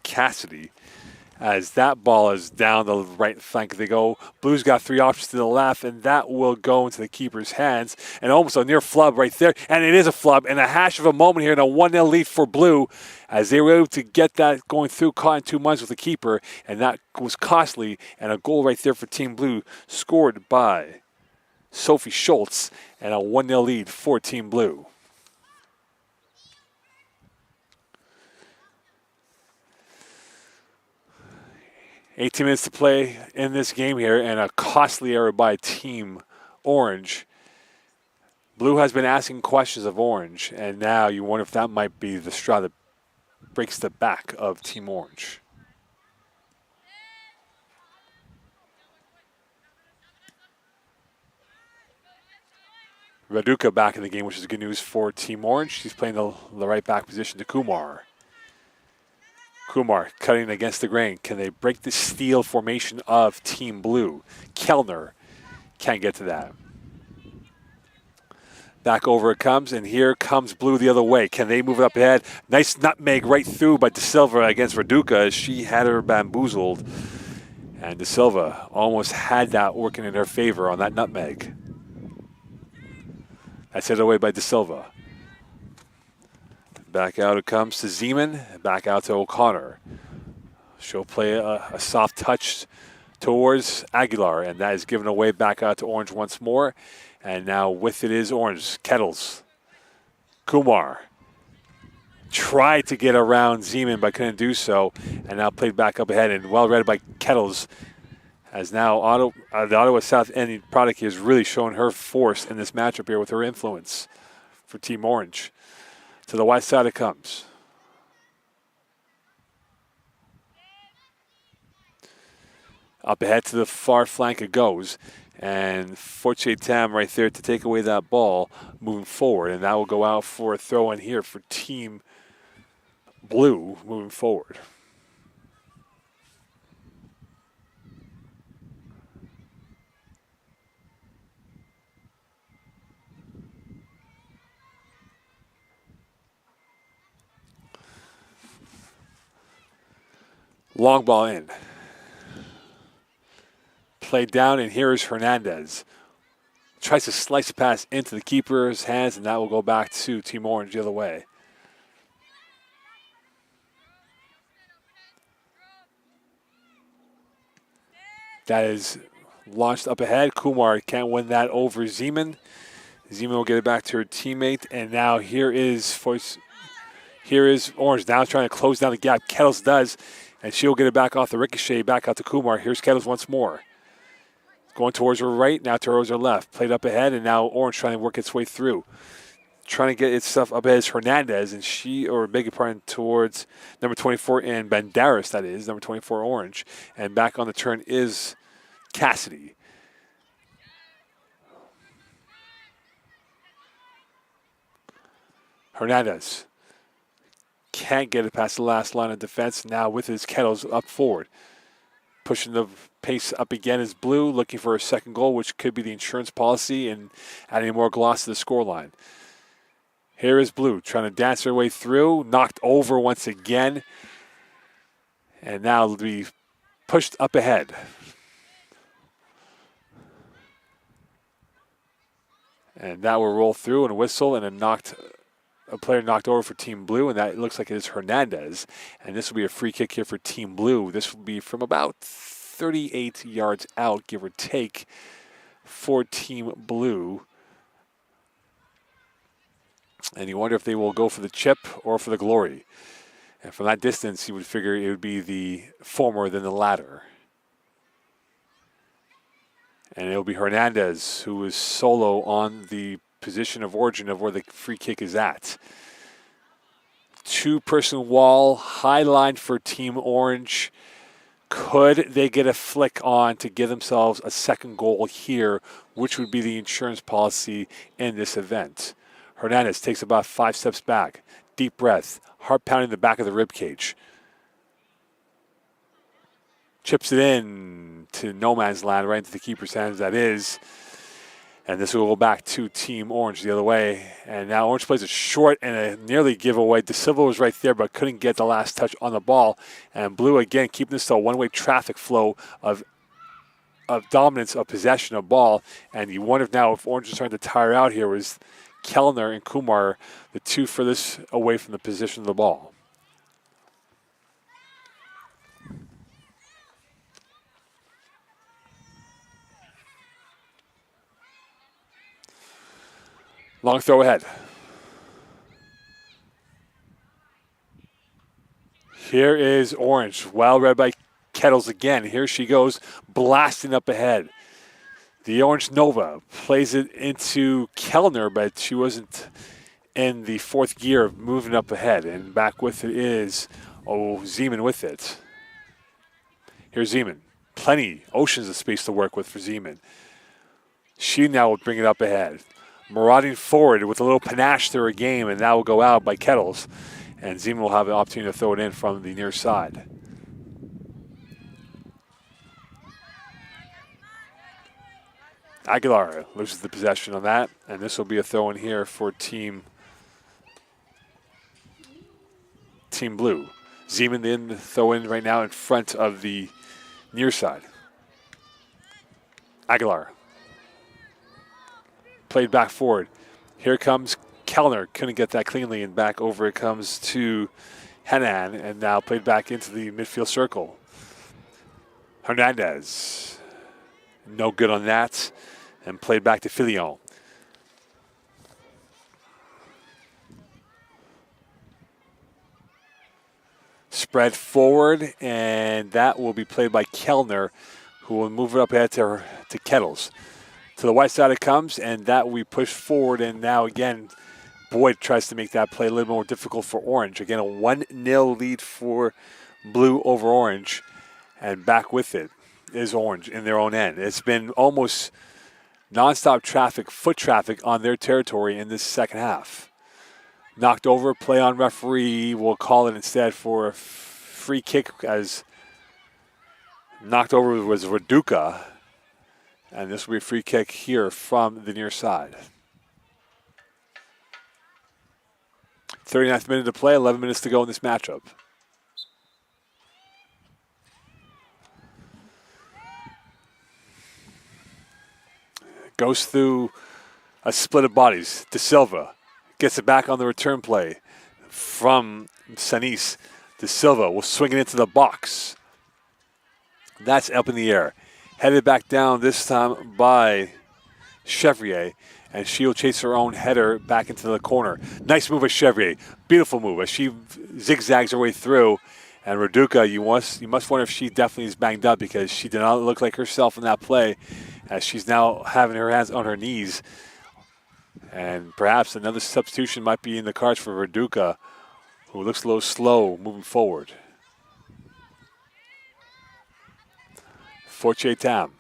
Cassidy, as that ball is down the right flank they go. Blue's got 3 options to the left, and that will go into the keeper's hands. And almost a near flub right there, and it is a flub, and a hash of a moment here, and a 1-0 lead for Blue, as they were able to get that going through, caught in 2 months with the keeper, and that was costly, and a goal right there for Team Blue, scored by Sophie Schultz, and a 1-0 lead for Team Blue. "18 minutes to play in this game here, and a costly error by Team Orange. Blue has been asking questions of Orange, and now you wonder if that might be the straw that breaks the back of Team Orange. Raduca back in the game, which is good news for Team Orange. She's playing the right back position to Kumar. Kumar cutting against the grain. Can they break the steal formation of Team Blue? Kellner can't get to that. Back over it comes, and here comes Blue the other way. Can they move it up ahead? Nice nutmeg right through by De Silva against Raduca as she had her bamboozled. And De Silva almost had that working in her favor on that nutmeg. That's hit away by De Silva. Back out it comes to Zeman, back out to O'Connor. She'll play a soft touch towards Aguilar, and that is given away back out to Orange once more. And now with it is Orange. Kettles. Kumar tried to get around Zeman but couldn't do so, and now played back up ahead, and well read by Kettles. As now the Ottawa South End product has really shown her force in this matchup here with her influence for Team Orange. To the west side it comes. Up ahead to the far flank it goes. And Fortier Tam right there to take away that ball moving forward. And that will go out for a throw in here for Team Blue moving forward. Long ball in. Played down, and here is Hernandez. Tries to slice a pass into the keeper's hands, and that will go back to Team Orange the other way. That is launched up ahead. Kumar can't win that over Zeman. Zeman will get it back to her teammate, and now here is Orange now trying to close down the gap. Kettles does, and she'll get it back off the ricochet, back out to Kumar. Here's Kettles once more. Going towards her right, now towards her left. Played up ahead, and now Orange trying to work its way through. Trying to get its stuff up ahead is Hernandez, and beg your pardon, towards number 24 and Banderas, that is, number 24 Orange. And back on the turn is Cassidy. Hernandez can't get it past the last line of defense. Now with his Kettles up forward. Pushing the pace up again is Blue, looking for a second goal, which could be the insurance policy and adding more gloss to the scoreline. Here is Blue trying to dance her way through, knocked over once again, and now it'll be pushed up ahead. And that will roll through and whistle, and a player knocked over for Team Blue, and that looks like it is Hernandez. And this will be a free kick here for Team Blue. This will be from about 38 yards out, give or take, for Team Blue. And you wonder if they will go for the chip or for the glory. And from that distance, you would figure it would be the former than the latter. And it'll be Hernandez who is solo on the position of origin of where the free kick is at. Two-person wall, high line for Team Orange. Could they get a flick on to give themselves a second goal here, which would be the insurance policy in this event? Hernandez takes about 5 steps back. Deep breath, heart pounding the back of the rib cage. Chips it in to no man's land, right into the keeper's hands, that is. And this will go back to Team Orange the other way. And now Orange plays it short and a nearly giveaway. De Silva was right there but couldn't get the last touch on the ball. And Blue, again, keeping this to a one-way traffic flow of dominance of possession of ball. And you wonder now if Orange is trying to tire out here was Kellner and Kumar, the two furthest away from the position of the ball. Long throw ahead. Here is Orange. Well read by Kettles again. Here she goes, blasting up ahead. The Orange Nova plays it into Kellner, but she wasn't in the fourth gear of moving up ahead. And back with it is, Zeman with it. Here's Zeman. Plenty, oceans of space to work with for Zeman. She now will bring it up ahead. Marauding forward with a little panache to her game, and that will go out by Kettles. And Zeman will have the opportunity to throw it in from the near side. Aguilar loses the possession on that, and this will be a throw in here for Team Blue. Zeman in the throw in right now in front of the near side. Aguilar. Played back forward. Here comes Kellner. Couldn't get that cleanly, and back over it comes to Henan, and now played back into the midfield circle. Hernandez. No good on that, and played back to Filion. Spread forward, and that will be played by Kellner, who will move it up ahead to Kettles. To the white side it comes, and that will be pushed forward, and now again, Boyd tries to make that play a little more difficult for Orange. Again, a 1-0 lead for Blue over Orange, and back with it is Orange in their own end. It's been almost nonstop traffic, foot traffic on their territory in this second half. Knocked over, play on referee. We'll call it instead for a free kick, as knocked over was Raduca. And this will be a free kick here from the near side. 39th minute to play, 11 minutes to go in this matchup. Goes through a split of bodies. De Silva gets it back on the return play from Sanis. De Silva will swing it into the box. That's up in the air. Headed back down this time by Chevrier, and she'll chase her own header back into the corner. Nice move by Chevrier. Beautiful move as she zigzags her way through. And Raduca, you must wonder if she definitely is banged up, because she did not look like herself in that play, as she's now having her hands on her knees. And perhaps another substitution might be in the cards for Raduca, who looks a little slow moving forward. Fortier Tam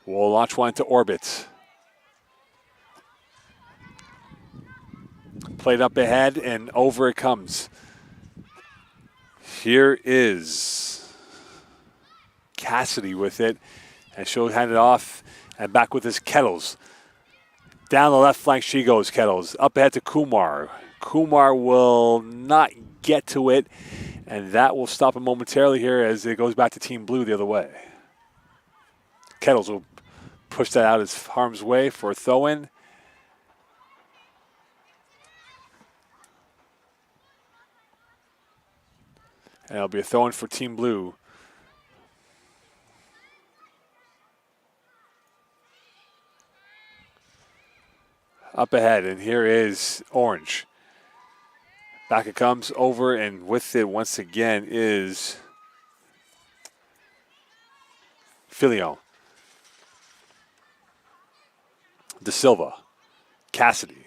will launch one into orbit. Played up ahead, and over it comes. Here is Cassidy with it, and she'll hand it off, and back with his Kettles. Down the left flank she goes, Kettles. Up ahead to Kumar. Kumar will not get to it, and that will stop him momentarily here as it goes back to Team Blue the other way. Kettles will push that out as harm's way for a throw-in. And it'll be a throw-in for Team Blue. Up ahead, and here is Orange. Back it comes over, and with it once again is Filion. De Silva. Cassidy.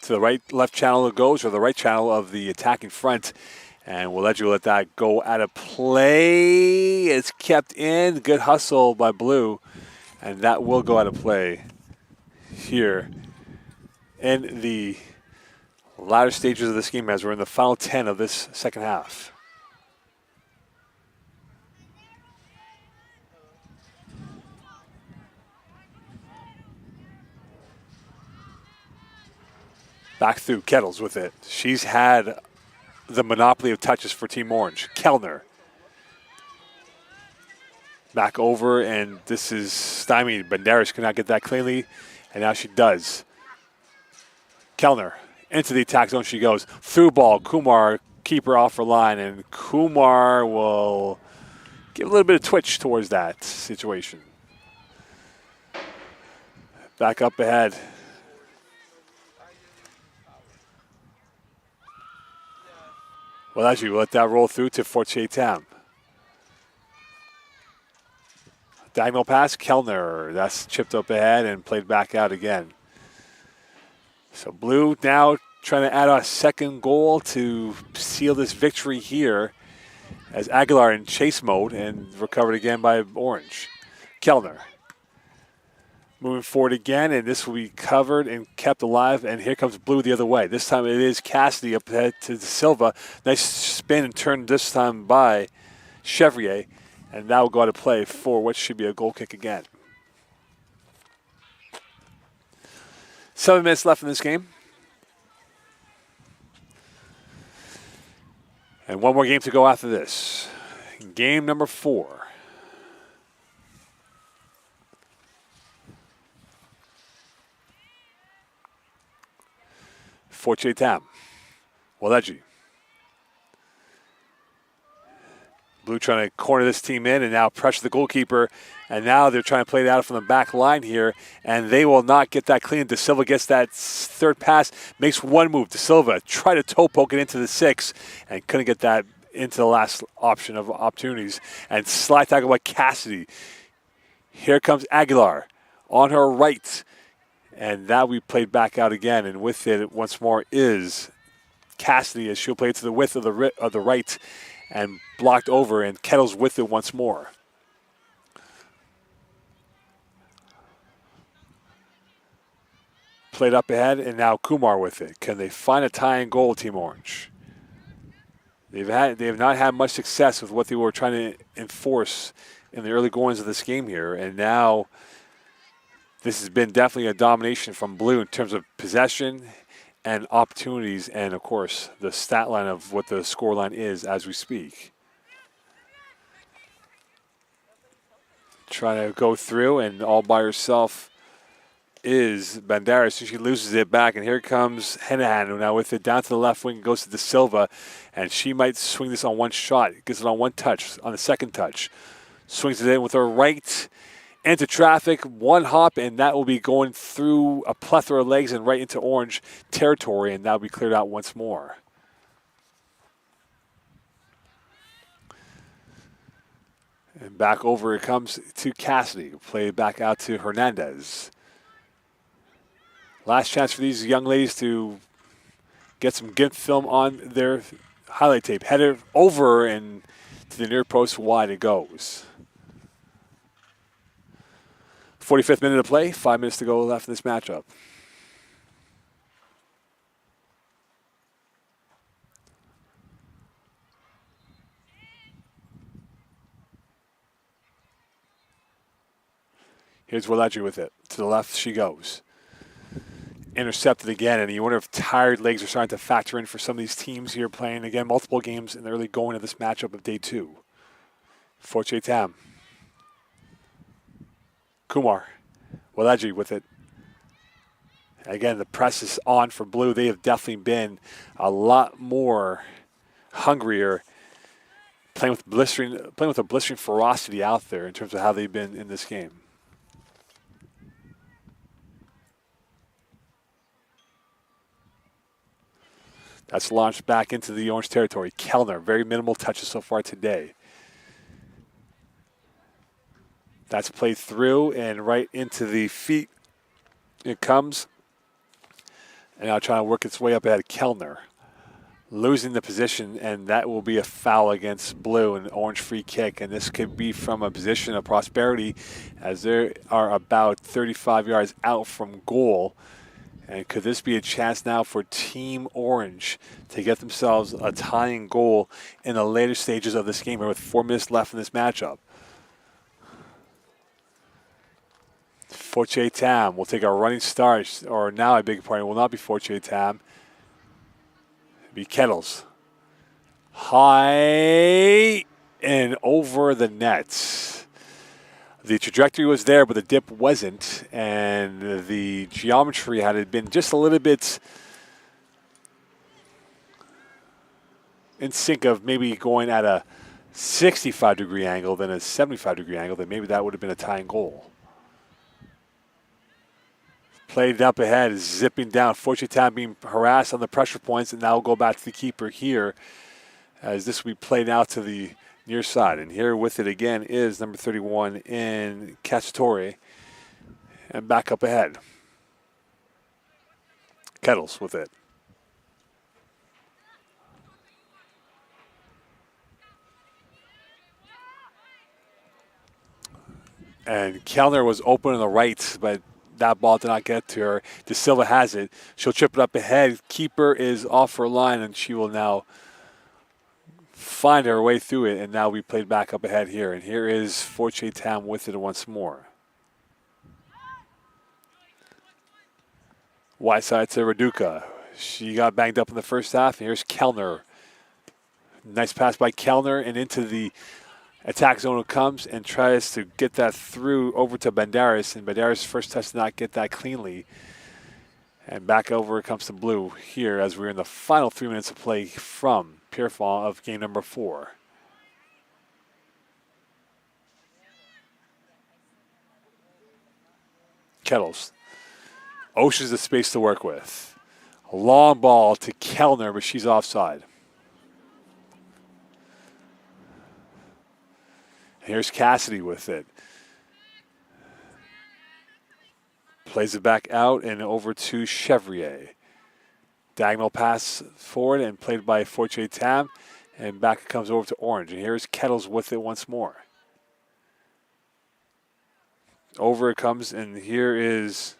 To the right, left channel it goes, or the right channel of the attacking front. And we'll let that go out of play. It's kept in. Good hustle by Blue. And that will go out of play here in the latter stages of this game, as we're in the final 10 of this second half. Back through, Kettles with it. She's had the monopoly of touches for Team Orange. Kellner. Back over, and this is stymied. Banderas cannot get that cleanly, and now she does. Kellner, into the attack zone she goes. Through ball, Kumar, keeper off her line, and Kumar will give a little bit of twitch towards that situation. Back up ahead. Well, as you let that roll through to Fortier Tam. Diagonal pass, Kellner. That's chipped up ahead and played back out again. So Blue now trying to add a second goal to seal this victory here as Aguilar in chase mode and recovered again by Orange. Kellner moving forward again, and this will be covered and kept alive, and here comes Blue the other way. This time it is Cassidy up ahead to Silva. Nice spin and turn this time by Chevrier, and that will go out of play for what should be a goal kick again. 7 minutes left in this game. And one more game to go after this. Game number 4. Fortier Tam. Waleji. Blue trying to corner this team in and now pressure the goalkeeper. And now they're trying to play it out from the back line here. And they will not get that clean. De Silva gets that third pass, makes one move. De Silva tried to toe poke it into the 6 and couldn't get that into the last option of opportunities. And slide tackle by Cassidy. Here comes Aguilar on her right. And that we played back out again. And with it once more is Cassidy as she'll play it to the width of the right and blocked over. And Kettles with it once more. Played up ahead, and now Kumar with it. Can they find a tying goal, Team Orange? They have not had much success with what they were trying to enforce in the early goings of this game here, and now this has been definitely a domination from Blue in terms of possession and opportunities, and of course the stat line of what the score line is as we speak. Trying to go through, and all by herself is Banderas. So she loses it back, and here comes Henahan now with it down to the left wing, goes to De Silva, and she might swing this on one shot. Gets it on one touch, on the second touch. Swings it in with her right into traffic, one hop, and that will be going through a plethora of legs and right into Orange territory, and that will be cleared out once more. And back over it comes to Cassidy. Play back out to Hernandez. Last chance for these young ladies to get some good film on their highlight tape. Header over and to the near post, wide it goes. 45th minute of play, 5 minutes to go left in this matchup. Here's Waleji with it. To the left she goes. Intercepted again, and you wonder if tired legs are starting to factor in for some of these teams here playing, again, multiple games in the early going of this matchup of day 2. Fortier Tam. Kumar. Waleji with it. Again, the press is on for Blue. They have definitely been a lot more hungrier, playing with a blistering ferocity out there in terms of how they've been in this game. That's launched back into the Orange territory. Kellner, very minimal touches so far today. That's played through and right into the feet. It comes. And now trying to work its way up ahead of Kellner. Losing the position, and that will be a foul against Blue, an Orange free kick. And this could be from a position of prosperity as they are about 35 yards out from goal. And could this be a chance now for Team Orange to get themselves a tying goal in the later stages of this game, or with 4 minutes left in this matchup? Fortier Tam will take a running start, or now I beg your pardon, it will not be Fortier Tam. It'll be Kettles. High and over the net. The trajectory was there, but the dip wasn't, and the geometry had been just a little bit in sync of maybe going at a 65-degree angle than a 75-degree angle, then maybe that would have been a tying goal. Played up ahead, zipping down. Fortunate Town being harassed on the pressure points, and now we'll go back to the keeper here as this will be played out to the near side. And here with it again is number 31 in Cacciatore, and back up ahead. Kettles with it. And Kellner was open on the right, but that ball did not get to her. De Silva has it. She'll chip it up ahead. Keeper is off her line, and she will now find her way through it. And now we played back up ahead here. And here is Forte Town with it once more. Wide side to Raduca. She got banged up in the first half. And here's Kellner. Nice pass by Kellner, and into the attack zone it comes and tries to get that through over to Banderas, and Banderas' first touch did not get that cleanly. And back over comes to Blue here as we're in the final 3 minutes of play from Pierrefonds of game number 4. Kettles. Oceans of space to work with. A long ball to Kellner, but she's offside. Here's Cassidy with it. Plays it back out and over to Chevrier. Diagonal pass forward and played by Forte Tam. And back it comes over to Orange. And here's Kettles with it once more. Over it comes, and here is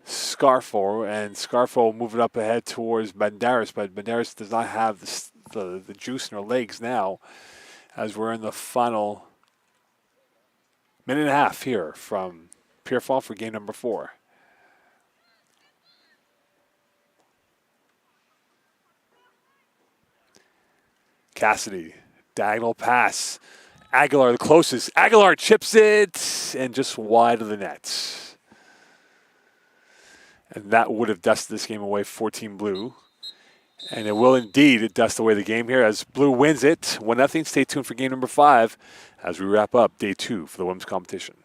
Scarfo. And Scarfo will move it up ahead towards Banderas, but Banderas does not have the juice in her legs now, as we're in the final minute and a half here from Pierrefonds for game number 4. Cassidy, diagonal pass. Aguilar, the closest. Aguilar chips it, and just wide of the net. And that would have dusted this game away for Team Blue. And it will indeed dust away the game here as Blue wins it 1-0. Stay tuned for game number 5 as we wrap up day 2 for the women's competition.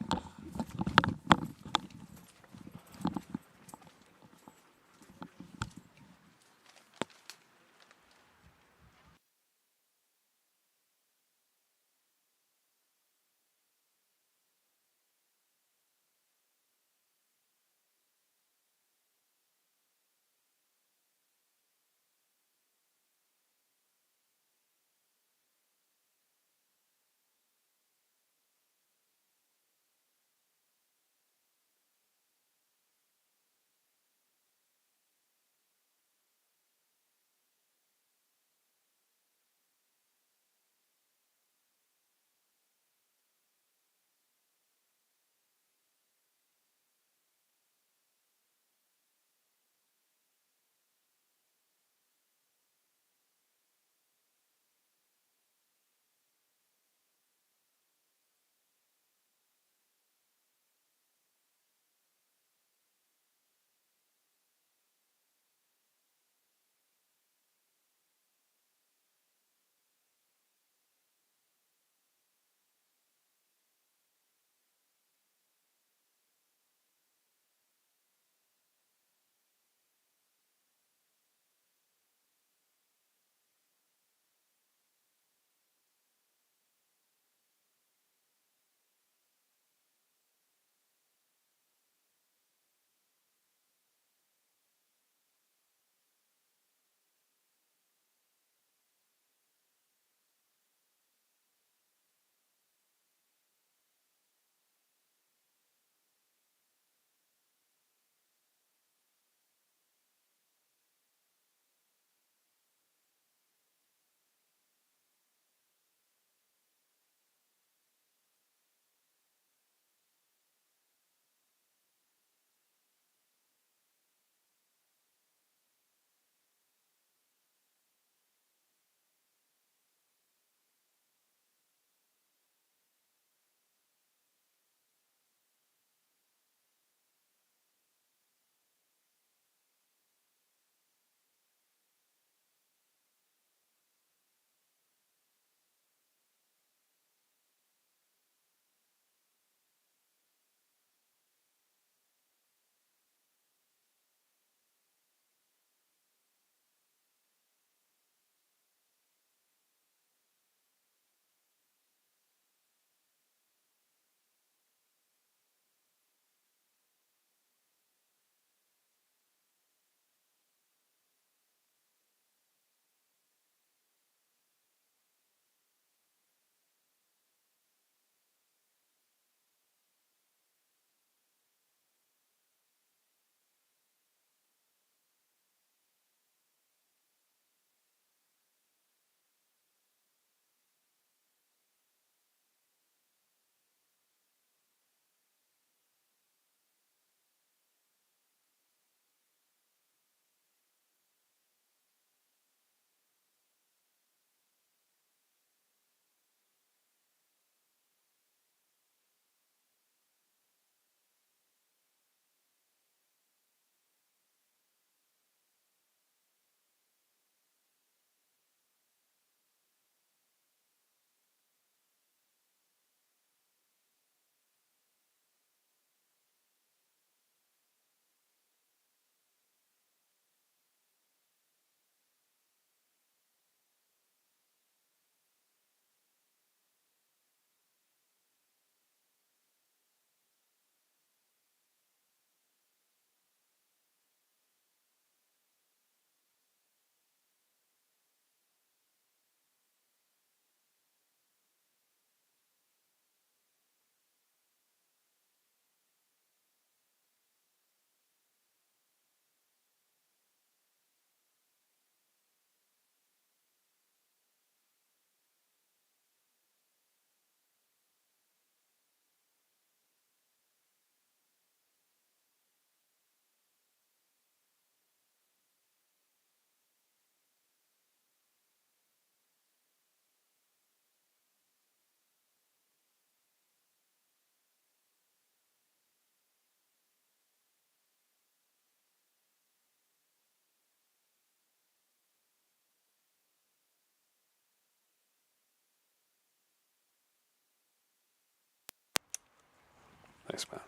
Yes, ma'am.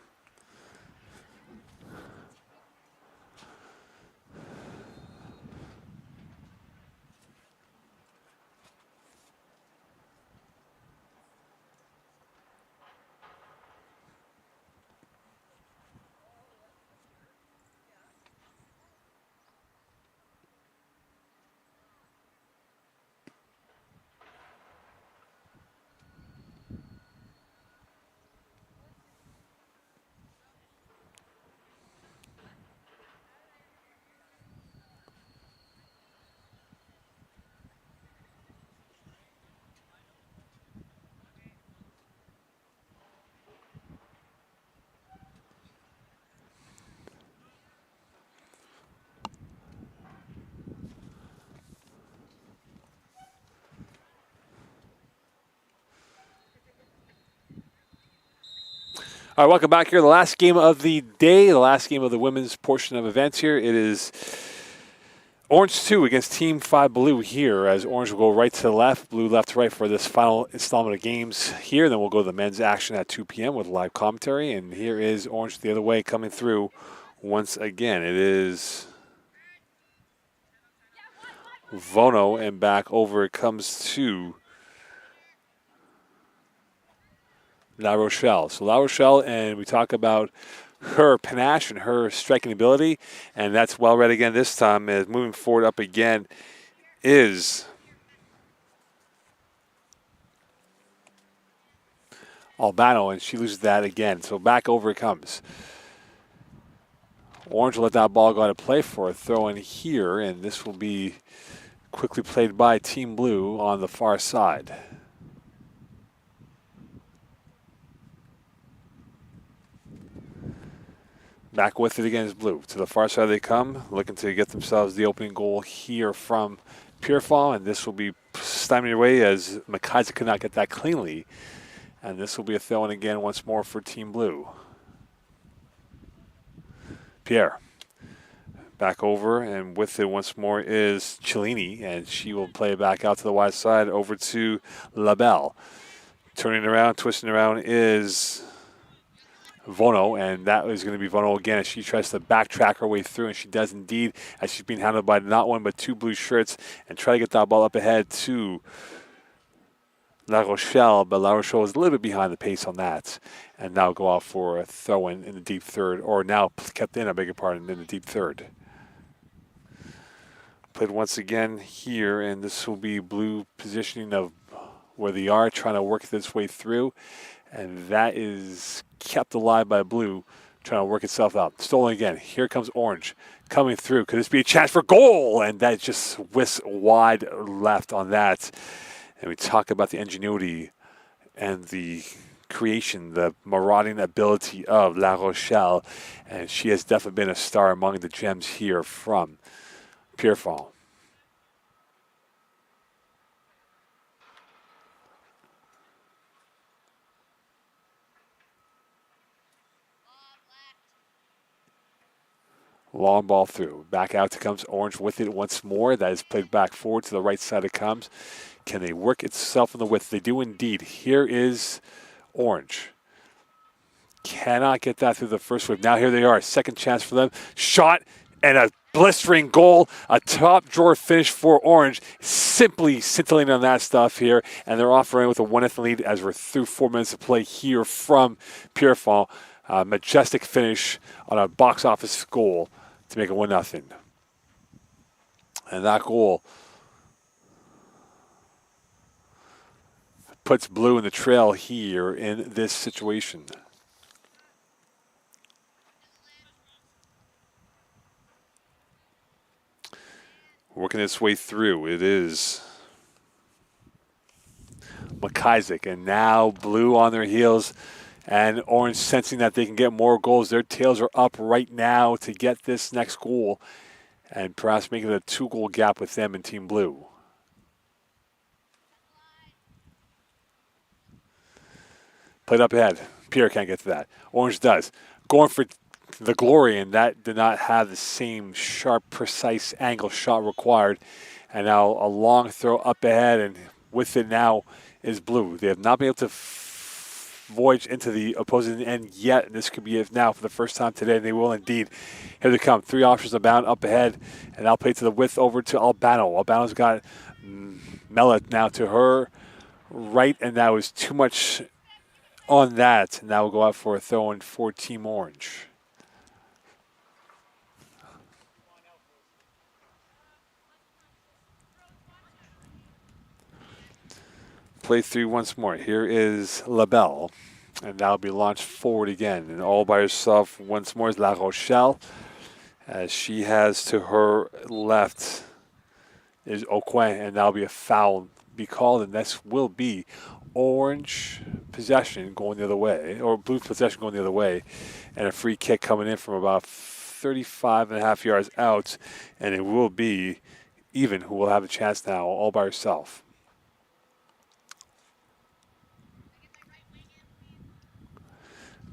All right, welcome back here. The last game of the day, the last game of the women's portion of events here. It is Orange 2 against Team 5 Blue here, as Orange will go right to left, Blue left to right for this final installment of games here. Then we'll go to the men's action at 2 p.m. with live commentary. And here is Orange the other way coming through once again. It is Vono, and back over it comes to La Rochelle. So La Rochelle, and we talk about her panache and her striking ability, and that's well read again this time, as moving forward up again is Albano, and she loses that again. So back over it comes. Orange will let that ball go out of play for a throw in here, and this will be quickly played by Team Blue on the far side. Back with it again is Blue. To the far side they come, looking to get themselves the opening goal here from Pierrefall, and this will be stymied away as McKaiser could not get that cleanly. And this will be a throw-in again once more for Team Blue. Pierre. Back over, and with it once more is Cellini, and she will play it back out to the wide side over to LaBelle. Turning around, twisting around is Vono, and that is going to be Vono again as she tries to backtrack her way through, and she does indeed, as she's being handled by not one but two blue shirts, and try to get that ball up ahead to La Rochelle, but La Rochelle is a little bit behind the pace on that, and now go out for a throw-in in the deep third, or now kept in, I beg your pardon, in the deep third. Played once again here, and this will be Blue positioning of where they are, trying to work this way through, and that is kept alive by Blue, trying to work itself out. Stolen again. Here comes Orange coming through. Could this be a chance for goal? And that just whisks wide left on that. And we talk about the ingenuity and the creation, the marauding ability of La Rochelle, and she has definitely been a star among the gems here from Pierrefall. Long ball through. Back out comes Orange with it once more. That is played back forward to the right side it comes. Can they work itself in the width? They do indeed. Here is Orange. Cannot get that through the first wave. Now here they are. Second chance for them. Shot and a blistering goal. A top drawer finish for Orange. Simply scintillating on that stuff here. And they're off running with a 1-0 lead as we're through 4 minutes of play here from Pierrefall. Majestic finish on a box office goal to make it 1-0. And that goal puts Blue in the trail here in this situation. Working its way through, it is McIsaac, and now Blue on their heels, and Orange sensing that they can get more goals. Their tails are up right now to get this next goal, and perhaps making it a 2-goal gap with them and Team Blue. Played up ahead. Pierre can't get to that. Orange does. Going for the glory, and that did not have the same sharp, precise angle shot required. And now a long throw up ahead, and with it now is Blue. They have not been able to voyage into the opposing end yet. And this could be it now for the first time today. And they will indeed. Here they come. 3 options abound up ahead. And I'll play to the width over to Albano. Albano's got Mela now to her right. And that was too much on that. And now we'll go out for a throw in for Team Orange. Play 3 once more. Here is LaBelle. And that'll be launched forward again. And all by herself once more is La Rochelle. As she has to her left is Aucoin. And that'll be a foul be called. And this will be Orange possession going the other way. Or Blue possession going the other way. And a free kick coming in from about 35.5 yards out. And it will be Even who will have a chance now all by herself.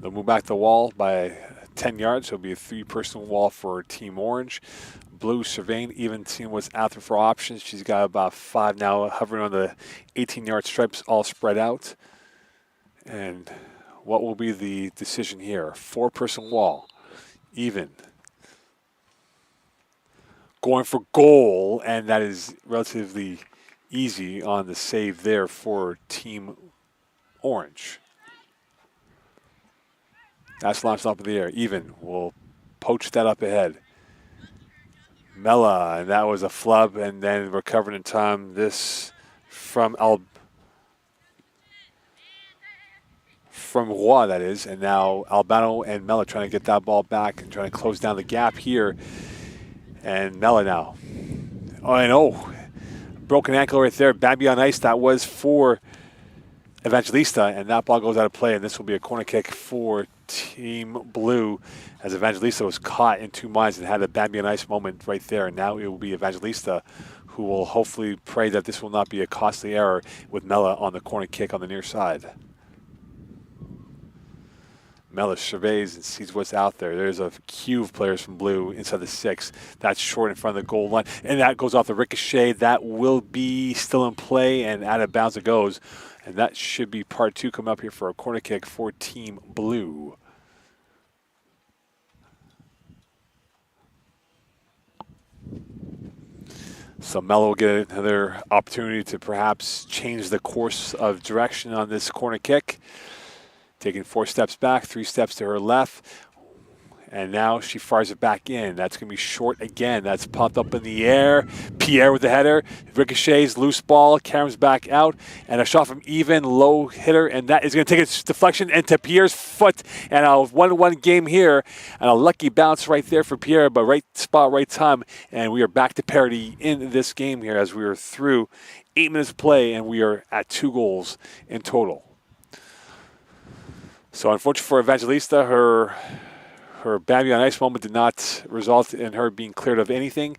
They'll move back the wall by 10 yards. It'll be a 3-person wall for Team Orange. Blue surveying, even seeing what's out there for options. She's got about 5 now, hovering on the 18-yard stripes, all spread out. And what will be the decision here? 4-person wall, even. Going for goal, and that is relatively easy on the save there for Team Orange. That's launched up in the air. Even will poach that up ahead. Mela, and that was a flub, and then recovered in time. This from Roy, that is, and now Albano and Mela trying to get that ball back and trying to close down the gap here. And Mela now. Broken ankle right there. Bambi on ice. That was for Evangelista, and that ball goes out of play, and this will be a corner kick for Team Blue as Evangelista was caught in 2 minds and had a Bambi on ice moment right there. And now it will be Evangelista who will hopefully pray that this will not be a costly error with Mela on the corner kick on the near side. Mela surveys and sees what's out there. There's a queue of players from Blue inside the 6. That's short in front of the goal line. And that goes off the ricochet. That will be still in play, and out of bounds it goes. And that should be part 2 coming up here for a corner kick for Team Blue. So Mela will get another opportunity to perhaps change the course of direction on this corner kick. Taking 4 steps back, 3 steps to her left. And now she fires it back in. That's going to be short again. That's popped up in the air. Pierre with the header. Ricochets, loose ball. Caroms back out. And a shot from Even, low hitter. And that is going to take its deflection into Pierre's foot. And a 1-1 game here. And a lucky bounce right there for Pierre. But right spot, right time. And we are back to parity in this game here as we are through 8 minutes of play. And we are at 2 goals in total. So unfortunately for Evangelista, her Bambi on ice moment did not result in her being cleared of anything.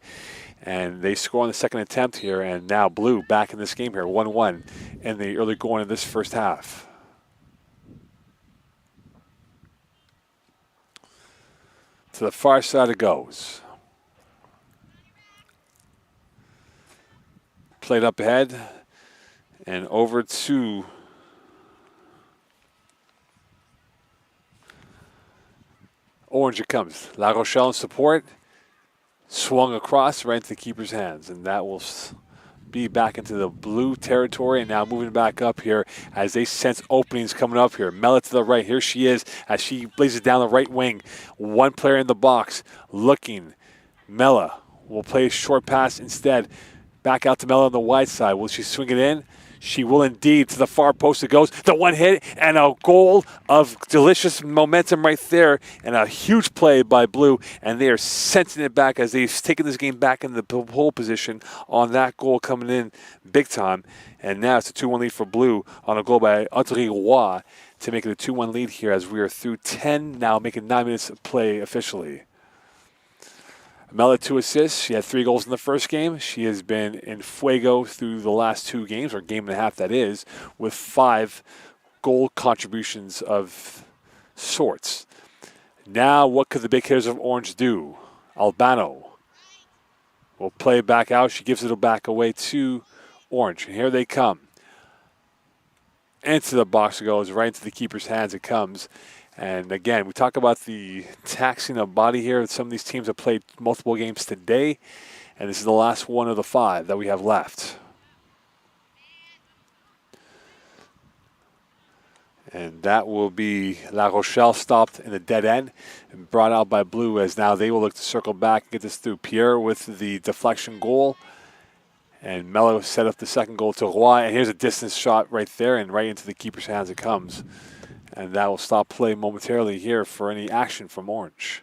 And they score on the second attempt here. And now Blue back in this game here, 1-1 in the early going of this first half. To the far side it goes. Played up ahead and over to Orange it comes. La Rochelle in support. Swung across right into the keeper's hands. And that will be back into the Blue territory. And now moving back up here as they sense openings coming up here. Mela to the right. Here she is as she blazes down the right wing. 1 player in the box looking. Mela will play a short pass instead. Back out to Mela on the wide side. Will she swing it in? She will indeed. To the far post it goes. The 1 hit and a goal of delicious momentum right there. And a huge play by Blue. And they are sensing it back as they've taken this game back in the pole position on that goal coming in big time. And now it's a 2-1 lead for Blue on a goal by Audrey Roy to make it a 2-1 lead here as we are through 10 now, making 9 minutes of play officially. Mela 2 assists. She had 3 goals in the first game. She has been in fuego through the last 2 games, or game and a half that is, with 5 goal contributions of sorts. Now what could the big hitters of Orange do? Albano will play it back out. She gives it back away to Orange. And here they come. Into the box it goes, right into the keeper's hands it comes. And again, we talk about the taxing of body here. Some of these teams have played multiple games today, and this is the last one of the 5 that we have left. And that will be La Rochelle stopped in the dead end and brought out by Blue, as now they will look to circle back and get this through. Pierre with the deflection goal. And Mello set up the second goal to Roy. And here's a distance shot right there, and right into the keeper's hands it comes. And that will stop play momentarily here for any action from Orange.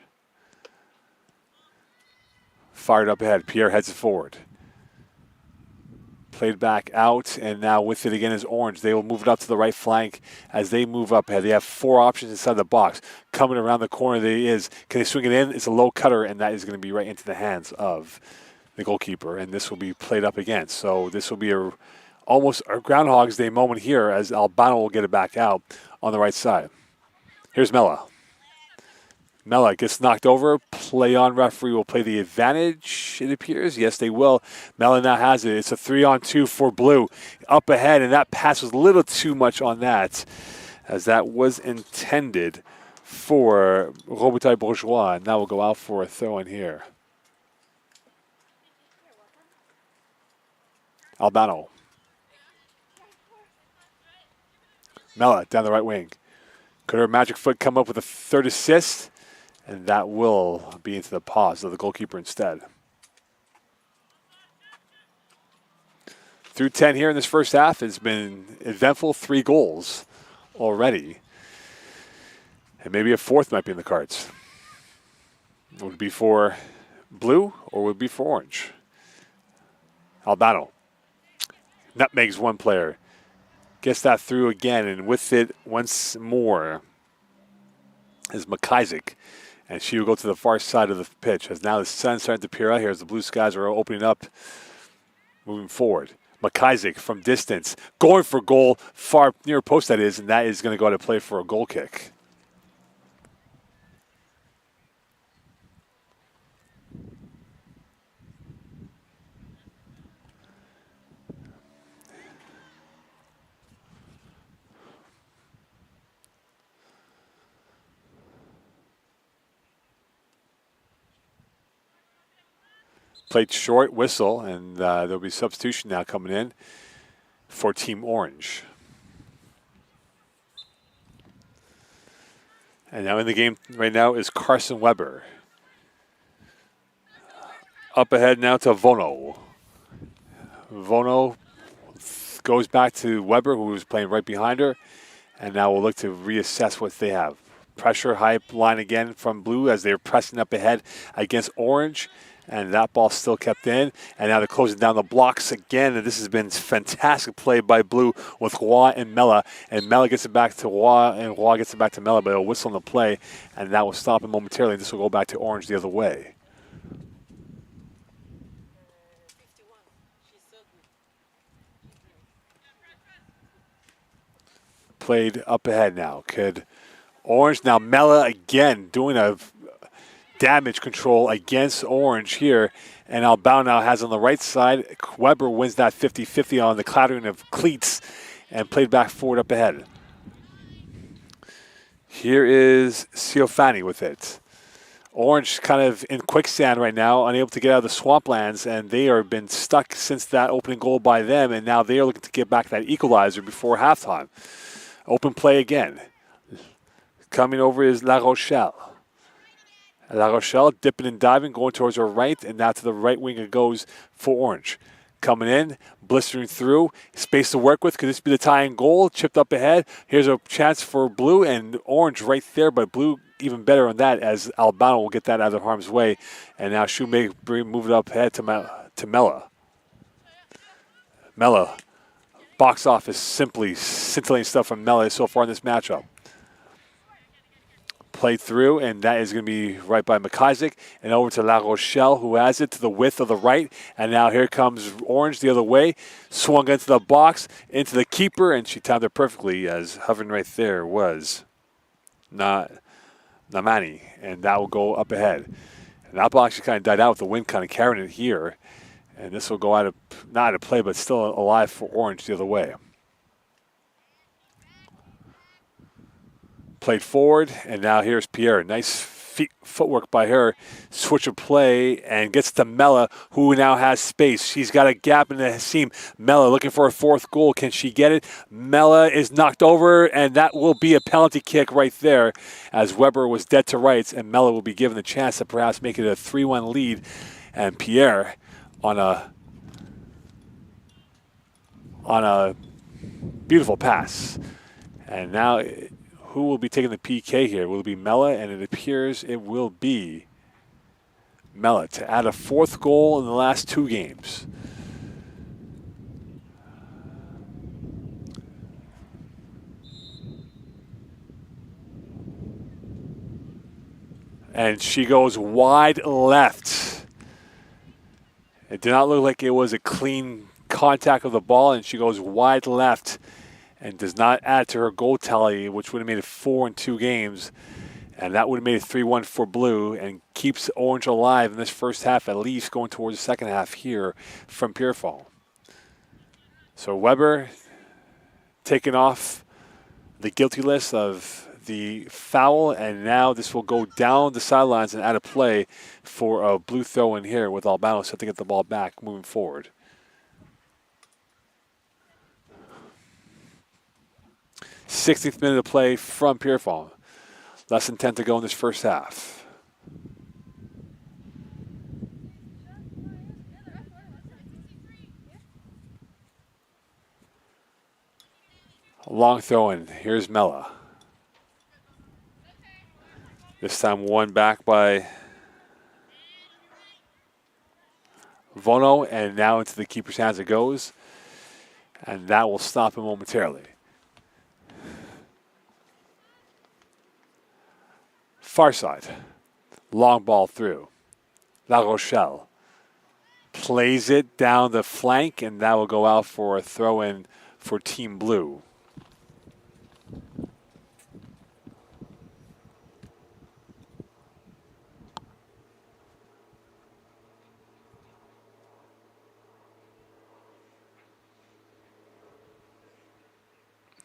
Fired up ahead. Pierre heads it forward. Played back out, and now with it again is Orange. They will move it up to the right flank as they move up ahead. They have 4 options inside the box. Coming around the corner, can they swing it in? It's a low cutter, and that is going to be right into the hands of the goalkeeper, and this will be played up again. So this will be almost a Groundhog's Day moment here, as Albano will get it back out on the right side. Here's Mella. Mella gets knocked over. Play on referee will play the advantage, it appears. Yes, they will. Mella now has it. It's a 3-on-2 for Blue. Up ahead, and that pass was a little too much on that, as that was intended for Robitaille Bourgeois. And now we'll go out for a throw-in here. Albano. Mella down the right wing. Could her magic foot come up with a 3rd assist? And that will be into the paws of the goalkeeper instead. Through 10 here in this first half has been eventful. 3 goals already. And maybe a 4th might be in the cards. Would it be for Blue or would it be for Orange? Albano. Nutmegs one player. Gets that through again, and with it once more is McIsaac. And she will go to the far side of the pitch, as now the sun's starting to peer out here as the blue skies are opening up, moving forward. McIsaac from distance, going for goal, far near post that is, and that is going to go out to play for a goal kick. Played short, whistle, and there'll be substitution now coming in for Team Orange. And now in the game right now is Carson Weber. Up ahead now to Vono. Vono goes back to Weber, who was playing right behind her, and now we'll look to reassess what they have. Pressure, high line again from Blue as they're pressing up ahead against Orange. And that ball still kept in. And now they're closing down the blocks again. And this has been fantastic play by Blue with Roy and Mella. And Mella gets it back to Roy, and Roy gets it back to Mella. But a whistle on the play, and that will stop it momentarily. This will go back to Orange the other way. Played up ahead now. Could Orange, now Mella again doing a damage control against Orange here, and Albano now has on the right side. Weber wins that 50-50 on the clattering of cleats and played back forward up ahead. Here is Ciofani with it. Orange kind of in quicksand right now, unable to get out of the swamplands, and they are been stuck since that opening goal by them, and now they are looking to get back that equalizer before halftime. Open play again. Coming over is La Rochelle. La Rochelle dipping and diving, going towards her right, and now to the right wing it goes for Orange. Coming in, blistering through, space to work with. Could this be the tying goal? Chipped up ahead. Here's a chance for Blue, and Orange right there, but Blue even better on that, as Albano will get that out of harm's way. And now Shoemaker move it up ahead to Mella. Mella, box office, simply scintillating stuff from Mella so far in this matchup. Played through, and that is going to be right by McIsaac, and over to La Rochelle, who has it to the width of the right, and now here comes Orange the other way, swung into the box, into the keeper, and she timed it perfectly, as hovering right there was Namani, and that will go up ahead. And that ball actually kind of died out with the wind kind of carrying it here, and this will go not out of play, but still alive for Orange the other way. Played forward, and now here's Pierre. Nice footwork by her. Switch of play, and gets to Mella, who now has space. She's got a gap in the seam. Mella looking for a fourth goal. Can she get it? Mella is knocked over, and that will be a penalty kick right there, as Weber was dead to rights, and Mella will be given the chance to perhaps make it a 3-1 lead. And Pierre on a beautiful pass. And now, who will be taking the PK here? Will it be Mella? And it appears it will be Mella to add a fourth goal in the last 2 games. And she goes wide left. It did not look like it was a clean contact of the ball, and she goes wide left and does not add to her goal tally, which would have made it 4 in 2 games. And that would have made it 3-1 for Blue and keeps Orange alive in this first half, at least going towards the second half here from Pierrefall. So Weber taken off the guilty list of the foul, and now this will go down the sidelines and out of play for a Blue throw in here with Albano set to get the ball back moving forward. 60th minute of play from Pierrefall. Less than 10 to go in this first half. A long throw in. Here's Mella. This time won back by Vono, and now into the keeper's hands it goes. And that will stop him momentarily. Far side, long ball through. La Rochelle plays it down the flank, and that will go out for a throw-in for Team Blue.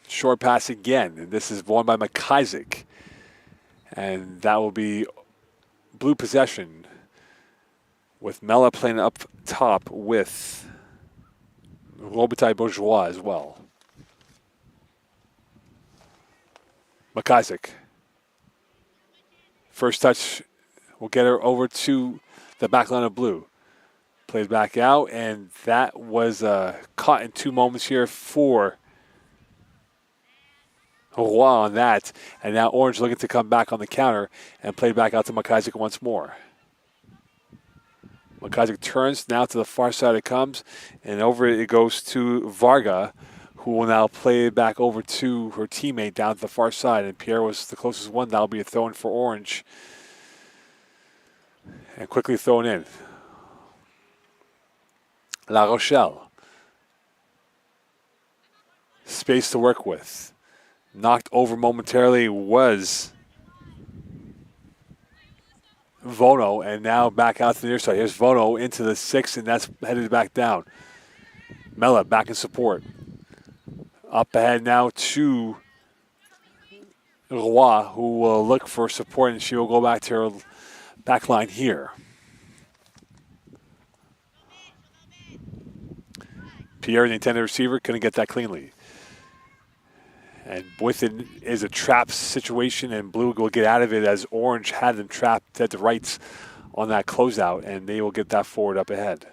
Short pass again, and this is won by McIsaac. And that will be Blue possession with Mella playing up top with Robitaille Bourgeois as well. McIsaac. First touch will get her over to the back line of Blue. Plays back out, and that was caught in 2 moments here for Roy on that, and now Orange looking to come back on the counter and play back out to McIsaac once more. McIsaac turns now to the far side it comes, and over it goes to Varga, who will now play it back over to her teammate down to the far side, and Pierre was the closest one. That'll be a throw-in for Orange. And quickly thrown in. La Rochelle. Space to work with. Knocked over momentarily was Vono, and now back out to the near side. Here's Vono into the 6, and that's headed back down. Mella back in support. Up ahead now to Roy, who will look for support, and she will go back to her back line here. Pierre, the intended receiver, couldn't get that cleanly. And with it is a trap situation, and Blue will get out of it as Orange had them trapped at the rights on that closeout, and they will get that forward up ahead.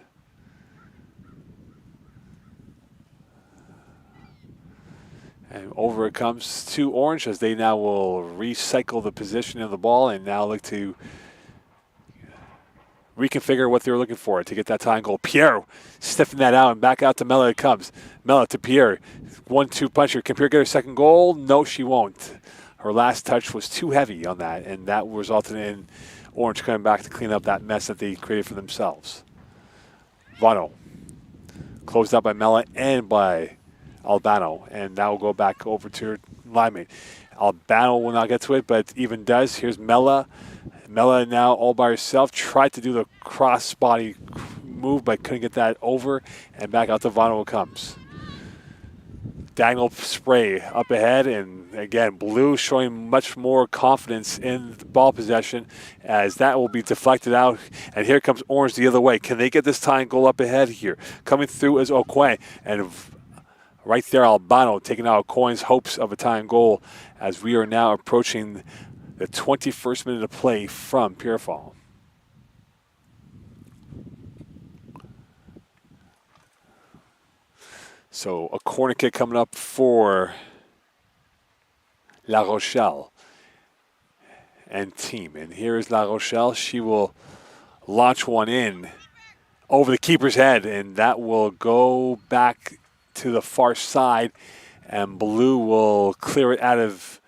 And over it comes to Orange as they now will recycle the position of the ball and now look to reconfigure what they were looking for to get that tying goal. Pierre stiffing that out, and back out to Mella it comes. Mella to Pierre. 1-2 puncher. Can Pierre get her second goal? No, she won't. Her last touch was too heavy on that, and that resulted in Orange coming back to clean up that mess that they created for themselves. Vano. Closed out by Mella and by Albano, and now we'll go back over to her linemate. Albano will not get to it, but even does. Here's Mella. Mella now all by herself. Tried to do the cross body move, but couldn't get that over, and back out to Vano it comes. diagonal spray up ahead, and again, blue showing much more confidence in the ball possession as that will be deflected out. And here comes orange the other way. Can they get this tying goal up ahead here? Coming through is Okwe, and right there, Albano taking out Coin's hopes of a tying goal as we are now approaching the 21st minute of play from Pierrefall. So a corner kick coming up for La Rochelle and team. And here is La Rochelle. She will launch one in over the keeper's head, and that will go back to the far side, and blue will clear it out of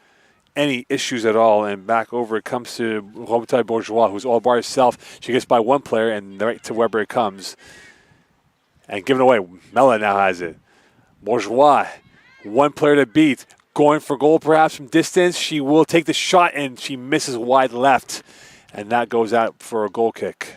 any issues at all, and back over it comes to Robitaille Bourgeois, who's all by herself. She gets by one player, and right to Weber it comes. And given away, Mella now has it. Bourgeois, one player to beat, going for goal perhaps from distance. She will take the shot, and she misses wide left, and that goes out for a goal kick.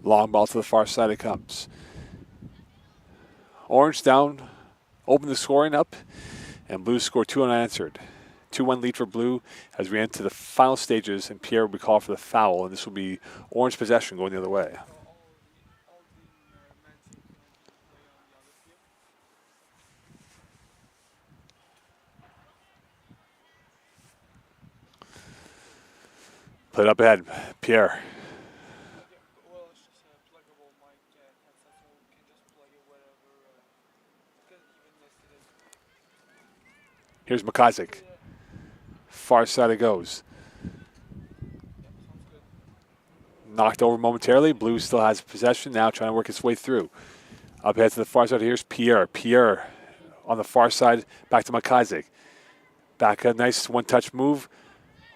Long ball to the far side it comes. Orange down, open the scoring up, and Blues score 2 unanswered. 2-1 lead for Blue as we enter the final stages, and Pierre will be called for the foul, and this will be Orange possession going the other way. Played up ahead, Pierre. Here's McIsaac. Far side it goes. Knocked over momentarily. Blue still has possession now, trying to work its way through. Up ahead to the far side. Here's Pierre. Pierre on the far side. Back to McIsaac. Back a nice one-touch move.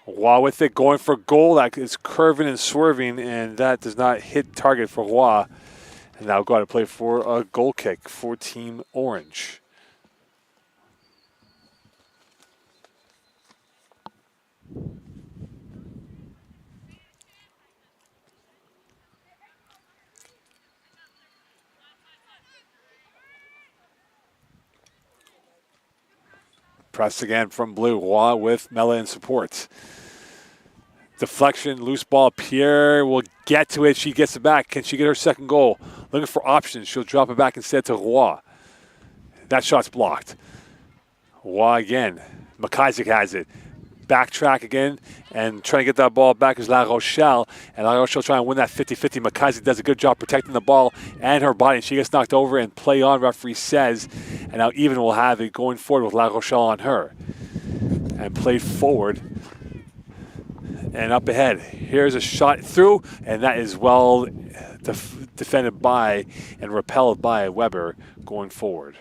Roy with it, going for goal. That is curving and swerving, and that does not hit target for Roy. And now got to play for a goal kick for Team Orange. Press again from Blue. Roy with Mella in support. Deflection, loose ball. Pierre will get to it. She gets it back. Can she get her second goal? Looking for options. She'll drop it back instead to Roy. That shot's blocked. Roy again. McIsaac has it. Backtrack again and trying to get that ball back is La Rochelle. And La Rochelle trying to win that 50-50. McIsaac does a good job protecting the ball and her body. She gets knocked over and play on, referee says. And now even will have it going forward with La Rochelle on her. And play forward. And up ahead. Here's a shot through, and that is well defended by and repelled by Weber going forward.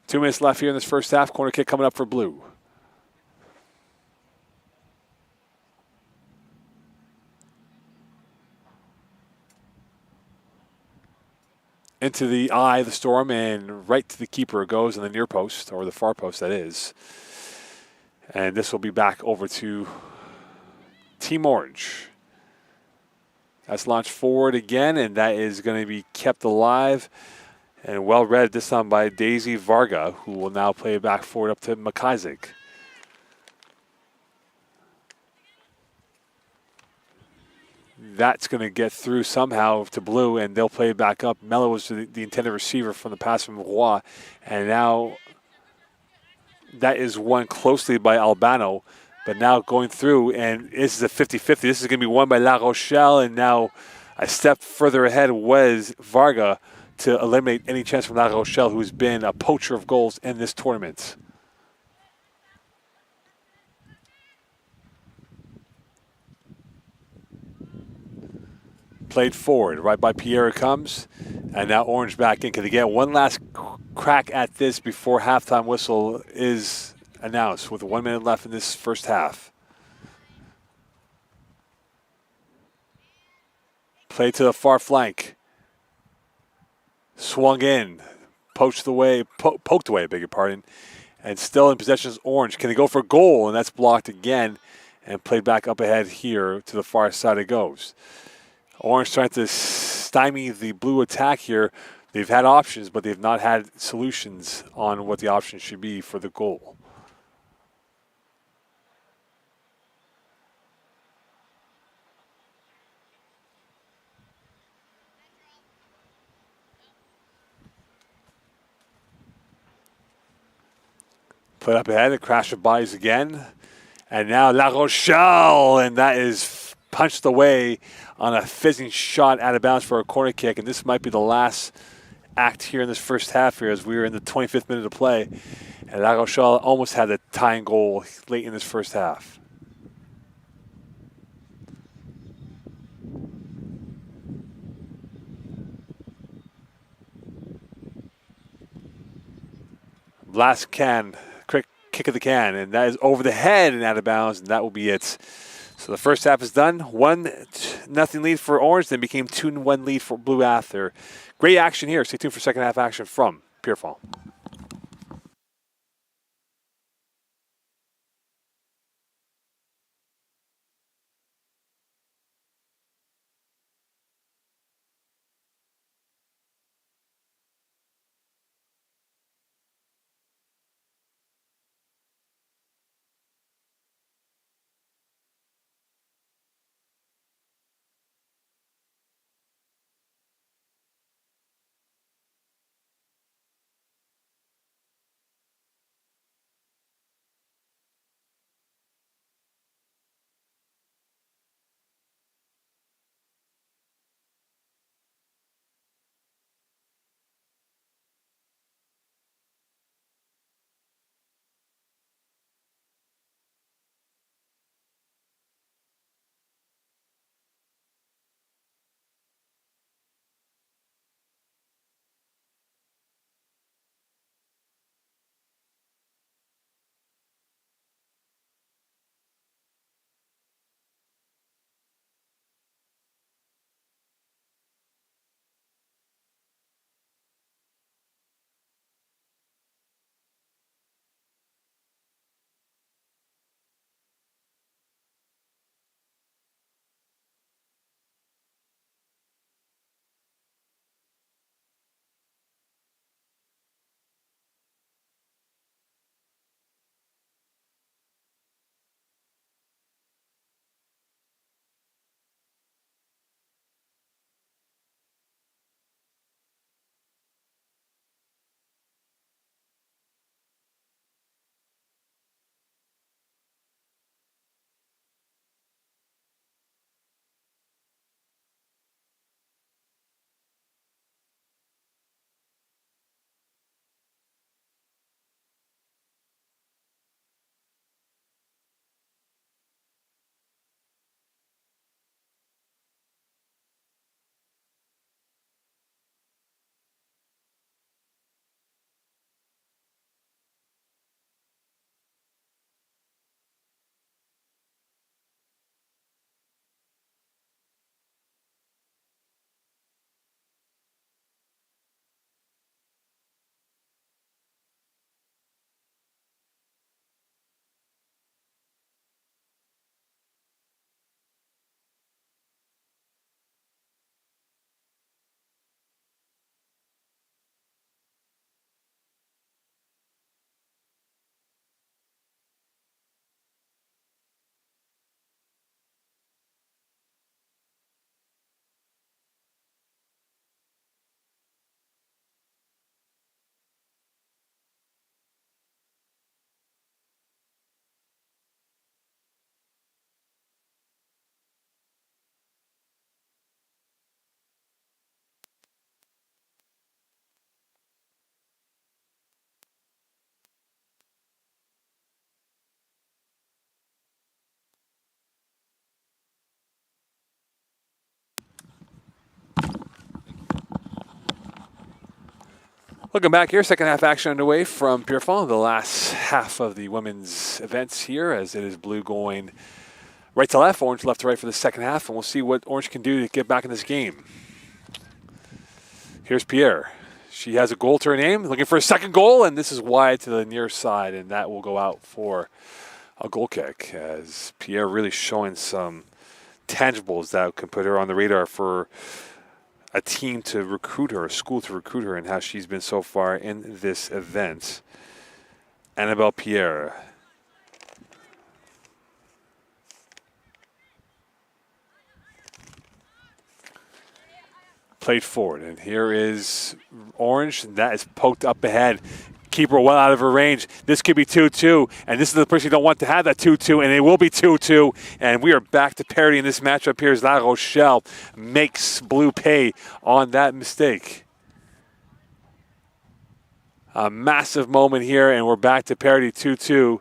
Two minutes left here in this first half. Corner kick coming up for Blue. Into the eye of the storm, and right to the keeper it goes in the near post, or the far post that is. And this will be back over to Team Orange. That's launched forward again, and that is going to be kept alive and well read this time by Daisy Varga, who will now play it back forward up to McIsaac. That's going to get through somehow to Blue, and they'll play it back up. Mello was the intended receiver from the pass from Roy, and now that is won closely by Albano, but now going through, and this is a 50-50. This is going to be won by La Rochelle, and now a step further ahead was Varga to eliminate any chance from La Rochelle, who's been a poacher of goals in this tournament. Played forward, right by Pierre it comes. And now Orange back in. Can they get one last crack at this before halftime whistle is announced with 1 minute left in this first half? Play to the far flank. Swung in. Poked away, I beg your pardon. And still in possession is Orange. Can they go for a goal? And that's blocked again. And played back up ahead here to the far side it goes. Orange trying to stymie the blue attack here. They've had options, but they've not had solutions on what the options should be for the goal. Put up ahead, a crash of bodies again. And now La Rochelle, and that is punched away on a fizzing shot out of bounds for a corner kick. And this might be the last act here in this first half here as we were in the 25th minute of play. And La Rochelle almost had a tying goal late in this first half. Last quick kick of the can, and that is over the head and out of bounds, and that will be it. So the first half is done. 1-0 lead for Orange, then became 2-1 lead for Blue after. Great action here. Stay tuned for second half action from Pierrefonds. Welcome back here. Second half action underway from Pierrefonds. The last half of the women's events here, as it is blue going right to left, orange left to right for the second half, and we'll see what orange can do to get back in this game. Here's Pierre. She has a goal to her name, looking for a second goal, and this is wide to the near side, and that will go out for a goal kick, as Pierre really showing some tangibles that can put her on the radar for a team to recruit her, a school to recruit her, and how she's been so far in this event. Annabelle Pierre. Played forward, and here is orange, and that is poked up ahead. Keeper well out of her range. This could be 2-2, and this is the person you don't want to have that 2-2, and it will be 2-2, and we are back to parity in this matchup here as La Rochelle makes blue pay on that mistake. A massive moment here, and we're back to parity 2-2,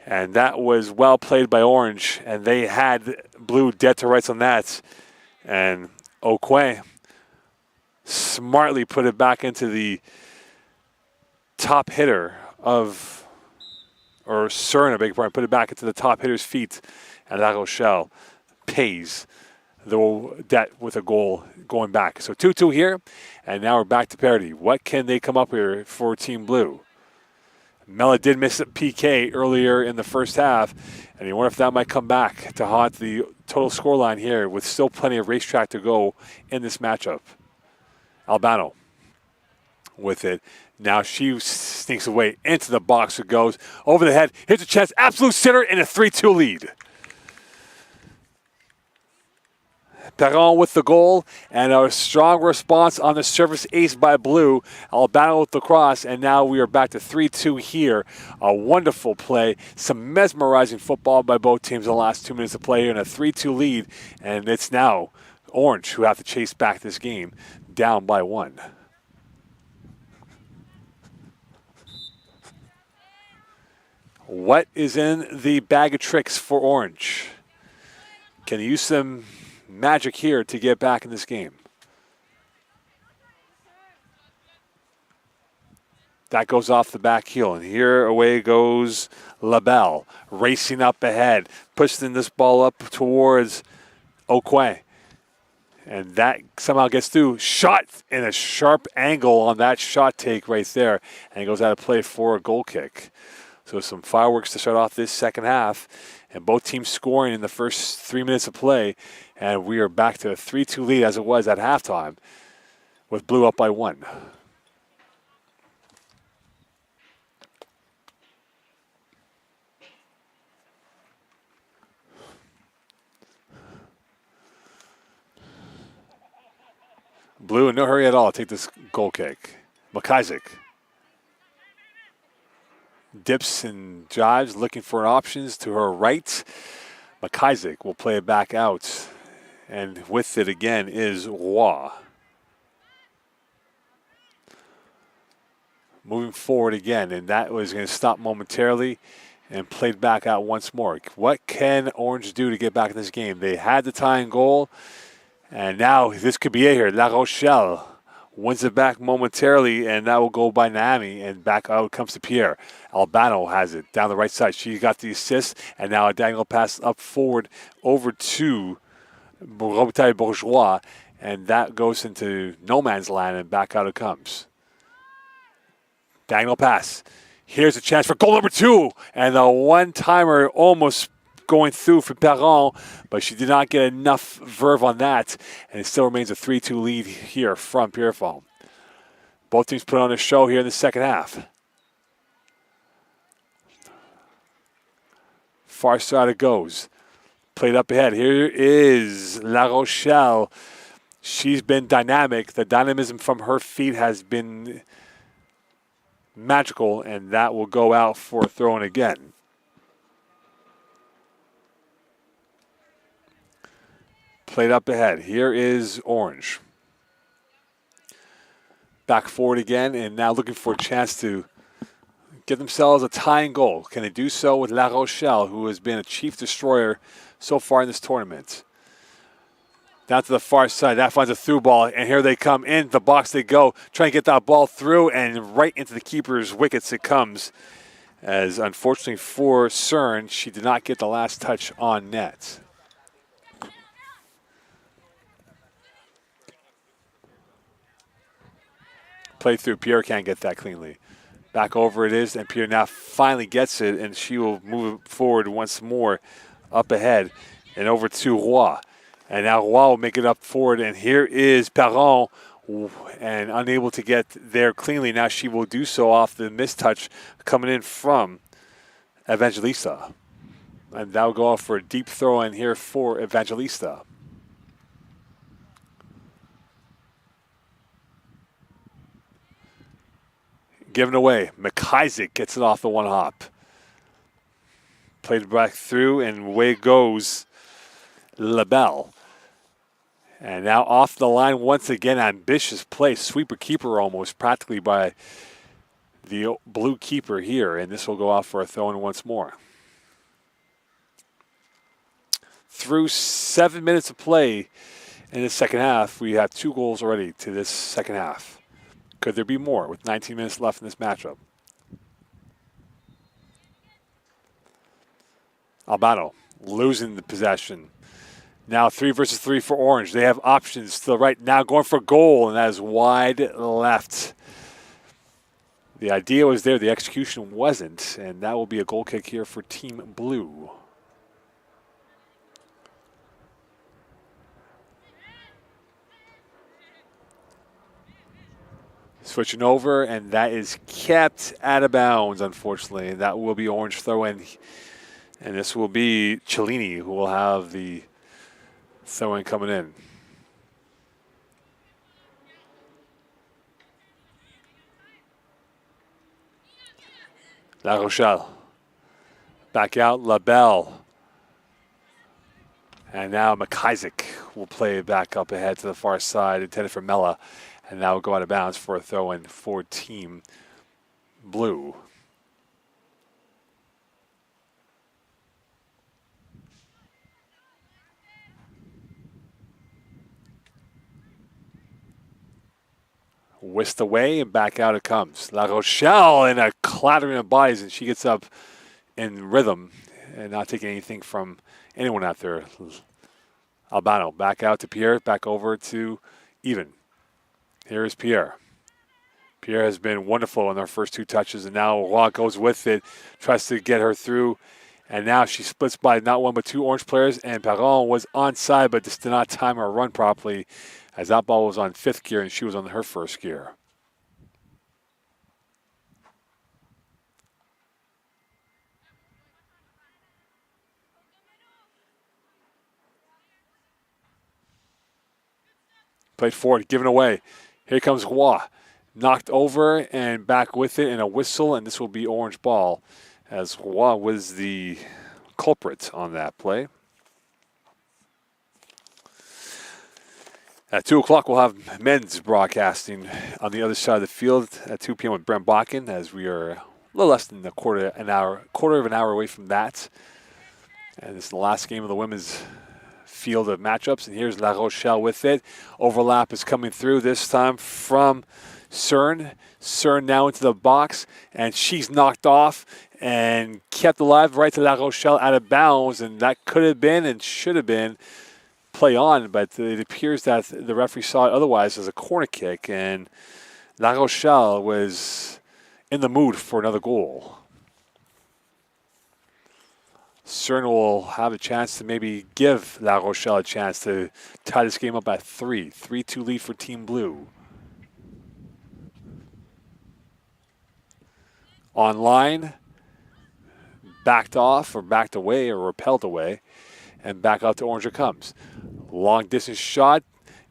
and that was well played by orange, and they had blue dead to rights on that, and Okwe smartly put it back into the top hitter of, or Cern, I beg your pardon, put it back into the top hitter's feet, and La Rochelle pays the debt with a goal going back. So 2-2 here, and now we're back to parity. What can they come up here for Team Blue? Mela did miss a PK earlier in the first half, and you wonder if that might come back to haunt the total scoreline here with still plenty of racetrack to go in this matchup. Albano with it. Now she sneaks away into the box. It goes over the head. Here's a chance. Absolute sitter in a 3-2 lead. Perron with the goal, and a strong response on the service ace by blue. Albano with the cross, and now we are back to 3-2 here. A wonderful play. Some mesmerizing football by both teams in the last 2 minutes of play here, and a 3-2 lead. And it's now Orange who have to chase back this game down by 1. What is in the bag of tricks for Orange? Can they use some magic here to get back in this game? That goes off the back heel, and here away goes LaBelle, racing up ahead, pushing this ball up towards Okwe. And that somehow gets through. Shot in a sharp angle on that shot take right there, and it goes out of play for a goal kick. So some fireworks to start off this second half, and both teams scoring in the first 3 minutes of play, and we are back to a 3-2 lead as it was at halftime, with blue up by 1. Blue in no hurry at all. Take this goal kick. McIsaac dips and jives, looking for options to her right. McIsaac will play it back out. And with it again is Roy. Moving forward again, and that was going to stop momentarily and played back out once more. What can Orange do to get back in this game? They had the tying goal, and now this could be it here. La Rochelle wins it back momentarily, and that will go by Naomi, and back out comes to Pierre. Albano has it down the right side. She got the assist, and now a diagonal pass up forward over to Robitaille Bourgeois, and that goes into no man's land, and back out it comes. Diagonal pass. Here's a chance for goal number 2, and the one-timer almost going through for Perron, but she did not get enough verve on that, and it still remains a 3-2 lead here from Pierrefonds. Both teams put on a show here in the second half. Far side it goes. Played up ahead. Here is La Rochelle. She's been dynamic. The dynamism from her feet has been magical, and that will go out for a throw-in again. Played up ahead. Here is Orange. Back forward again, and now looking for a chance to get themselves a tying goal. Can they do so with La Rochelle, who has been a chief destroyer so far in this tournament? Down to the far side. That finds a through ball, and here they come. In the box they go. Trying to get that ball through, and right into the keeper's wickets it comes. As unfortunately for CERN, she did not get the last touch on net. Play through. Pierre can't get that cleanly. Back over it is, and Pierre now finally gets it, and she will move it forward once more up ahead and over to Roy. And now Roy will make it up forward, and here is Perron, and unable to get there cleanly. Now she will do so off the mistouch coming in from Evangelista. And that will go off for a deep throw in here for Evangelista. Given away. McIsaac gets it off the one hop. Played back through, and away goes LaBelle. And now off the line once again. Ambitious play. Sweeper keeper almost, practically by the blue keeper here. And this will go off for a throw-in once more. Through 7 minutes of play in the second half, we have 2 goals already to this second half. Could there be more with 19 minutes left in this matchup? Albano losing the possession. Now 3 versus 3 for Orange. They have options to the right now, going for goal, and that is wide left. The idea was there, the execution wasn't, and that will be a goal kick here for Team Blue. Switching over, and that is kept out of bounds, unfortunately. That will be Orange throw-in, and this will be Cellini who will have the throw-in coming in. La Rochelle. Back out, LaBelle. And now McIsaac will play back up ahead to the far side, intended for Mella. And now will go out of bounds for a throw-in for Team Blue. Whisked away, and back out it comes. La Rochelle in a clattering of bodies, and she gets up in rhythm and not taking anything from anyone out there. Albano back out to Pierre, back over to Even. Here is Pierre. Pierre has been wonderful in their first 2 touches, and now Roy goes with it, tries to get her through, and now she splits by not 1 but 2 Orange players, and Perron was onside, but just did not time her run properly, as that ball was on 5th gear and she was on her 1st gear. Played forward, given away. Here comes Roy. Knocked over and back with it, and a whistle, and this will be Orange ball, as Roy was the culprit on that play. At 2 o'clock, we'll have men's broadcasting on the other side of the field at 2 p.m. with Brent Bakken, as we are a little less than quarter of an hour away from that. And this is the last game of the women's field of matchups, and here's La Rochelle with it. Overlap is coming through this time from CERN. CERN now into the box, and she's knocked off and kept alive right to La Rochelle out of bounds, and that could have been and should have been play on, but it appears that the referee saw it otherwise as a corner kick, and La Rochelle was in the mood for another goal. CERN will have a chance to maybe give La Rochelle a chance to tie this game up at 3. 3-2 lead for Team Blue. Online, backed off or backed away or repelled away, and back out to Orange it comes. Long distance shot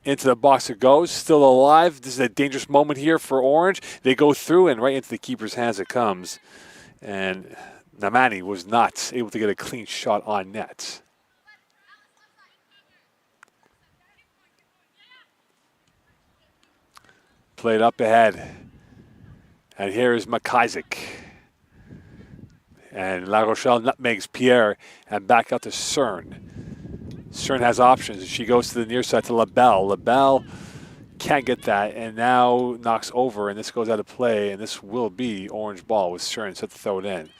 into the box it goes, still alive. This is a dangerous moment here for Orange. They go through and right into the keeper's hands it comes. And Namani was not able to get a clean shot on net. Played up ahead. And here is McIsaac. And La Rochelle nutmegs Pierre and back out to CERN. Cern has options. She goes to the near side to LaBelle. LaBelle can't get that, and now knocks over, and this goes out of play, and this will be orange ball with Cern set to throw it in.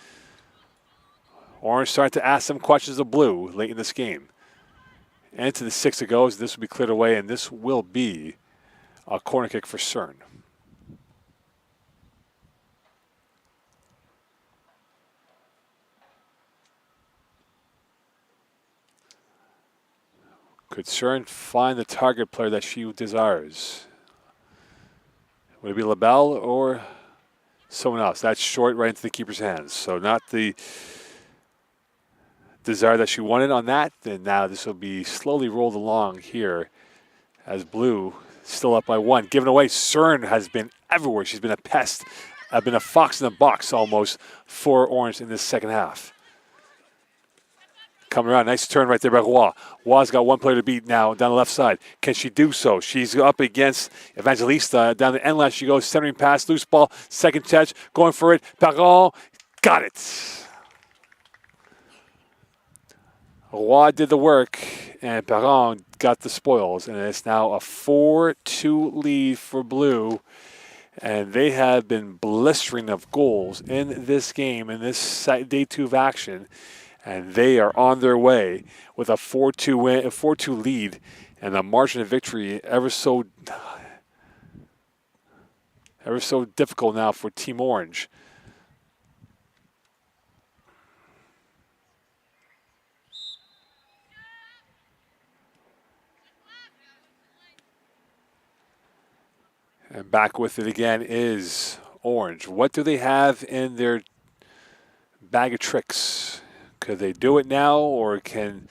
Orange starting to ask some questions of blue late in this game. And to the 6 it goes. This will be cleared away, and this will be a corner kick for Cern. Could Cern find the target player that she desires? Would it be LaBelle or someone else? That's short right into the keeper's hands. So not the desire that she wanted on that. Then now this will be slowly rolled along here as blue still up by 1. Given away, Cern has been everywhere. She's been a pest. Been a fox in the box almost for orange in this second half. Coming around, nice turn right there by Roy. Roy's got one player to beat now down the left side. Can she do so? She's up against Evangelista. Down the end line she goes, centering pass, loose ball, second touch, going for it. Perron, got it. Roy did the work, and Perron got the spoils. And it's now a 4-2 lead for blue. And they have been blistering of goals in this game, in this day 2 of action. And they are on their way with a 4-2 win, a 4-2 lead, and a margin of victory ever so difficult now for Team Orange. And back with it again is Orange. What do they have in their bag of tricks? Could they do it now, or can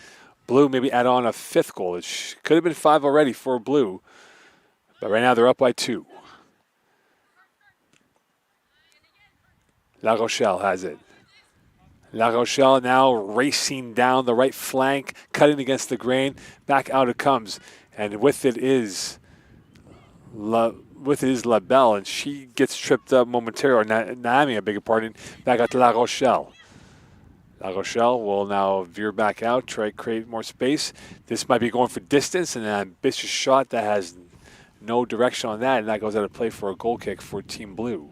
blue maybe add on a 5th goal? It could have been 5 already for blue, but right now they're up by 2. La Rochelle has it. La Rochelle now racing down the right flank, cutting against the grain. Back out it comes, and with it is LaBelle, and she gets tripped up momentarily. Or Naomi, I beg your pardon. Back out to La Rochelle. La Rochelle will now veer back out, try to create more space. This might be going for distance, and an ambitious shot that has no direction on that, and that goes out of play for a goal kick for Team Blue.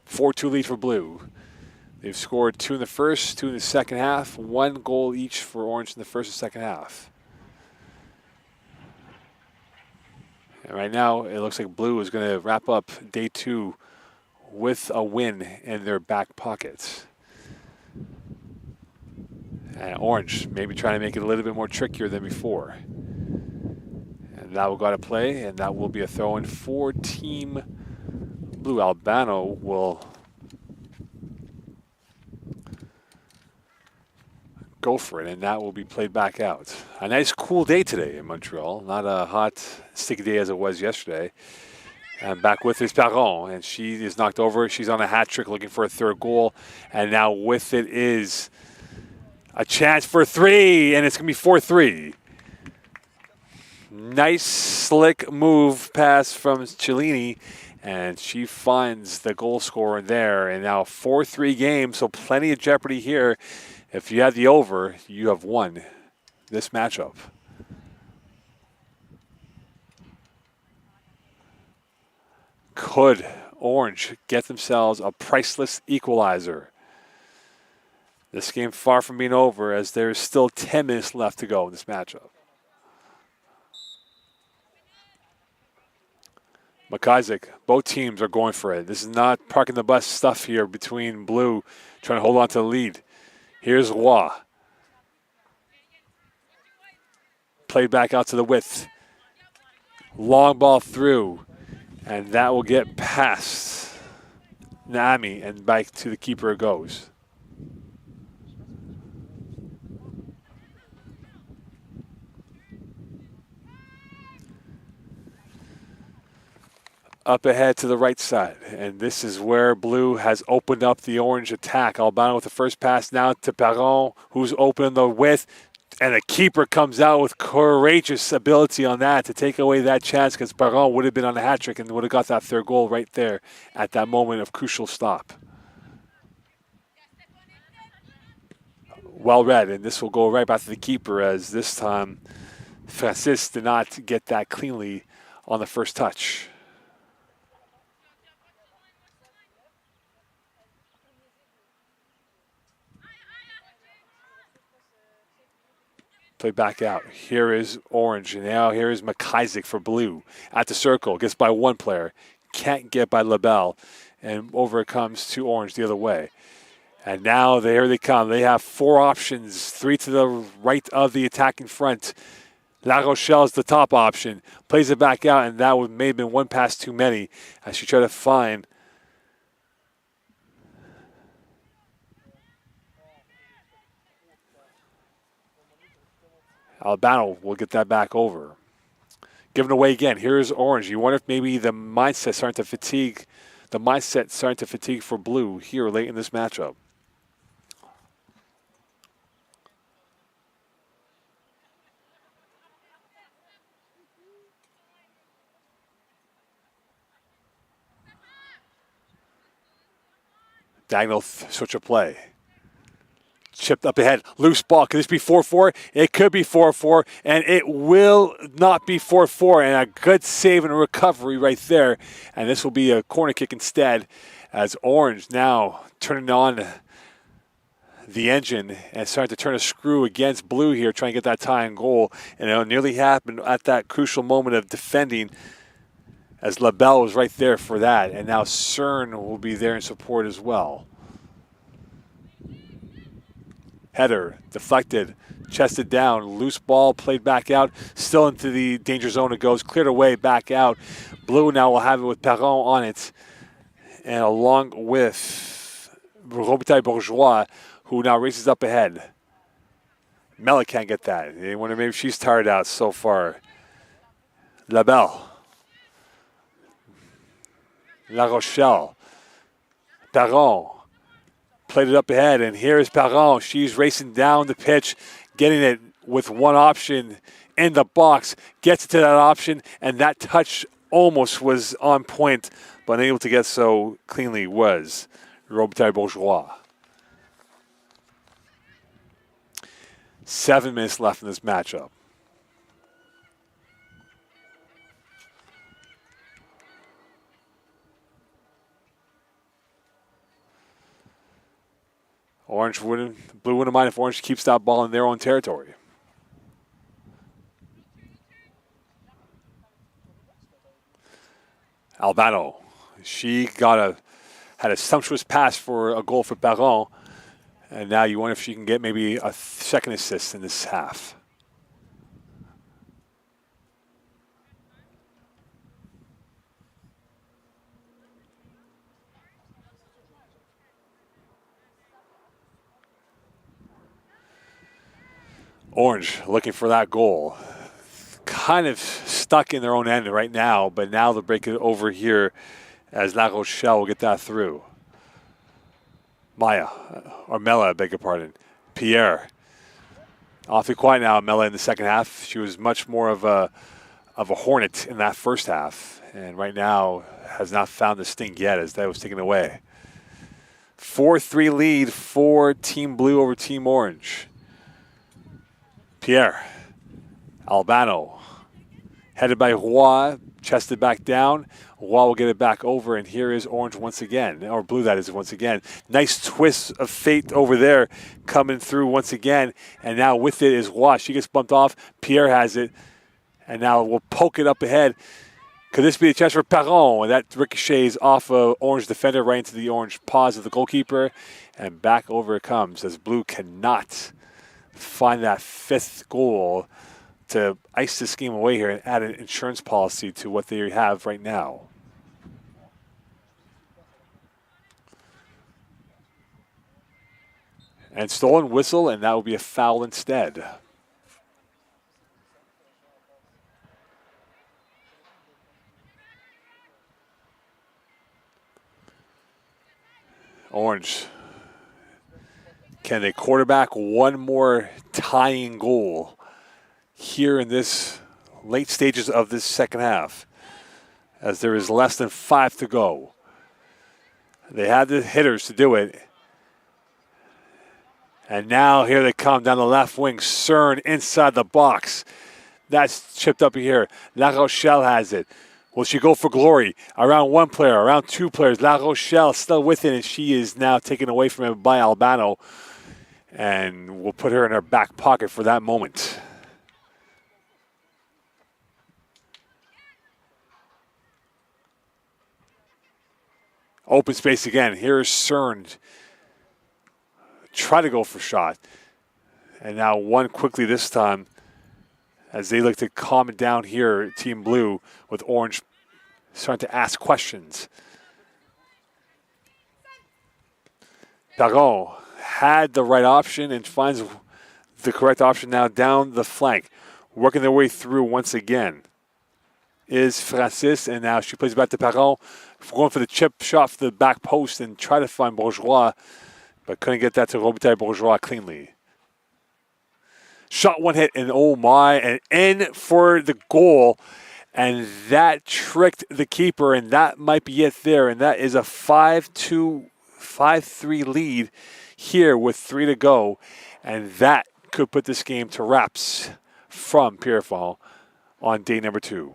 (4-2) lead for Blue. They've scored 2 in the first, 2 in the second half, 1 goal each for Orange in the first and second half. And right now, it looks like Blue is going to wrap up day 2 with a win in their back pockets. And Orange maybe trying to make it a little bit more trickier than before. And that will go to play, and that will be a throw-in for Team Blue. Albano will go for it, and that will be played back out. A nice cool day today in Montreal. Not a hot, sticky day as it was yesterday. And back with is Perron, and she is knocked over. She's on a hat trick looking for a 3rd goal. And now with it is a chance for 3, and it's going to be 4-3. Nice, slick move pass from Cellini, and she finds the goal scorer there. And now 4-3 game, so plenty of jeopardy here. If you had the over, you have won this matchup. Could Orange get themselves a priceless equalizer? This game far from being over, as there's still 10 minutes left to go in this matchup. McIsaac, both teams are going for it. This is not parking the bus stuff here between Blue trying to hold on to the lead. Here's Roy. Played back out to the width. Long ball through. And that will get past Naomi, and back to the keeper it goes. Up ahead to the right side, and this is where Blue has opened up the Orange attack. Albano with the first pass now to Perron, who's open the width. And the keeper comes out with courageous ability on that to take away that chance, because Perron would have been on the hat trick and would have got that third goal right there at that moment of crucial stop. Well read, and this will go right back to the keeper, as this time Francis did not get that cleanly on the first touch. Play back out. Here is Orange, and now here is McIsaac for Blue. At the circle, gets by one player, can't get by LaBelle, and over it comes to Orange the other way. And now here they come. They have four options, three to the right of the attacking front. La Rochelle is the top option. Plays it back out, and that may have been one pass too many as she tried to find Albano will get that back over. Given away again. Here's Orange. You wonder if maybe the mindset starting to fatigue for Blue here late in this matchup. Diagonal switch of play. Chipped up ahead. Loose ball. Could this be 4-4? It could be 4-4, and it will not be 4-4. And a good save and a recovery right there. And this will be a corner kick instead, as Orange now turning on the engine and starting to turn a screw against Blue here, trying to get that tie and goal. And it nearly happened at that crucial moment of defending, as LaBelle was right there for that. And now Cern will be there in support as well. Header, deflected, chested down, loose ball, played back out, still into the danger zone it goes, cleared away, back out. Blue now will have it with Perron on it, and along with Robitaille Bourgeois, who now races up ahead. Mella can't get that. I wonder maybe she's tired out so far. LaBelle. La Rochelle. Perron. Played it up ahead, and here is Perron. She's racing down the pitch, getting it with one option in the box. Gets to that option, and that touch almost was on point, but unable to get so cleanly was Robitaille Bourgeois. 7 minutes left in this matchup. Blue wouldn't mind if Orange keeps that ball in their own territory. Albano, she had a sumptuous pass for a goal for Perron, and now you wonder if she can get maybe a second assist in this half. Orange looking for that goal. Kind of stuck in their own end right now, but now they'll break it over here as La Rochelle will get that through. Mella, I beg your pardon. Pierre. Awfully quiet now, Mella, in the second half. She was much more of a hornet in that first half, and right now has not found the sting yet as that was taken away. 4-3 lead for Team Blue over Team Orange. Pierre, Albano, headed by Roy, chested back down. Roy will get it back over, and here is Orange once again, or Blue that is once again. Nice twist of fate over there coming through once again, and now with it is Roy. She gets bumped off. Pierre has it, and now we'll poke it up ahead. Could this be a chance for Perron? And that ricochets off of Orange defender right into the Orange paws of the goalkeeper, and back over it comes as Blue cannot find that fifth goal to ice this game away here and add an insurance policy to what they have right now. And stolen whistle, and that will be a foul instead. Orange Can they quarterback one more tying goal here in this late stages of this second half, as there is less than 5 to go? They had the hitters to do it. And now here they come down the left wing. Cern inside the box. That's chipped up here. La Rochelle has it. Will she go for glory? Around one player, around two players. La Rochelle still with it, and she is now taken away from it by Albano. And we'll put her in her back pocket for that moment. Open space again. Here's Cern. Try to go for shot. And now one quickly this time as they look to calm it down here, Team Blue, with Orange starting to ask questions. Perron had the right option and finds the correct option now down the flank. Working their way through once again is Francis, and now she plays back to Perron. Going for the chip shot for the back post and try to find Bourgeois, but couldn't get that to Robitaille Bourgeois cleanly. Shot one hit, and oh my, and in for the goal. And that tricked the keeper, and that might be it there. And that is a 5-2, 5-3 lead here with 3 to go. And that could put this game to wraps from Pierrefonds on day number 2.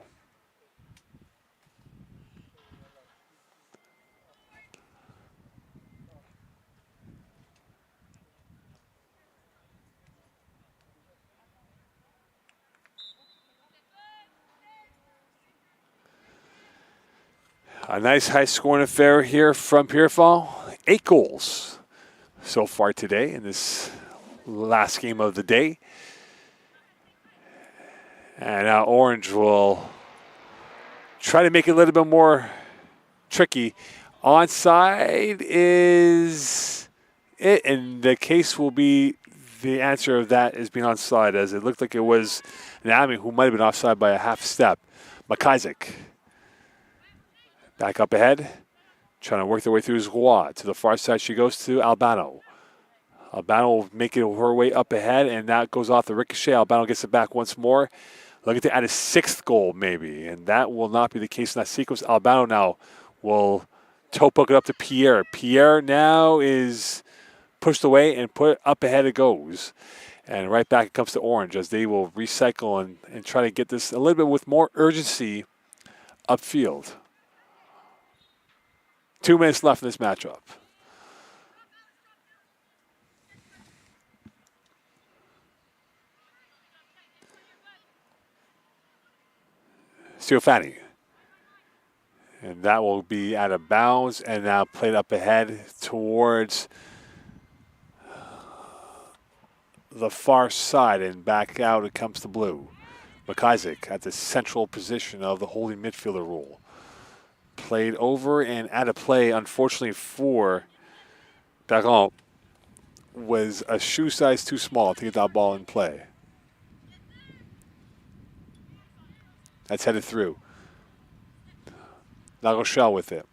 A nice high-scoring affair here from Pierrefonds. 8 goals so far today in this last game of the day. And now Orange will try to make it a little bit more tricky. Onside is it, and the case will be the answer of that is being onside, as it looked like it was Naomi who might have been offside by a half step. McIsaac. Back up ahead, trying to work their way through Roy. To the far side she goes to Albano. Albano will make it her way up ahead, and that goes off the ricochet. Albano gets it back once more. Looking to add a 6th goal, maybe, and that will not be the case in that sequence. Albano now will toe poke it up to Pierre. Pierre now is pushed away and put up ahead it goes. And right back it comes to Orange as they will recycle and try to get this a little bit with more urgency upfield. 2 minutes left in this matchup. Ciofani. And that will be out of bounds and now played up ahead towards the far side, and back out it comes to Blue. McIsaac at the central position of the holding midfielder role. Played over and out of play, unfortunately for Perron, was a shoe size too small to get that ball in play. That's headed through. La Rochelle with it.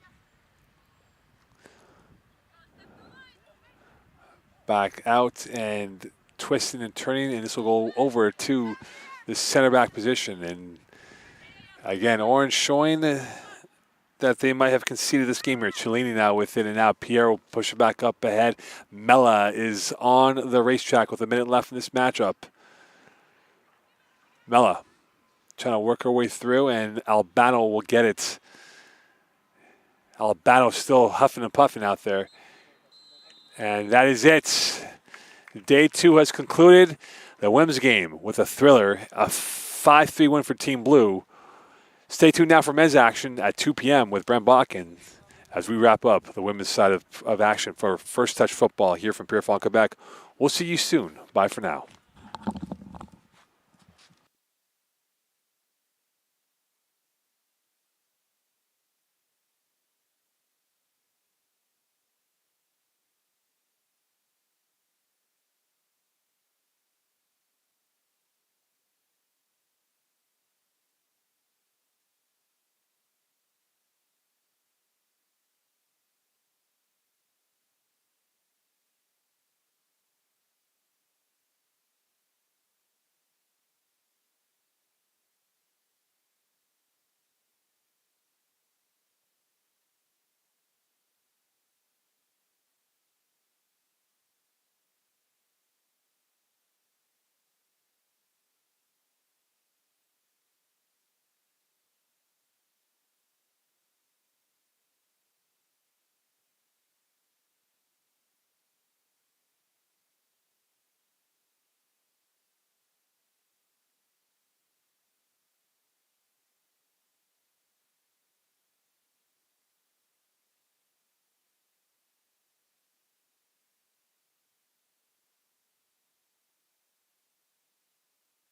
Back out and twisting and turning, and this will go over to the center back position. And again, Orange showing that they might have conceded this game here. Cellini now with it, and now Pierre will push it back up ahead. Mella is on the racetrack with a minute left in this matchup. Mella trying to work her way through, and Albano will get it. Albano still huffing and puffing out there. And that is it. Day 2 has concluded. The women's game with a thriller, a 5-3 win for Team Blue. Stay tuned now for men's action at 2 p.m. with Brent Bakken as we wrap up the women's side of action for First Touch Football here from Pierrefonds, Quebec. We'll see you soon. Bye for now.